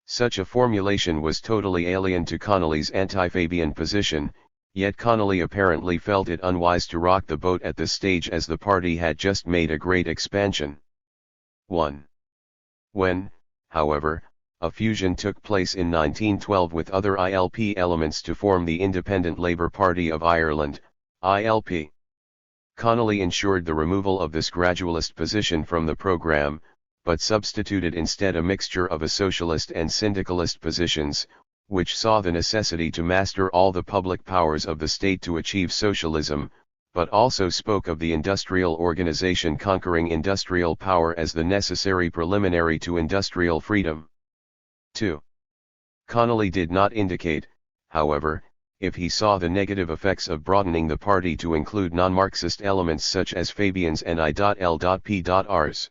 Such a formulation was totally alien to Connolly's anti-Fabian position, yet Connolly apparently felt it unwise to rock the boat at this stage as the party had just made a great expansion. 1. When, however, a fusion took place in 1912 with other ILP elements to form the Independent Labour Party of Ireland, ILP. Connolly ensured the removal of this gradualist position from the programme, but substituted instead a mixture of a socialist and syndicalist positions, which saw the necessity to master all the public powers of the state to achieve socialism, but also spoke of the industrial organization conquering industrial power as the necessary preliminary to industrial freedom. 2. Connolly did not indicate, however, if he saw the negative effects of broadening the party to include non-Marxist elements such as Fabians and I.L.P.Rs.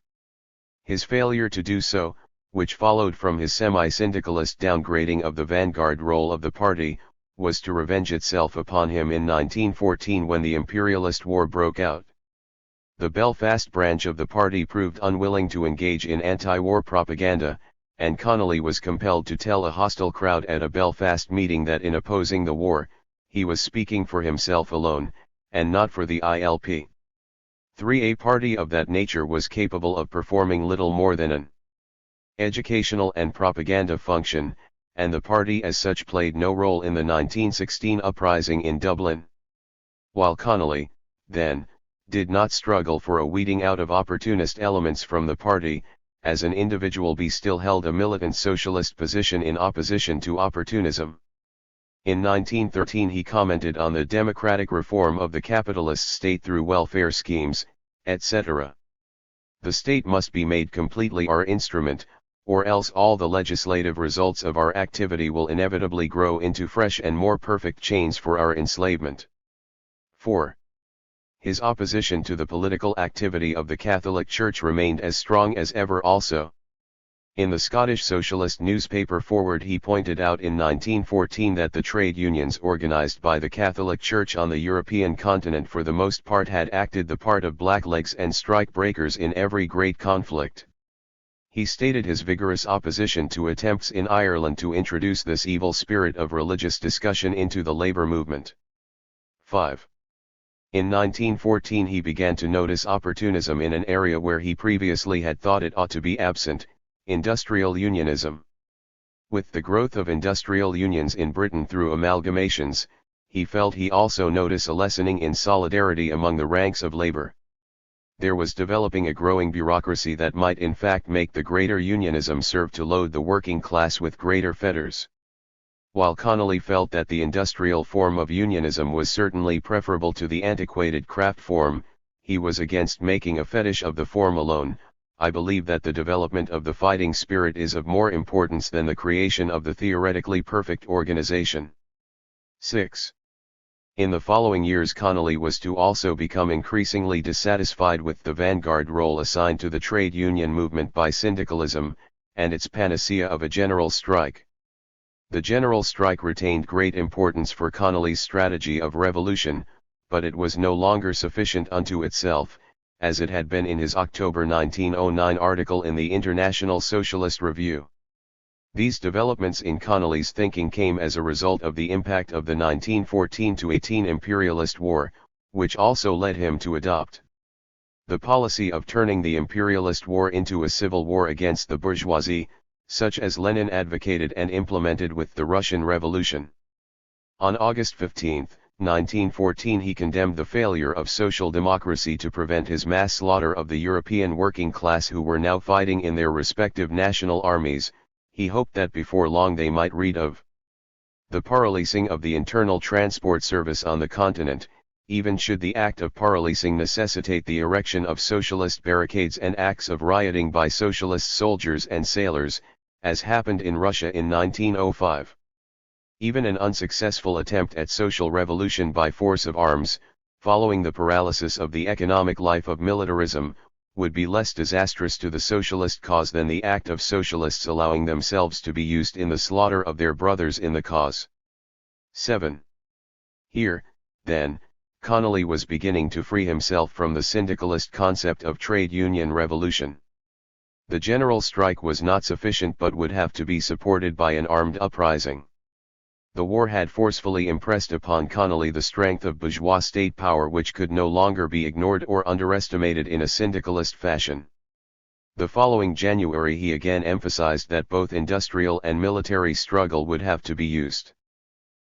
His failure to do so, which followed from his semi-syndicalist downgrading of the vanguard role of the party, was to revenge itself upon him in 1914 when the imperialist war broke out. The Belfast branch of the party proved unwilling to engage in anti-war propaganda, and Connolly was compelled to tell a hostile crowd at a Belfast meeting that in opposing the war, he was speaking for himself alone, and not for the ILP. 3. A party of that nature was capable of performing little more than an educational and propaganda function, and the party as such played no role in the 1916 uprising in Dublin. While Connolly, then, did not struggle for a weeding out of opportunist elements from the party, as an individual he still held a militant socialist position in opposition to opportunism. In 1913 he commented on the democratic reform of the capitalist state through welfare schemes, etc. The state must be made completely our instrument, or else all the legislative results of our activity will inevitably grow into fresh and more perfect chains for our enslavement. 4. His opposition to the political activity of the Catholic Church remained as strong as ever also. In the Scottish socialist newspaper Forward he pointed out in 1914 that the trade unions organised by the Catholic Church on the European continent for the most part had acted the part of blacklegs and strike-breakers in every great conflict. He stated his vigorous opposition to attempts in Ireland to introduce this evil spirit of religious discussion into the labour movement. 5. In 1914 he began to notice opportunism in an area where he previously had thought it ought to be absent, industrial unionism. With the growth of industrial unions in Britain through amalgamations, he felt he also noticed a lessening in solidarity among the ranks of labour. There was developing a growing bureaucracy that might in fact make the greater unionism serve to load the working class with greater fetters. While Connolly felt that the industrial form of unionism was certainly preferable to the antiquated craft form, he was against making a fetish of the form alone. I believe that the development of the fighting spirit is of more importance than the creation of the theoretically perfect organization. 6. In the following years Connolly was to also become increasingly dissatisfied with the vanguard role assigned to the trade union movement by syndicalism, and its panacea of a general strike. The general strike retained great importance for Connolly's strategy of revolution, but it was no longer sufficient unto itself, as it had been in his October 1909 article in the International Socialist Review. These developments in Connolly's thinking came as a result of the impact of the 1914-18 imperialist war, which also led him to adopt the policy of turning the imperialist war into a civil war against the bourgeoisie, such as Lenin advocated and implemented with the Russian Revolution. On August 15, 1914 he condemned the failure of social democracy to prevent his mass slaughter of the European working class who were now fighting in their respective national armies. He hoped that before long they might read of the paralysing of the internal transport service on the continent, even should the act of paralysing necessitate the erection of socialist barricades and acts of rioting by socialist soldiers and sailors, as happened in Russia in 1905. Even an unsuccessful attempt at social revolution by force of arms, following the paralysis of the economic life of militarism, would be less disastrous to the socialist cause than the act of socialists allowing themselves to be used in the slaughter of their brothers in the cause. 7. Here, then, Connolly was beginning to free himself from the syndicalist concept of trade union revolution. The general strike was not sufficient but would have to be supported by an armed uprising. The war had forcefully impressed upon Connolly the strength of bourgeois state power which could no longer be ignored or underestimated in a syndicalist fashion. The following January he again emphasized that both industrial and military struggle would have to be used.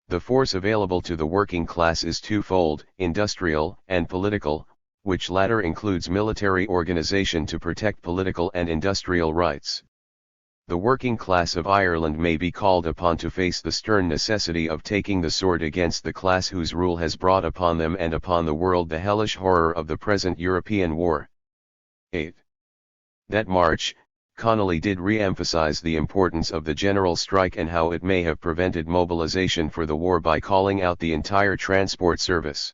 The force available to the working class is twofold, industrial and political, which latter includes military organization to protect political and industrial rights. The working class of Ireland may be called upon to face the stern necessity of taking the sword against the class whose rule has brought upon them and upon the world the hellish horror of the present European war. 8. That March, Connolly did re-emphasize the importance of the general strike and how it may have prevented mobilization for the war by calling out the entire transport service.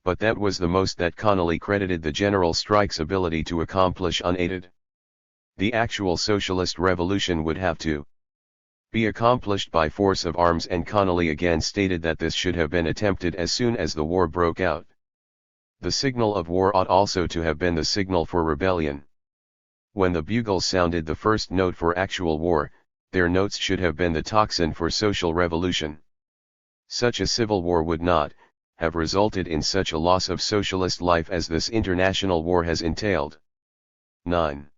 But that was the most that Connolly credited the general strike's ability to accomplish unaided. The actual socialist revolution would have to be accomplished by force of arms, and Connolly again stated that this should have been attempted as soon as the war broke out. The signal of war ought also to have been the signal for rebellion. When the bugles sounded the first note for actual war, their notes should have been the tocsin for social revolution. Such a civil war would not have resulted in such a loss of socialist life as this international war has entailed. 9.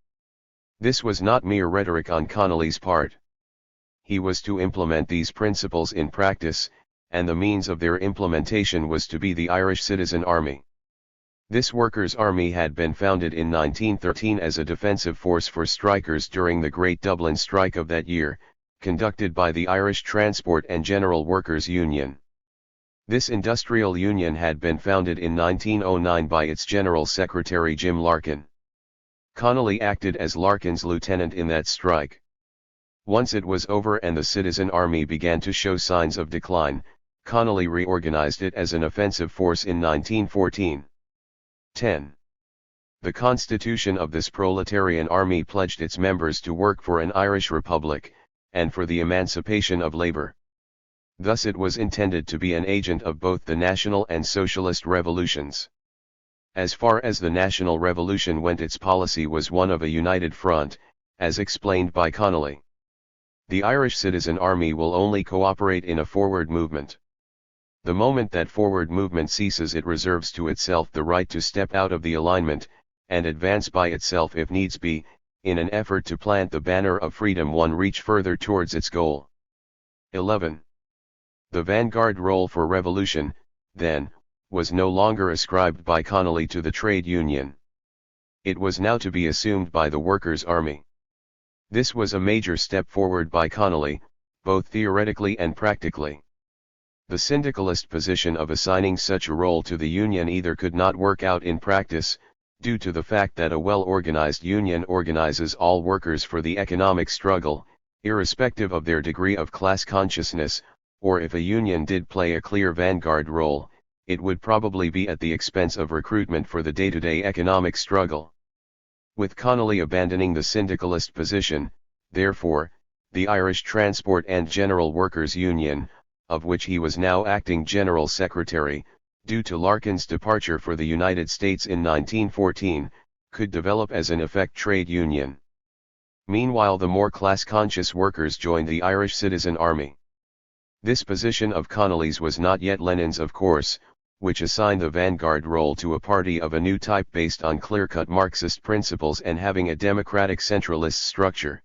This was not mere rhetoric on Connolly's part. He was to implement these principles in practice, and the means of their implementation was to be the Irish Citizen Army. This workers' army had been founded in 1913 as a defensive force for strikers during the Great Dublin Strike of that year, conducted by the Irish Transport and General Workers' Union. This industrial union had been founded in 1909 by its General Secretary Jim Larkin. Connolly acted as Larkin's lieutenant in that strike. Once it was over and the Citizen Army began to show signs of decline, Connolly reorganized it as an offensive force in 1914. 10. The constitution of this proletarian army pledged its members to work for an Irish Republic, and for the emancipation of labor. Thus it was intended to be an agent of both the national and socialist revolutions. As far as the national revolution went, its policy was one of a united front, as explained by Connolly. The Irish Citizen Army will only cooperate in a forward movement. The moment that forward movement ceases, it reserves to itself the right to step out of the alignment, and advance by itself if needs be, in an effort to plant the banner of freedom one reach further towards its goal. 11. The vanguard role for revolution, then, was no longer ascribed by Connolly to the trade union. It was now to be assumed by the workers' army. This was a major step forward by Connolly, both theoretically and practically. The syndicalist position of assigning such a role to the union either could not work out in practice, due to the fact that a well-organized union organizes all workers for the economic struggle, irrespective of their degree of class consciousness, or if a union did play a clear vanguard role, it would probably be at the expense of recruitment for the day-to-day economic struggle. With Connolly abandoning the syndicalist position, therefore, the Irish Transport and General Workers Union, of which he was now acting General Secretary, due to Larkin's departure for the United States in 1914, could develop as an effect trade union. Meanwhile, the more class-conscious workers joined the Irish Citizen Army. This position of Connolly's was not yet Lenin's, of course, which assigned the vanguard role to a party of a new type based on clear-cut Marxist principles and having a democratic centralist structure.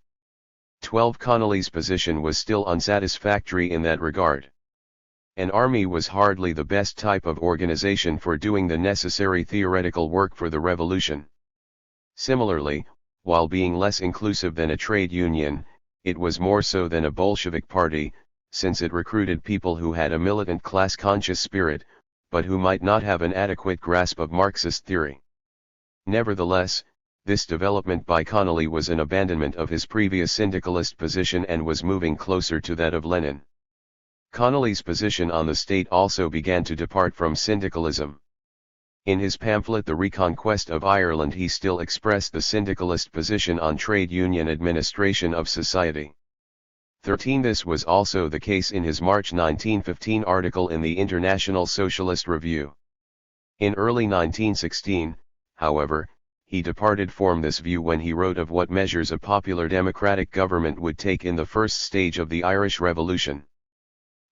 12. Connolly's position was still unsatisfactory in that regard. An army was hardly the best type of organization for doing the necessary theoretical work for the revolution. Similarly, while being less inclusive than a trade union, it was more so than a Bolshevik party, since it recruited people who had a militant class-conscious spirit, but who might not have an adequate grasp of Marxist theory. Nevertheless, this development by Connolly was an abandonment of his previous syndicalist position and was moving closer to that of Lenin. Connolly's position on the state also began to depart from syndicalism. In his pamphlet The Reconquest of Ireland, he still expressed the syndicalist position on trade union administration of society. 13. This was also the case in his March 1915 article in the International Socialist Review. In early 1916, however, he departed from this view when he wrote of what measures a popular democratic government would take in the first stage of the Irish Revolution.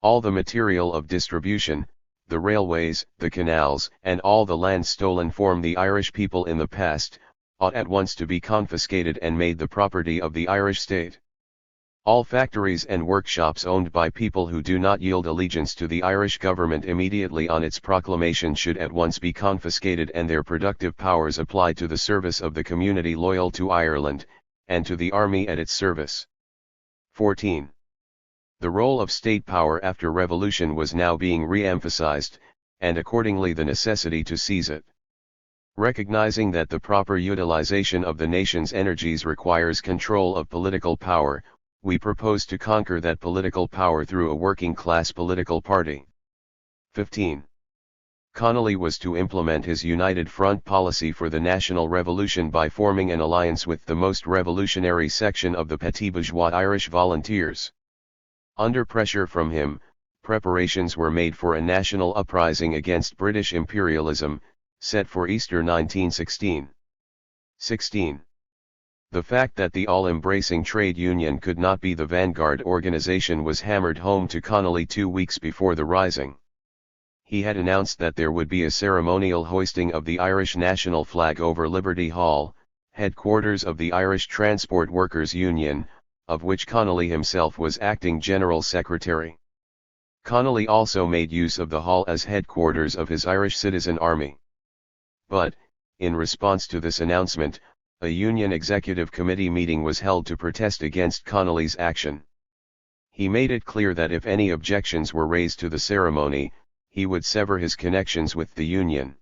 All the material of distribution, the railways, the canals, and all the land stolen from the Irish people in the past, ought at once to be confiscated and made the property of the Irish state. All factories and workshops owned by people who do not yield allegiance to the Irish government immediately on its proclamation should at once be confiscated and their productive powers applied to the service of the community loyal to Ireland, and to the army at its service. 14. The role of state power after revolution was now being re-emphasized, and accordingly the necessity to seize it. Recognizing that the proper utilization of the nation's energies requires control of political power, we propose to conquer that political power through a working-class political party. 15. Connolly was to implement his United Front policy for the national revolution by forming an alliance with the most revolutionary section of the petit bourgeois Irish Volunteers. Under pressure from him, preparations were made for a national uprising against British imperialism, set for Easter 1916. 16. The fact that the all-embracing trade union could not be the vanguard organization was hammered home to Connolly 2 weeks before the rising. He had announced that there would be a ceremonial hoisting of the Irish national flag over Liberty Hall, headquarters of the Irish Transport Workers Union, of which Connolly himself was acting General Secretary. Connolly also made use of the hall as headquarters of his Irish Citizen Army. But, in response to this announcement, a Union Executive Committee meeting was held to protest against Connolly's action. He made it clear that if any objections were raised to the ceremony, he would sever his connections with the Union.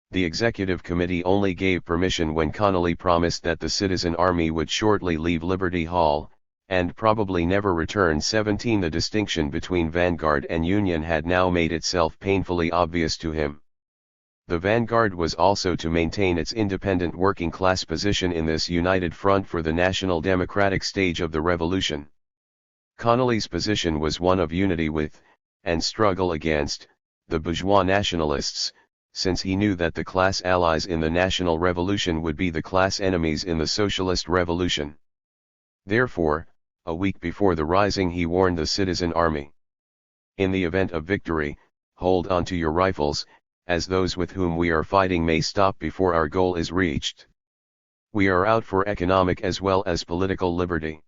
The Executive Committee only gave permission when Connolly promised that the Citizen Army would shortly leave Liberty Hall, and probably never return. 17. The distinction between Vanguard and Union had now made itself painfully obvious to him. The Vanguard was also to maintain its independent working-class position in this united front for the national democratic stage of the revolution. Connolly's position was one of unity with, and struggle against, the bourgeois nationalists, since he knew that the class allies in the national revolution would be the class enemies in the socialist revolution. Therefore, a week before the rising he warned the Citizen Army. In the event of victory, hold on to your rifles, as those with whom we are fighting may stop before our goal is reached. We are out for economic as well as political liberty.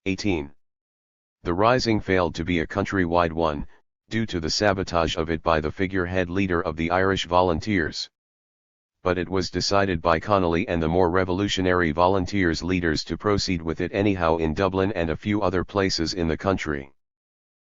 18. The rising failed to be a countrywide one, due to the sabotage of it by the figurehead leader of the Irish Volunteers. But it was decided by Connolly and the more revolutionary Volunteers leaders to proceed with it anyhow in Dublin and a few other places in the country.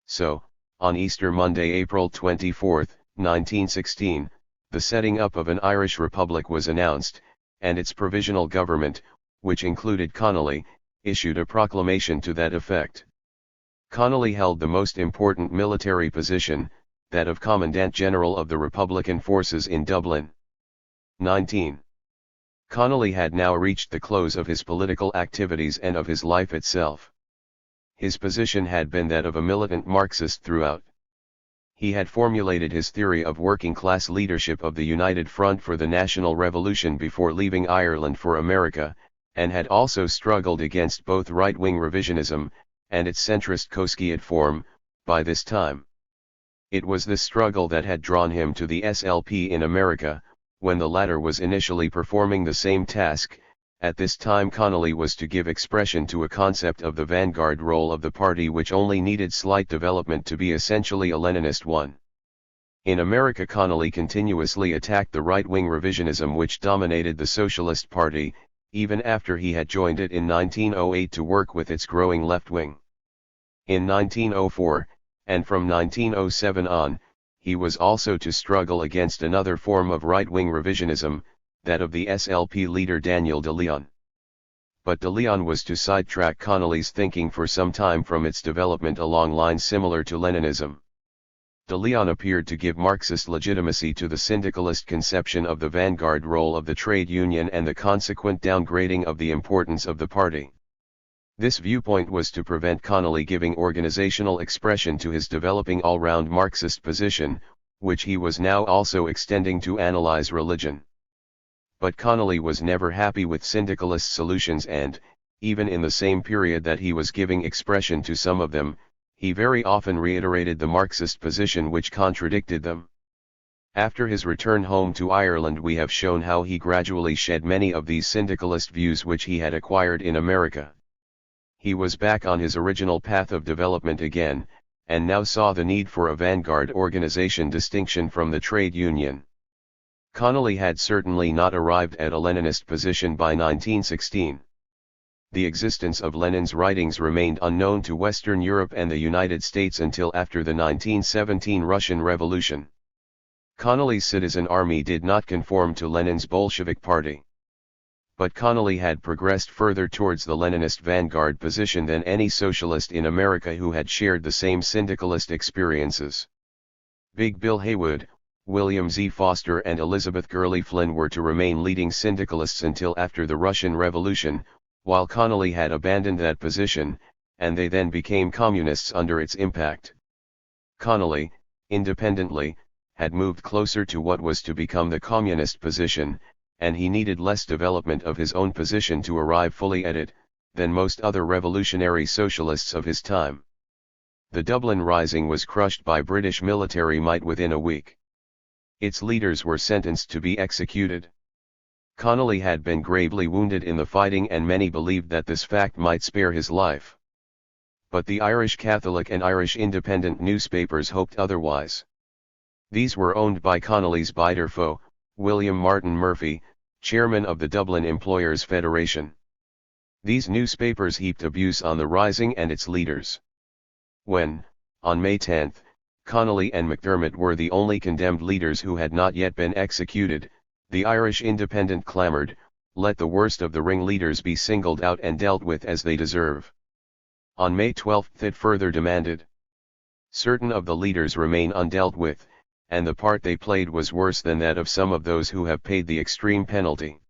So, on Easter Monday, April 24, 1916, the setting up of an Irish Republic was announced, and its provisional government, which included Connolly, issued a proclamation to that effect. Connolly held the most important military position, that of Commandant General of the Republican forces in Dublin. 19. Connolly had now reached the close of his political activities and of his life itself. his position had been that of a militant Marxist throughout. He had formulated his theory of working-class leadership of the United Front for the National Revolution before leaving Ireland for America, and had also struggled against both right-wing revisionism, and its centrist Koskiad form, by this time. It was this struggle that had drawn him to the SLP in America, when the latter was initially performing the same task. At this time Connolly was to give expression to a concept of the vanguard role of the party which only needed slight development to be essentially a Leninist one. In America Connolly continuously attacked the right-wing revisionism which dominated the Socialist Party, even after he had joined it in 1908 to work with its growing left wing. In 1904, and from 1907 on, he was also to struggle against another form of right-wing revisionism, that of the SLP leader Daniel de Leon. But de Leon was to sidetrack Connolly's thinking for some time from its development along lines similar to Leninism. De Leon appeared to give Marxist legitimacy to the syndicalist conception of the vanguard role of the trade union and the consequent downgrading of the importance of the party. This viewpoint was to prevent Connolly giving organizational expression to his developing all-round Marxist position, which he was now also extending to analyze religion. But Connolly was never happy with syndicalist solutions and, even in the same period that he was giving expression to some of them, he very often reiterated the Marxist position which contradicted them. After his return home to Ireland we have shown how he gradually shed many of these syndicalist views which he had acquired in America. He was back on his original path of development again, and now saw the need for a vanguard organization distinction from the trade union. Connolly had certainly not arrived at a Leninist position by 1916. The existence of Lenin's writings remained unknown to Western Europe and the United States until after the 1917 Russian Revolution. Connolly's citizen army did not conform to Lenin's Bolshevik party. But Connolly had progressed further towards the Leninist vanguard position than any socialist in America who had shared the same syndicalist experiences. Big Bill Haywood, William Z. Foster and Elizabeth Gurley Flynn were to remain leading syndicalists until after the Russian Revolution, while Connolly had abandoned that position, and they then became communists under its impact. Connolly, independently, had moved closer to what was to become the communist position, and he needed less development of his own position to arrive fully at it, than most other revolutionary socialists of his time. The Dublin Rising was crushed by British military might within a week. Its leaders were sentenced to be executed. Connolly had been gravely wounded in the fighting and many believed that this fact might spare his life. But the Irish Catholic and Irish Independent newspapers hoped otherwise. These were owned by Connolly's bitter foe, William Martin Murphy, chairman of the Dublin Employers' Federation. These newspapers heaped abuse on the Rising and its leaders. When, on May 10, Connolly and McDermott were the only condemned leaders who had not yet been executed, the Irish Independent clamored, "Let the worst of the ringleaders be singled out and dealt with as they deserve." On May 12 it further demanded, "Certain of the leaders remain undealt with, and the part they played was worse than that of some of those who have paid the extreme penalty.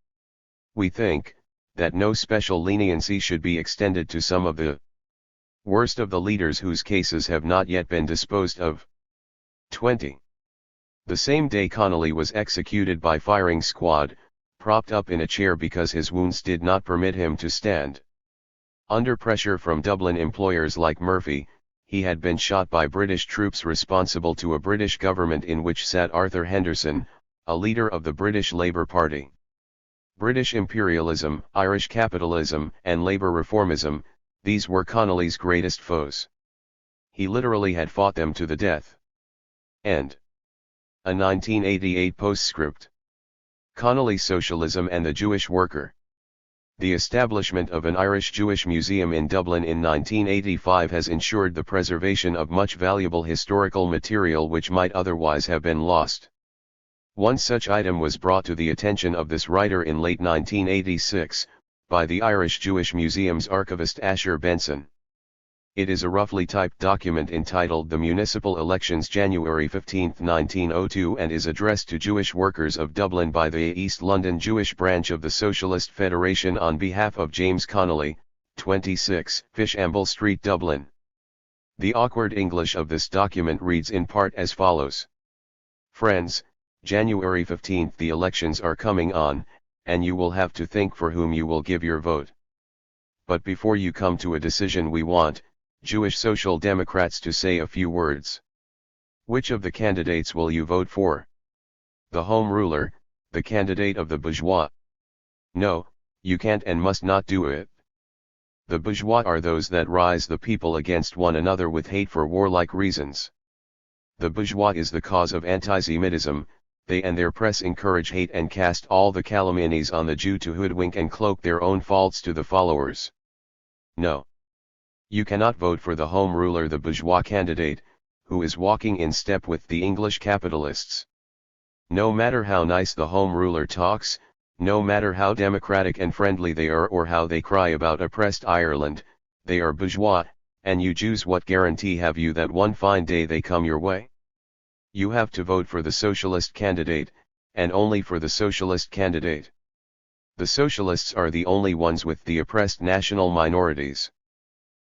We think, that no special leniency should be extended to some of the worst of the leaders whose cases have not yet been disposed of." 20. The same day Connolly was executed by firing squad, propped up in a chair because his wounds did not permit him to stand. Under pressure from Dublin employers like Murphy, he had been shot by British troops responsible to a British government in which sat Arthur Henderson, a leader of the British Labour Party. British imperialism, Irish capitalism, and labour reformism, these were Connolly's greatest foes. He literally had fought them to the death. End. A 1988 postscript. Connolly Socialism and the Jewish Worker. The establishment of an Irish Jewish Museum in Dublin in 1985 has ensured the preservation of much valuable historical material which might otherwise have been lost. One such item was brought to the attention of this writer in late 1986, by the Irish Jewish Museum's archivist Asher Benson. It is a roughly typed document entitled The Municipal Elections January 15, 1902 and is addressed to Jewish workers of Dublin by the East London Jewish branch of the Socialist Federation on behalf of James Connolly, 26, Fishamble Street, Dublin. The awkward English of this document reads in part as follows. Friends, January 15th the elections are coming on, and you will have to think for whom you will give your vote. But before you come to a decision we want, Jewish Social Democrats to say a few words. Which of the candidates will you vote for? The Home Ruler, the candidate of the bourgeois? No, you can't and must not do it. The bourgeois are those that rise the people against one another with hate for warlike reasons. The bourgeois is the cause of anti-Semitism. They and their press encourage hate and cast all the calumnies on the Jew to hoodwink and cloak their own faults to the followers. No. You cannot vote for the Home Ruler, the bourgeois candidate, who is walking in step with the English capitalists. No matter how nice the Home Ruler talks, no matter how democratic and friendly they are or how they cry about oppressed Ireland, they are bourgeois, and you Jews, what guarantee have you that one fine day they come your way? You have to vote for the socialist candidate, and only for the socialist candidate. The socialists are the only ones with the oppressed national minorities.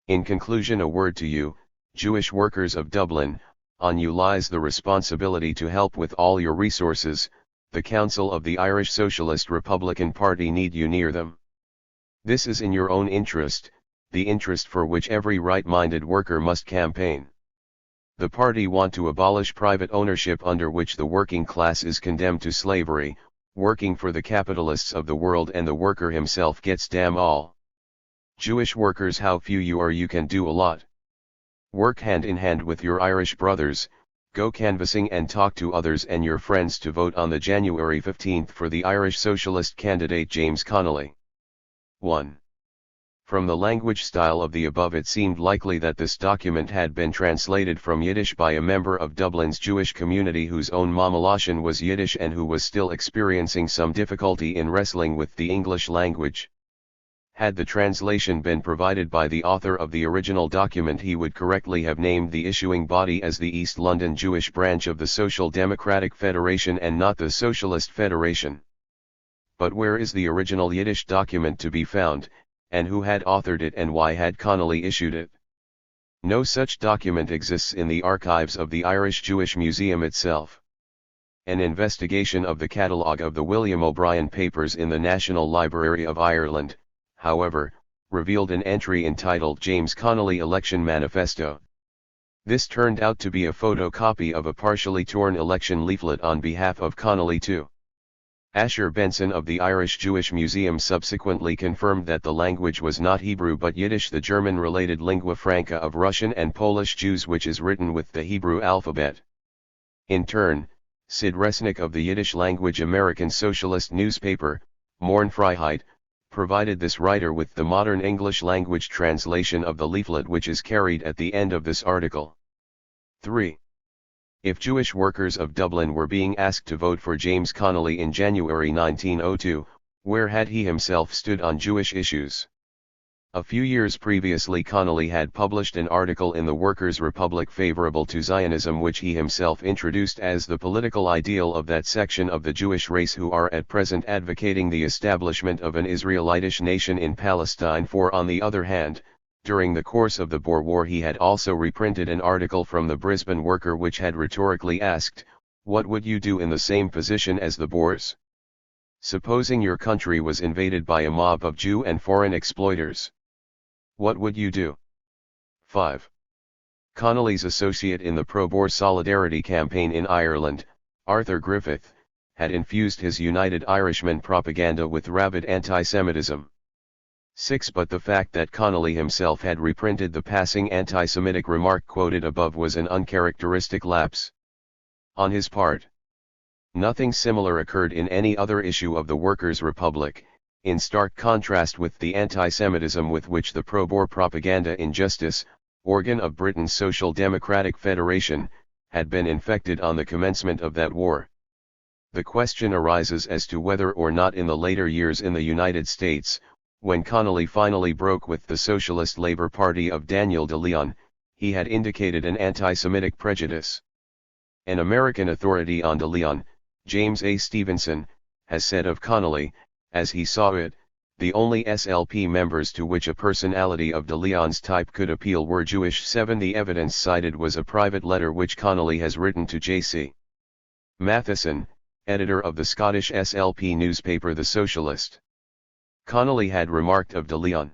In conclusion, a word to you, Jewish workers of Dublin, on you lies the responsibility to help with all your resources. The Council of the Irish Socialist Republican Party need you near them. This is in your own interest, the interest for which every right-minded worker must campaign. The party want to abolish private ownership under which the working class is condemned to slavery, working for the capitalists of the world, and the worker himself gets damn all. Jewish workers, how few you are, you can do a lot. Work hand in hand with your Irish brothers. Go canvassing and talk to others and your friends to vote on the January 15th for the Irish Socialist candidate James Connolly. 1. From the language style of the above, it seemed likely that this document had been translated from Yiddish by a member of Dublin's Jewish community whose own mama lashon was Yiddish and who was still experiencing some difficulty in wrestling with the English language. Had the translation been provided by the author of the original document, he would correctly have named the issuing body as the East London Jewish branch of the Social Democratic Federation and not the Socialist Federation. But where is the original Yiddish document to be found, and who had authored it, and why had Connolly issued it? No such document exists in the archives of the Irish Jewish Museum itself. An investigation of the catalogue of the William O'Brien papers in the National Library of Ireland, however, revealed an entry entitled James Connolly Election Manifesto. This turned out to be a photocopy of a partially torn election leaflet on behalf of Connolly too. Asher Benson of the Irish Jewish Museum subsequently confirmed that the language was not Hebrew but Yiddish, the German-related lingua franca of Russian and Polish Jews, which is written with the Hebrew alphabet. In turn, Sid Resnick of the Yiddish-language American socialist newspaper, Morgenfreiheit, provided this writer with the modern English language translation of the leaflet, which is carried at the end of this article. 3. If Jewish workers of Dublin were being asked to vote for James Connolly in January 1902, where had he himself stood on Jewish issues? A few years previously, Connolly had published an article in the Workers' Republic favorable to Zionism, which he himself introduced as the political ideal of that section of the Jewish race who are at present advocating the establishment of an Israelitish nation in Palestine. For on the other hand, during the course of the Boer War, he had also reprinted an article from the Brisbane Worker which had rhetorically asked, "What would you do in the same position as the Boers? Supposing your country was invaded by a mob of Jew and foreign exploiters. What would you do?" 5. Connolly's associate in the pro-Boer Solidarity campaign in Ireland, Arthur Griffith, had infused his United Irishmen propaganda with rabid anti-Semitism. 6. But the fact that Connolly himself had reprinted the passing anti-Semitic remark quoted above was an uncharacteristic lapse on his part. Nothing similar occurred in any other issue of the Workers' Republic, in stark contrast with the anti-Semitism with which the pro-Boer propaganda Injustice, organ of Britain's Social Democratic Federation, had been infected on the commencement of that war. The question arises as to whether or not in the later years in the United States, when Connolly finally broke with the Socialist Labour Party of Daniel de Leon, he had indicated an anti-Semitic prejudice. An American authority on de Leon, James A. Stevenson, has said of Connolly, as he saw it, The only SLP members to which a personality of de Leon's type could appeal were Jewish. 7. The evidence cited was a private letter which Connolly has written to J.C. Matheson, editor of the Scottish SLP newspaper The Socialist. Connolly had remarked of de Leon,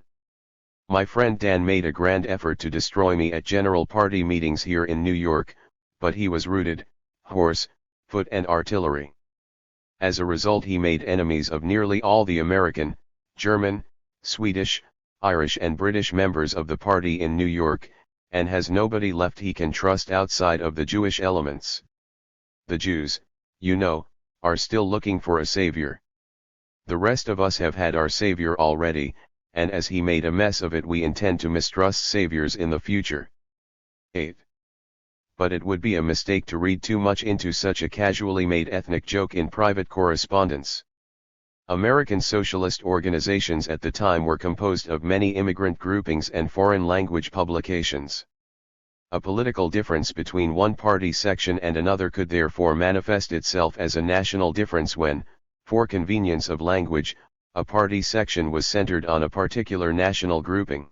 "My friend Dan made a grand effort to destroy me at general party meetings here in New York, but he was routed, horse, foot and artillery. As a result he made enemies of nearly all the American, German, Swedish, Irish and British members of the party in New York, and has nobody left he can trust outside of the Jewish elements. The Jews, you know, are still looking for a savior. The rest of us have had our savior already, and as he made a mess of it we intend to mistrust saviors in the future." 8. But it would be a mistake to read too much into such a casually made ethnic joke in private correspondence. American socialist organizations at the time were composed of many immigrant groupings and foreign language publications. A political difference between one party section and another could therefore manifest itself as a national difference when, for convenience of language, a party section was centered on a particular national grouping.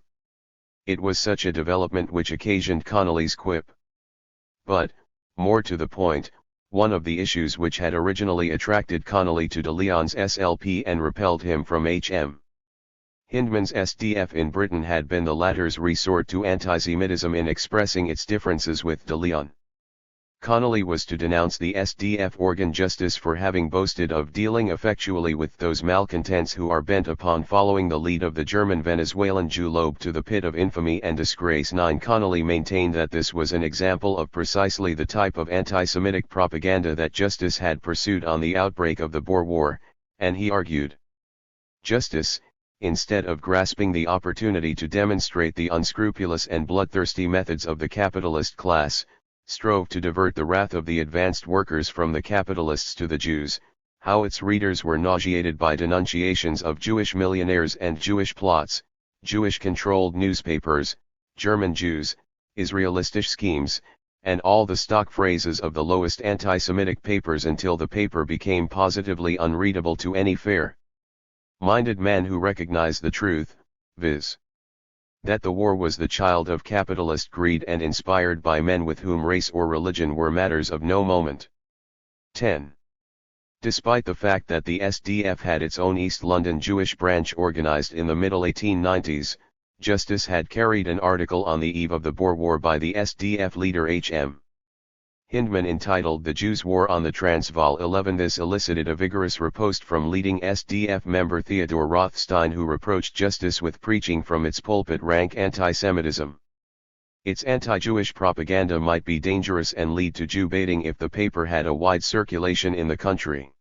It was such a development which occasioned Connolly's quip. But, more to the point, one of the issues which had originally attracted Connolly to de Leon's SLP and repelled him from H.M. Hyndman's SDF in Britain had been the latter's resort to antisemitism in expressing its differences with de Leon. Connolly was to denounce the SDF organ Justice for having boasted of dealing effectually with those malcontents who are bent upon following the lead of the German Venezuelan Jew Loeb to the pit of infamy and disgrace. 9. Connolly maintained that this was an example of precisely the type of anti-Semitic propaganda that Justice had pursued on the outbreak of the Boer War, and he argued, Justice, instead of grasping the opportunity to demonstrate the unscrupulous and bloodthirsty methods of the capitalist class, strove to divert the wrath of the advanced workers from the capitalists to the Jews. How its readers were nauseated by denunciations of Jewish millionaires and Jewish plots, Jewish-controlled newspapers, German Jews, Israelitish schemes, and all the stock phrases of the lowest anti-Semitic papers until the paper became positively unreadable to any fair-minded man who recognized the truth, viz. That the war was the child of capitalist greed and inspired by men with whom race or religion were matters of no moment. 10. Despite the fact that the SDF had its own East London Jewish branch organized in the middle 1890s, Justice had carried an article on the eve of the Boer War by the SDF leader H.M. Hyndman entitled The Jews' War on the Transvaal. 11. This elicited a vigorous riposte from leading SDF member Theodore Rothstein, who reproached Justice with preaching from its pulpit rank anti-Semitism. Its anti-Jewish propaganda might be dangerous and lead to Jew baiting if the paper had a wide circulation in the country.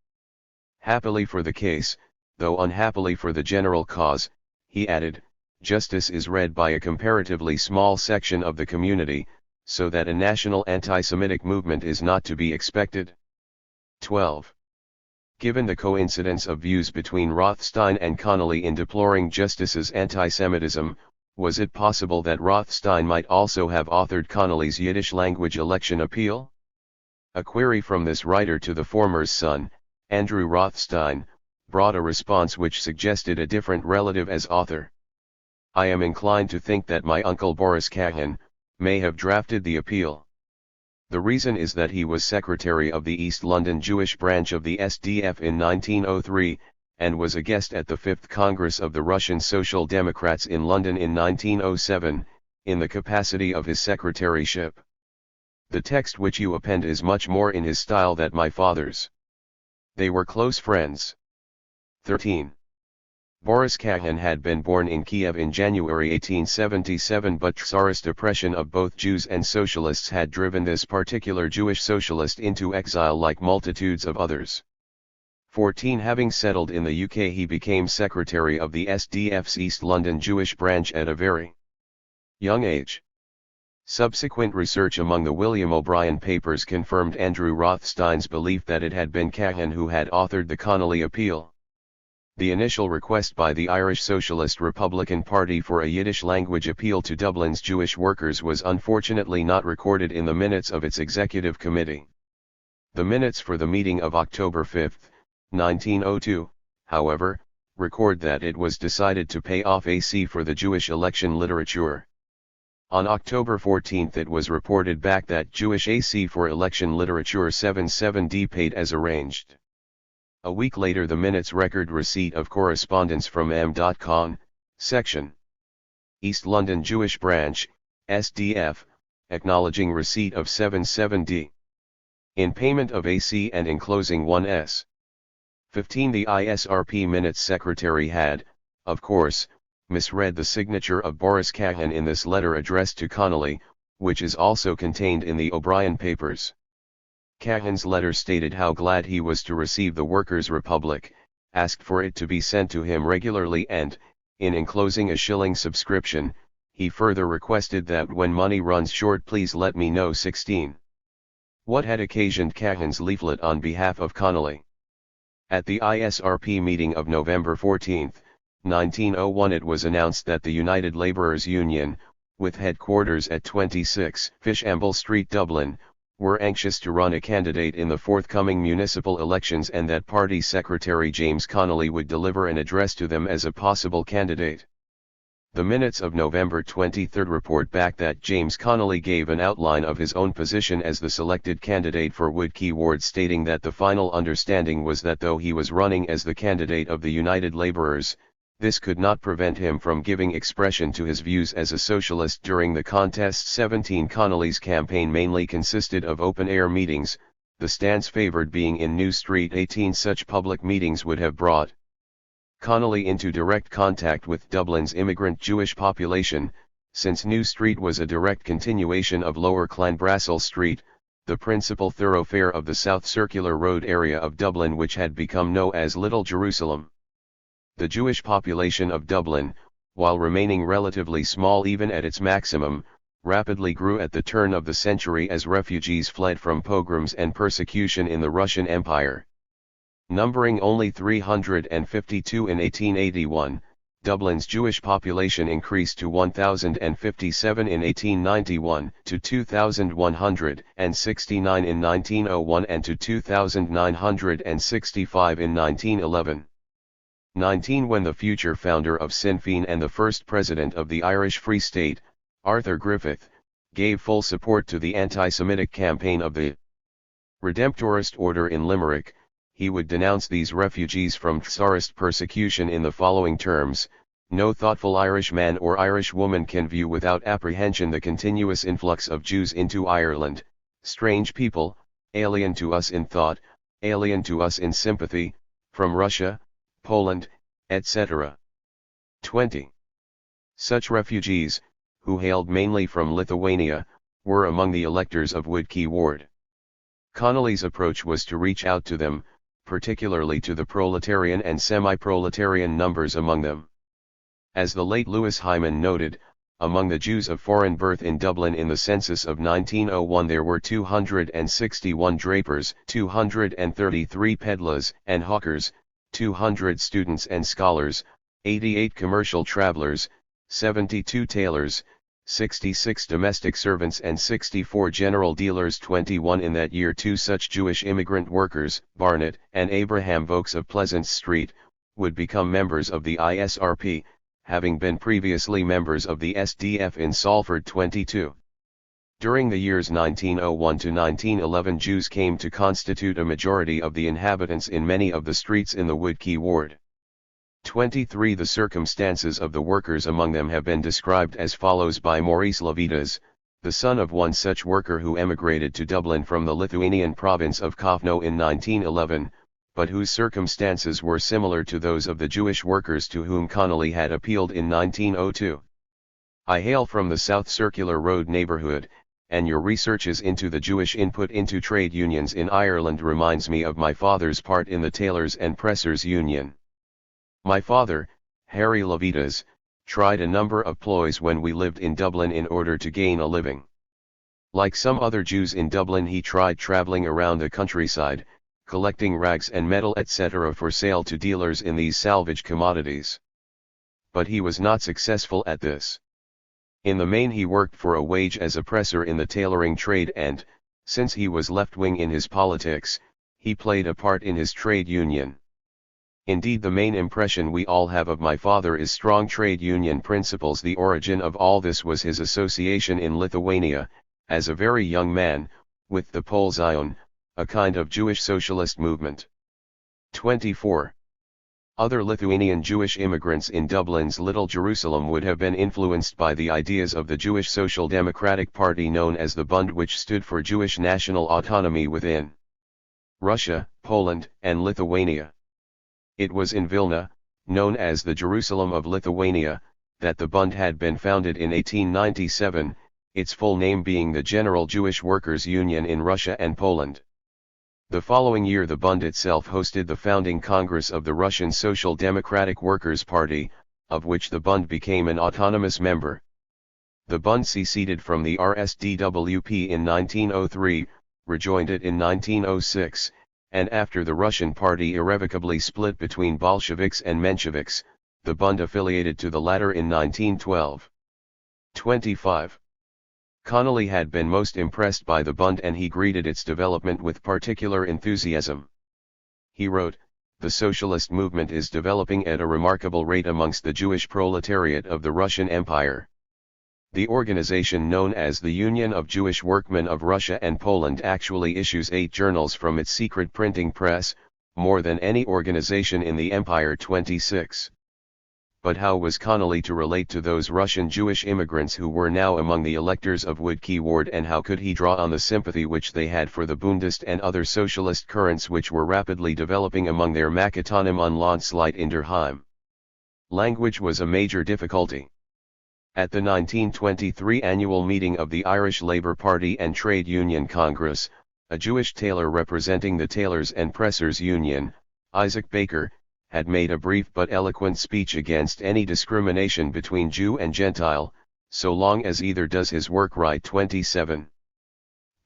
Happily for the case, though unhappily for the general cause, he added, Justice is read by a comparatively small section of the community, so that a national anti-Semitic movement is not to be expected. 12. Given the coincidence of views between Rothstein and Connolly in deploring Justice's anti-Semitism, was it possible that Rothstein might also have authored Connolly's Yiddish language election appeal? A query from this writer to the former's son, Andrew Rothstein, brought a response which suggested a different relative as author. I am inclined to think that my uncle Boris Kagan may have drafted the appeal. The reason is that he was secretary of the East London Jewish branch of the SDF in 1903, and was a guest at the 5th Congress of the Russian Social Democrats in London in 1907, in the capacity of his secretaryship. The text which you append is much more in his style than my father's. They were close friends. 13. Boris Kagan had been born in Kiev in January 1877, but Tsarist oppression of both Jews and socialists had driven this particular Jewish socialist into exile like multitudes of others. 14. Having settled in the UK, he became secretary of the SDF's East London Jewish branch at a very young age. Subsequent research among the William O'Brien papers confirmed Andrew Rothstein's belief that it had been Kagan who had authored the Connolly appeal. The initial request by the Irish Socialist Republican Party for a Yiddish language appeal to Dublin's Jewish workers was unfortunately not recorded in the minutes of its executive committee. The minutes for the meeting of October 5, 1902, however, record that it was decided to pay off AC for the Jewish election literature. On October 14 it was reported back that Jewish AC for election literature 77D paid as arranged. A week later the minutes record receipt of correspondence from M.Con, section East London Jewish Branch, SDF, acknowledging receipt of 77D. In payment of AC and enclosing 1s. 15 The ISRP minutes secretary had, of course, misread the signature of Boris Kahan in this letter addressed to Connolly, which is also contained in the O'Brien papers. Kahan's letter stated how glad he was to receive the Workers' Republic, asked for it to be sent to him regularly and, in enclosing a shilling subscription, he further requested that when money runs short please let me know. 16. What had occasioned Kahan's leaflet on behalf of Connolly? At the ISRP meeting of November 14, 1901 it was announced that the United Labourers Union, with headquarters at 26 Fishamble Street, Dublin, were anxious to run a candidate in the forthcoming municipal elections and that Party Secretary James Connolly would deliver an address to them as a possible candidate. The minutes of November 23 report back that James Connolly gave an outline of his own position as the selected candidate for Woodquay Ward, stating that the final understanding was that though he was running as the candidate of the United Labourers, this could not prevent him from giving expression to his views as a socialist during the contest. 17 Connolly's campaign mainly consisted of open-air meetings, the stance favoured being in New Street. 18 Such public meetings would have brought Connolly into direct contact with Dublin's immigrant Jewish population, since New Street was a direct continuation of Lower Clanbrassil Street, the principal thoroughfare of the South Circular Road area of Dublin, which had become known as Little Jerusalem. The Jewish population of Dublin, while remaining relatively small even at its maximum, rapidly grew at the turn of the century as refugees fled from pogroms and persecution in the Russian Empire. Numbering only 352 in 1881, Dublin's Jewish population increased to 1,057 in 1891, to 2,169 in 1901 and to 2,965 in 1911. 19 When the future founder of Sinn Féin and the first president of the Irish Free State, Arthur Griffith, gave full support to the anti-Semitic campaign of the Redemptorist order in Limerick, he would denounce these refugees from Tsarist persecution in the following terms: no thoughtful Irish man or Irish woman can view without apprehension the continuous influx of Jews into Ireland, strange people, alien to us in thought, alien to us in sympathy, from Russia, Poland, etc. 20. Such refugees, who hailed mainly from Lithuania, were among the electors of Woodquay Ward. Connolly's approach was to reach out to them, particularly to the proletarian and semi-proletarian numbers among them. As the late Louis Hyman noted, among the Jews of foreign birth in Dublin in the census of 1901 there were 261 drapers, 233 pedlars and hawkers, 200 students and scholars, 88 commercial travelers, 72 tailors, 66 domestic servants and 64 general dealers. 21 In that year 2 such Jewish immigrant workers, Barnett and Abraham Vokes of Pleasance Street, would become members of the ISRP, having been previously members of the SDF in Salford. 22. During the years 1901 to 1911 Jews came to constitute a majority of the inhabitants in many of the streets in the Woodquay Ward. 23 The circumstances of the workers among them have been described as follows by Maurice Levitas, the son of one such worker who emigrated to Dublin from the Lithuanian province of Kovno in 1911, but whose circumstances were similar to those of the Jewish workers to whom Connolly had appealed in 1902. I hail from the South Circular Road neighbourhood, and your researches into the Jewish input into trade unions in Ireland reminds me of my father's part in the Tailors and Pressers Union. My father, Harry Levitas, tried a number of ploys when we lived in Dublin in order to gain a living. Like some other Jews in Dublin, he tried travelling around the countryside, collecting rags and metal etc. for sale to dealers in these salvage commodities. But he was not successful at this. In the main he worked for a wage as a presser in the tailoring trade and, since he was left-wing in his politics, he played a part in his trade union. Indeed, the main impression we all have of my father is strong trade union principles. The origin of all this was his association in Lithuania, as a very young man, with the Polzion, a kind of Jewish socialist movement. 24. Other Lithuanian Jewish immigrants in Dublin's Little Jerusalem would have been influenced by the ideas of the Jewish Social Democratic Party known as the Bund, which stood for Jewish national autonomy within Russia, Poland, and Lithuania. It was in Vilna, known as the Jerusalem of Lithuania, that the Bund had been founded in 1897, its full name being the General Jewish Workers' Union in Russia and Poland. The following year the Bund itself hosted the founding Congress of the Russian Social Democratic Workers' Party, of which the Bund became an autonomous member. The Bund seceded from the RSDWP in 1903, rejoined it in 1906, and after the Russian party irrevocably split between Bolsheviks and Mensheviks, the Bund affiliated to the latter in 1912. 25. Connolly had been most impressed by the Bund and he greeted its development with particular enthusiasm. He wrote, "The socialist movement is developing at a remarkable rate amongst the Jewish proletariat of the Russian Empire. The organization known as the Union of Jewish Workmen of Russia and Poland actually issues 8 journals from its secret printing press, more than any organization in the Empire. 26. But how was Connolly to relate to those Russian Jewish immigrants who were now among the electors of Woodkey Ward, and how could he draw on the sympathy which they had for the Bundist and other socialist currents which were rapidly developing among their Makatonim on Landsleit in Durheim? Language was a major difficulty. At the 1923 annual meeting of the Irish Labour Party and Trade Union Congress, a Jewish tailor representing the Tailors and Pressers Union, Isaac Baker, had made a brief but eloquent speech against any discrimination between Jew and Gentile, so long as either does his work right. 27.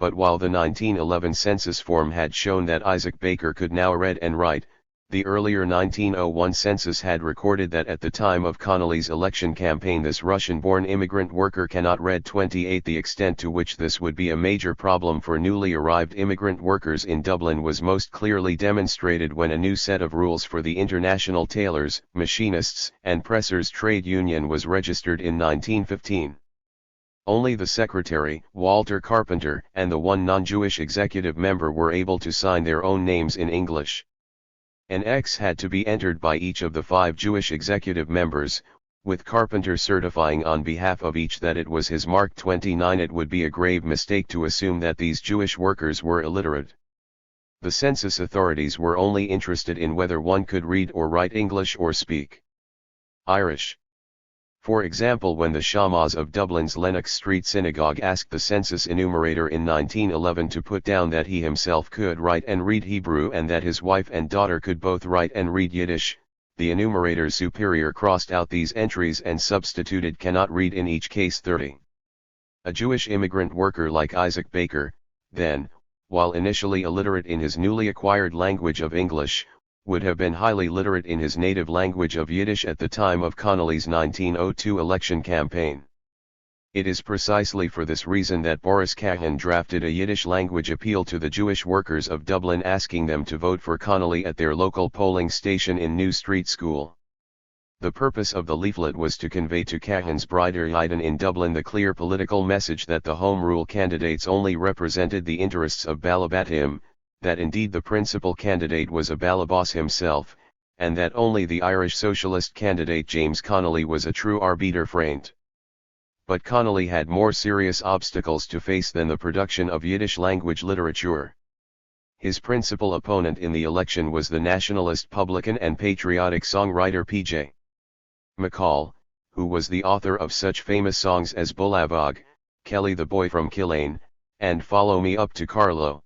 But while the 1911 census form had shown that Isaac Baker could now read and write, the earlier 1901 census had recorded that at the time of Connolly's election campaign this Russian-born immigrant worker cannot read. 28. The extent to which this would be a major problem for newly arrived immigrant workers in Dublin was most clearly demonstrated when a new set of rules for the International Tailors, Machinists, and Pressers Trade Union was registered in 1915. Only the secretary, Walter Carpenter, and the one non-Jewish executive member were able to sign their own names in English. An X had to be entered by each of the 5 Jewish executive members, with Carpenter certifying on behalf of each that it was his mark. 29. It would be a grave mistake to assume that these Jewish workers were illiterate. The census authorities were only interested in whether one could read or write English or speak Irish. For example, when the Shamas of Dublin's Lennox Street Synagogue asked the census enumerator in 1911 to put down that he himself could write and read Hebrew and that his wife and daughter could both write and read Yiddish, the enumerator's superior crossed out these entries and substituted cannot read in each case. 30. A Jewish immigrant worker like Isaac Baker, then, while initially illiterate in his newly acquired language of English, would have been highly literate in his native language of Yiddish at the time of Connolly's 1902 election campaign. It is precisely for this reason that Boris Kahan drafted a Yiddish language appeal to the Jewish workers of Dublin asking them to vote for Connolly at their local polling station in New Street School. The purpose of the leaflet was to convey to Kahan's Breiderheiden in Dublin the clear political message that the Home Rule candidates only represented the interests of Balabatim, that indeed the principal candidate was a Balabas himself, and that only the Irish socialist candidate James Connolly was a true arbiter freint. But Connolly had more serious obstacles to face than the production of Yiddish language literature. His principal opponent in the election was the nationalist publican and patriotic songwriter P.J. Micheál, who was the author of such famous songs as Bulavog, Kelly the Boy from Killane, and Follow Me Up to Carlow.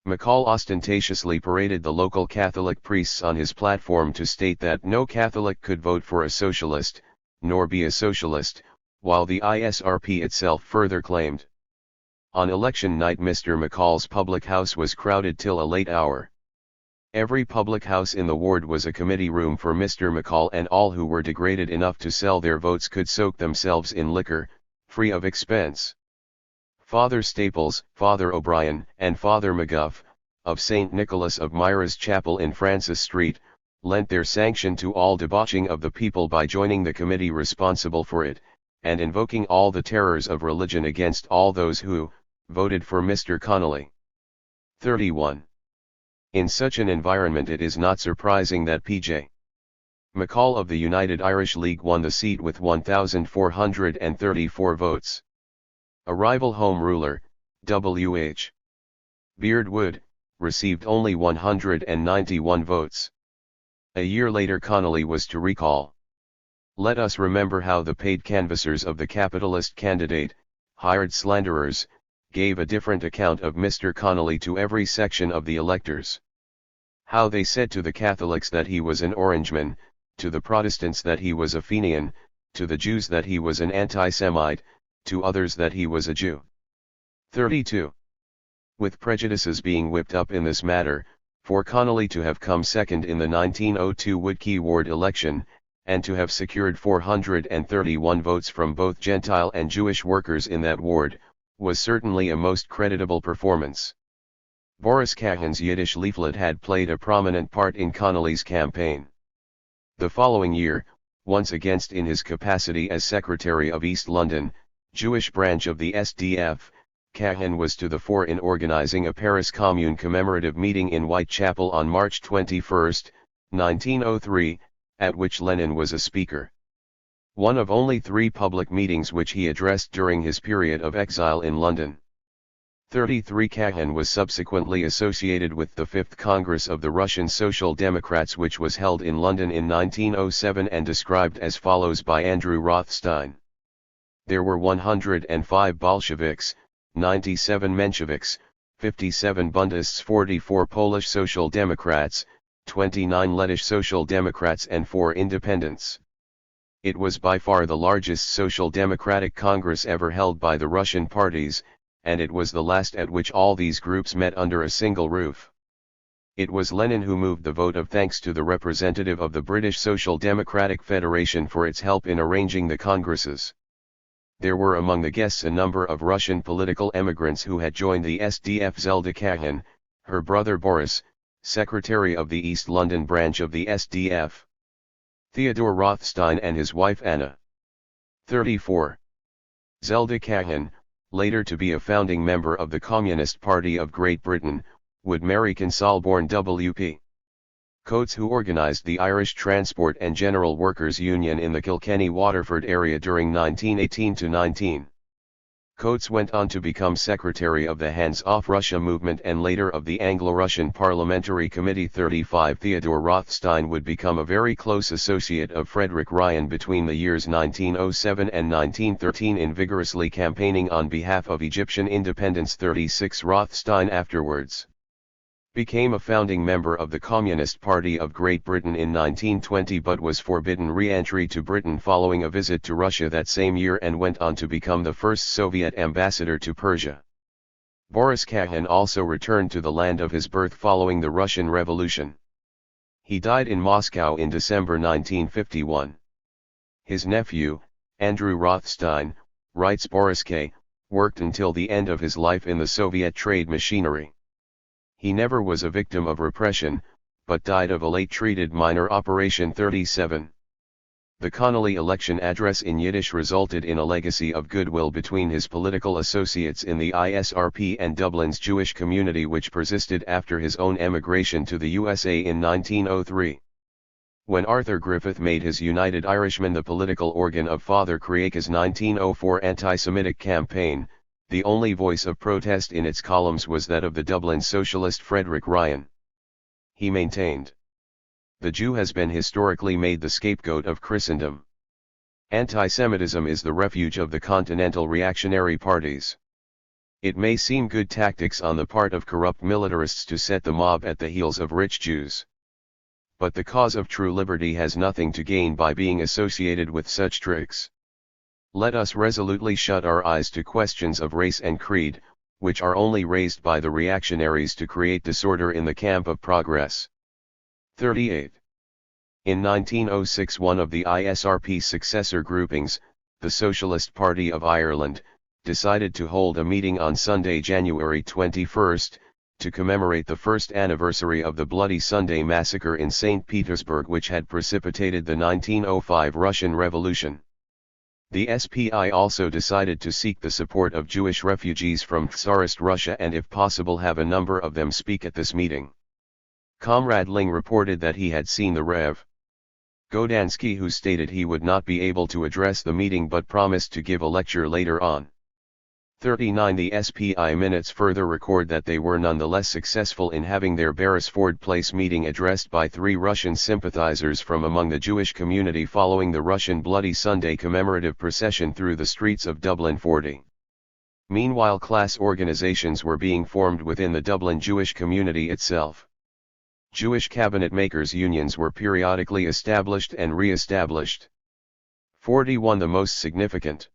Micheál ostentatiously paraded the local Catholic priests on his platform to state that no Catholic could vote for a socialist, nor be a socialist, while the ISRP itself further claimed. On election night Mr. Micheál's public house was crowded till a late hour. Every public house in the ward was a committee room for Mr. Micheál, and all who were degraded enough to sell their votes could soak themselves in liquor, free of expense. Father Staples, Father O'Brien, and Father McGuff, of St. Nicholas of Myra's Chapel in Francis Street, lent their sanction to all debauching of the people by joining the committee responsible for it, and invoking all the terrors of religion against all those who voted for Mr. Connolly. 31. In such an environment it is not surprising that P.J. Micheál of the United Irish League won the seat with 1,434 votes. A rival Home Ruler, W.H. Beardwood, received only 191 votes. A year later Connolly was to recall. Let us remember how the paid canvassers of the capitalist candidate, hired slanderers, gave a different account of Mr. Connolly to every section of the electors. How they said to the Catholics that he was an Orangeman, to the Protestants that he was a Fenian, to the Jews that he was an anti-Semite, to others that he was a Jew. 32. With prejudices being whipped up in this matter, for Connolly to have come second in the 1902 Woodkey ward election, and to have secured 431 votes from both Gentile and Jewish workers in that ward, was certainly a most creditable performance. Boris Kahan's Yiddish leaflet had played a prominent part in Connolly's campaign. The following year, once again in his capacity as Secretary of East London, Jewish branch of the SDF, Kahan was to the fore in organising a Paris Commune commemorative meeting in Whitechapel on March 21, 1903, at which Lenin was a speaker. One of only 3 public meetings which he addressed during his period of exile in London. 33. Kahan was subsequently associated with the 5th Congress of the Russian Social Democrats which was held in London in 1907 and described as follows by Andrew Rothstein. There were 105 Bolsheviks, 97 Mensheviks, 57 Bundists, 44 Polish Social Democrats, 29 Lettish Social Democrats and 4 Independents. It was by far the largest Social Democratic Congress ever held by the Russian parties, and it was the last at which all these groups met under a single roof. It was Lenin who moved the vote of thanks to the representative of the British Social Democratic Federation for its help in arranging the congresses. There were among the guests a number of Russian political emigrants who had joined the SDF. Zelda Kahan, her brother Boris, secretary of the East London branch of the SDF. Theodore Rothstein and his wife Anna. 34. Zelda Kahan, later to be a founding member of the Communist Party of Great Britain, would marry Consalborn W.P. Coates, who organised the Irish Transport and General Workers Union in the Kilkenny-Waterford area during 1918-19. Coates went on to become secretary of the Hands Off Russia movement and later of the Anglo-Russian Parliamentary Committee. 35. Theodore Rothstein would become a very close associate of Frederick Ryan between the years 1907 and 1913 in vigorously campaigning on behalf of Egyptian independence. 36. Rothstein afterwards became a founding member of the Communist Party of Great Britain in 1920 but was forbidden re-entry to Britain following a visit to Russia that same year and went on to become the first Soviet ambassador to Persia. Boris Kahan also returned to the land of his birth following the Russian Revolution. He died in Moscow in December 1951. His nephew, Andrew Rothstein, writes Boris K., worked until the end of his life in the Soviet trade machinery. He never was a victim of repression, but died of a late-treated minor operation. 37. The Connolly election address in Yiddish resulted in a legacy of goodwill between his political associates in the ISRP and Dublin's Jewish community which persisted after his own emigration to the USA in 1903. When Arthur Griffith made his United Irishmen the political organ of Father Creagha's 1904 anti-Semitic campaign, the only voice of protest in its columns was that of the Dublin socialist Frederick Ryan. He maintained, "The Jew has been historically made the scapegoat of Christendom. Anti-Semitism is the refuge of the continental reactionary parties. It may seem good tactics on the part of corrupt militarists to set the mob at the heels of rich Jews. But the cause of true liberty has nothing to gain by being associated with such tricks. Let us resolutely shut our eyes to questions of race and creed, which are only raised by the reactionaries to create disorder in the camp of progress." 38. In 1906 one of the ISRP's successor groupings, the Socialist Party of Ireland, decided to hold a meeting on Sunday, January 21, to commemorate the first anniversary of the Bloody Sunday massacre in St. Petersburg, which had precipitated the 1905 Russian Revolution. The SPI also decided to seek the support of Jewish refugees from Tsarist Russia and if possible have a number of them speak at this meeting. Comrade Ling reported that he had seen the Rev. Godansky, who stated he would not be able to address the meeting but promised to give a lecture later on. 39 The SPI minutes further record that they were nonetheless successful in having their Beresford Place meeting addressed by 3 Russian sympathizers from among the Jewish community following the Russian Bloody Sunday commemorative procession through the streets of Dublin 40. Meanwhile, class organizations were being formed within the Dublin Jewish community itself. Jewish cabinet makers unions were periodically established and re-established. 41 The most significant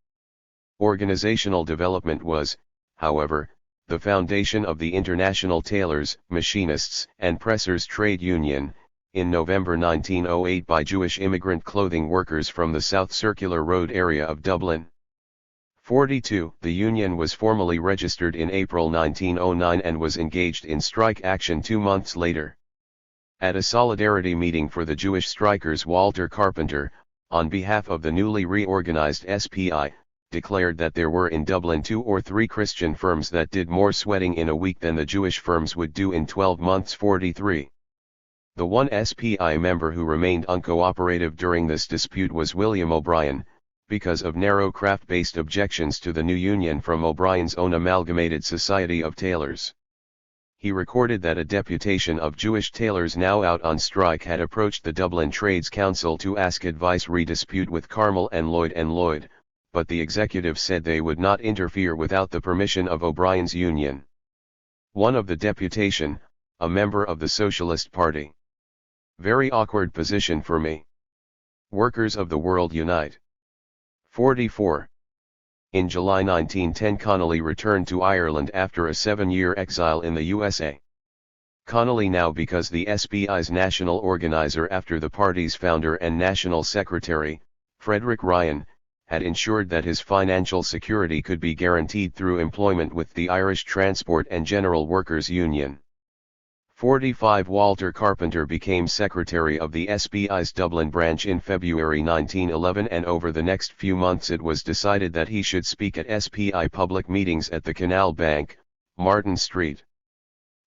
organizational development was, however, the foundation of the International Tailors, Machinists, and Pressers Trade Union, in November 1908 by Jewish immigrant clothing workers from the South Circular Road area of Dublin. 42 The union was formally registered in April 1909 and was engaged in strike action 2 months later. At a solidarity meeting for the Jewish strikers, Walter Carpenter, on behalf of the newly reorganized SPI, declared that there were in Dublin 2 or 3 Christian firms that did more sweating in a week than the Jewish firms would do in 12 months. 43. The one SPI member who remained uncooperative during this dispute was William O'Brien, because of narrow craft-based objections to the new union from O'Brien's own Amalgamated Society of Tailors. He recorded that a deputation of Jewish tailors now out on strike had approached the Dublin Trades Council to ask advice re-dispute with Carmel and Lloyd, but the executive said they would not interfere without the permission of O'Brien's union. One of the deputation, a member of the Socialist Party. Very awkward position for me. Workers of the world unite. 44. In July 1910 Connolly returned to Ireland after a 7-year exile in the USA. Connolly, now because the SPI's national organizer after the party's founder and national secretary, Frederick Ryan, had ensured that his financial security could be guaranteed through employment with the Irish Transport and General Workers Union. 45 Walter Carpenter became secretary of the SPI's Dublin branch in February 1911, and over the next few months it was decided that he should speak at SPI public meetings at the Canal Bank, Martin Street.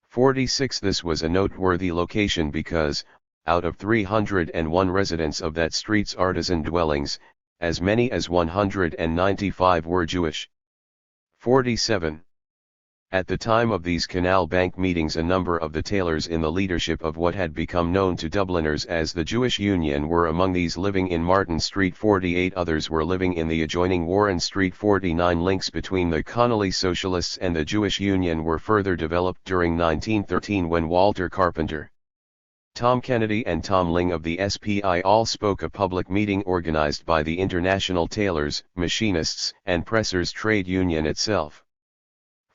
46 This was a noteworthy location because, out of 301 residents of that street's artisan dwellings, as many as 195 were Jewish. 47. At the time of these Canal Bank meetings, a number of the tailors in the leadership of what had become known to Dubliners as the Jewish Union were among these living in Martin Street. 48 others were living in the adjoining Warren Street. 49 Links between the Connolly Socialists and the Jewish Union were further developed during 1913 when Walter Carpenter, Tom Kennedy and Tom Ling of the SPI all spoke a public meeting organized by the International Tailors, Machinists, and Pressers Trade Union itself.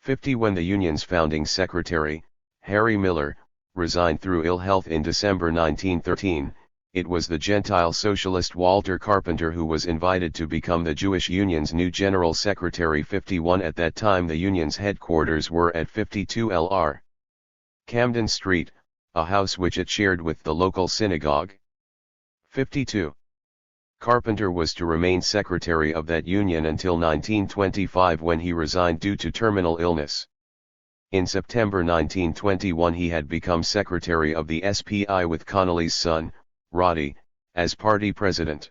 50 When the union's founding secretary, Harry Miller, resigned through ill health in December 1913, it was the Gentile socialist Walter Carpenter who was invited to become the Jewish Union's new general secretary. 51 At that time the union's headquarters were at 52 Lr. Camden Street, a house which it shared with the local synagogue. 52. Carpenter was to remain secretary of that union until 1925, when he resigned due to terminal illness. In September 1921 he had become secretary of the SPI with Connolly's son, Roddy, as party president.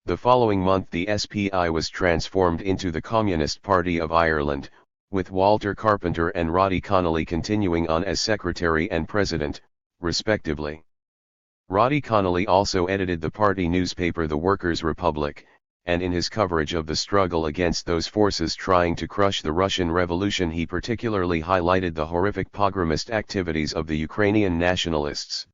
The following month the SPI was transformed into the Communist Party of Ireland, with Walter Carpenter and Roddy Connolly continuing on as secretary and president, respectively. Roddy Connolly also edited the party newspaper The Workers' Republic, and in his coverage of the struggle against those forces trying to crush the Russian Revolution he particularly highlighted the horrific pogromist activities of the Ukrainian nationalists.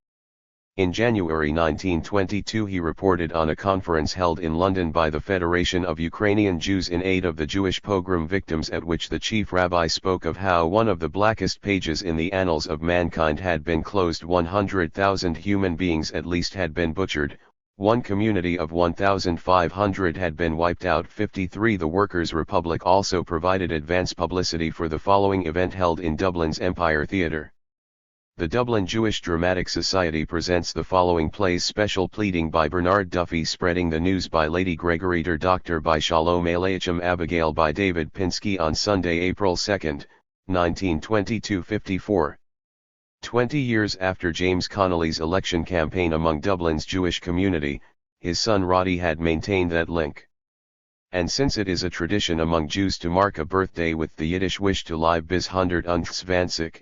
In January 1922 he reported on a conference held in London by the Federation of Ukrainian Jews in aid of the Jewish pogrom victims, at which the chief rabbi spoke of how one of the blackest pages in the annals of mankind had been closed. 100,000 human beings at least had been butchered, One community of 1,500 had been wiped out. 53 The Workers' Republic also provided advance publicity for the following event held in Dublin's Empire Theatre. The Dublin Jewish Dramatic Society presents the following plays: Special Pleading by Bernard Duffy, Spreading the News by Lady Gregory, Doctor by Shalom Aleichem, Abigail by David Pinsky on Sunday, April 2, 1922. 54. 20 years after James Connolly's election campaign among Dublin's Jewish community, his son Roddy had maintained that link. And since it is a tradition among Jews to mark a birthday with the Yiddish wish to live bis 120,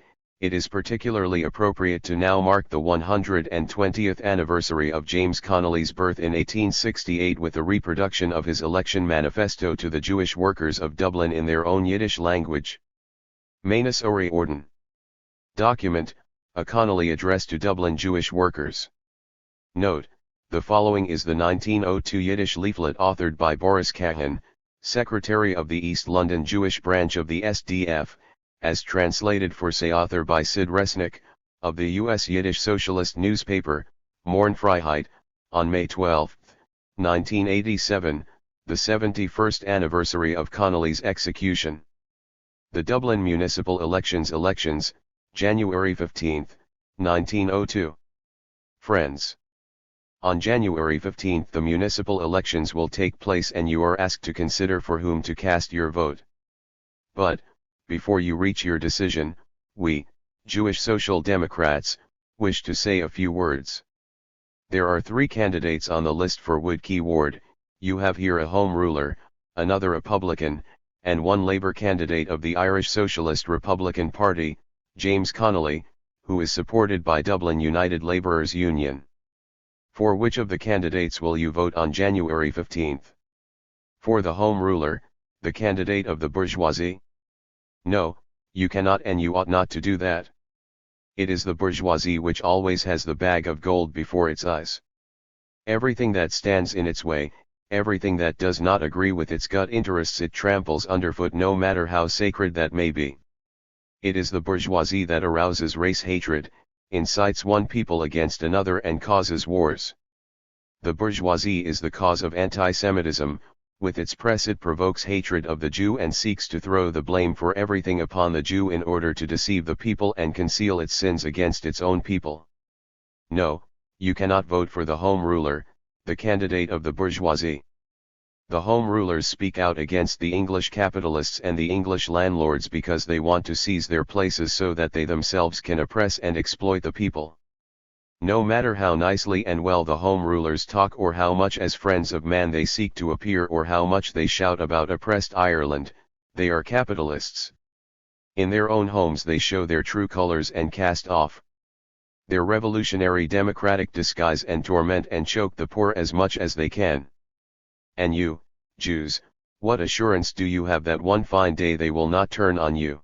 it is particularly appropriate to now mark the 120th anniversary of James Connolly's birth in 1868 with a reproduction of his election manifesto to the Jewish workers of Dublin in their own Yiddish language. Manus Ori Orden. Document, a Connolly address to Dublin Jewish workers. Note, the following is the 1902 Yiddish leaflet authored by Boris Kahan, Secretary of the East London Jewish branch of the SDF, as translated for say author by Sid Resnick, of the U.S. Yiddish socialist newspaper, Morgenfreiheit, on May 12, 1987, the 71st anniversary of Connolly's execution. The Dublin Municipal Elections, January 15, 1902. Friends. On January 15 the municipal elections will take place and you are asked to consider for whom to cast your vote. But, before you reach your decision, we, Jewish Social Democrats, wish to say a few words. There are 3 candidates on the list for Woodkey Ward. You have here a Home Ruler, another Republican, and one Labour candidate of the Irish Socialist Republican Party, James Connolly, who is supported by Dublin United Labourers Union. For which of the candidates will you vote on January 15? For the Home Ruler, the candidate of the bourgeoisie? No, you cannot and you ought not to do that. It is the bourgeoisie which always has the bag of gold before its eyes. Everything that stands in its way, everything that does not agree with its gut interests, it tramples underfoot, no matter how sacred that may be. It is the bourgeoisie that arouses race hatred, incites one people against another and causes wars. The bourgeoisie is the cause of anti-Semitism. With its press it provokes hatred of the Jew and seeks to throw the blame for everything upon the Jew in order to deceive the people and conceal its sins against its own people. No, you cannot vote for the Home Ruler, the candidate of the bourgeoisie. The Home Rulers speak out against the English capitalists and the English landlords because they want to seize their places so that they themselves can oppress and exploit the people. No matter how nicely and well the Home Rulers talk, or how much as friends of man they seek to appear, or how much they shout about oppressed Ireland, they are capitalists. In their own homes they show their true colors and cast off their revolutionary democratic disguise and torment and choke the poor as much as they can. And you, Jews, what assurance do you have that one fine day they will not turn on you?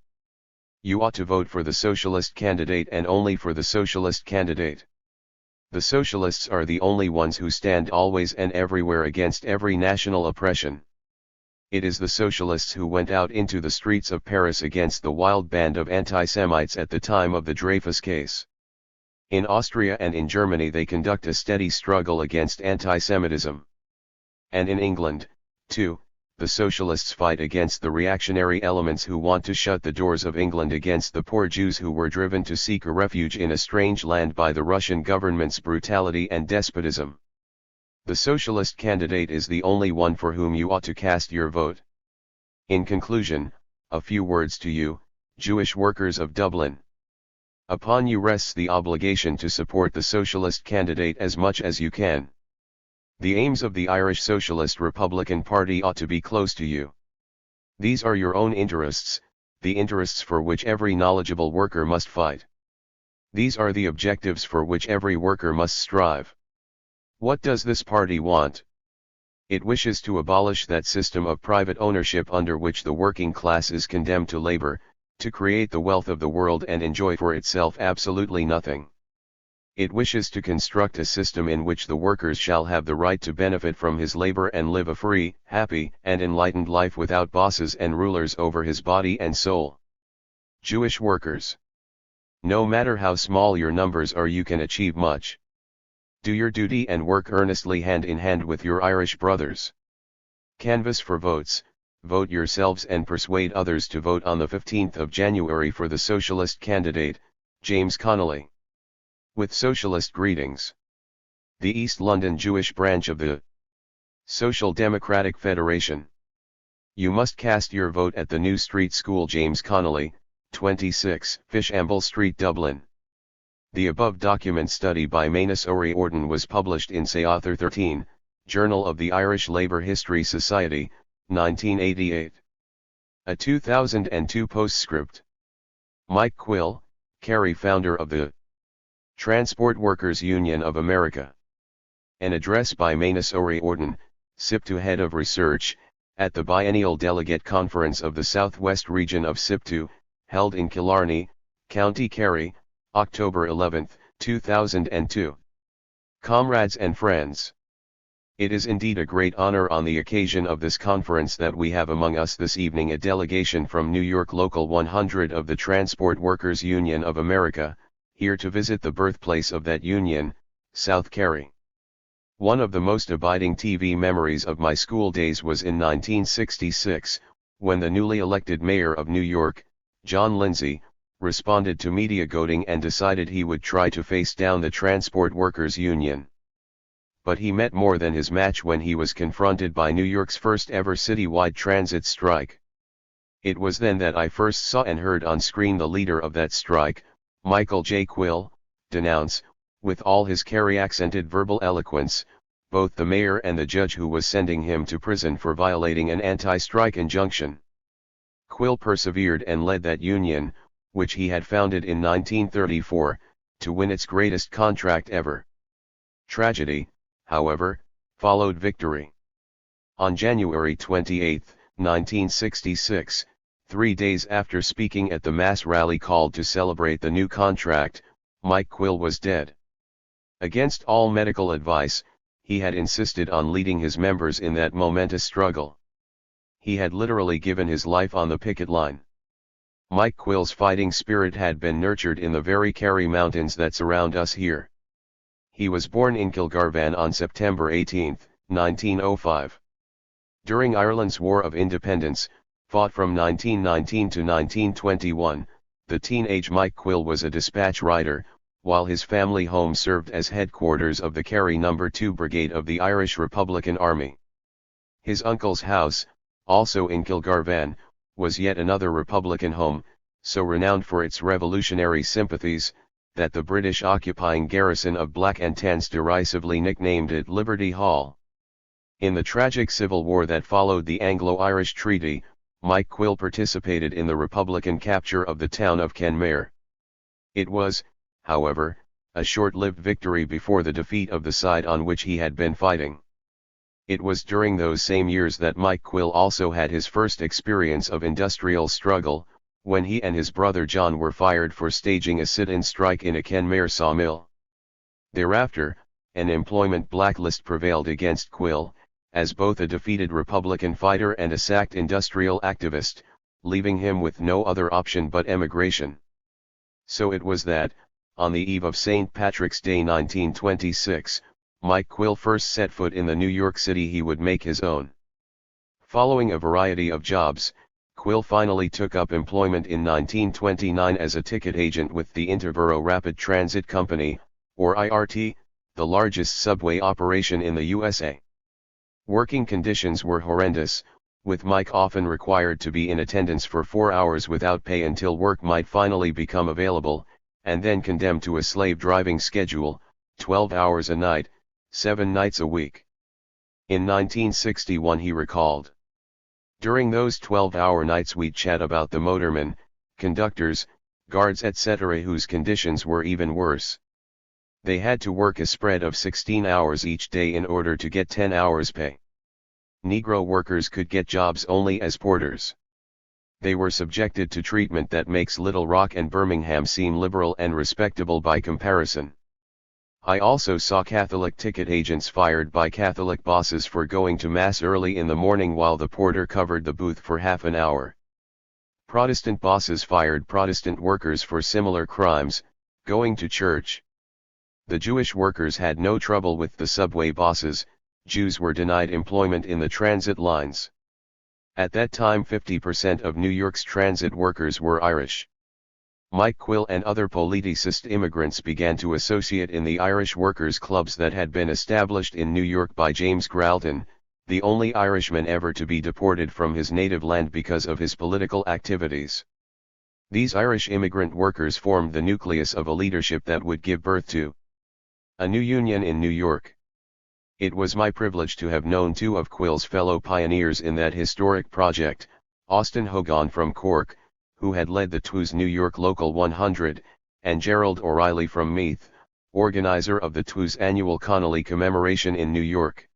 You ought to vote for the socialist candidate and only for the socialist candidate. The socialists are the only ones who stand always and everywhere against every national oppression. It is the socialists who went out into the streets of Paris against the wild band of anti-Semites at the time of the Dreyfus case. In Austria and in Germany they conduct a steady struggle against anti-Semitism. And in England, too, the socialists fight against the reactionary elements who want to shut the doors of England against the poor Jews who were driven to seek a refuge in a strange land by the Russian government's brutality and despotism. The socialist candidate is the only one for whom you ought to cast your vote. In conclusion, a few words to you, Jewish workers of Dublin. Upon you rests the obligation to support the socialist candidate as much as you can. The aims of the Irish Socialist Republican Party ought to be close to you. These are your own interests, the interests for which every knowledgeable worker must fight. These are the objectives for which every worker must strive. What does this party want? It wishes to abolish that system of private ownership under which the working class is condemned to labor, to create the wealth of the world and enjoy for itself absolutely nothing. It wishes to construct a system in which the workers shall have the right to benefit from his labor and live a free, happy, and enlightened life without bosses and rulers over his body and soul. Jewish workers. No matter how small your numbers are, you can achieve much. Do your duty and work earnestly hand in hand with your Irish brothers. Canvass for votes, vote yourselves and persuade others to vote on the 15th of January for the Socialist candidate, James Connolly. With socialist greetings. The East London Jewish branch of the Social Democratic Federation. You must cast your vote at the New Street School, James Connolly, 26 Fishamble Street, Dublin. The above document study by Manus was published in Say Author 13, Journal of the Irish Labour History Society, 1988. A 2002 postscript. Mike Quill, Kerry, founder of the Transport Workers Union of America. An address by Manus SIPTU Head of Research, at the Biennial Delegate Conference of the Southwest Region of SIPTU, held in Killarney, County Kerry, October 11, 2002. Comrades and friends. It is indeed a great honor on the occasion of this conference that we have among us this evening a delegation from New York Local 100 of the Transport Workers Union of America, here to visit the birthplace of that union, South Kerry. One of the most abiding TV memories of my school days was in 1966, when the newly elected mayor of New York, John Lindsay, responded to media goading and decided he would try to face down the Transport Workers Union. But he met more than his match when he was confronted by New York's first ever citywide transit strike. It was then that I first saw and heard on screen the leader of that strike, Michael J. Quill, denounce, with all his Kerry-accented verbal eloquence, both the mayor and the judge who was sending him to prison for violating an anti-strike injunction. Quill persevered and led that union, which he had founded in 1934, to win its greatest contract ever. Tragedy, however, followed victory. On January 28, 1966, 3 days after speaking at the mass rally called to celebrate the new contract, Mike Quill was dead. Against all medical advice, he had insisted on leading his members in that momentous struggle. He had literally given his life on the picket line. Mike Quill's fighting spirit had been nurtured in the very Kerry mountains that surround us here. He was born in Kilgarvan on September 18, 1905. During Ireland's War of Independence, fought from 1919 to 1921, the teenage Mike Quill was a dispatch rider, while his family home served as headquarters of the Kerry No. 2 Brigade of the Irish Republican Army. His uncle's house, also in Kilgarvan, was yet another Republican home, so renowned for its revolutionary sympathies, that the British occupying garrison of Black and Tans derisively nicknamed it Liberty Hall. In the tragic civil war that followed the Anglo-Irish Treaty, Mike Quill participated in the Republican capture of the town of Kenmare. It was, however, a short-lived victory before the defeat of the side on which he had been fighting. It was during those same years that Mike Quill also had his first experience of industrial struggle, when he and his brother John were fired for staging a sit-in strike in a Kenmare sawmill. Thereafter, an employment blacklist prevailed against Quill, as both a defeated Republican fighter and a sacked industrial activist, leaving him with no other option but emigration. So it was that, on the eve of St. Patrick's Day 1926, Mike Quill first set foot in the New York City he would make his own. Following a variety of jobs, Quill finally took up employment in 1929 as a ticket agent with the Interborough Rapid Transit Company, or IRT, the largest subway operation in the USA. Working conditions were horrendous, with Mike often required to be in attendance for 4 hours without pay until work might finally become available, and then condemned to a slave driving schedule, 12 hours a night, 7 nights a week. In 1961 he recalled, "During those 12-hour nights we'd chat about the motormen, conductors, guards etc. whose conditions were even worse. They had to work a spread of 16 hours each day in order to get 10 hours pay. Negro workers could get jobs only as porters. They were subjected to treatment that makes Little Rock and Birmingham seem liberal and respectable by comparison. I also saw Catholic ticket agents fired by Catholic bosses for going to Mass early in the morning while the porter covered the booth for half an hour. Protestant bosses fired Protestant workers for similar crimes, going to church. The Jewish workers had no trouble with the subway bosses. Jews were denied employment in the transit lines. At that time 50% of New York's transit workers were Irish. Mike Quill and other politicist immigrants began to associate in the Irish workers' clubs that had been established in New York by James Gralton, the only Irishman ever to be deported from his native land because of his political activities. These Irish immigrant workers formed the nucleus of a leadership that would give birth to a new union in New York. It was my privilege to have known two of Quill's fellow pioneers in that historic project, Austin Hogan from Cork, who had led the TWO's New York Local 100, and Gerald O'Reilly from Meath, organizer of the TWO's annual Connolly commemoration in New York.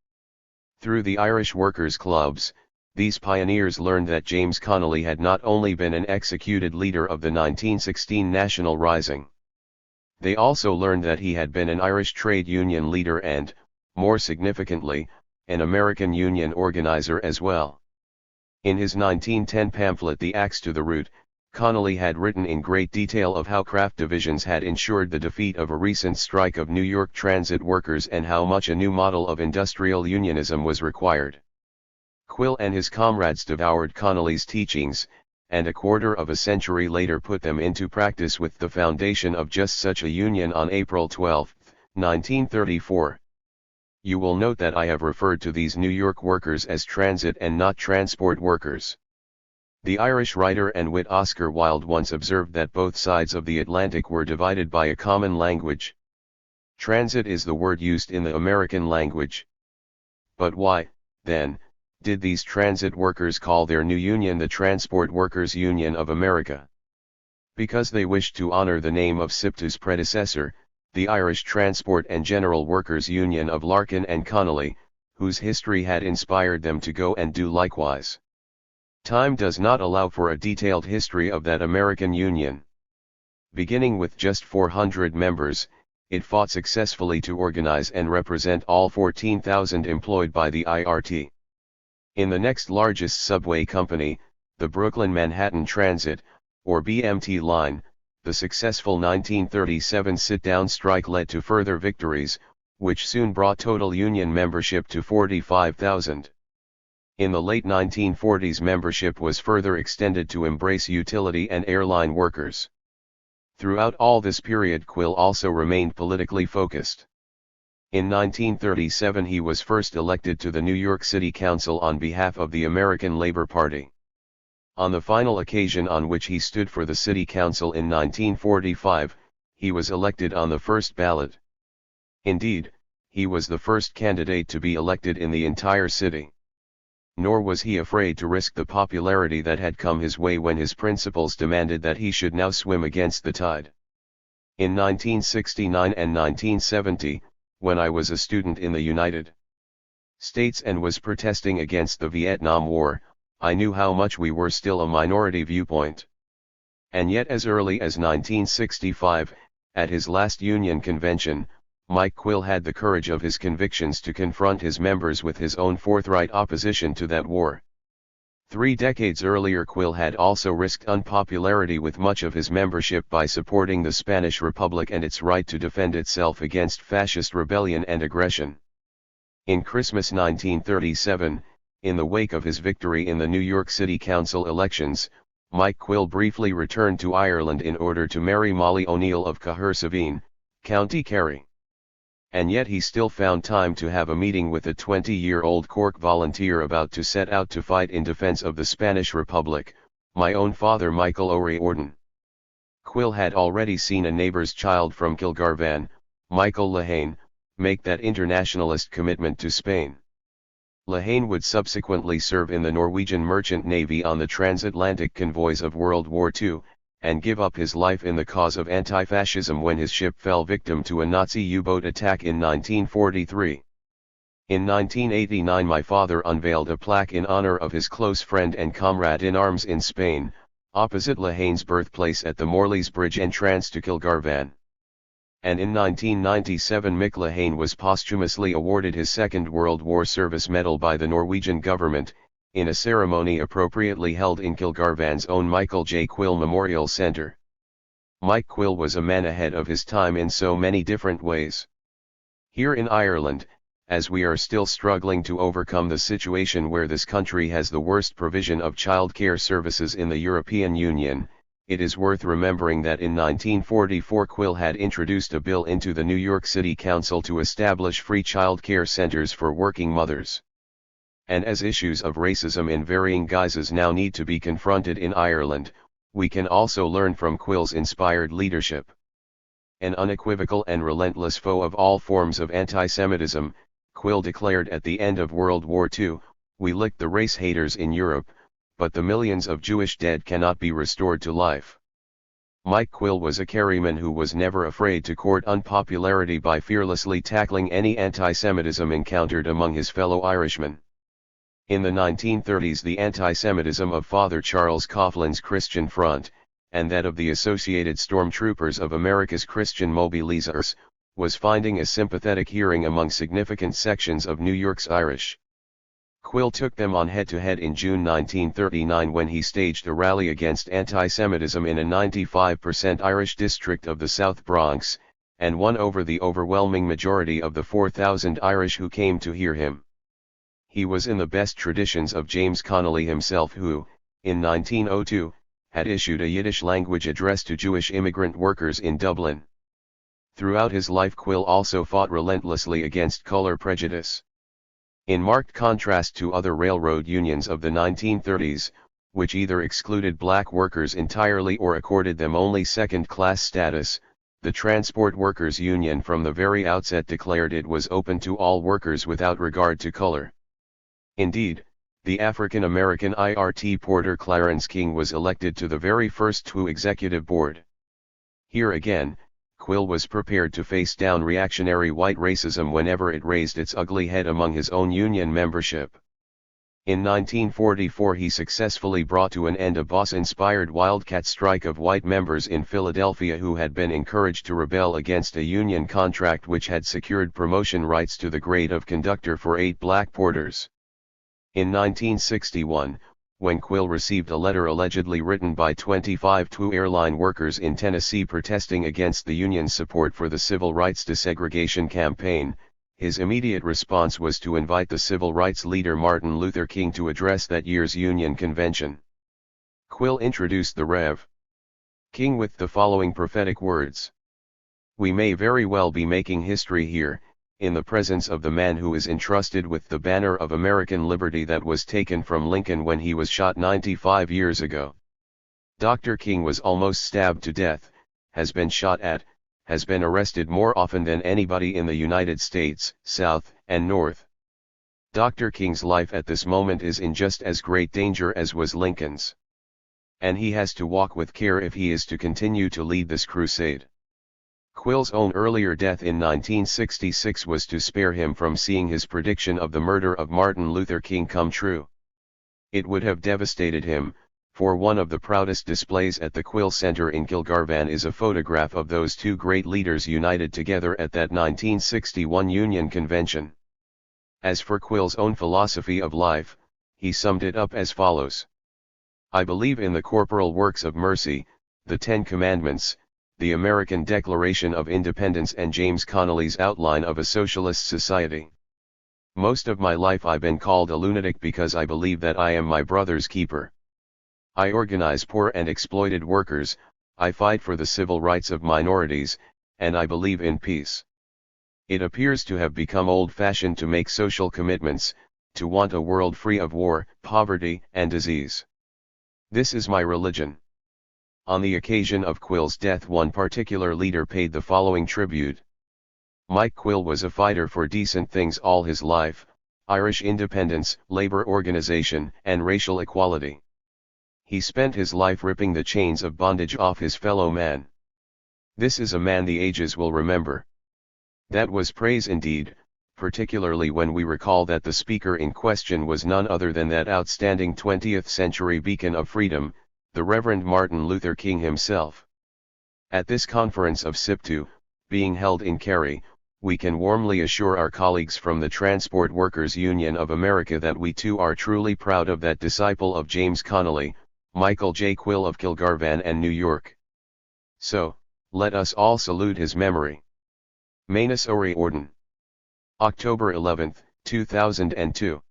Through the Irish workers' clubs, these pioneers learned that James Connolly had not only been an executed leader of the 1916 National Rising. They also learned that he had been an Irish trade union leader and, more significantly, an American union organizer as well. In his 1910 pamphlet The Axe to the Root, Connolly had written in great detail of how craft divisions had ensured the defeat of a recent strike of New York transit workers and how much a new model of industrial unionism was required. Quill and his comrades devoured Connolly's teachings, and a quarter of a century later put them into practice with the foundation of just such a union on April 12, 1934. You will note that I have referred to these New York workers as transit and not transport workers. The Irish writer and wit Oscar Wilde once observed that both sides of the Atlantic were divided by a common language. Transit is the word used in the American language. But why, then, did these transit workers call their new union the Transport Workers Union of America? Because they wished to honor the name of SIPTU's predecessor, the Irish Transport and General Workers Union of Larkin and Connolly, whose history had inspired them to go and do likewise. Time does not allow for a detailed history of that American Union. Beginning with just 400 members, it fought successfully to organize and represent all 14,000 employed by the IRT. In the next largest subway company, the Brooklyn-Manhattan Transit, or BMT line, the successful 1937 sit-down strike led to further victories, which soon brought total union membership to 45,000. In the late 1940s, membership was further extended to embrace utility and airline workers. Throughout all this period, Quill also remained politically focused. In 1937 he was first elected to the New York City Council on behalf of the American Labor Party. On the final occasion on which he stood for the City Council in 1945, he was elected on the first ballot. Indeed, he was the first candidate to be elected in the entire city. Nor was he afraid to risk the popularity that had come his way when his principles demanded that he should now swim against the tide. In 1969 and 1970, when I was a student in the United States and was protesting against the Vietnam War, I knew how much we were still a minority viewpoint. And yet as early as 1965, at his last union convention, Mike Quill had the courage of his convictions to confront his members with his own forthright opposition to that war. 3 decades earlier, Quill had also risked unpopularity with much of his membership by supporting the Spanish Republic and its right to defend itself against fascist rebellion and aggression. In Christmas 1937, in the wake of his victory in the New York City Council elections, Mike Quill briefly returned to Ireland in order to marry Molly O'Neill of Cahersiveen, County Kerry. And yet he still found time to have a meeting with a 20-year-old Cork volunteer about to set out to fight in defense of the Spanish Republic, my own father Michael O'Riordan. Quill had already seen a neighbor's child from Kilgarvan, Michael Lehane, make that internationalist commitment to Spain. Lehane would subsequently serve in the Norwegian Merchant Navy on the transatlantic convoys of World War II, and give up his life in the cause of anti-fascism when his ship fell victim to a Nazi U-boat attack in 1943. In 1989 my father unveiled a plaque in honor of his close friend and comrade in arms in Spain, opposite Lehane's birthplace at the Morleys Bridge entrance to Kilgarvan. And in 1997 Mick Lehane was posthumously awarded his Second World War Service Medal by the Norwegian government, in a ceremony appropriately held in Kilgarvan's own Michael J. Quill Memorial Center. Mike Quill was a man ahead of his time in so many different ways. Here in Ireland, as we are still struggling to overcome the situation where this country has the worst provision of childcare services in the European Union, it is worth remembering that in 1944 Quill had introduced a bill into the New York City Council to establish free childcare centers for working mothers. And as issues of racism in varying guises now need to be confronted in Ireland, we can also learn from Quill's inspired leadership. An unequivocal and relentless foe of all forms of anti-Semitism, Quill declared at the end of World War II, "We licked the race haters in Europe, but the millions of Jewish dead cannot be restored to life." Mike Quill was a Kerryman who was never afraid to court unpopularity by fearlessly tackling any anti-Semitism encountered among his fellow Irishmen. In the 1930s, the anti-Semitism of Father Charles Coughlin's Christian Front, and that of the Associated Stormtroopers of America's Christian Mobilizers, was finding a sympathetic hearing among significant sections of New York's Irish. Quill took them on head-to-head in June 1939 when he staged a rally against anti-Semitism in a 95% Irish district of the South Bronx, and won over the overwhelming majority of the 4,000 Irish who came to hear him. He was in the best traditions of James Connolly himself, who, in 1902, had issued a Yiddish-language address to Jewish immigrant workers in Dublin. Throughout his life, Quill also fought relentlessly against color prejudice. In marked contrast to other railroad unions of the 1930s, which either excluded black workers entirely or accorded them only second-class status, the Transport Workers Union from the very outset declared it was open to all workers without regard to color. Indeed, the African-American IRT Porter Clarence King was elected to the very first THIRD executive board. Here again, Quill was prepared to face down reactionary white racism whenever it raised its ugly head among his own union membership. In 1944 he successfully brought to an end a boss-inspired wildcat strike of white members in Philadelphia who had been encouraged to rebel against a union contract which had secured promotion rights to the grade of conductor for 8 black porters. In 1961, when Quill received a letter allegedly written by 25 THIRD airline workers in Tennessee protesting against the union's support for the civil rights desegregation campaign, his immediate response was to invite the civil rights leader Martin Luther King to address that year's union convention. Quill introduced the Rev. King with the following prophetic words: "We may very well be making history here, in the presence of the man who is entrusted with the banner of American liberty that was taken from Lincoln when he was shot 95 years ago. Dr. King was almost stabbed to death, has been shot at, has been arrested more often than anybody in the United States, South and North. Dr. King's life at this moment is in just as great danger as was Lincoln's. And he has to walk with care if he is to continue to lead this crusade." Quill's own earlier death in 1966 was to spare him from seeing his prediction of the murder of Martin Luther King come true. It would have devastated him, for one of the proudest displays at the Quill Center in Kilgarvan is a photograph of those two great leaders united together at that 1961 Union Convention. As for Quill's own philosophy of life, he summed it up as follows: "I believe in the corporal works of mercy, the 10 Commandments, the American Declaration of Independence and James Connolly's outline of a socialist society. Most of my life I've been called a lunatic because I believe that I am my brother's keeper. I organize poor and exploited workers, I fight for the civil rights of minorities, and I believe in peace. It appears to have become old-fashioned to make social commitments, to want a world free of war, poverty, and disease. This is my religion." On the occasion of Quill's death, one particular leader paid the following tribute: "Mike Quill was a fighter for decent things all his life, Irish independence, labor organization, and racial equality. He spent his life ripping the chains of bondage off his fellow man. This is a man the ages will remember." That was praise indeed, particularly when we recall that the speaker in question was none other than that outstanding 20th century beacon of freedom, the Reverend Martin Luther King himself. At this conference of SIPTU, being held in Kerry, we can warmly assure our colleagues from the Transport Workers Union of America that we too are truly proud of that disciple of James Connolly, Michael J. Quill of Kilgarvan and New York. So, let us all salute his memory. Manus Ori Orden. October 11, 2002.